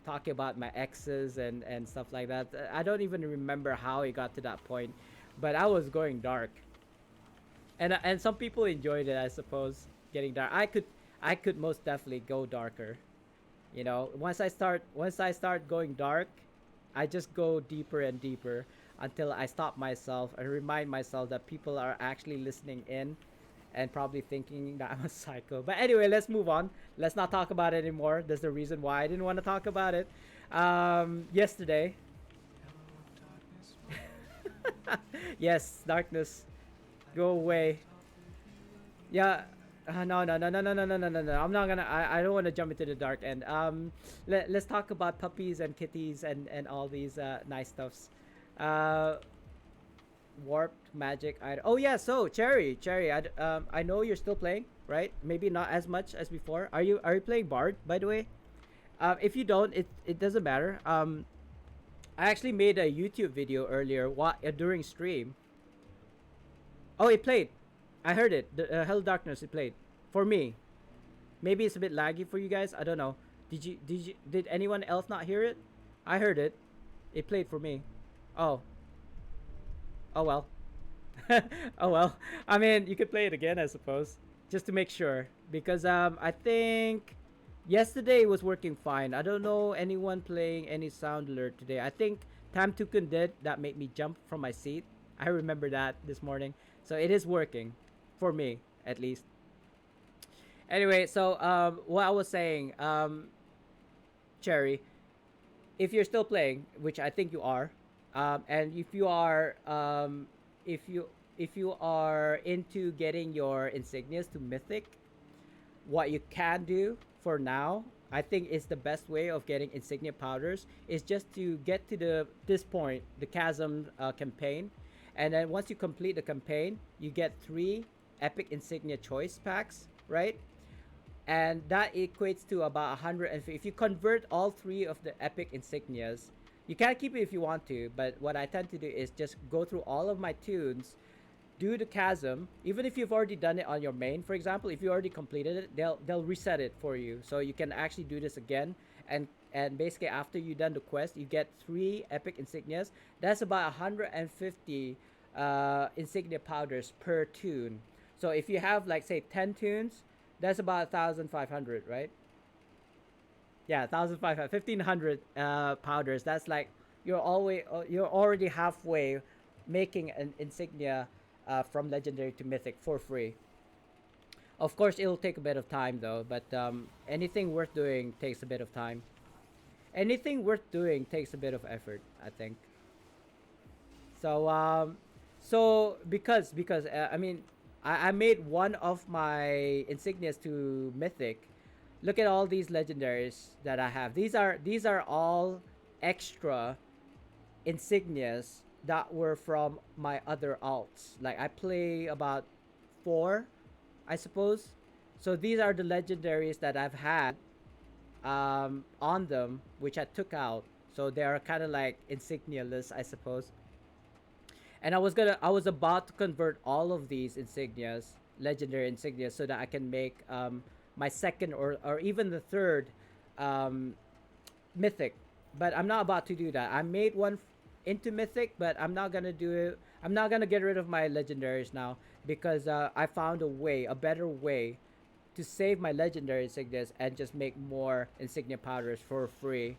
Speaker 1: talking about my exes and stuff like that. I don't even remember how it got to that point, but I was going dark, and some people enjoyed it, I suppose, getting dark. I could most definitely go darker. Once I start going dark, I just go deeper and deeper until I stop myself and remind myself that people are actually listening in and probably thinking that I'm a psycho. But anyway, let's move on. Let's not talk about it anymore. That's the reason why I didn't want to talk about it. Yesterday, yes, darkness, go away. Yeah. No, no, no, no, no, no, no, no, no, no. I'm not gonna. I don't want to jump into the dark end. Let's talk about puppies and kitties and all these nice stuffs. Uh, warped magic. Oh yeah. So Cherry. I know you're still playing, right? Maybe not as much as before. Are you playing Bard, by the way? If you don't, it doesn't matter. I actually made a YouTube video earlier. During stream. Oh, it played. I heard it. The Hell Darkness. It played for me. Maybe it's a bit laggy for you guys. I don't know. Did anyone else not hear it? I heard it. It played for me. Oh. Oh well. Oh well. I mean, you could play it again, I suppose, just to make sure, because I think yesterday was working fine. I don't know anyone playing any sound alert today. I think Tam Tukun did. That made me jump from my seat. I remember that this morning. So it is working for me at least. Anyway, so what I was saying, Cherry, if you're still playing, which I think you are, and if you are into getting your insignias to mythic, what you can do for now, I think is the best way of getting insignia powders is just to get to this point, the chasm campaign, and then once you complete the campaign, you get 3 epic insignia choice packs, right? And that equates to about 150. If you convert all 3 of the epic insignias, you can keep it if you want to, but what I tend to do is just go through all of my tunes, do the chasm. Even if you've already done it on your main, for example, if you already completed it, they'll reset it for you, so you can actually do this again. And basically, after you done the quest, you get 3 epic insignias. That's about 150 insignia powders per tune. So if you have, like, say 10 tunes, that's about 1,500, right? Yeah, 1,500, 1,500 powders. That's like you're already halfway making an insignia from legendary to mythic for free. Of course, it'll take a bit of time though, but anything worth doing takes a bit of time. Anything worth doing takes a bit of effort, I think. So because I mean, I made one of my insignias to mythic. Look at all these legendaries that I have. These are all extra insignias that were from my other alts. Like, I play about 4, I suppose. So these are the legendaries that I've had on them, which I took out. So they are kind of like insignia-less, I suppose. And I was about to convert all of these insignias, legendary insignias, so that I can make my second or even the third um, mythic. But I'm not about to do that. I made one into mythic, but I'm not gonna do it. I'm not gonna get rid of my legendaries now, because I found a better way to save my legendary insignias and just make more insignia powders for free.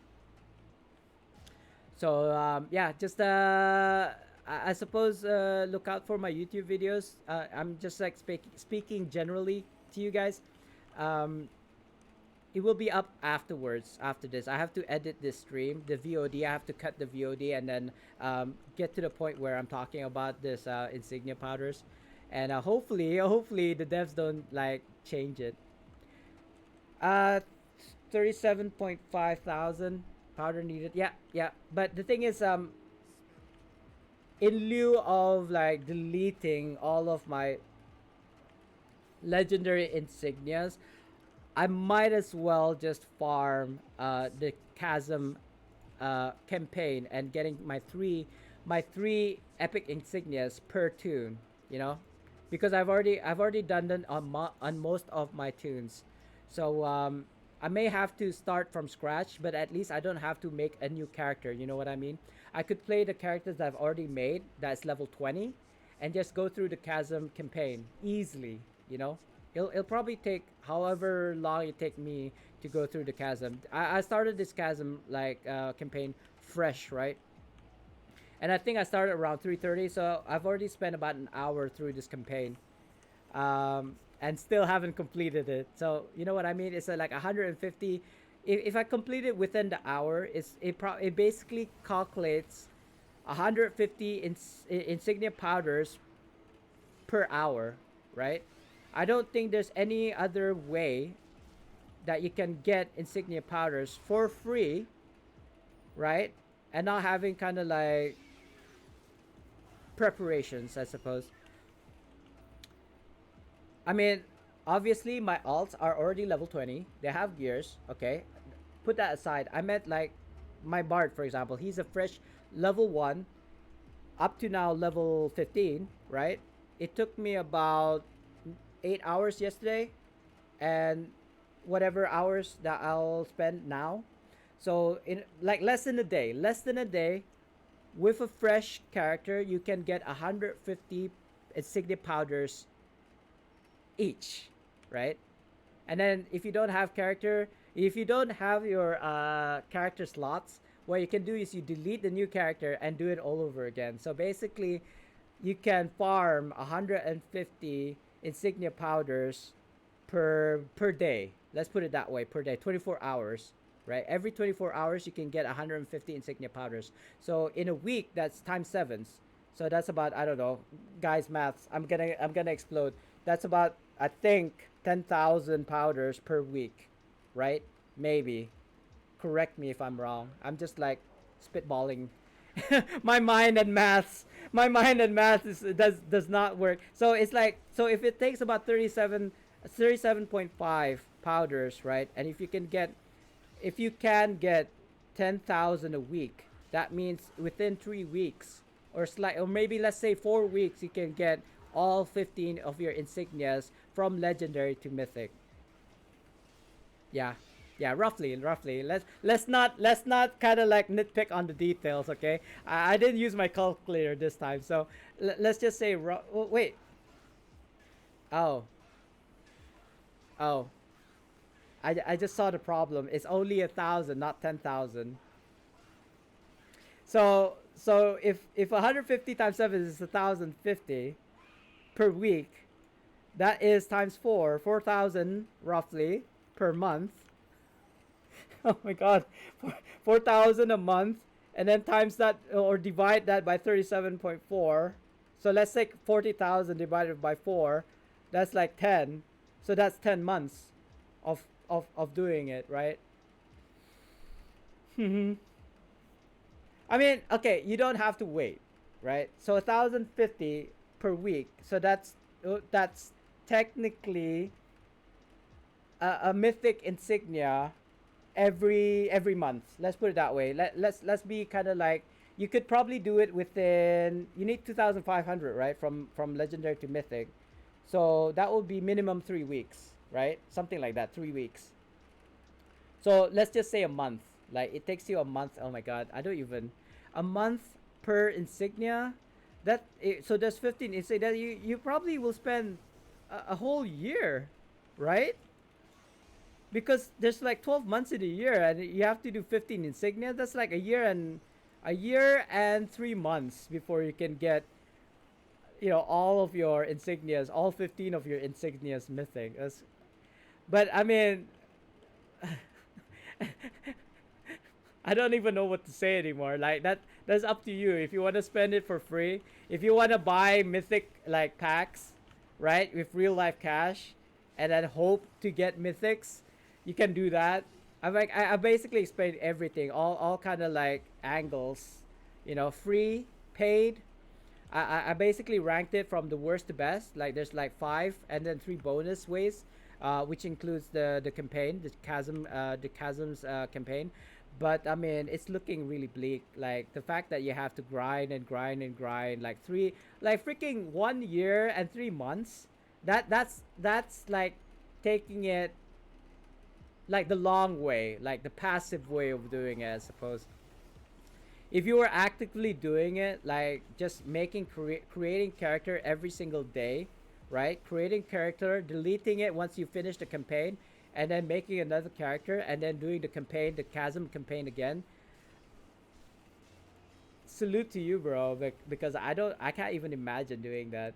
Speaker 1: So yeah, just I suppose look out for my YouTube videos. I'm just like speaking generally to you guys. Um, it will be up afterwards. After this, I have to edit this stream, the VOD. I have to cut the VOD and then get to the point where I'm talking about this insignia powders, and hopefully the devs don't like change it. Uh, 37.5 thousand powder needed. Yeah, yeah. But the thing is, in lieu of like deleting all of my legendary insignias, I might as well just farm the chasm campaign and getting my three epic insignias per tune, you know, because I've already done them on on most of my tunes, so I may have to start from scratch, but at least I don't have to make a new character. You know what I mean? I could play the characters that I've already made that's level 20, and just go through the chasm campaign easily. You know, it'll probably take however long it take me to go through the chasm. I started this chasm like campaign fresh, right? And I think I started around 3:30, so I've already spent about an hour through this campaign, and still haven't completed it. So you know what I mean? It's like 150. If I complete it within the hour, it basically calculates 150 insignia powders per hour, right? I don't think there's any other way that you can get insignia powders for free, right? And not having kind of like preparations, I suppose. I mean, obviously my alts are already level 20. They have gears, okay? Put that aside. I meant like my Bard, for example. He's a fresh level 1 up to now level 15, right? It took me about 8 hours yesterday and whatever hours that I'll spend now. So in like less than a day with a fresh character, you can get 150 insignia powders each, right? And then if you don't have your character slots, what you can do is you delete the new character and do it all over again. So basically, you can farm 150 insignia powders per day. Let's put it that way, per day, 24 hours, right? Every 24 hours you can get 150 insignia powders. So in a week that's times sevens. So that's about, I don't know, guys maths. I'm gonna explode. That's about, I think, 10,000 powders per week, right? Maybe. Correct me if I'm wrong. I'm just like spitballing. My mind and math does not work. So it's like, so if it takes about 37.5 powders, right? And if you can get 10,000 a week, that means within 3 weeks or maybe let's say 4 weeks, you can get all 15 of your insignias from legendary to mythic. Yeah. Yeah, roughly. Let's not kind of like nitpick on the details, okay? I didn't use my calculator this time, so let's just say wait. Oh, oh. I just saw the problem. It's only 1,000, not 10,000. So if 150 times 7 is 1,050 per week, that is times 4,000 roughly per month. Oh my god, 4,000 a month, and then times that or divide that by 37.4. So let's say 40,000 divided by 4, that's like 10. So that's 10 months of doing it, right? I mean, okay, you don't have to wait, right? So 1,050 per week. So that's technically a mythic insignia every month. Let's put it that way. Let's be kind of like, you could probably do it within, you need 2,500, right? From legendary to mythic. So that would be minimum 3 weeks, right? Something like that, 3 weeks. So let's just say a month. Like it takes you a month. Oh my god, I don't even, a month per insignia. So there's 15 insignia. You probably will spend a whole year, right? Because there's like 12 months in a year and you have to do 15 insignia. That's like a year and 3 months before you can get, all of your insignias, all 15 of your insignias mythic. But I mean, I don't even know what to say anymore. Like that's up to you. If you want to spend it for free, if you want to buy mythic like packs, right, with real life cash, and then hope to get mythics, you can do that. I basically explained everything, all kind of like angles, free, paid. I basically ranked it from the worst to best. Like there's like five and then three bonus ways, which includes the campaign, the chasms campaign. But I mean, it's looking really bleak. Like the fact that you have to grind and grind and grind, like freaking 1 year and 3 months. That's like taking it like the long way, like the passive way of doing it, I suppose. If you were actively doing it, like just creating character every single day, right? Creating character, deleting it once you finish the campaign, and then making another character, and then doing the campaign, the chasm campaign again. Salute to you, bro. Because I can't even imagine doing that.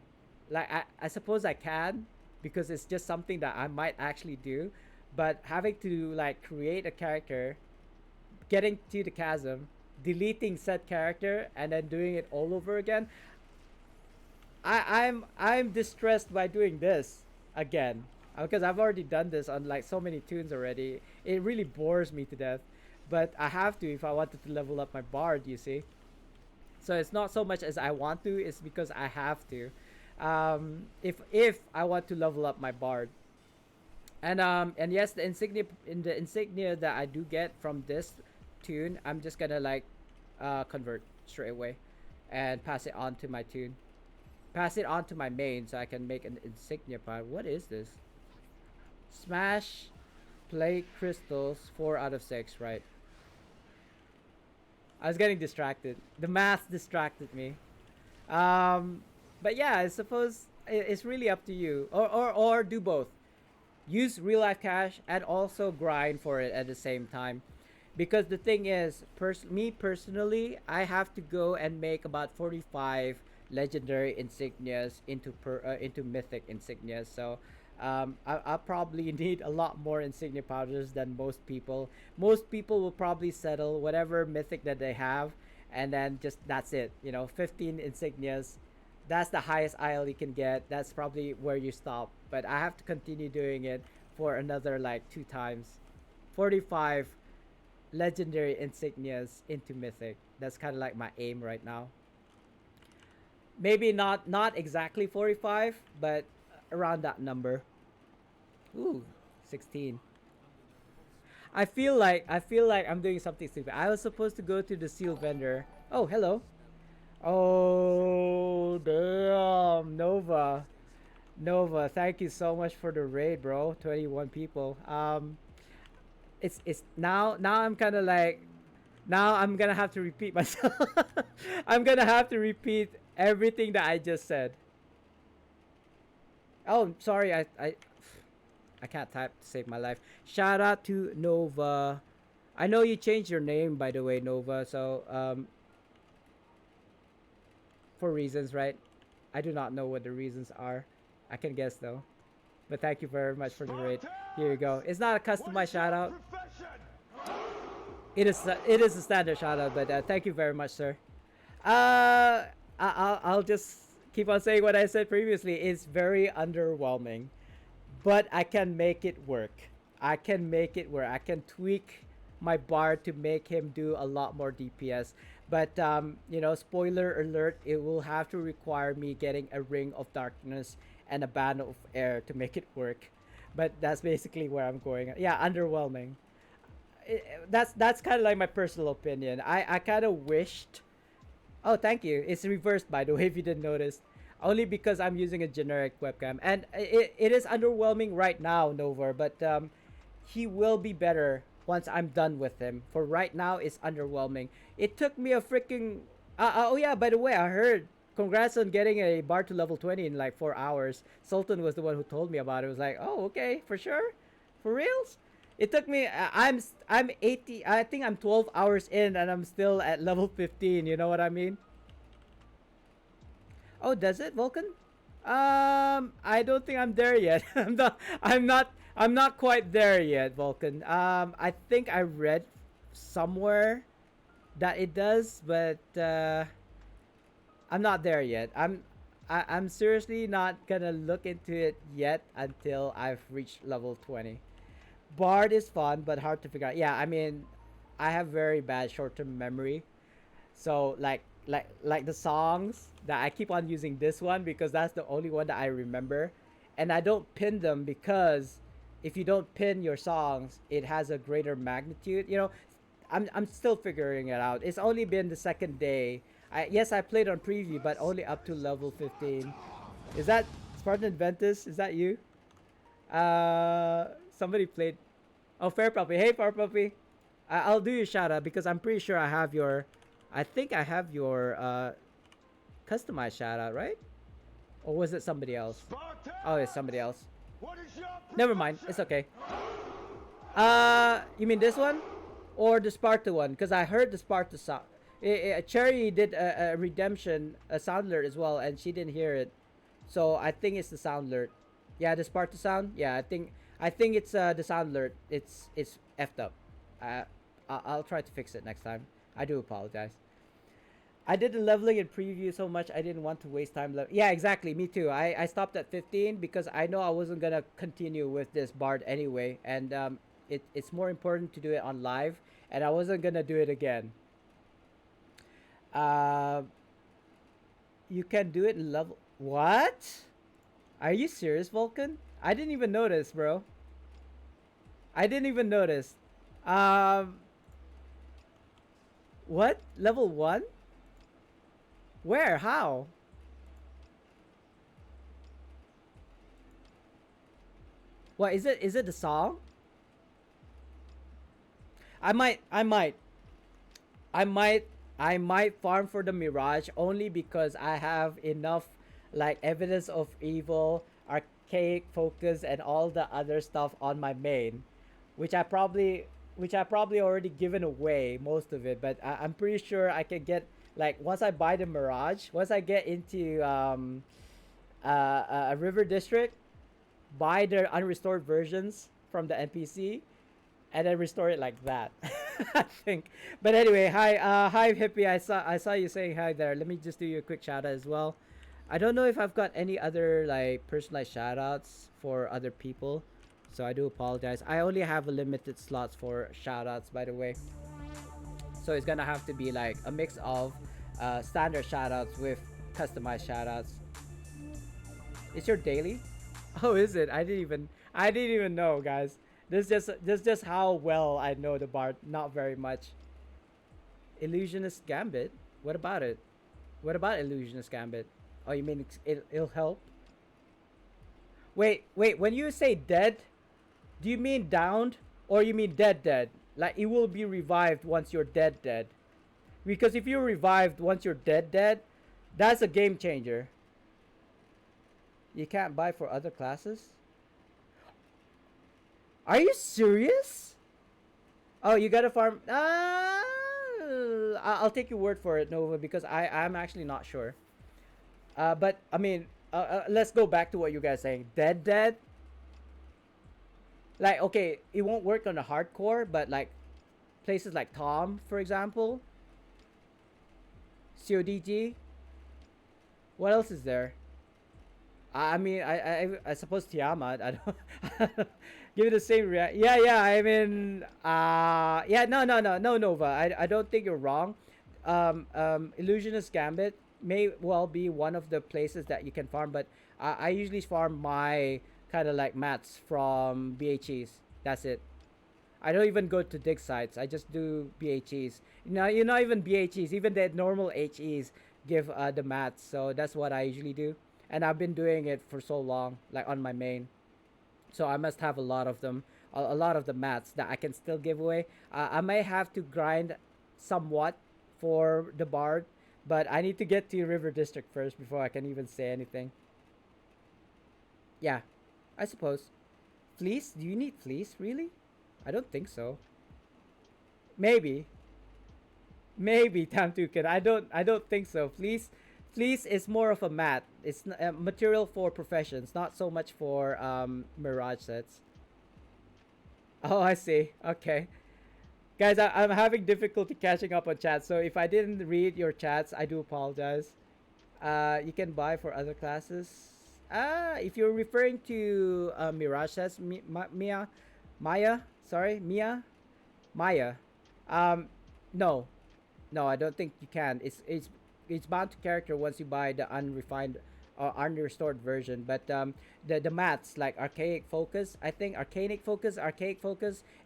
Speaker 1: Like I suppose I can, because it's just something that I might actually do, but having to like create a character, getting to the chasm, deleting said character, and then doing it all over again. I'm distressed by doing this again, because I've already done this on like so many tunes already. It really bores me to death, but I have to if I wanted to level up my bard. You see, so it's not so much as I want to; it's because I have to. If I want to level up my bard, and yes, the insignia that I do get from this tune, I'm just gonna like convert straight away and pass it on to my tune. Pass it on to my main so I can make an insignia pad. What is this? Smash play crystals 4 out of 6, right? I was getting distracted. The math distracted me. But yeah, I suppose it's really up to you. Or do both. Use real life cash and also grind for it at the same time. Because the thing is, me personally, I have to go and make about 45 legendary insignias into mythic insignias. So I'll probably need a lot more insignia powders than most people. Most people will probably settle whatever mythic that they have, and then just that's it. 15 insignias. That's the highest IL you can get. That's probably where you stop. But I have to continue doing it for another like 2 times. 45 legendary insignias into mythic. That's kind of like my aim right now. Maybe not exactly 45, but around that number. Ooh, 16. I feel like I'm doing something stupid. I was supposed to go to the seal vendor. Oh, hello. Oh, damn, Nova. Nova, thank you so much for the raid, bro. 21 people. It's now I'm kind of like, now I'm gonna have to repeat myself. I'm gonna have to repeat everything that I just said. Oh, sorry, I can't type to save my life. Shout out to Nova. I know you changed your name, by the way, Nova. So for reasons, right? I do not know what the reasons are. I can guess though. But thank you very much for the raid. Here you go. It's not a customized shout out. It is a standard shout out, but thank you very much, sir. I'll just keep on saying what I said previously. It's very underwhelming, but I can make it work. I can make it work. I can tweak my bard to make him do a lot more DPS. But spoiler alert, it will have to require me getting a ring of darkness and a band of air to make it work. But that's basically where I'm going. Yeah, underwhelming. That's kind of like my personal opinion. I kind of wished. Oh, thank you. It's reversed, by the way, if you didn't notice. Only because I'm using a generic webcam. And it is underwhelming right now, Nova. But he will be better once I'm done with him. For right now, it's underwhelming. It took me a freaking... oh, yeah, by the way, I heard. Congrats on getting a bar to level 20 in like 4 hours. Sultan was the one who told me about it. It was like, oh, okay, for sure? For reals? It took me... I'm 80... I think I'm 12 hours in and I'm still at level 15. You know what I mean? Oh, does it, Vulcan? I don't think I'm there yet. I'm not I'm not quite there yet, Vulcan. I think I read somewhere that it does, but I'm not there yet. I'm seriously not gonna look into it yet until I've reached level 20. Bard is fun, but hard to figure out. Yeah, I mean, I have very bad short-term memory, so like the songs that I keep on using this one because that's the only one that I remember, and I don't pin them because if you don't pin your songs, it has a greater magnitude. I'm still figuring it out. It's only been the second day. Yes, I played on preview, but only up to level 15. Is that Spartan Ventus? Is that you? Somebody played. Oh, Fair Puppy. Hey, Fair Puppy. I'll do your shout out because I'm pretty sure I have your. I think I have your customized shout out, right? Or was it somebody else? Oh, it's somebody else. Never mind. It's okay. You mean this one? Or the Sparta one? Because I heard the Sparta sound. Cherry did a redemption, a sound alert as well, and she didn't hear it. So I think it's the sound alert. Yeah, the Sparta sound. Yeah, I think it's the sound alert. It's effed up. I'll try to fix it next time. I do apologize. I did the leveling in preview so much I didn't want to waste time. Yeah, exactly. Me too. I stopped at 15 because I know I wasn't gonna continue with this bard anyway, and it's more important to do it on live, and I wasn't gonna do it again. Uh, you can do it in level. What? Are you serious, Vulcan? I didn't even notice, bro. I didn't even notice. Um, what? Level 1? Where? How? What is it? Is it the song? I might I might I might I might farm for the Mirage only because I have enough like evidence of evil, archaic focus, and all the other stuff on my main, which I probably already given away most of it. But I'm pretty sure I can get like once I buy the Mirage, once I get into a River District, buy their unrestored versions from the NPC, and then restore it like that. I think. But anyway, hi Hippie. I saw you saying hi there. Let me just do you a quick shout out as well. I don't know if I've got any other like personalized shout outs for other people. So I do apologize. I only have a limited slots for shout outs, by the way. So it's gonna have to be like a mix of standard shout outs with customized shout outs. It's your daily? Oh, is it? I didn't even know, guys. This just how well I know the bard. Not very much. Illusionist Gambit. What about it? What about Illusionist Gambit? Oh, you mean it'll help? Wait. When you say dead, do you mean downed or you mean dead? Like it will be revived once you're dead. Because if you're revived once you're dead, that's a game changer. You can't buy for other classes? Are you serious? Oh, you gotta farm. I'll take your word for it, Nova, because I'm actually not sure. But I mean, let's go back to what you guys saying. Dead. Like, okay, it won't work on the hardcore, but like places like Tom, for example, CODG. What else is there? I mean, I suppose Tiamat. I don't give it the same react. Yeah. I mean, yeah. No, Nova. I don't think you're wrong. Illusionist Gambit may well be one of the places that you can farm, but I usually farm my kind of like mats from BHEs. That's it. I don't even go to dig sites. I just do BHEs. You're not even BHEs. Even the normal HEs give the mats. So that's what I usually do. And I've been doing it for so long, like on my main. So I must have a lot of them, a lot of the mats that I can still give away. I may have to grind somewhat for the bard, but I need to get to River District first before I can even say anything. Yeah, I suppose. Fleece? Do you need fleece? Really? I don't think so. Maybe. Maybe Tamtukan. I don't think so. Fleece is more of a mat. It's material for professions, not so much for mirage sets. Oh, I see. Okay. Guys, I'm having difficulty catching up on chat, so if I didn't read your chats, I do apologize. You can buy for other classes. If you're referring to Mirage, says Maya, sorry, Maya. Um, no, no, I don't think you can. It's bound to character once you buy the unrefined or unrestored version. But the mats like archaic focus, I think archaic focus,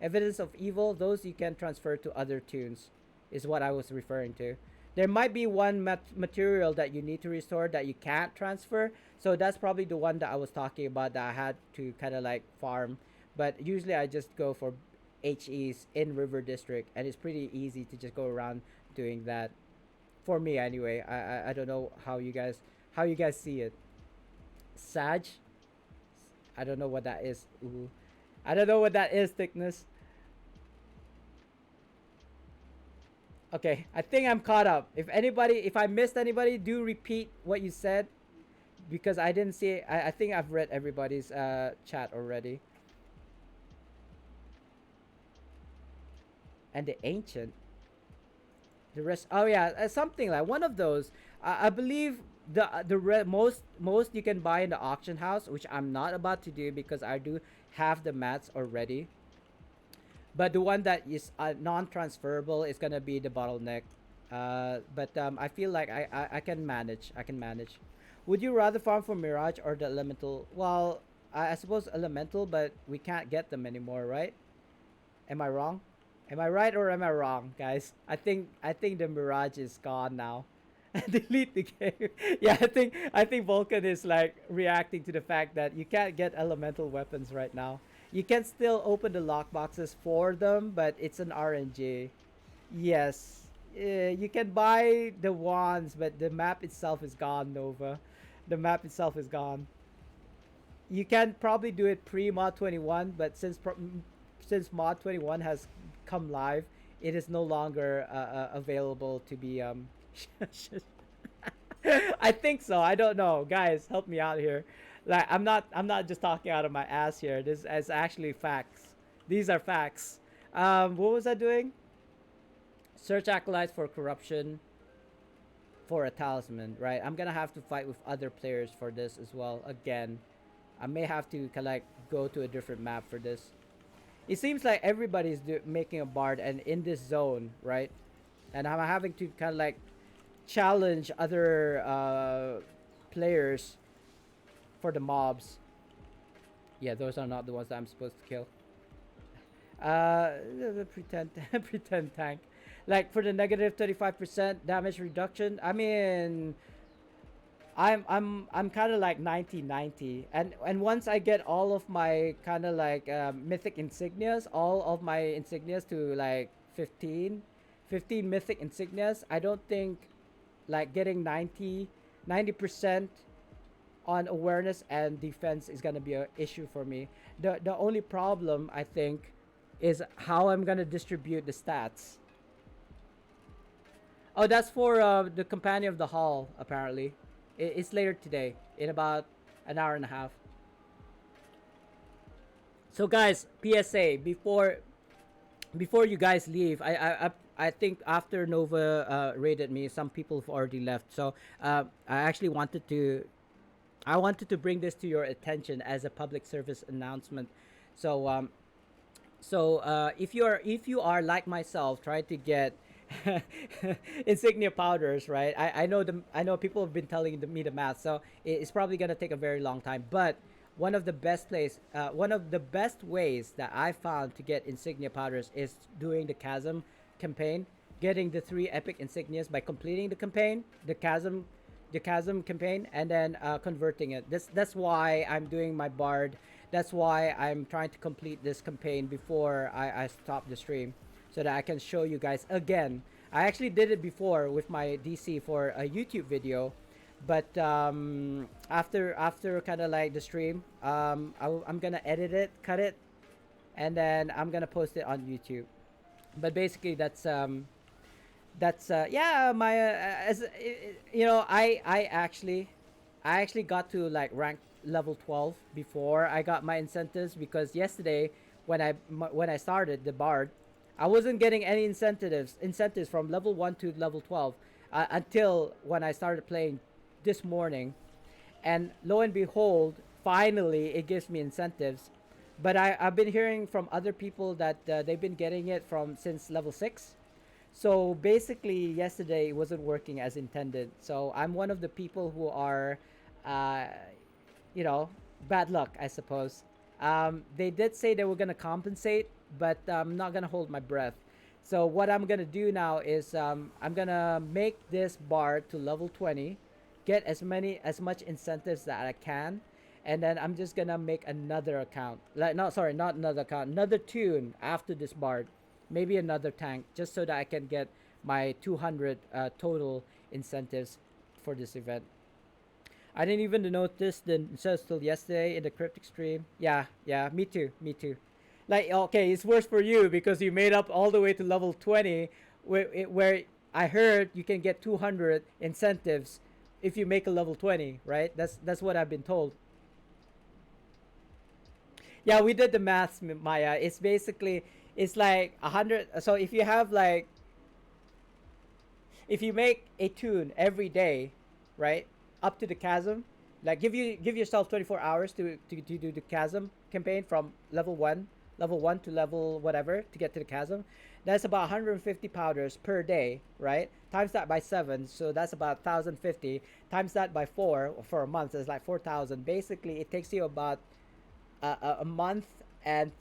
Speaker 1: evidence of evil, those you can transfer to other tunes, is what I was referring to. There might be one material that you need to restore that you can't transfer. So that's probably the one that I was talking about that I had to kind of like farm. But usually I just go for HEs in River District, and it's pretty easy to just go around doing that. For me, anyway. I don't know how you guys see it. Sag, I don't know what that is. Ooh. I don't know what that is. Thickness. Okay, I think I'm caught up. If I missed anybody, do repeat what you said because I didn't see it. I think I've read everybody's chat already. And the ancient. The rest. Oh yeah, something like one of those. I believe most you can buy in the auction house, which I'm not about to do because I do have the mats already. But the one that is non-transferable is gonna be the bottleneck. But I feel like I can manage. I can manage. Would you rather farm for Mirage or the Elemental? Well, I suppose Elemental, but we can't get them anymore, right? Am I wrong? Am I right or am I wrong, guys? I think the Mirage is gone now. Delete the game. Yeah, I think Vulcan is like reacting to the fact that you can't get elemental weapons right now. You can still open the lockboxes for them, but it's an RNG. Yes. You can buy the wands, but the map itself is gone, Nova. The map itself is gone. You can probably do it pre mod 21, but since mod 21 has come live, it is no longer available to be I think so. I don't know. Guys, help me out here. Like I'm not just talking out of my ass here. This is actually facts. These are facts. What was I doing? Search acolytes for corruption for a talisman, right? I'm gonna have to fight with other players for this as well. Again, I may have to kind of like go to a different map for this. It seems like everybody's making a bard and in this zone, right? And I'm having to kind of like challenge other players for the mobs. Yeah, those are not the ones that I'm supposed to kill. The pretend pretend tank. Like for the negative 35% damage reduction. I mean, I'm kind of like 90-90, and once I get all of my kind of like mythic insignias, all of my insignias to like 15 mythic insignias, I don't think like getting 90% on awareness and defense is gonna be an issue for me. The only problem I think is how I'm gonna distribute the stats. Oh, that's for the companion of the hall apparently. It's later today in about an hour and a half. So guys, PSA before you guys leave, I think after Nova raided me, some people have already left. So I actually wanted to bring this to your attention as a public service announcement. So if you are like myself, trying to get insignia powders, right? I know people have been telling me the math, so it's probably gonna take a very long time. But one of the best ways that I found to get insignia powders is doing the chasm campaign, getting the 3 epic insignias by completing the chasm campaign, and then converting it. That's why I'm doing my bard. That's why I'm trying to complete this campaign before I stop the stream, so that I can show you guys again. I actually did it before with my DC for a YouTube video, but after kind of like the stream, I'm gonna edit it, cut it, and then I'm gonna post it on YouTube. But basically, that's yeah my as you know I actually got to like rank level 12 before I got my incentives, because yesterday when I started the Bard, I wasn't getting any incentives from level 1 to level 12 until when I started playing this morning, and lo and behold, finally it gives me incentives. But I've been hearing from other people that they've been getting it from since level 6. So basically, yesterday it wasn't working as intended. So I'm one of the people who are, uh, you know, bad luck, I suppose. They did say they were gonna compensate, but I'm not gonna hold my breath. So what I'm gonna do now is I'm gonna make this bar to level 20, get as much incentives that I can, and then I'm just gonna make another account. Like, no, sorry, not another account, another tune after this bar, maybe another tank, just so that I can get my 200 total incentives for this event. I didn't even notice the incentives till yesterday in the cryptic stream. Yeah, yeah, me too, me too. Like, okay, it's worse for you because you made up all the way to level 20, where I heard you can get 200 incentives if you make a level 20, right? That's what I've been told. Yeah, we did the maths, Maya. It's basically, it's like 100. So if you have like, if you make a tune every day, right, up to the chasm, like give yourself 24 hours to do the chasm campaign from level one to level whatever to get to the chasm. That's about 150 powders per day, right? Times that by 7, so that's about 1,050. Times that by 4 for a month is like 4,000. Basically, it takes you about a month and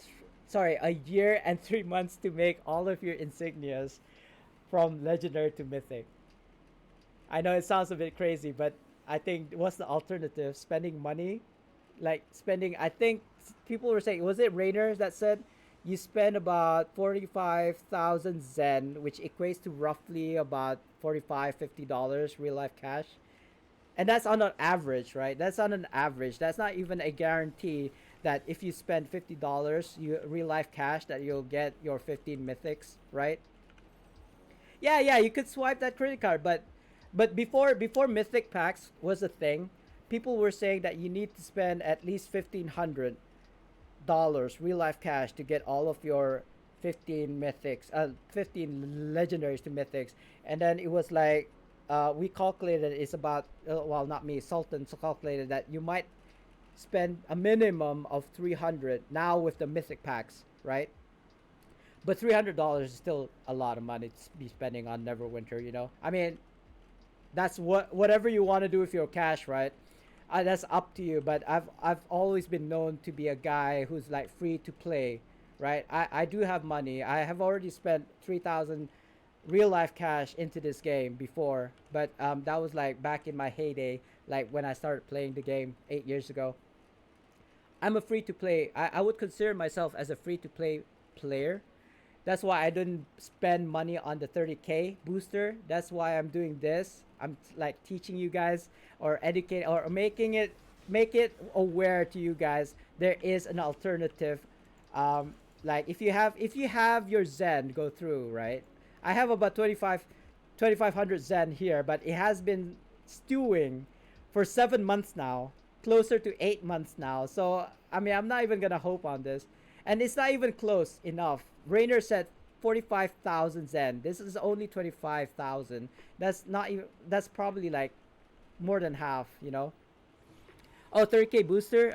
Speaker 1: sorry, a year and 3 months to make all of your insignias from legendary to mythic. I know it sounds a bit crazy, but I think what's the alternative? Spending money, like spending. I think people were saying, was it Rainer that said you spend about 45,000 Zen, which equates to roughly about 45 $50 real life cash, and that's on an average, right? That's on an average. That's not even a guarantee that if you spend $50, you real life cash that you'll get your 15 mythics, right? Yeah, yeah, you could swipe that credit card, but before mythic packs was a thing, people were saying that you need to spend at least $1,500 real life cash to get all of your 15 mythics, 15 legendaries to mythics, and then it was like, we calculated it's about, well, not me, Sultan, so calculated that you might spend a minimum of 300 now with the mythic packs, right? But $300 is still a lot of money to be spending on Neverwinter. I mean, that's whatever you want to do with your cash, right? That's up to you. But I've always been known to be a guy who's like free to play, right? I do have money. I have already spent 3,000 real life cash into this game before, but that was like back in my heyday, like when I started playing the game 8 years ago. I'm a free to play. I would consider myself as a free to play player. That's why I didn't spend money on the 30K booster. That's why I'm doing this. I'm like teaching you guys or educate or make it aware to you guys. There is an alternative. Like if you have your Zen go through, right? I have about 2,500 Zen here, but it has been stewing for 7 months now, closer to 8 months now. So I mean, I'm not even gonna hope on this, and it's not even close enough. Rainer said 45,000 Zen. This is only 25,000. That's not even. That's probably like more than half. Oh, 30K booster.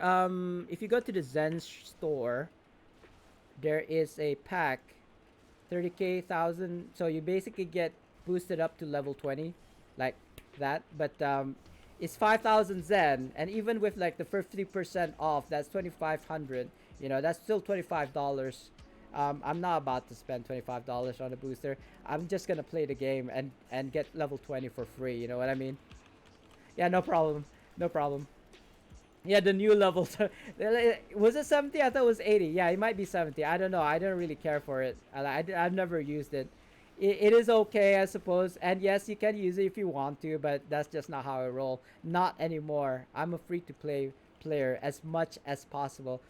Speaker 1: If you go to the Zen store, there is a pack, 30K thousand. So you basically get boosted up to level 20, like that. But it's 5,000 Zen, and even with like the 50% off, that's 2,500. That's still $25. I'm not about to spend $25 on a booster. I'm just gonna play the game and get level 20 for free. You know what I mean? Yeah, no problem. No problem. Yeah, the new levels. Was it 70? I thought it was 80. Yeah, it might be 70. I don't know. I don't really care for it. I've never used it. It is okay, I suppose. And yes, you can use it if you want to, but that's just not how I roll. Not anymore. I'm a free to play player as much as possible.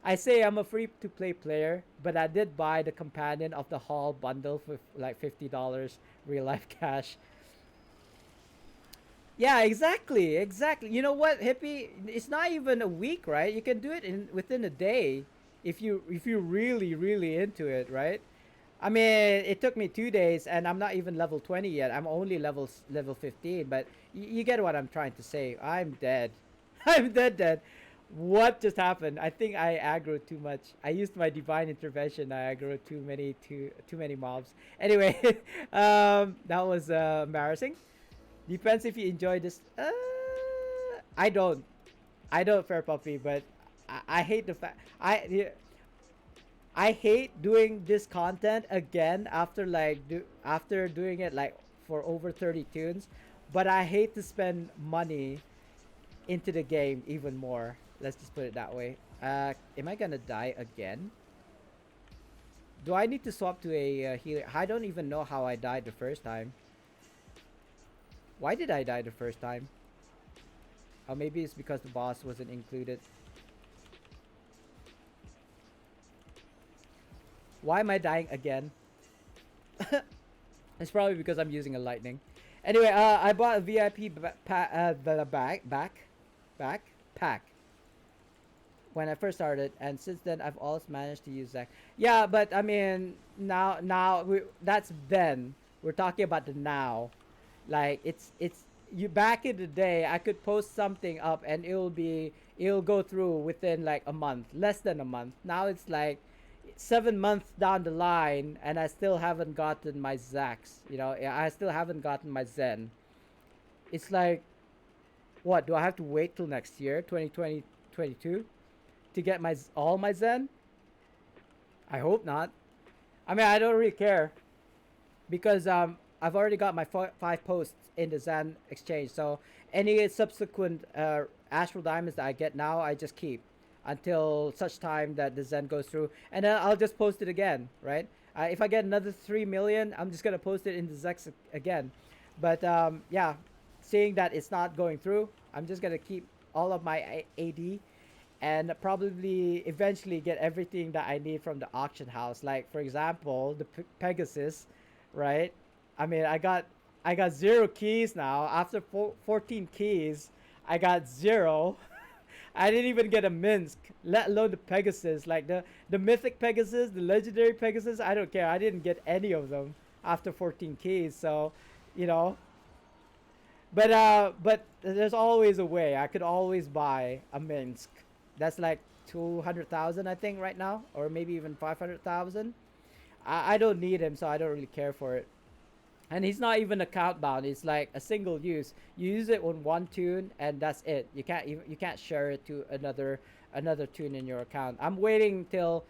Speaker 1: I say I'm a free to play player, but I did buy the companion of the Hall bundle for like $50 real life cash. Yeah, exactly, exactly. You know what, Hippie? It's not even a week, right? You can do it in within a day. if you really into it, right? I mean, it took me 2 days, and I'm not even level 20 yet. I'm only level 15. But you get what I'm trying to say. I'm dead. I'm dead. What just happened? I think I aggroed too much. I used my divine intervention. I aggroed too many mobs. Anyway, that was embarrassing. Depends if you enjoy this. I don't. I don't, fair puppy, but I hate the fact I hate doing this content again after after doing it like for over 30 tunes, but I hate to spend money into the game even more. Let's just put it that way. Am I gonna die again? Do I need to swap to a healer? I don't even know how I died the first time. Why did I die the first time? Oh, maybe it's because the boss wasn't included. Why am I dying again? It's probably because I'm using a lightning. Anyway, I bought a VIP backpack when I first started, and since then I've always managed to use Zach. Yeah, but I mean that's then. We're talking about the now. Like it's you back in the day. I could post something up and it'll go through within like a month, less than a month. Now it's like 7 months down the line, and I still haven't gotten my Zax. I still haven't gotten my Zen. It's like, what do I have to wait till next year, 2022, to get all my Zen? I hope not. I mean, I don't really care because I've already got my 5 posts in the Zen exchange. So any subsequent Astral Diamonds that I get now, I just keep until such time that the Zen goes through, and then I'll just post it again, right? If I get another 3 million, I'm just gonna post it in the Zex again. But yeah, seeing that it's not going through, I'm just gonna keep all of my AD and probably eventually get everything that I need from the auction house. Like for example, the Pegasus, right? I mean, I got 0 keys now. After 14 keys, I got 0. I didn't even get a Minsk, let alone the Pegasus. Like the mythic Pegasus, the legendary Pegasus, I don't care. I didn't get any of them after 14 keys. So, you know. But there's always a way. I could always buy a Minsk. That's like 200,000, I think, right now, or maybe even 500,000. I don't need him, so I don't really care for it. And he's not even account bound. It's like a single use. You use it on one tune, and that's it. You can't share it to another tune in your account. I'm waiting till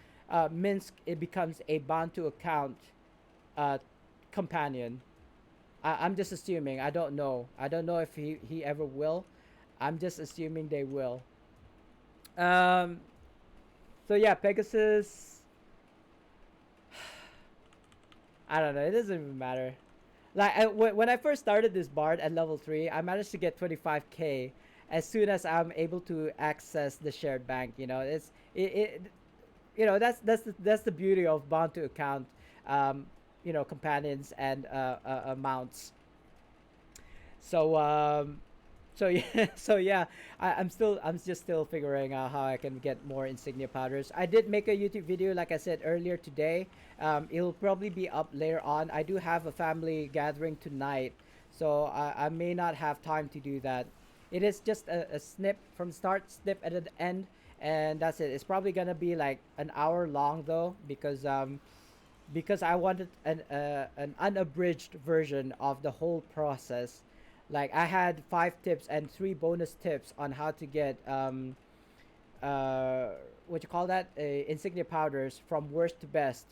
Speaker 1: Minsk it becomes a bound to account companion. I'm just assuming. I don't know. I don't know if he ever will. I'm just assuming they will. Um. So yeah, Pegasus. I don't know. It doesn't even matter. Like when I first started this bard at level 3, I managed to get 25k as soon as I'm able to access the shared bank. That's the beauty of bound to account, companions and mounts. So so yeah, I'm just still figuring out how I can get more insignia powders. I did make a YouTube video, like I said earlier today. It'll probably be up later on. I do have a family gathering tonight, so I may not have time to do that. It is just a snip from start, snip at the end, and that's it. It's probably gonna be like an hour long though, because I wanted an unabridged version of the whole process. Like I had 5 tips and 3 bonus tips on how to get what you call that, insignia powders from worst to best.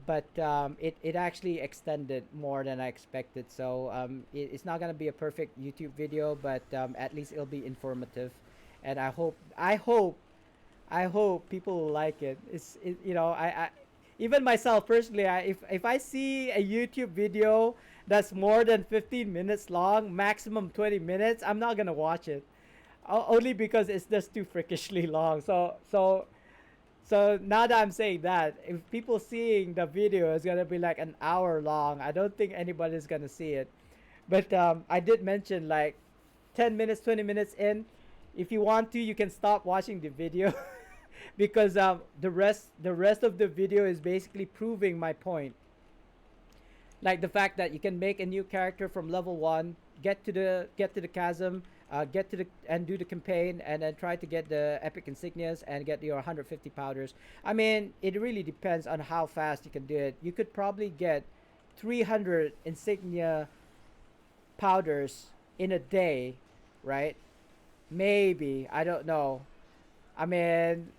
Speaker 1: But it actually extended more than I expected. So it's not gonna be a perfect YouTube video, but at least it'll be informative, and I hope people will like it. I even myself personally, if I see a YouTube video that's more than 15 minutes long, maximum 20 minutes, I'm not gonna watch it. Only because it's just too freakishly long. So now that I'm saying that, if people seeing the video is gonna be like an hour long, I don't think anybody's gonna see it. But I did mention like 10 minutes, 20 minutes in. If you want to, you can stop watching the video. because the rest of the video is basically proving my point, like the fact that you can make a new character from level 1, get to the chasm, get to the and do the campaign, and then try to get the epic insignias and get your 150 powders. I mean, it really depends on how fast you can do it. You could probably get 300 insignia powders in a day, right? Maybe, I don't know. I mean,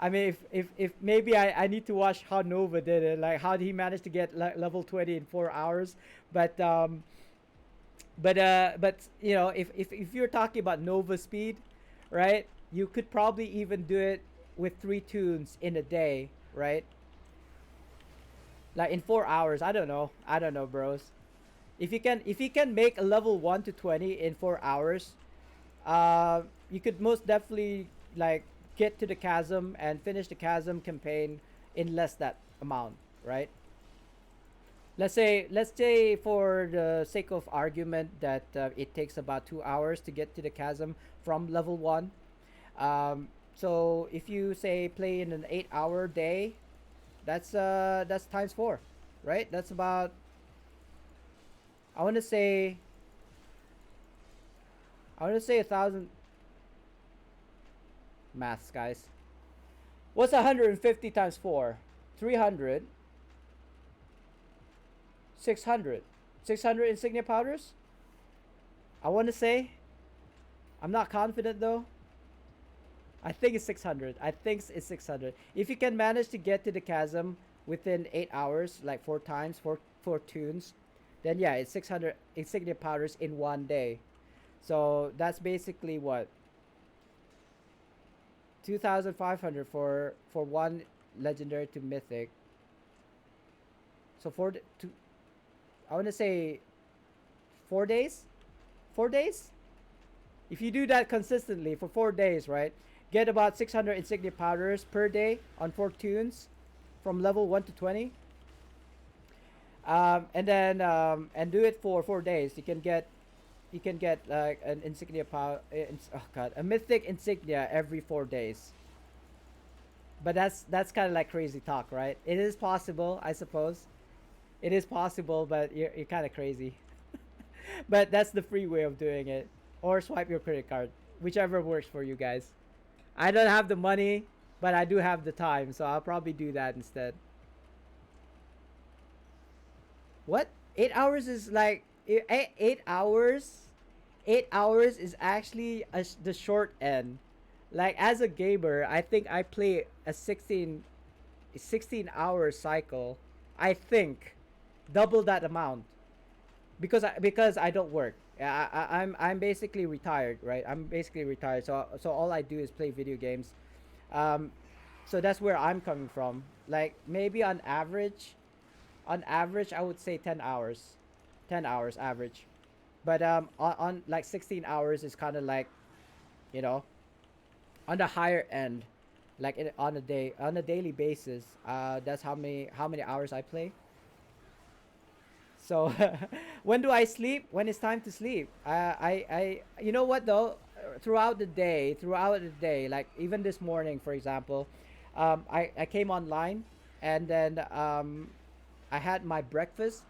Speaker 1: if maybe I need to watch how Nova did it, like how did he manage to get level 20 in 4 hours. But if you're talking about Nova speed, right, you could probably even do it with 3 tunes in a day, right? Like in 4 hours. I don't know, bros. If you can make a level 1 to 20 in 4 hours, you could most definitely like get to the chasm and finish the chasm campaign in less that amount, right? Let's say for the sake of argument that it takes about 2 hours to get to the chasm from level 1. So if you say play in an 8 hour day, that's times 4, right? That's about, I want to say a thousand. Maths, guys. What's 150 times 4? 300. 600. 600 insignia powders? I want to say. I'm not confident though. I think it's 600. I think it's 600. If you can manage to get to the chasm within 8 hours, like 4 times, four tunes, then yeah, it's 600 insignia powders in one day. So that's basically what, 2,500 for one legendary to mythic. So I want to say 4 days. 4 days. If you do that consistently for 4 days, right? Get about 600 insignia powders per day on 4 tunes, from level 1 to 20. And do it for 4 days. You can get like an insignia oh god, a mythic insignia every 4 days. But that's kind of like crazy talk, right? It is possible, I suppose. It is possible, but you're kind of crazy. But that's the free way of doing it. Or swipe your credit card, whichever works for you guys. I don't have the money, but I do have the time, so I'll probably do that instead. What? 8 hours is like 8 hours. 8 hours is actually the short end. Like as a gamer, I think I play a 16 hour cycle. I think double that amount, because I don't work. I'm basically retired, right? I'm basically retired. So all I do is play video games. Um, so that's where I'm coming from. Like maybe on average, I would say 10 hours, 10 hours average. But on like 16 hours is kind of like, you know, on the higher end, like on a daily basis. That's how many hours I play. So when do I sleep? When it's time to sleep. You know what though? Throughout the day, like even this morning, for example, I came online, and then I had my breakfast,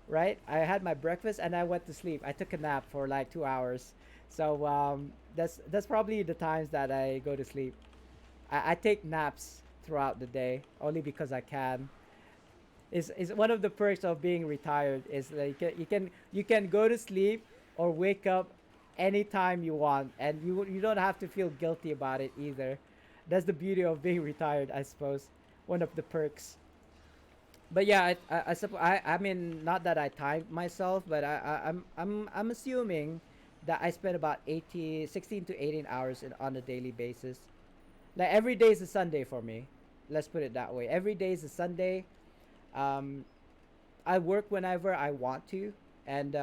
Speaker 1: right? I had my breakfast and I went to sleep. I took a nap for like 2 hours. So that's probably the times that I go to sleep. I take naps throughout the day only because I can. Is one of the perks of being retired is like you can go to sleep or wake up anytime you want, and you don't have to feel guilty about it either. That's the beauty of being retired, I suppose. One of the perks. But yeah, I mean, not that I timed myself, but I'm assuming that I spend about 16 to 18 hours on a daily basis. Like every day is a Sunday for me. Let's put it that way. Every day is a Sunday. Um, I work whenever I want to, and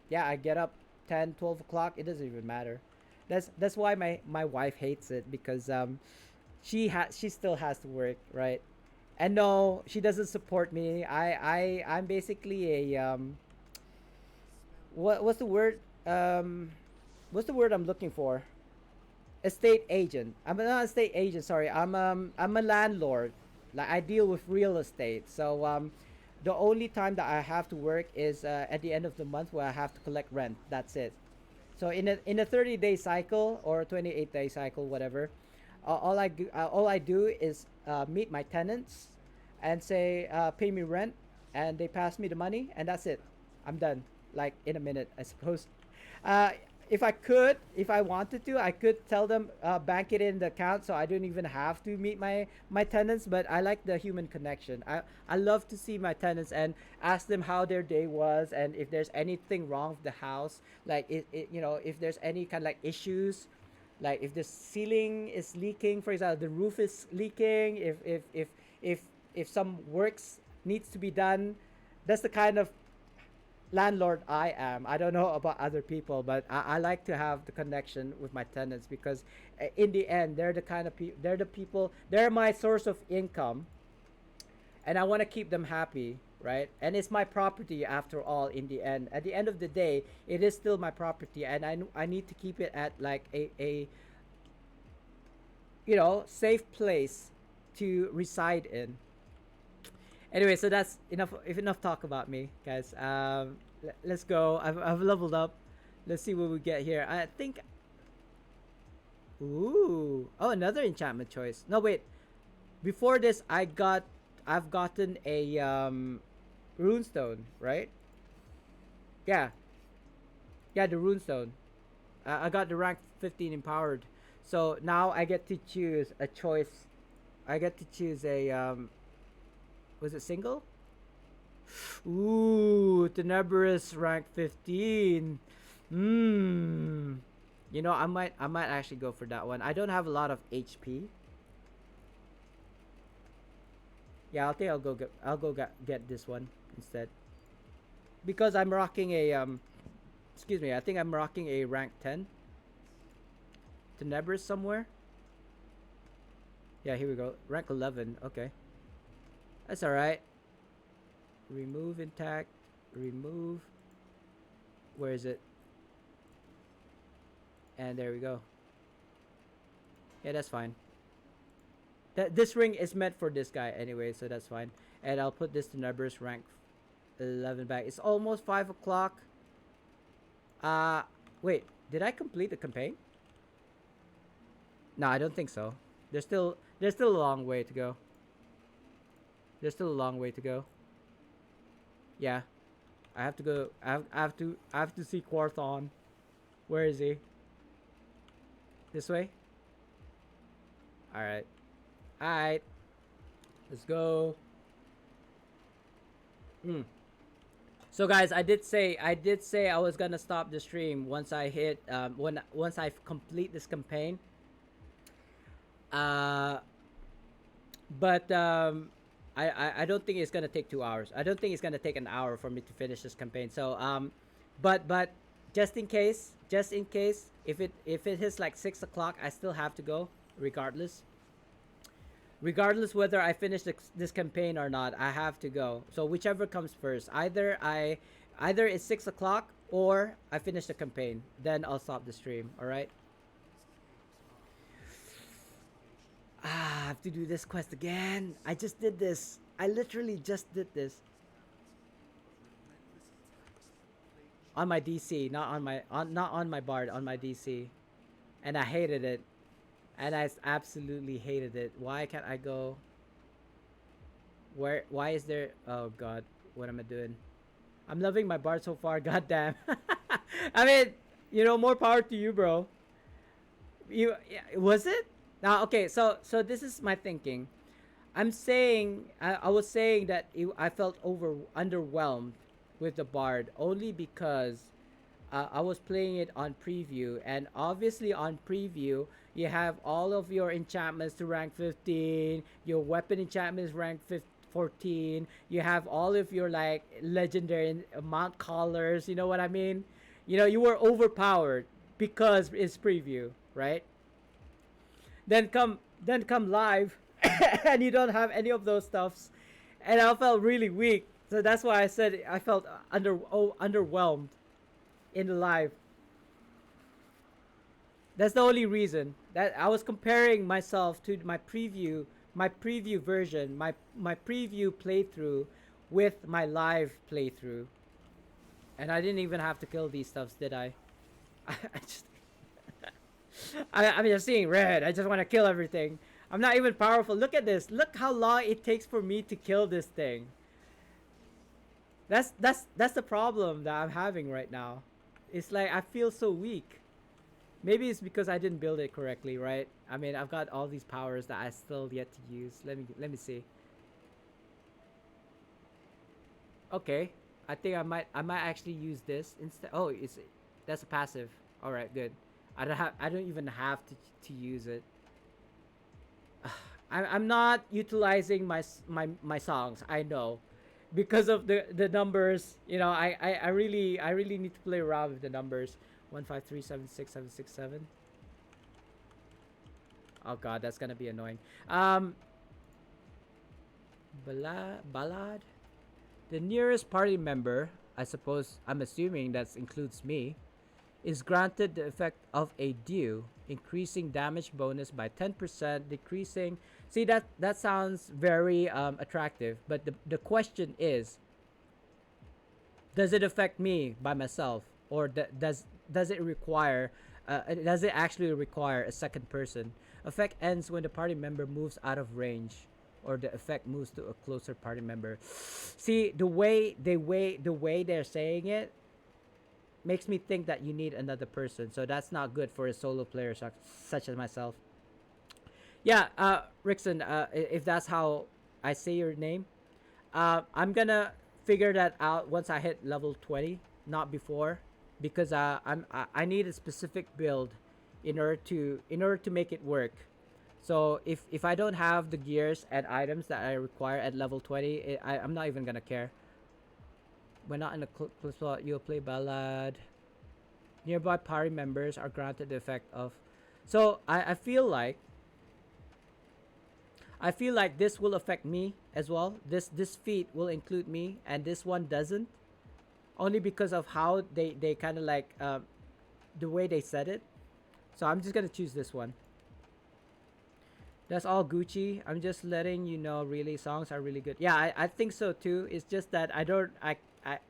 Speaker 1: yeah, I get up 10, 12 o'clock. It doesn't even matter. That's why my wife hates it, because she still has to work, right? And no, she doesn't support me. I'm basically a what's the word? What's the word I'm looking for? estate agent. I'm not a estate agent. Sorry, I'm a landlord. Like I deal with real estate. So the only time that I have to work is at the end of the month where I have to collect rent. That's it. So in a 30-day cycle or 28-day cycle, whatever, all I do is meet my tenants and say pay me rent, and they pass me the money, and that's it. I'm done. Like in a minute, I suppose. Uh, if I could, if I wanted to, I could tell them bank it in the account, so I don't even have to meet my tenants. But I like the human connection. I love to see my tenants and ask them how their day was, and if there's anything wrong with the house, like if there's any kind of like issues, like if the ceiling is leaking, for example, the roof is leaking, if if some works needs to be done. That's the kind of landlord I am. I don't know about other people, but I like to have the connection with my tenants because in the end, they're the kind of they're the people, they're my source of income, and I want to keep them happy, right? And it's my property after all. In the end, at the end of the day, it is still my property, and I need to keep it at like a safe place to reside in. Anyway, so that's enough. If enough talk about me, guys. Let's go. I've leveled up. Let's see what we get here. I think. Ooh. Oh, another enchantment choice. No, wait. Before this, I've gotten a runestone, right? Yeah. Yeah, the runestone. I got the rank 15 empowered. So now I get to choose a choice. I get to choose a was it single? Ooh, Tenebrous rank 15. Hmm. I might actually go for that one. I don't have a lot of HP. Yeah, I think I'll go get this one instead. Because I'm rocking a excuse me, I think I'm rocking a rank 10 Tenebrous somewhere. Yeah, here we go. Rank 11. Okay. That's all right. Remove intact. Remove. Where is it? And there we go. Yeah, that's fine. This ring is meant for this guy anyway, so that's fine. And I'll put this to numbers rank 11 back. It's almost 5 o'clock. Wait. Did I complete the campaign? No, I don't think so. There's still a long way to go. There's still a long way to go. Yeah, I have to go. I have to see Quarthon. Where is he? This way. All right. All right. Let's go. Hmm. So guys, I did say I was gonna stop the stream once I hit once I complete this campaign. Uh, but I don't think it's gonna take 2 hours. I don't think it's gonna take an hour for me to finish this campaign. So but just in case, if it hits like 6 o'clock, I still have to go regardless. Regardless whether I finish this campaign or not, I have to go. So whichever comes first, either it's 6 o'clock or I finish the campaign. Then I'll stop the stream. All right. I have to do this quest again. I just did this. I literally just did this on my DC, not on my bard, on my DC, and I hated it. And I absolutely hated it. Why can't I go? Where? Why is there? Oh God, what am I doing? I'm loving my bard so far. God damn. I mean, more power to you, bro. Yeah, was it? Now, okay. So this is my thinking. I was saying that I felt underwhelmed with the bard only because I was playing it on preview, and obviously on preview you have all of your enchantments to rank 15, your weapon enchantments rank 14, you have all of your like legendary mount collars, you know what I mean? You were overpowered because it's preview, right? Then come live and you don't have any of those stuffs, and I felt really weak. So that's why I said I felt underwhelmed in the live. That's the only reason that I was comparing myself to my preview version, my preview playthrough with my live playthrough, and I didn't even have to kill these stuffs, did I? I just I'm just seeing red. I just want to kill everything. I'm not even powerful. Look at this. Look how long it takes for me to kill this thing. That's the problem that I'm having right now. It's like I feel so weak. Maybe it's because I didn't build it correctly, right? I mean, I've got all these powers that I still yet to use. Let me see. Okay, I think I might actually use this instead. Oh, it's that's a passive. All right, good. I don't even have to use it. I'm not utilizing my songs. I know, because of the numbers. You know, I really need to play around with the numbers. 153767767. Oh god, that's gonna be annoying. Um, ballad. The nearest party member, I suppose, I'm assuming that includes me, is granted the effect of a due, increasing damage bonus by 10%, decreasing. See, that sounds very attractive, but the question is, does it affect me by myself, or does it require? Does it actually require a second person? Effect ends when the party member moves out of range, or the effect moves to a closer party member. See, the way they're saying it makes me think that you need another person. So that's not good for a solo player such as myself. Yeah, Rickson, if that's how I say your name, I'm gonna figure that out once I hit level 20, not before, because I need a specific build in order to make it work. So if I don't have the gears and items that I require at level 20, I'm not even gonna care. When not in a close spot, you'll play ballad. Nearby party members are granted the effect of. So I feel like this will affect me as well. This feat will include me, and this one doesn't. Only because of how they kind of like the way they said it. So I'm just gonna choose this one. That's all Gucci. I'm just letting you know. Really, songs are really good. Yeah, I think so too. It's just that I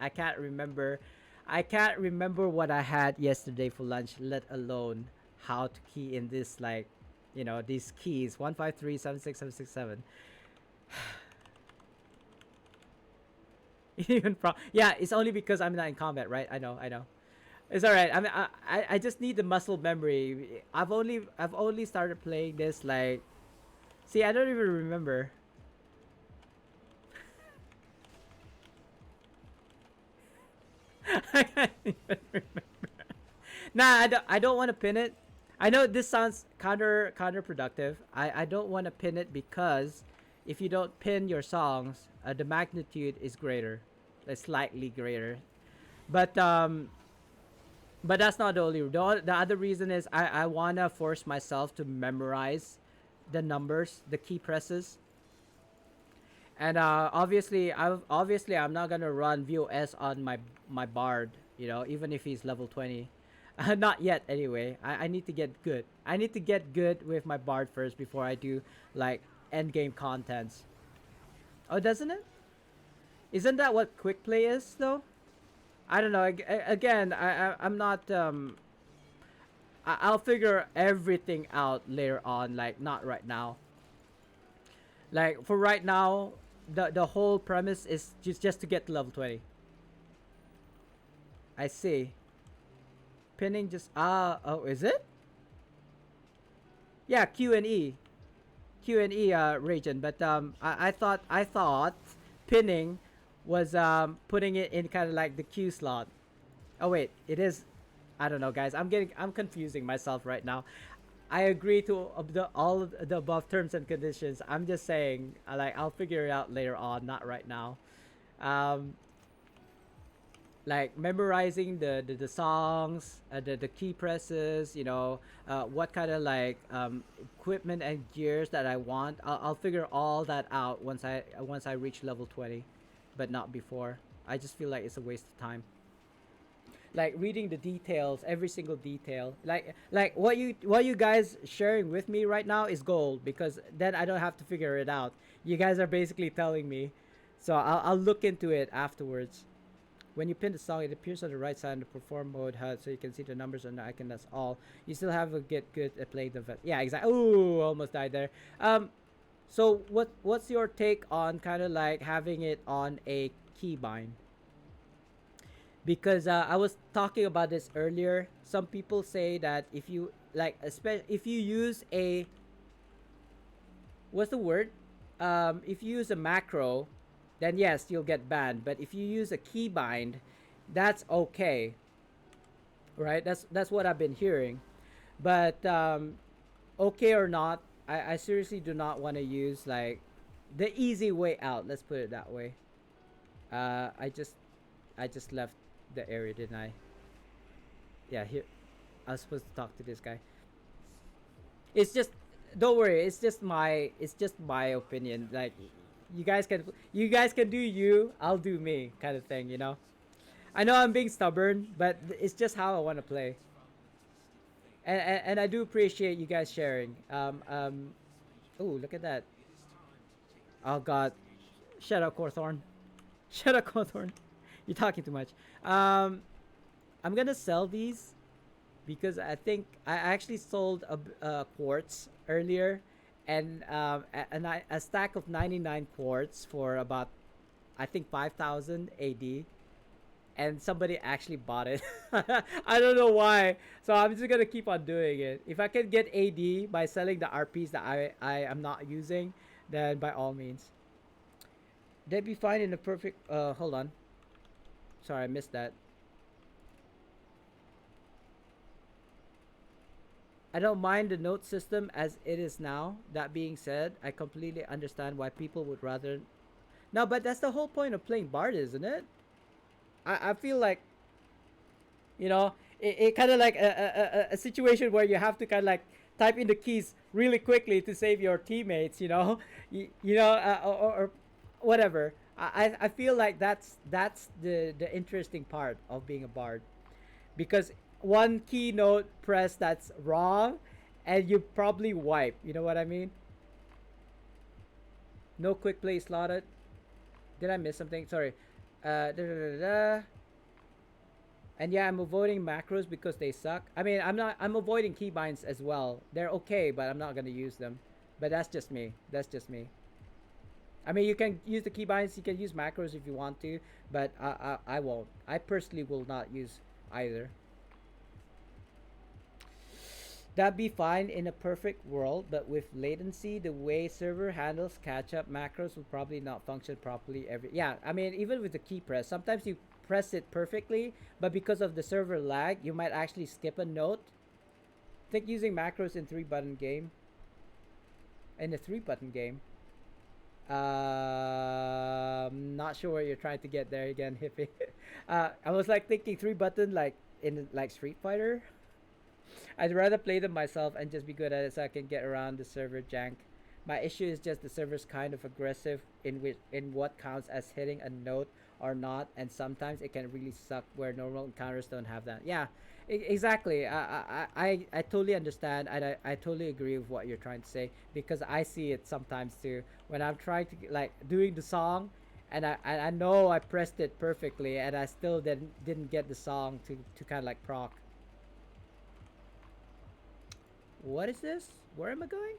Speaker 1: can't remember. I can't remember what I had yesterday for lunch, let alone how to key in this, like, these keys. 153767767. Even yeah, it's only because I'm not in combat, right? I know. It's all right. I mean, I just need the muscle memory. I've only started playing this, like, see, I don't even remember. I can't even remember. Nah, I don't want to pin it. I know this sounds counterproductive. I don't want to pin it because if you don't pin your songs, the magnitude is greater, slightly greater. But that's not the only. The other reason is I wanna force myself to memorize the numbers, the key presses, and obviously I'm not gonna run VOS on my bard. Even if he's level 20. Not yet, anyway. I need to get good. I need to get good with my bard first before I do, like, end game contents. Oh, doesn't it? Isn't that what quick play is though? I don't know. Again, I'm not. I'll figure everything out later on. Like, not right now. Like, for right now, the whole premise is just to get to level 20. I see. Pinning just oh, is it? Yeah, Q and E region, but I thought pinning was putting it in kind of like the Q slot. Oh wait, it is. I don't know, guys. I'm confusing myself right now. I agree to all of the above terms and conditions. I'm just saying, I'll figure it out later on, not right now. Um, like memorizing the songs, the key presses, what kind of, like, equipment and gears that I want. I'll figure all that out once I reach level 20, but not before. I just feel like it's a waste of time. like reading the details, every single detail. Like what you guys sharing with me right now is gold because then I don't have to figure it out. You guys are basically telling me, so I'll look into it afterwards. When you pin the song, it appears on the right side in the perform mode HUD, so you can see the numbers on the icon. That's all. You still have to get good at playing the yeah, exactly. Ooh, almost died there. So what's your take on kind of like having it on a keybind? Because I was talking about this earlier. Some people say that if you like, especially if you use a what's the word? If you use a macro, then yes, you'll get banned. But if you use a keybind, that's okay, right? That's what I've been hearing. But okay or not, I seriously do not want to use like the easy way out. Let's put it that way. I just left the area, didn't I? Yeah, here. I was supposed to talk to this guy. It's just don't worry. It's just my opinion. Like you guys can do you. I'll do me, kind of thing. I know I'm being stubborn, but it's just how I want to play. And I do appreciate you guys sharing. Oh, look at that. Oh God, shut up, Corthorn. Shut up, Corthorn. You're talking too much. Um, I'm gonna sell these because I think I actually sold a quartz earlier, and a stack of 99 quartz for about I think 5,000 AD, and somebody actually bought it. I don't know why, so I'm just gonna keep on doing it. If I can get AD by selling the RPs that I am not using, then by all means, they'd be fine in the perfect. Hold on, sorry I missed that. I don't mind the note system as it is now. That being said, I completely understand why people would rather. No, but that's the whole point of playing Bard, isn't it? I feel like, it kind of like a situation where you have to kind of like type in the keys really quickly to save your teammates, or whatever. I feel like that's the interesting part of being a Bard because one keynote press that's wrong and you probably wipe. You know what I mean? No quick play slotted. Did I miss something? Sorry. Da, da, da, da. And yeah, I'm avoiding macros because they suck. I mean, I'm avoiding keybinds as well. They're okay, but I'm not gonna use them. But that's just me. That's just me. I mean, you can use the keybinds. You can use macros if you want to, but I won't. I personally will not use either. That'd be fine in a perfect world, but with latency, the way server handles catch-up macros will probably not function properly every. Yeah, I mean, even with the key press, sometimes you press it perfectly, but because of the server lag, you might actually skip a note. Think using macros in three-button game. In a three-button game. Not sure what you're trying to get there again, hippie. I was like thinking three-button like in like Street Fighter. I'd rather play them myself and just be good at it so I can get around the server jank. My issue is just the server's kind of aggressive in what counts as hitting a note or not, and sometimes it can really suck where normal encounters don't have that. Yeah, exactly. I totally understand, and I totally agree with what you're trying to say because I see it sometimes too when I'm trying to like doing the song, and I know I pressed it perfectly, and I still didn't get the song to kind of like proc. What is this? Where am I going?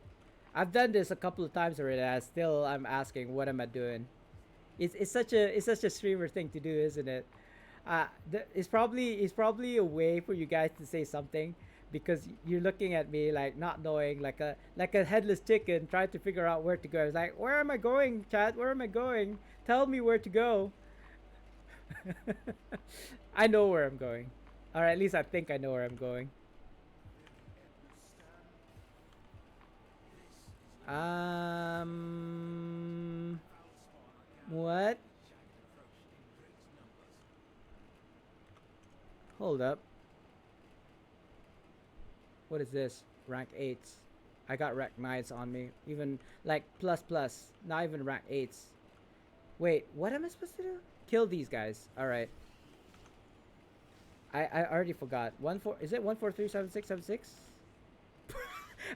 Speaker 1: I've done this a couple of times already. I'm asking, what am I doing? It's such a streamer thing to do, isn't it? It's probably a way for you guys to say something because you're looking at me like not knowing, like a headless chicken trying to figure out where to go. It's like, where am I going, chat? Where am I going? Tell me where to go. I know where I'm going, or at least I think I know where I'm going. Um, what? Hold up. What is this? Rank 8s. I got rank 9s on me. Even like plus plus. Not even rank 8s. Wait, what am I supposed to do? Kill these guys. Alright. I already forgot. One four is it 1437676?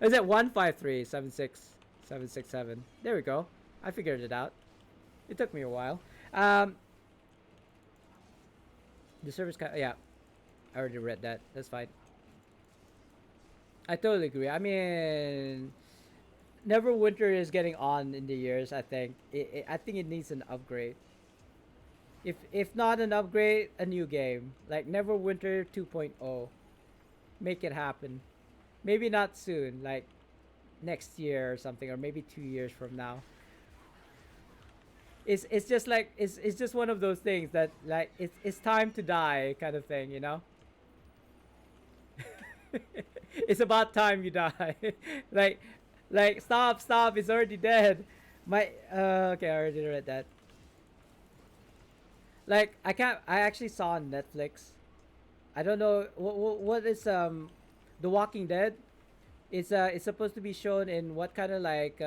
Speaker 1: Is it 1537667? There we go. I figured it out. It took me a while. Um, the service yeah, I already read that. That's fine. I totally agree. I mean, Neverwinter is getting on in the years. I think. I think it needs an upgrade. If not an upgrade, a new game like Neverwinter 2.0. Make it happen. Maybe not soon, like next year or something, or maybe 2 years from now. It's just like it's just one of those things that like it's time to die kind of thing, you know. It's about time you die. like stop, it's already dead. My okay, I already read that. Like I can't. I actually saw on Netflix. I don't know what is The Walking Dead. It's supposed to be shown in what kind of like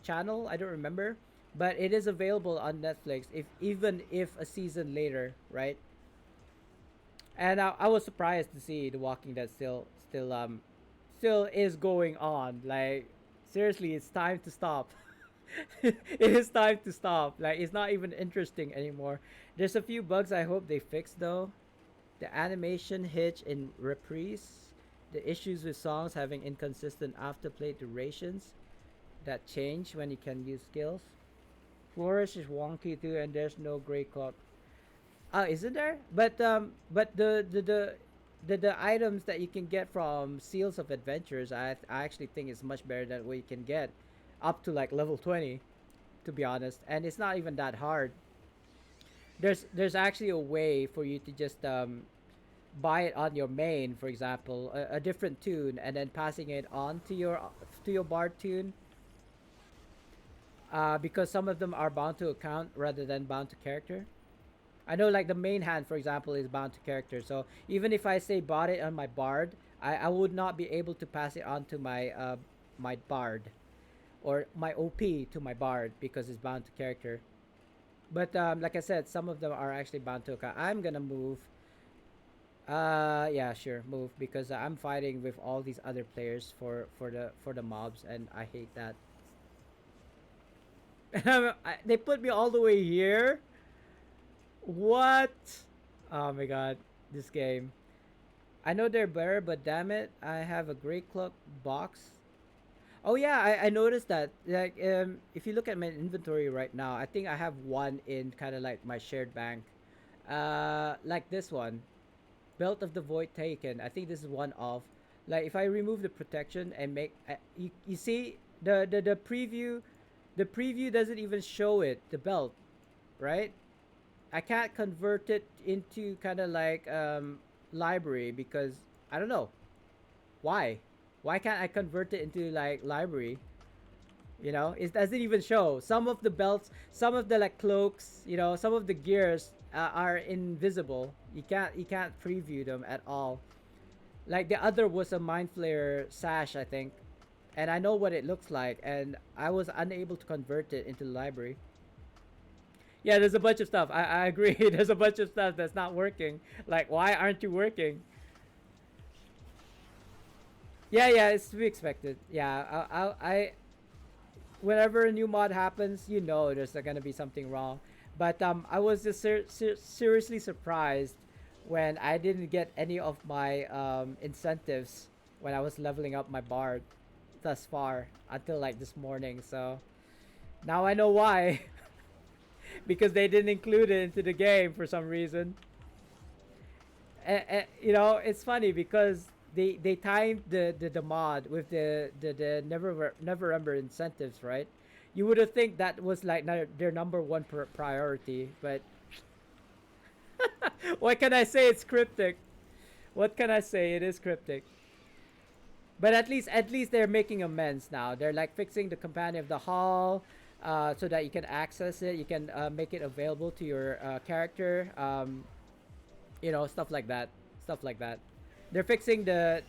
Speaker 1: channel? I don't remember, but it is available on Netflix. If even if a season later, right? And I was surprised to see The Walking Dead still is going on. Like seriously, it's time to stop. It is time to stop. Like it's not even interesting anymore. There's a few bugs I hope they fix though. The animation hitch in reprise, the issues with songs having inconsistent afterplay durations that change when you can use skills. Flourish is wonky too, and there's no gray clock. Oh, isn't there? But the items that you can get from Seals of Adventures, I actually think is much better than what you can get up to like level 20, to be honest. And it's not even that hard. There's actually a way for you to just buy it on your main, for example, a different tune, and then passing it on to your bard tune. Because some of them are bound to account rather than bound to character. I know like the main hand, for example, is bound to character. So even if I say bought it on my bard, I would not be able to pass it on to my bard or my OP to my bard because it's bound to character. But like I said, some of them are actually bound to account. I'm gonna move. Yeah, sure, move because I'm fighting with all these other players for the mobs, and I hate that. They put me all the way here. What? Oh my god, this game. I know they're better, but damn it, I have a Grey Cloak box. Oh yeah, I noticed that. Like, if you look at my inventory right now, I think I have one in kind of like my shared bank. Like this one, Belt of the Void Taken. I think this is one of. Like, if I remove the protection and make, you see the preview, the preview doesn't even show it the belt, right? I can't convert it into kind of like library because I don't know why. Why can't I convert it into like library? You know, it doesn't even show. Some of the belts, some of the like cloaks, you know, some of the gears are invisible. You can't preview them at all. Like the other was a mind flayer sash, I think, and I know what it looks like, and I was unable to convert it into the library. Yeah, there's a bunch of stuff. I agree. There's a bunch of stuff that's not working. Like, why aren't you working? Yeah, yeah, it's to be expected. Yeah, whenever a new mod happens, you know there's gonna be something wrong. But I was just seriously surprised when I didn't get any of my incentives when I was leveling up my bard thus far until like this morning. So now I know why. Because they didn't include it into the game for some reason. You know, it's funny because they timed the mod with the never ember incentives, right? You would have think that was like their number one priority, but what can I say? It's cryptic. What can I say? It is cryptic. But at least they're making amends now. They're like fixing the companion of the hall, so that you can access it. You can make it available to your character. You know, stuff like that. Stuff like that. They're fixing the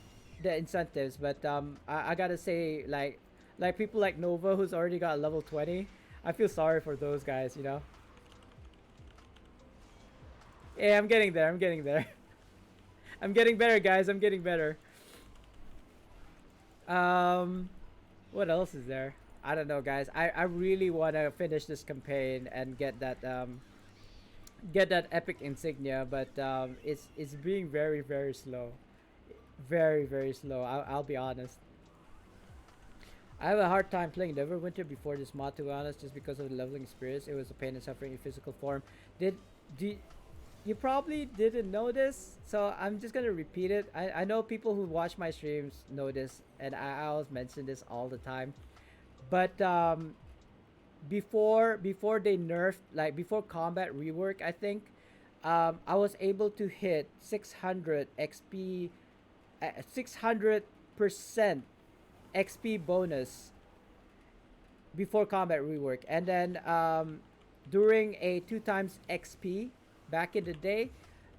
Speaker 1: incentives, but I gotta say, like people like Nova who's already got level 20. I feel sorry for those guys. You know. Yeah, I'm getting there. I'm getting there. I'm getting better, guys. I'm getting better. Um, what else is there? I don't know, guys. I really want to finish this campaign and get that epic insignia, but it's being very very slow, very slow. I'll be honest. I have a hard time playing Neverwinter before this mod, to be honest, just because of the leveling experience. It was a pain and suffering in physical form. Did do you probably didn't know this, so I'm just gonna repeat it. I know people who watch my streams know this, and I always mention this all the time. But before they nerfed, like before combat rework, I think I was able to hit 600 XP, 600% XP bonus before combat rework, and then during a 2 times XP back in the day,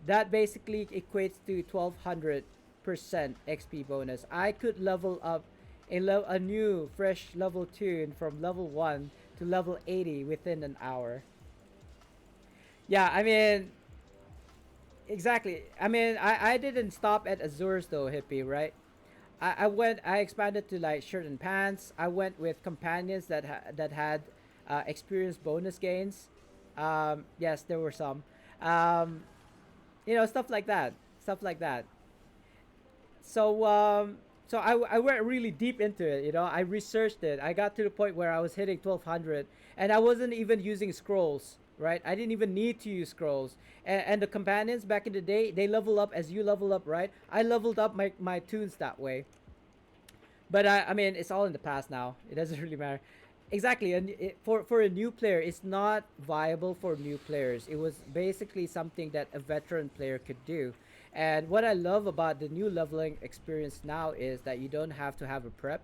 Speaker 1: that basically equates to 1200% XP bonus. I could level up a new fresh level tune from level 1 to level 80 within an hour. Yeah, I mean, exactly. I mean, I didn't stop at Azures though, hippie, right? I expanded to like shirt and pants. I went with companions that had experience bonus gains. Yes, there were some. Um, stuff like that. Stuff like that. So I went really deep into it. I researched it. I got to the point where I was hitting 1200, and I wasn't even using scrolls. Right, I didn't even need to use scrolls. And the companions back in the day, they level up as you level up, right? I leveled up my tunes that way. But I mean, it's all in the past now. It doesn't really matter. Exactly, and for a new player, it's not viable for new players. It was basically something that a veteran player could do. And what I love about the new leveling experience now is that you don't have to have a prep.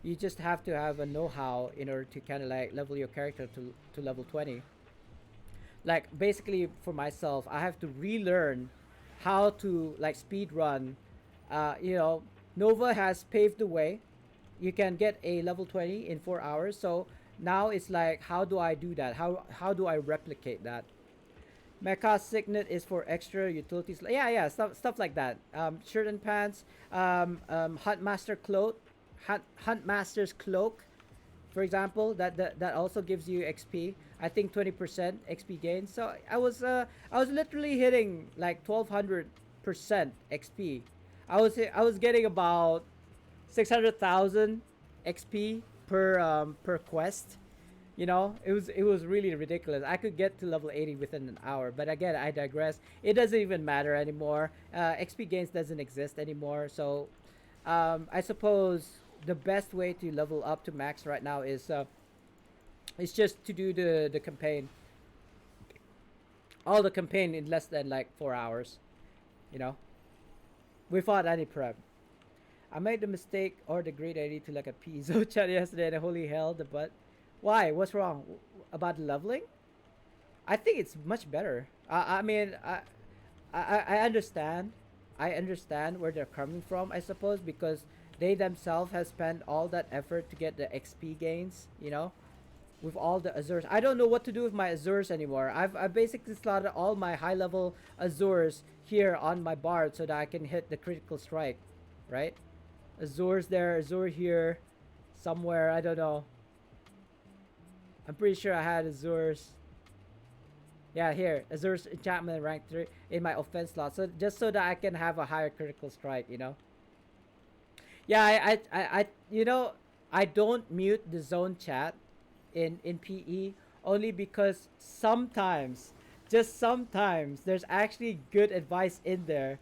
Speaker 1: You just have to have a know-how in order to kind of like level your character to level 20. Like basically for myself, I have to relearn how to like speed run. Nova has paved the way. You can get a level 20 in 4 hours. So now it's like, how do I do that? How do I replicate that? Mecha Signet is for extra utilities. Yeah, stuff like that. Shirt and pants. Huntmaster cloak. Huntmaster's cloak, for example, that also gives you XP. I think 20% XP gain. So I was literally hitting like 1200% XP. I was getting about 600,000 XP per quest. It was really ridiculous. I could get to level 80 within an hour, but again, I digress. It doesn't even matter anymore. XP gains doesn't exist anymore. So I suppose the best way to level up to max right now is just to do the campaign, all the campaign in less than like 4 hours. You know, without any prep. I made the mistake or the great idea to like a piezo chat yesterday, and holy hell, the butt. Why? What's wrong about the leveling? I think it's much better. I mean, I understand. I understand where they're coming from, I suppose, because they themselves have spent all that effort to get the XP gains, with all the Azures. I don't know what to do with my Azures anymore. I've basically slotted all my high level Azures here on my Bard so that I can hit the critical strike, right? Azures there, Azure here, somewhere, I don't know. I'm pretty sure I had Azures. Yeah, here, Azure's enchantment rank 3 in my offense slot, so just so that I can have a higher critical strike. Yeah, I don't mute the zone chat in PE only because sometimes, just sometimes, there's actually good advice in there.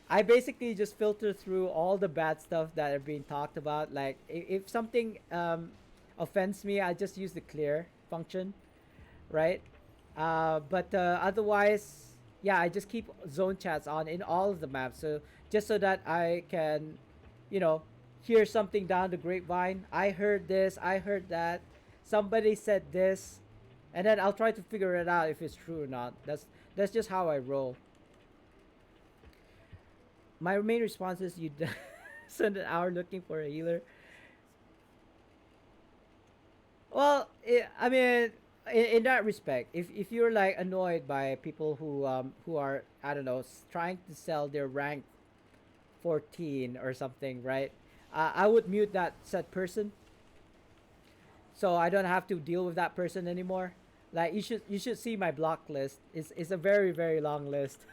Speaker 1: I basically just filter through all the bad stuff that are being talked about. Like if something offends me, I just use the clear function, right? But otherwise, yeah, I just keep zone chats on in all of the maps. So just so that I can, you know, hear something down the grapevine. I heard this, I heard that. Somebody said this, and then I'll try to figure it out if it's true or not. That's just how I roll. My main response is you spend an hour looking for a healer. Well, I mean, in that respect, if you're like annoyed by people who are, I don't know, trying to sell their rank 14 or something, right? I would mute that said person, so I don't have to deal with that person anymore. Like you should see my block list. It's a very very long list.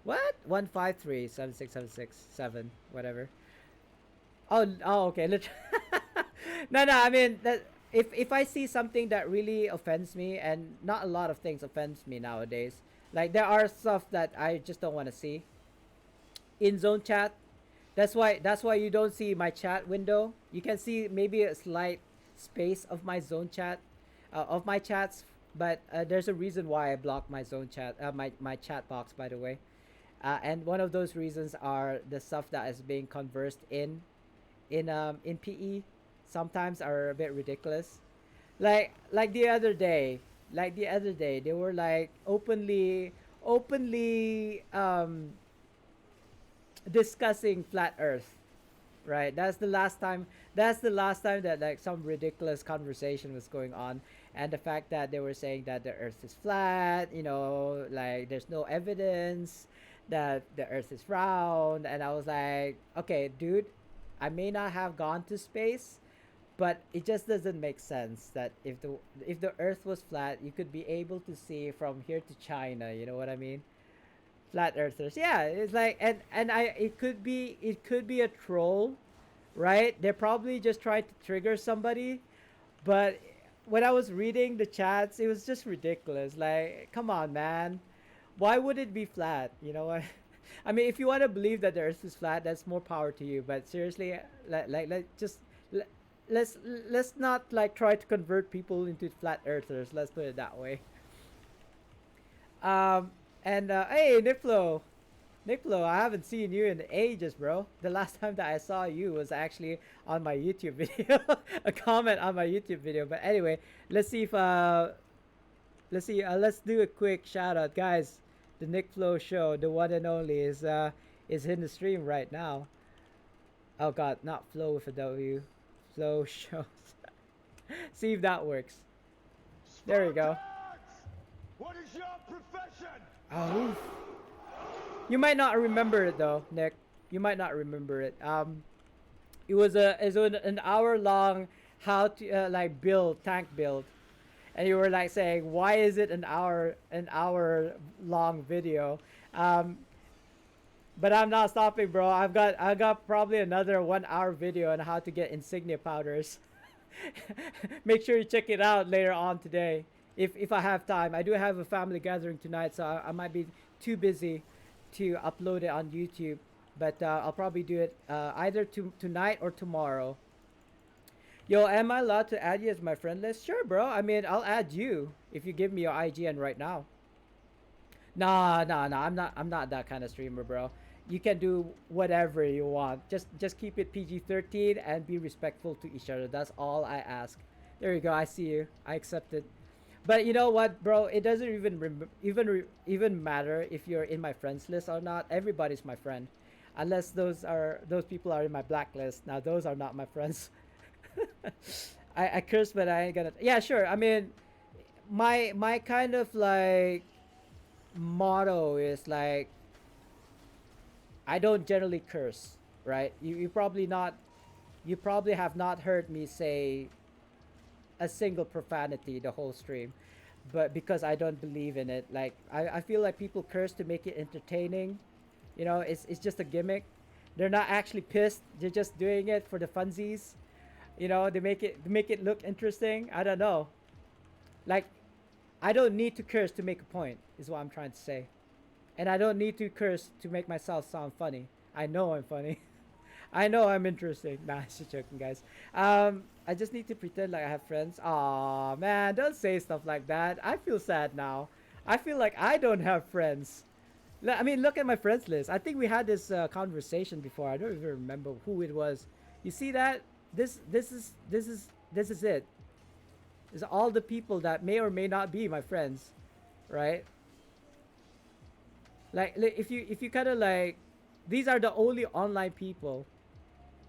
Speaker 1: What? 153 7676 7 whatever. Oh okay. No, I mean that if I see something that really offends me, and not a lot of things offends me nowadays. Like there are stuff that I just don't want to see in zone chat. That's why you don't see my chat window. You can see maybe a slight space of my zone chat, of my chats, but there's a reason why I block my zone chat, my chat box, by the way. And one of those reasons are the stuff that is being conversed in PE sometimes are a bit ridiculous. Like the other day they were like openly discussing flat earth, right? That's the last time that like some ridiculous conversation was going on. And the fact that they were saying that the earth is flat, like there's no evidence that the earth is round. And I was like, okay dude, I may not have gone to space, but it just doesn't make sense that if the earth was flat, you could be able to see from here to China, you know what I mean? Flat earthers, yeah, it's like, and I it could be a troll, right? They're probably just trying to trigger somebody. But when I was reading the chats, it was just ridiculous. Like, come on, man, why would it be flat? You know what? I mean, if you want to believe that the earth is flat, that's more power to you. But seriously, just let, let's not like try to convert people into flat earthers. Let's put it that way. um and hey, Nickflo, I haven't seen you in ages, bro. The last time that I saw you was actually on my YouTube video, a comment on my YouTube video. But anyway, let's see if let's do a quick shout out, guys. The Nick Flow show, the one and only, is in the stream right now. Oh god, not Flow with a W. Flow shows. See if that works. There we go.
Speaker 3: What is your profession?
Speaker 1: Oh, oof. You might not remember it though, Nick. You might not remember it. It was an hour long how to like build tank build, and you were like saying, why is it an hour long video? But I'm not stopping, bro. I got probably another 1 hour video on how to get insignia powders. Make sure you check it out later on today, if I have time. I do have a family gathering tonight, so I might be too busy to upload it on YouTube. But I'll probably do it either tonight or tomorrow. Yo, am I allowed to add you as my friend list? Sure, bro. I mean, I'll add you if you give me your IGN right now. Nah, nah, nah. I'm not that kind of streamer, bro. You can do whatever you want. Just keep it PG-13 and be respectful to each other. That's all I ask. There you go. I see you. I accept it. But you know what, bro? It doesn't even matter if you're in my friends list or not. Everybody's my friend, unless those people are in my blacklist. Now those are not my friends. I curse, but I ain't gonna. Yeah, sure. I mean, my kind of like motto is like, I don't generally curse, right? You probably have not heard me say a single profanity the whole stream, but because I don't believe in it. Like I feel like people curse to make it entertaining. It's just a gimmick. They're not actually pissed. They're just doing it for the funsies. They make it look interesting. I don't know. Like, I don't need to curse to make a point, is what I'm trying to say. And I don't need to curse to make myself sound funny. I know I'm funny. I know I'm interesting. Nah, just joking, guys. I just need to pretend like I have friends. Aw, man, don't say stuff like that. I feel sad now. I feel like I don't have friends. I mean, look at my friends list. I think we had this conversation before. I don't even remember who it was. You see that? This is it. It's all the people that may or may not be my friends, right? Like if you kind of like, these are the only online people.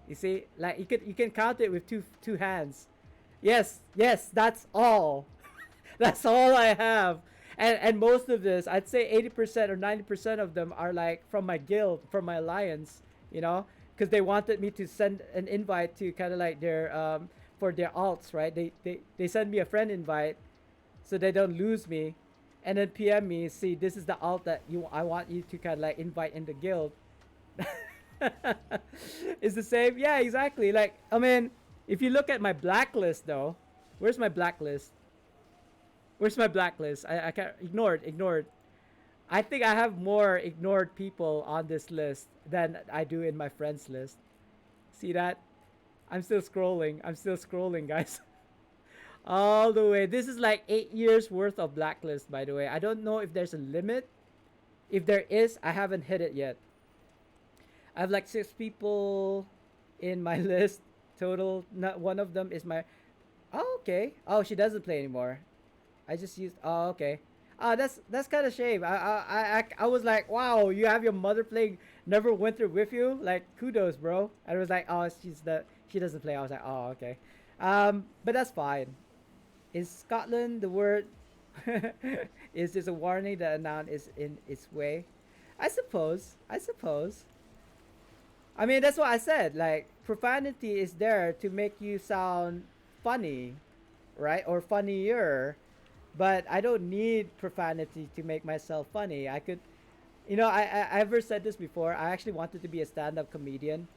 Speaker 1: You see, like you can count it with two hands. Yes, that's all. That's all I have. And most of this, I'd say 80% or 90% of them are like from my guild, from my alliance. you know, because they wanted me to send an invite to kind of like their for their alts, right? They send me a friend invite so they don't lose me, and then PM me, see, this is the alt that you I want you to kind of like invite in the guild. It's the same. Yeah, exactly. Like, I mean, if you look at my blacklist though, where's my blacklist? Where's my blacklist? I can't, ignored. I think I have more ignored people on this list than I do in my friends list. See that? I'm still scrolling. I'm still scrolling, guys. All the way. This is like 8 years worth of blacklist, by the way. I don't know if there's a limit. If there is, I haven't hit it yet. I have like 6 people in my list total. Not one of them is my. Oh, okay. Oh, she doesn't play anymore. I just used. Oh, okay. That's kind of shame. I was like, wow, you have your mother playing Neverwinter with you. Like, kudos, bro. And I was like, oh, she doesn't play. I was like, oh, okay. But that's fine. In Scotland, the word is just a warning that a noun is in its way. I suppose. I suppose. I mean, that's what I said. Like, profanity is there to make you sound funny, right? Or funnier. But I don't need profanity to make myself funny. I could, I ever said this before. I actually wanted to be a stand-up comedian,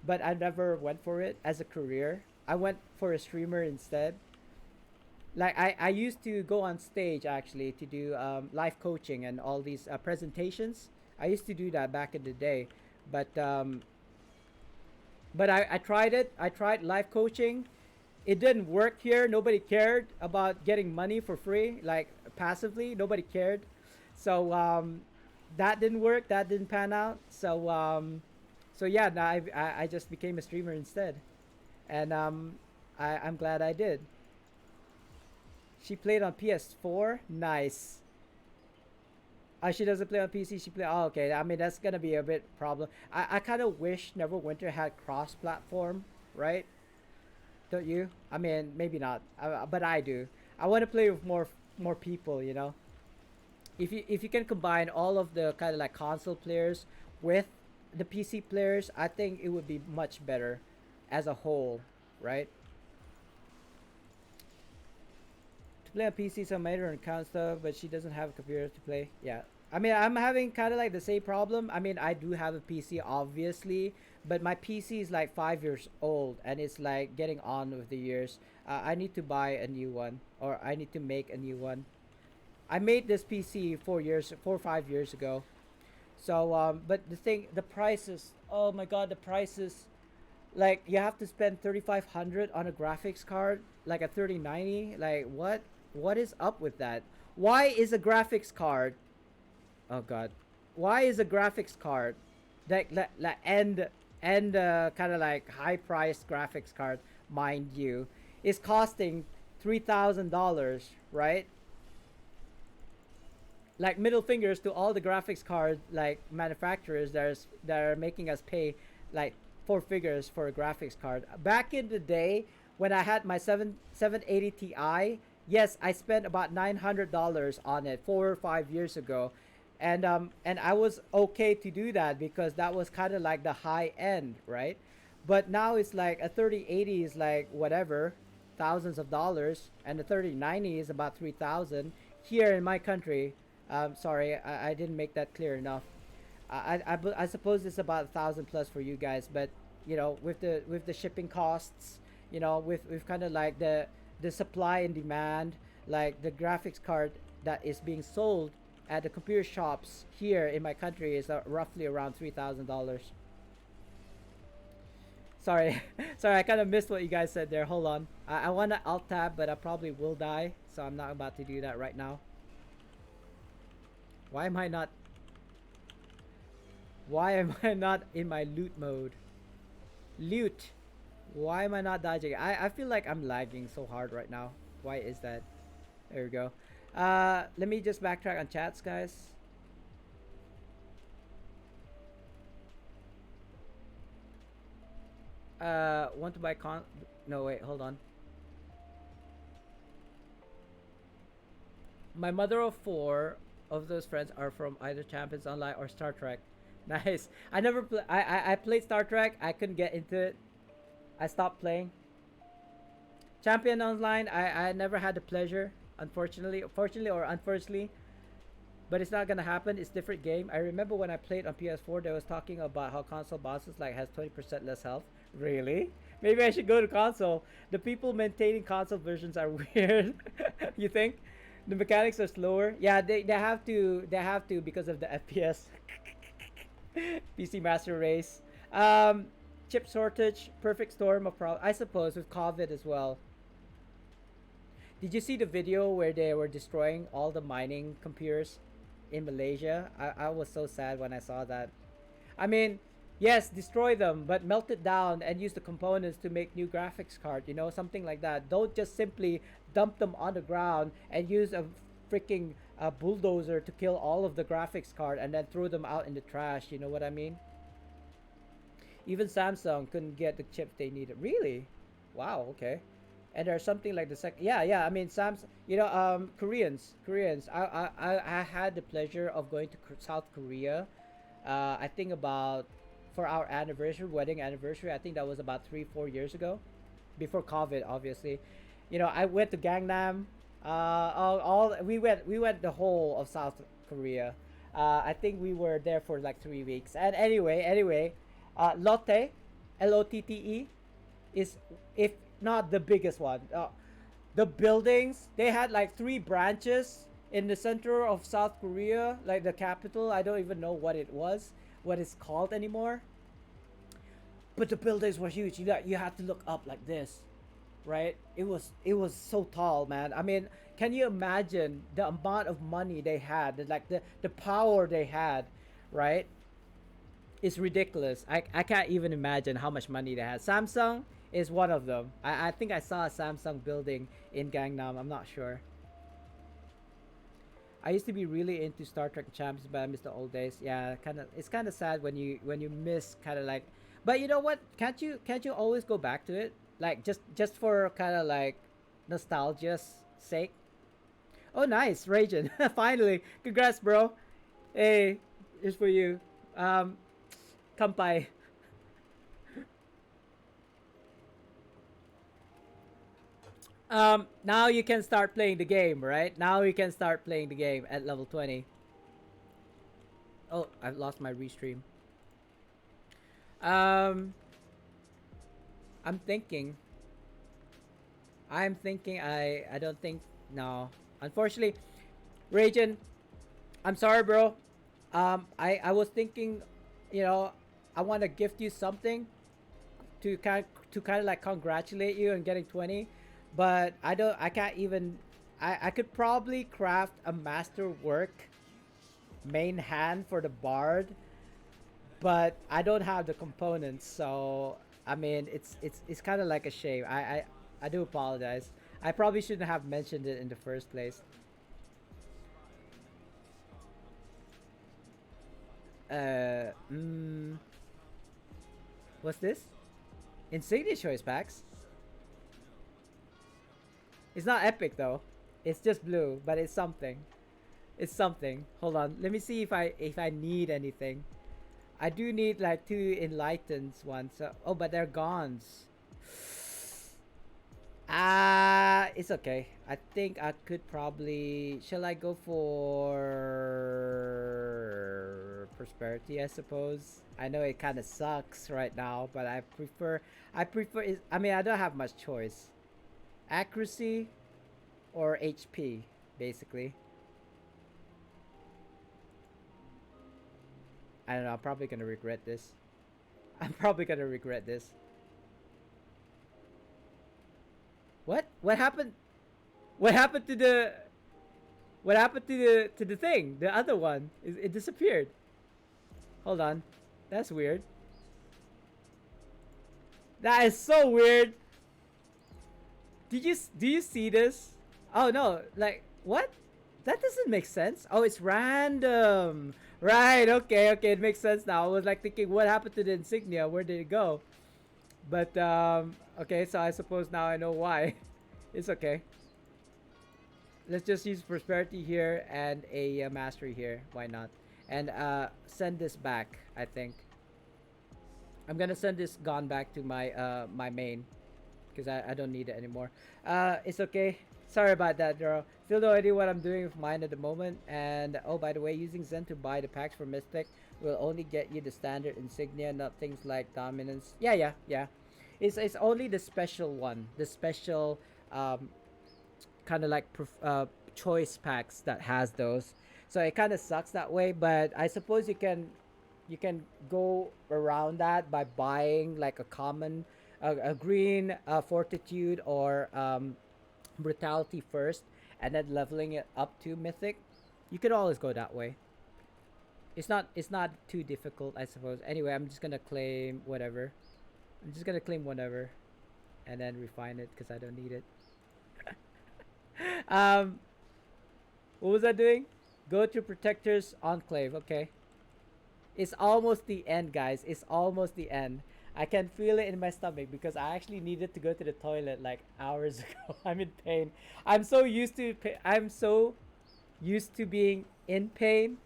Speaker 1: but I never went for it as a career. I went for a streamer instead. Like, I used to go on stage actually to do life coaching and all these presentations. I used to do that back in the day, but I tried it. I tried life coaching. It didn't work here. Nobody cared about getting money for free, like passively. Nobody cared. So that didn't work. That didn't pan out. So yeah, now I just became a streamer instead, and I'm glad I did. She played on PS4. Nice. She doesn't play on PC. She play. Oh, okay. I mean, that's gonna be a bit problem. I kind of wish Neverwinter had cross-platform, right? Don't you? I mean, maybe not, but I do. I want to play with more people. If you can combine all of the kind of like console players with the PC players, I think it would be much better as a whole, right? To play on PC, some made her account stuff, but she doesn't have a computer to play. Yeah. I mean, I'm having kind of like the same problem. I mean, I do have a PC, obviously, but my PC is like 5 years old, and it's like getting on with the years. I need to buy a new one, or I need to make a new one. I made this PC 4 or 5 years ago. So, but the prices. Oh my God, the prices. Like, you have to spend 3,500 on a graphics card, like a 3090. Like, what? What is up with that? Why is a graphics card? Oh God, why is a graphics card that and kind of like high priced graphics card, mind you, is costing $3,000, right? Like, middle fingers to all the graphics card like manufacturers that are making us pay like 4 figures for a graphics card. Back in the day when I had my 780 Ti, yes, I spent about $900 on it 4 or 5 years ago, and I was okay to do that because that was kind of like the high end, right? But now it's like a 3080 is like whatever, thousands of dollars, and the 3090 is about 3,000 here in my country. Sorry, I didn't make that clear enough. I suppose it's about 1,000 plus for you guys, but with the shipping costs, with kind of like the supply and demand, like the graphics card that is being sold at the computer shops here in my country is roughly around $3,000. Sorry, sorry, I kind of missed what you guys said there. Hold on, I want to alt tab, but I probably will die, so I'm not about to do that right now. Why am I not? Why am I not in my loot mode? Loot. Why am I not dodging? I feel like I'm lagging so hard right now. Why is that? There we go. Let me just backtrack on chats, guys. Want to buy no, wait, hold on. My mother of four of those friends are from either Champions Online or Star Trek. Nice. I never play. I played Star Trek. I couldn't get into it. I stopped playing. Champion Online. I never had the pleasure. Fortunately or unfortunately, but it's not gonna happen. It's different game. I remember when I played on PS4, they was talking about how console bosses like has 20% less health. Really? Maybe I should go to console. The people maintaining console versions are weird. You think? The mechanics are slower. Yeah, they have to because of the FPS. PC Master Race. Um, chip shortage, perfect storm of problems. I suppose with COVID as well. Did you see the video where they were destroying all the mining computers in Malaysia? I was so sad when I saw that. I mean, yes, destroy them, but melt it down and use the components to make new graphics card, something like that. Don't just simply dump them on the ground and use a freaking bulldozer to kill all of the graphics card and then throw them out in the trash, you know what I mean? Even Samsung couldn't get the chips they needed. Really? Wow, okay. And there's something like the second. Yeah. I mean, Koreans. I had the pleasure of going to South Korea. I think about for our wedding anniversary. I think that was about 3-4 years ago, before COVID, obviously. I went to Gangnam. We went the whole of South Korea. I think we were there for like 3 weeks. And anyway, Lotte, Lotte, is, if not the biggest one. The buildings, they had like 3 branches in the center of South Korea, like the capital. I don't even know what it's called anymore. But the buildings were huge. You had to look up like this, right? It was so tall, man. I mean, can you imagine the amount of money they had, like the power they had, right? It's ridiculous. I can't even imagine how much money they had. Samsung is one of them. I think I saw a Samsung building in Gangnam. I'm not sure. I used to be really into Star Trek Champions, but I miss the old days. Yeah, it's kind of sad when you miss kind of like. But you know what? Can't you always go back to it? Like just for kind of like nostalgia's sake. Oh, nice, Raging. Finally, congrats, bro. Hey, here's for you. Kampai. Now you can start playing the game, right? Now you can start playing the game at level 20. Oh, I've lost my restream. Um, I'm thinking. I don't think, no. Unfortunately, Raging, I'm sorry, bro. I was thinking, I want to gift you something to kind of like congratulate you on getting 20, but I can't even. I could probably craft a masterwork main hand for the bard, but I don't have the components, so I mean it's kind of like a shame. I do apologize. I probably shouldn't have mentioned it in the first place. Uh, mm, what's this? Insignia choice packs. It's not epic though. It's just blue, but it's something. It's something. Hold on. Let me see if I need anything. I do need like 2 enlightens ones. So, oh, but they're gone. It's okay. I think I could probably. Shall I go for prosperity? I suppose. I know it kind of sucks right now, but I prefer. I mean, I don't have much choice. Accuracy, or HP, basically. I don't know. I'm probably gonna regret this. I'm probably gonna regret this. What? What happened? What happened to the? What happened to the thing? The other one? It disappeared. Hold on. That's weird. That is so weird. Do you see this? Oh no! Like what? That doesn't make sense. Oh, it's random. Right. Okay. Okay. It makes sense now. I was like thinking, what happened to the insignia? Where did it go? But okay, so I suppose now I know why. It's okay. Let's just use prosperity here and a mastery here. Why not? and send this back. I think I'm gonna send this gun back to my my main because I don't need it anymore. It's okay. Sorry about that, girl. Still no idea what I'm doing with mine at the moment. And oh, by the way, using Zen to buy the packs for Mystic will only get you the standard insignia, not things like dominance. Yeah, yeah, yeah. It's only the special one, the special um kind of like choice packs that has those. So it kind of sucks that way. But I suppose you can go around that by buying like a common a green fortitude or brutality first and then leveling it up to mythic. You could always go that way. It's not too difficult, I suppose. Anyway, I'm just gonna claim whatever. I'm just gonna claim whatever and then refine it because I don't need it. um what was I doing? Go to Protector's Enclave. Okay. It's almost the end, guys. It's almost the end. I can feel it in my stomach because I actually needed to go to the toilet like hours ago. I'm in pain. I'm so used to being in pain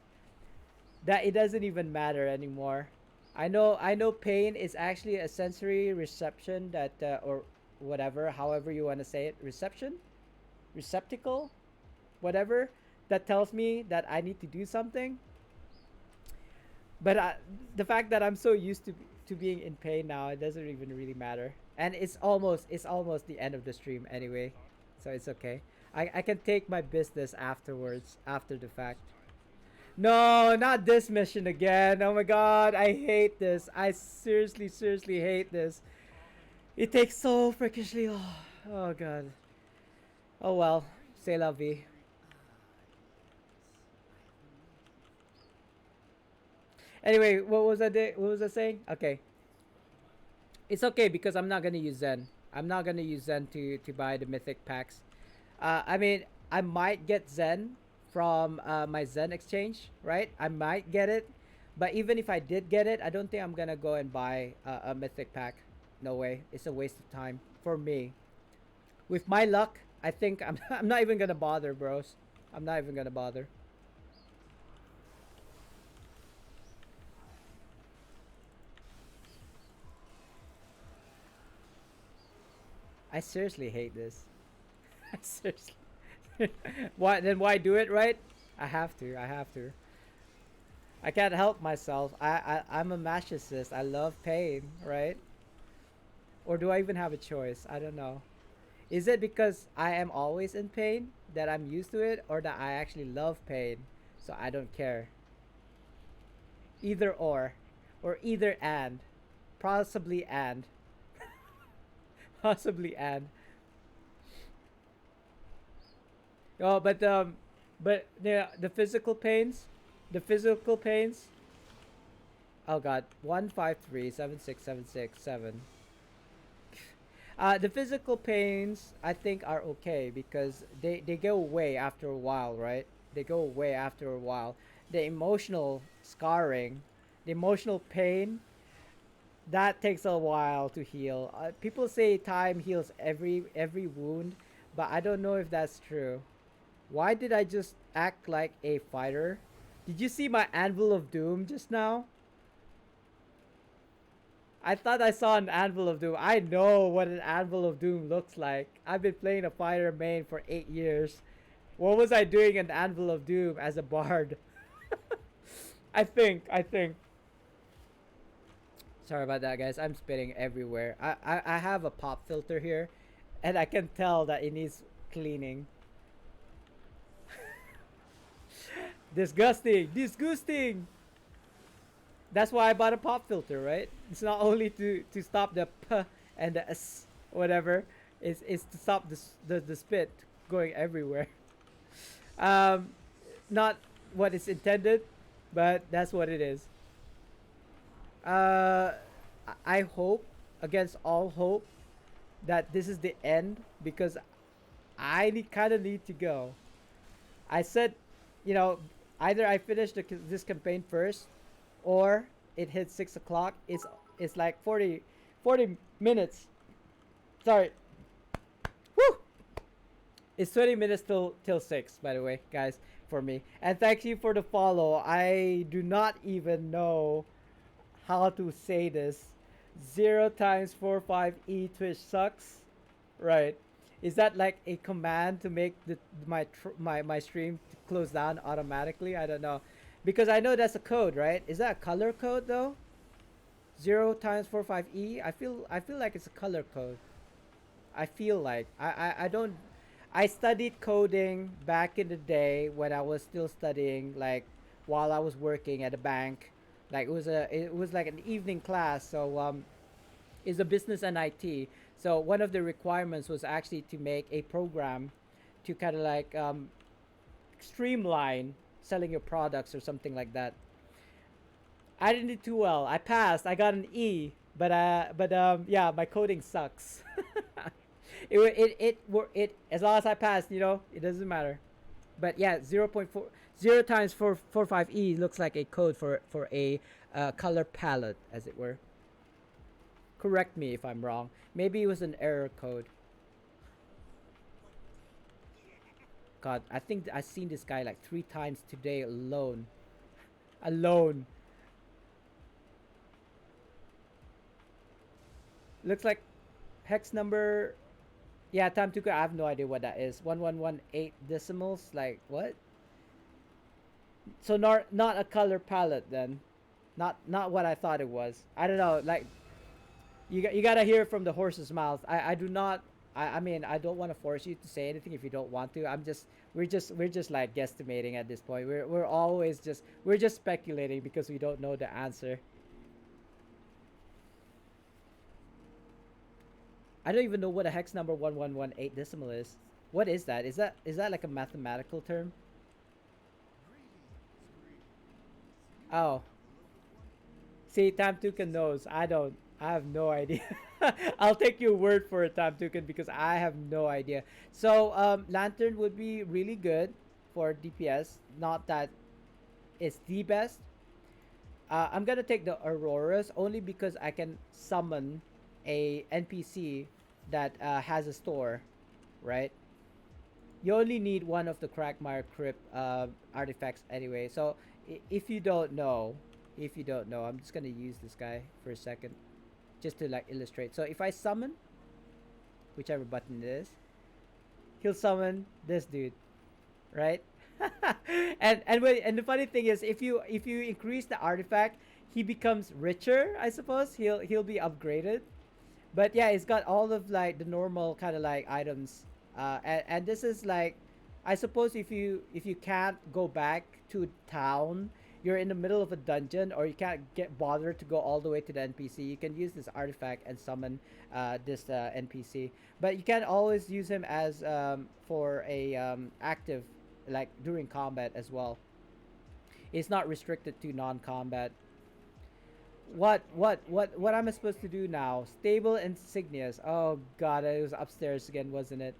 Speaker 1: that it doesn't even matter anymore. I know pain is actually a sensory reception that or whatever, however you want to say it, reception, receptacle, whatever that tells me that I need to do something. But the fact that I'm so used to being in pain now, it doesn't even really matter. And it's almost the end of the stream anyway, so it's okay. I can take my business afterwards, after the fact. No, not this mission again. Oh my god, I hate this. I seriously hate this. It takes so freakishly long. Oh god. Oh well, c'est la vie. Anyway, what was I saying? Okay. It's okay because I'm not gonna use Zen. I'm not gonna use Zen to buy the mythic packs. I mean, I might get Zen from my Zen exchange, right? I might get it, but even if I did get it, I don't think I'm gonna go and buy a mythic pack. No way. It's a waste of time for me. With my luck, I think I'm not even gonna bother, bros. I'm not even gonna bother. I seriously hate this. I seriously. Why then? Why do it, right? I have to. I have to. I can't help myself. I'm a masochist. I love pain, right? Or do I even have a choice? I don't know. Is it because I am always in pain that I'm used to it, or that I actually love pain, so I don't care? Either or either and, possibly and, possibly and. Oh, but the physical pains, the physical pains. Oh God, 1537677. The physical pains I think are okay because they go away after a while, right? They go away after a while. The emotional scarring, the emotional pain, that takes a while to heal. People say time heals every wound, but I don't know if that's true. Why did I just act like a fighter? Did you see my Anvil of Doom just now? I thought I saw an Anvil of Doom. I know what an Anvil of Doom looks like. I've been playing a fighter main for 8 years. What was I doing in Anvil of Doom as a bard? I think. Sorry about that, guys. I'm spitting everywhere. I have a pop filter here, and I can tell that it needs cleaning. Disgusting. Disgusting. That's why I bought a pop filter, right? It's not only to stop the p and the s whatever. It's to stop the spit going everywhere. Um, not what it's intended, but that's what it is. Uh, I hope against all hope that this is the end because I kind of need to go. I said, you know, either I finish this campaign first or it hits 6 o'clock. It's like 40 minutes. Sorry. Woo! It's 20 minutes till 6, by the way, guys. for me. And thank you for the follow. I do not even know how to say this. 0 times 45e Twitch sucks. Right. Is that like a command to make my stream to close down automatically? I don't know. Because I know that's a code, right? Is that a color code though? 0 times 45e? I feel like it's a color code. I feel like I don't I studied coding back in the day when I was still studying, like while I was working at a bank. Like it was like an evening class, so it's a business and IT. So one of the requirements was actually to make a program to kind of like streamline selling your products or something like that. I didn't do too well. I passed. I got an E, but yeah, my coding sucks. It as long as I passed, it doesn't matter. But yeah, 0.4 0 times 445e looks like a code for a color palette, as it were. Correct me if I'm wrong. Maybe it was an error code. God, I think I've seen this guy like 3 times today alone. Alone. Looks like hex number. Yeah, time to go. I have no idea what that is. 1118 decimals. Like what? So not a color palette then. Not what I thought it was. I don't know. Like you gotta hear it from the horse's mouth. I do not. I mean I don't want to force you to say anything if you don't want to. We're just like guesstimating at this point. We're always we're just speculating because we don't know the answer. I don't even know what a hex number 1118 decimal is. What is that? Is that like a mathematical term? Oh. See, Tam Tukan knows. I don't. I have no idea. I'll take your word for it, Tam Tukan, because I have no idea. So, Lantern would be really good for DPS. Not that it's the best. I'm gonna take the Auroras only because I can summon a NPC that has a store, right? You only need one of the Crackmire Crypt artifacts anyway. So if you don't know, I'm just gonna use this guy for a second, just to like illustrate. So if I summon, whichever button it is, he'll summon this dude, right? And the funny thing is, if you increase the artifact, he becomes richer. I suppose he'll be upgraded. But yeah, it's got all of like the normal kind of like items, and this is like, I suppose if you can't go back to town, you're in the middle of a dungeon, or you can't get bothered to go all the way to the NPC, you can use this artifact and summon this NPC. But you can always use him as for a active, like during combat as well. It's not restricted to non-combat. What am I supposed to do now? Stable insignias. Oh god, it was upstairs again, wasn't it?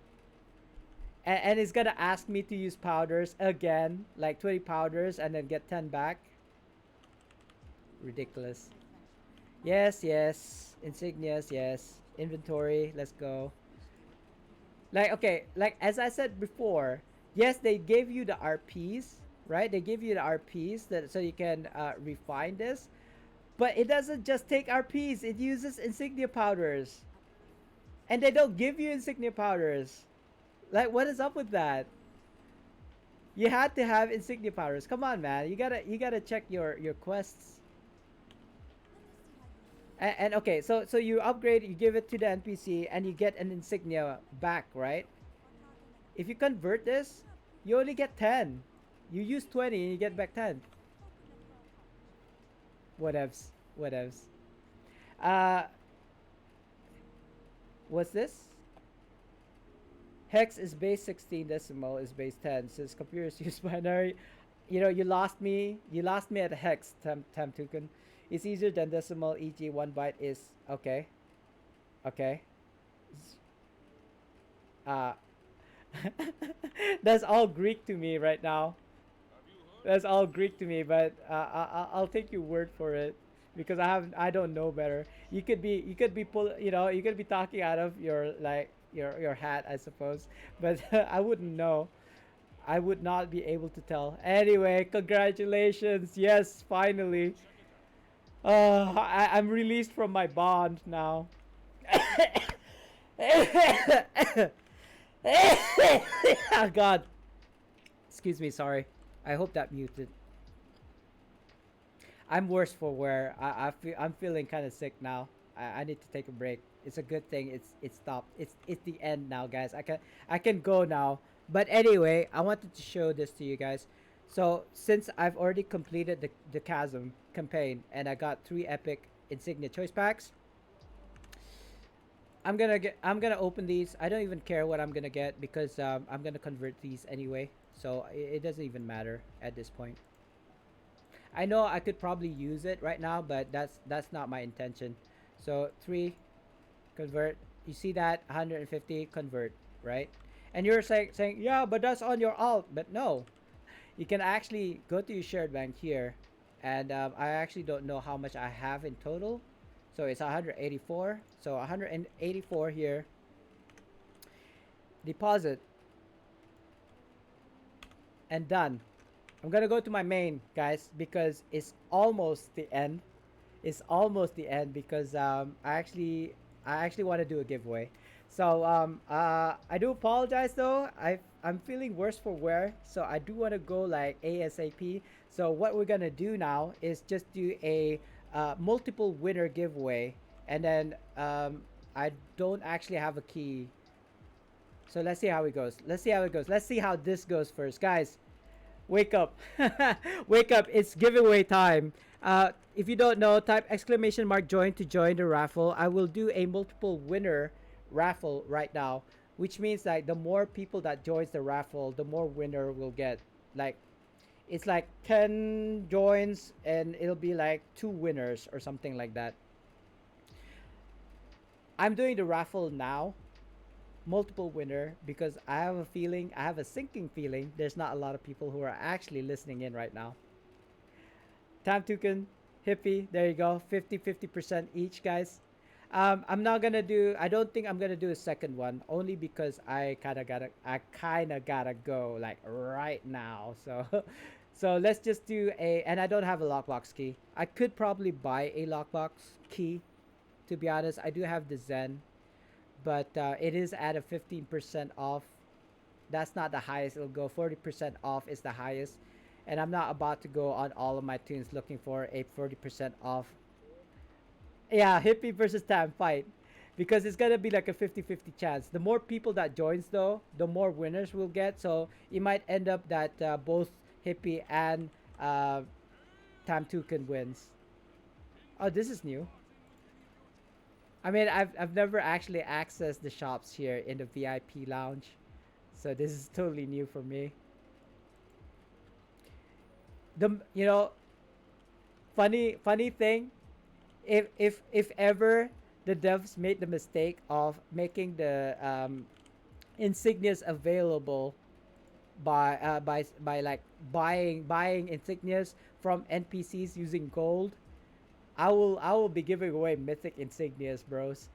Speaker 1: And it's gonna ask me to use powders again, like 20 powders and then get 10 back. Ridiculous. Yes. Insignias, yes. Inventory, let's go. Like, okay, like as I said before, yes, they gave you the RPs, right? They give you the RPs so you can refine this. But it doesn't just take RPs, it uses insignia powders. And they don't give you insignia powders. Like, what is up with that? You had to have insignia powders. Come on, man. You gotta check your quests. And okay, so you upgrade, you give it to the NPC, and you get an insignia back, right? If you convert this, you only get 10. You use 20 and you get back 10. Whatevs. Uh, what's this? Hex is base 16, decimal is base 10. Since computers use binary, you lost me. You lost me at hex, Tam Tukan. It's easier than decimal, e.g. 1 byte is okay. Okay. Uh, that's all Greek to me right now. That's all Greek to me, but I'll take your word for it because I don't know better. You could be you could be talking out of your like your hat, I suppose, but I wouldn't know. I would not be able to tell. Anyway, congratulations. Yes, finally. I'm released from my bond now. Oh God. Excuse me. Sorry. I hope that muted. I'm worse for wear. I'm feeling kind of sick now. I need to take a break. It's a good thing. It's stopped. It's the end now, guys. I can go now. But anyway, I wanted to show this to you guys. So since I've already completed the chasm campaign and I got 3 epic insignia choice packs, I'm gonna open these. I don't even care what I'm gonna get because I'm gonna convert these anyway. So it doesn't even matter at this point. I know I could probably use it right now, but that's not my intention. So 3 convert. You see that 150 convert, right? And you're saying yeah, but that's on your alt. But no, you can actually go to your shared bank here, and I actually don't know how much I have in total. So it's 184. So 184 here. Deposit and done. I'm gonna go to my main, guys, because it's almost the end. It's almost the end because I actually want to do a giveaway. So I do apologize though. I'm feeling worse for wear, so I do want to go like ASAP. So what we're gonna do now is just do a multiple winner giveaway, and then I don't actually have a key. So let's see how it goes. Let's see how it goes. Let's see how this goes first, guys. Wake up. Wake up. It's giveaway time. If you don't know, type exclamation mark join to join the raffle. I will do a multiple winner raffle right now, which means like the more people that joins the raffle, the more winner we'll get. Like it's like 10 joins and it'll be like 2 winners or something like that. I'm doing the raffle now, multiple winner, because I have a feeling, I have a sinking feeling there's not a lot of people who are actually listening in right now. Time token, hippie, there you go, 50% each, guys. I'm not gonna do, I don't think I'm gonna do a second one, only because I kinda gotta go like right now. So so let's just do a, and I don't have a lockbox key. I could probably buy a lockbox key, to be honest. I do have the Zen, but it is at a 15% off. That's not the highest it'll go. 40% off is the highest, and I'm not about to go on all of my tunes looking for a 40% off. Yeah, hippie versus Tam fight, because it's gonna be like a 50-50 chance. The more people that joins though, the more winners we'll get. So it might end up that both hippie and Tam Tukin wins. Oh, this is new. I mean, I've never actually accessed the shops here in the VIP lounge, so this is totally new for me. The funny thing, if ever the devs made the mistake of making the insignias available by like buying insignias from NPCs using gold, I will be giving away mythic insignias, bros.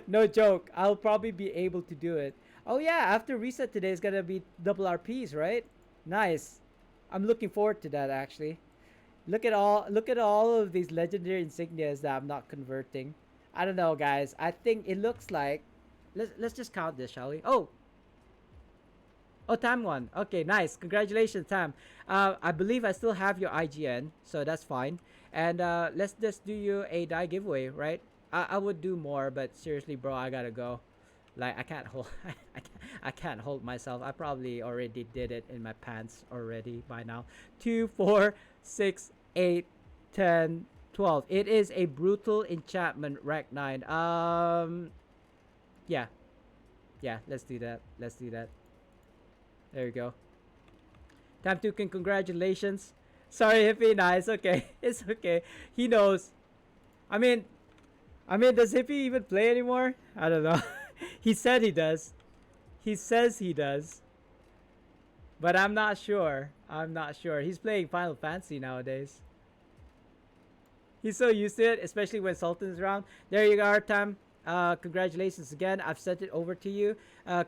Speaker 1: No joke. I'll probably be able to do it. Oh yeah, after reset today is gonna be double RPs, right? Nice. I'm looking forward to that actually. Look at all of these legendary insignias that I'm not converting. I don't know, guys. I think it looks like, let's just count this, shall we? Oh, Tam won. Okay, nice. Congratulations, Tam. I believe I still have your IGN, so that's fine. And let's just do you a die giveaway, right? I would do more, but seriously, bro, I gotta go. Like I can't hold, I can't hold myself. I probably already did it in my pants already by now. 2, 4, 6, 8, 10, 12. It is a brutal enchantment rank 9. Yeah, yeah. Let's do that. Let's do that. There you go. Time Tukin, congratulations. Sorry, Hippie. Nah, it's okay. It's okay. He knows. I mean, does Hippie even play anymore? I don't know. He said he does. He says he does. But I'm not sure. I'm not sure. He's playing Final Fantasy nowadays. He's so used to it, especially when Sultan's around. There you are, Tam. Congratulations again. I've sent it over to you.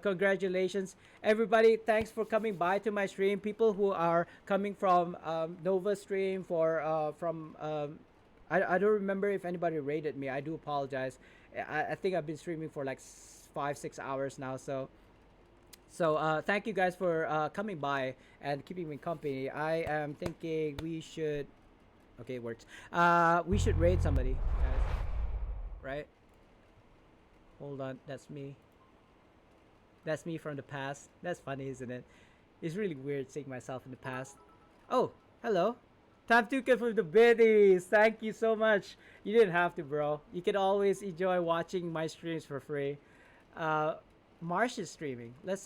Speaker 1: Congratulations, everybody. Thanks for coming by to my stream. People who are coming from Nova stream from I don't remember if anybody rated me. I do apologize. I think I've been streaming for like 5-6 hours now. So thank you guys for coming by and keeping me company. I am thinking we should. Okay, it works. We should raid somebody, guys. Right? Hold on, that's me. That's me from the past. That's funny, isn't it? It's really weird seeing myself in the past. Oh, hello. Time Tuka from the biddies. Thank you so much. You didn't have to, bro. You can always enjoy watching my streams for free. Marsh is streaming. Let's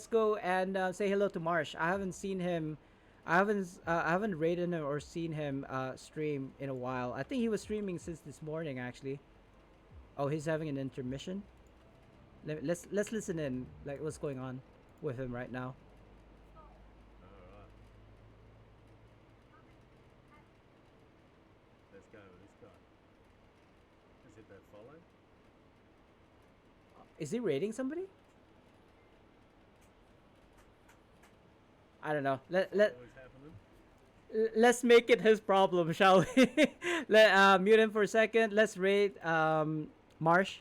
Speaker 1: go and say hello to Marsh. I haven't seen him. I haven't rated him or seen him stream in a while. I think he was streaming since this morning actually. Oh, he's having an intermission. Let's listen in, like what's going on with him right now.
Speaker 4: Alright. Let's go with this guy. Is it that follow?
Speaker 1: Is he raiding somebody? I don't know.
Speaker 4: Always happening.
Speaker 1: Let's make it his problem, shall we? Let mute him for a second. Let's raid Marsh.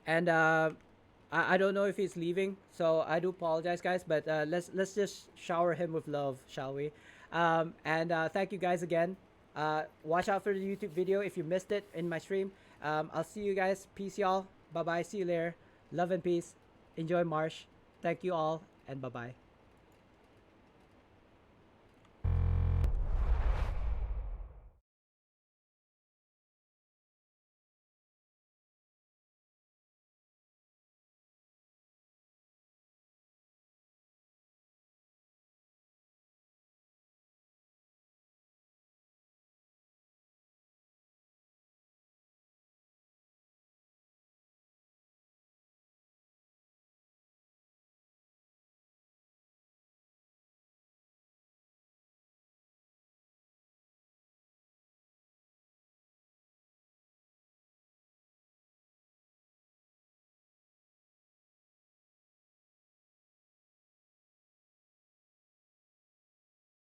Speaker 1: And I don't know if he's leaving, so I do apologize, guys. But let's just shower him with love, shall we? And thank you guys again. Watch out for the YouTube video if you missed it in my stream. I'll see you guys. Peace, y'all. Bye bye. See you later. Love and peace. Enjoy Marsh. Thank you all, and bye bye.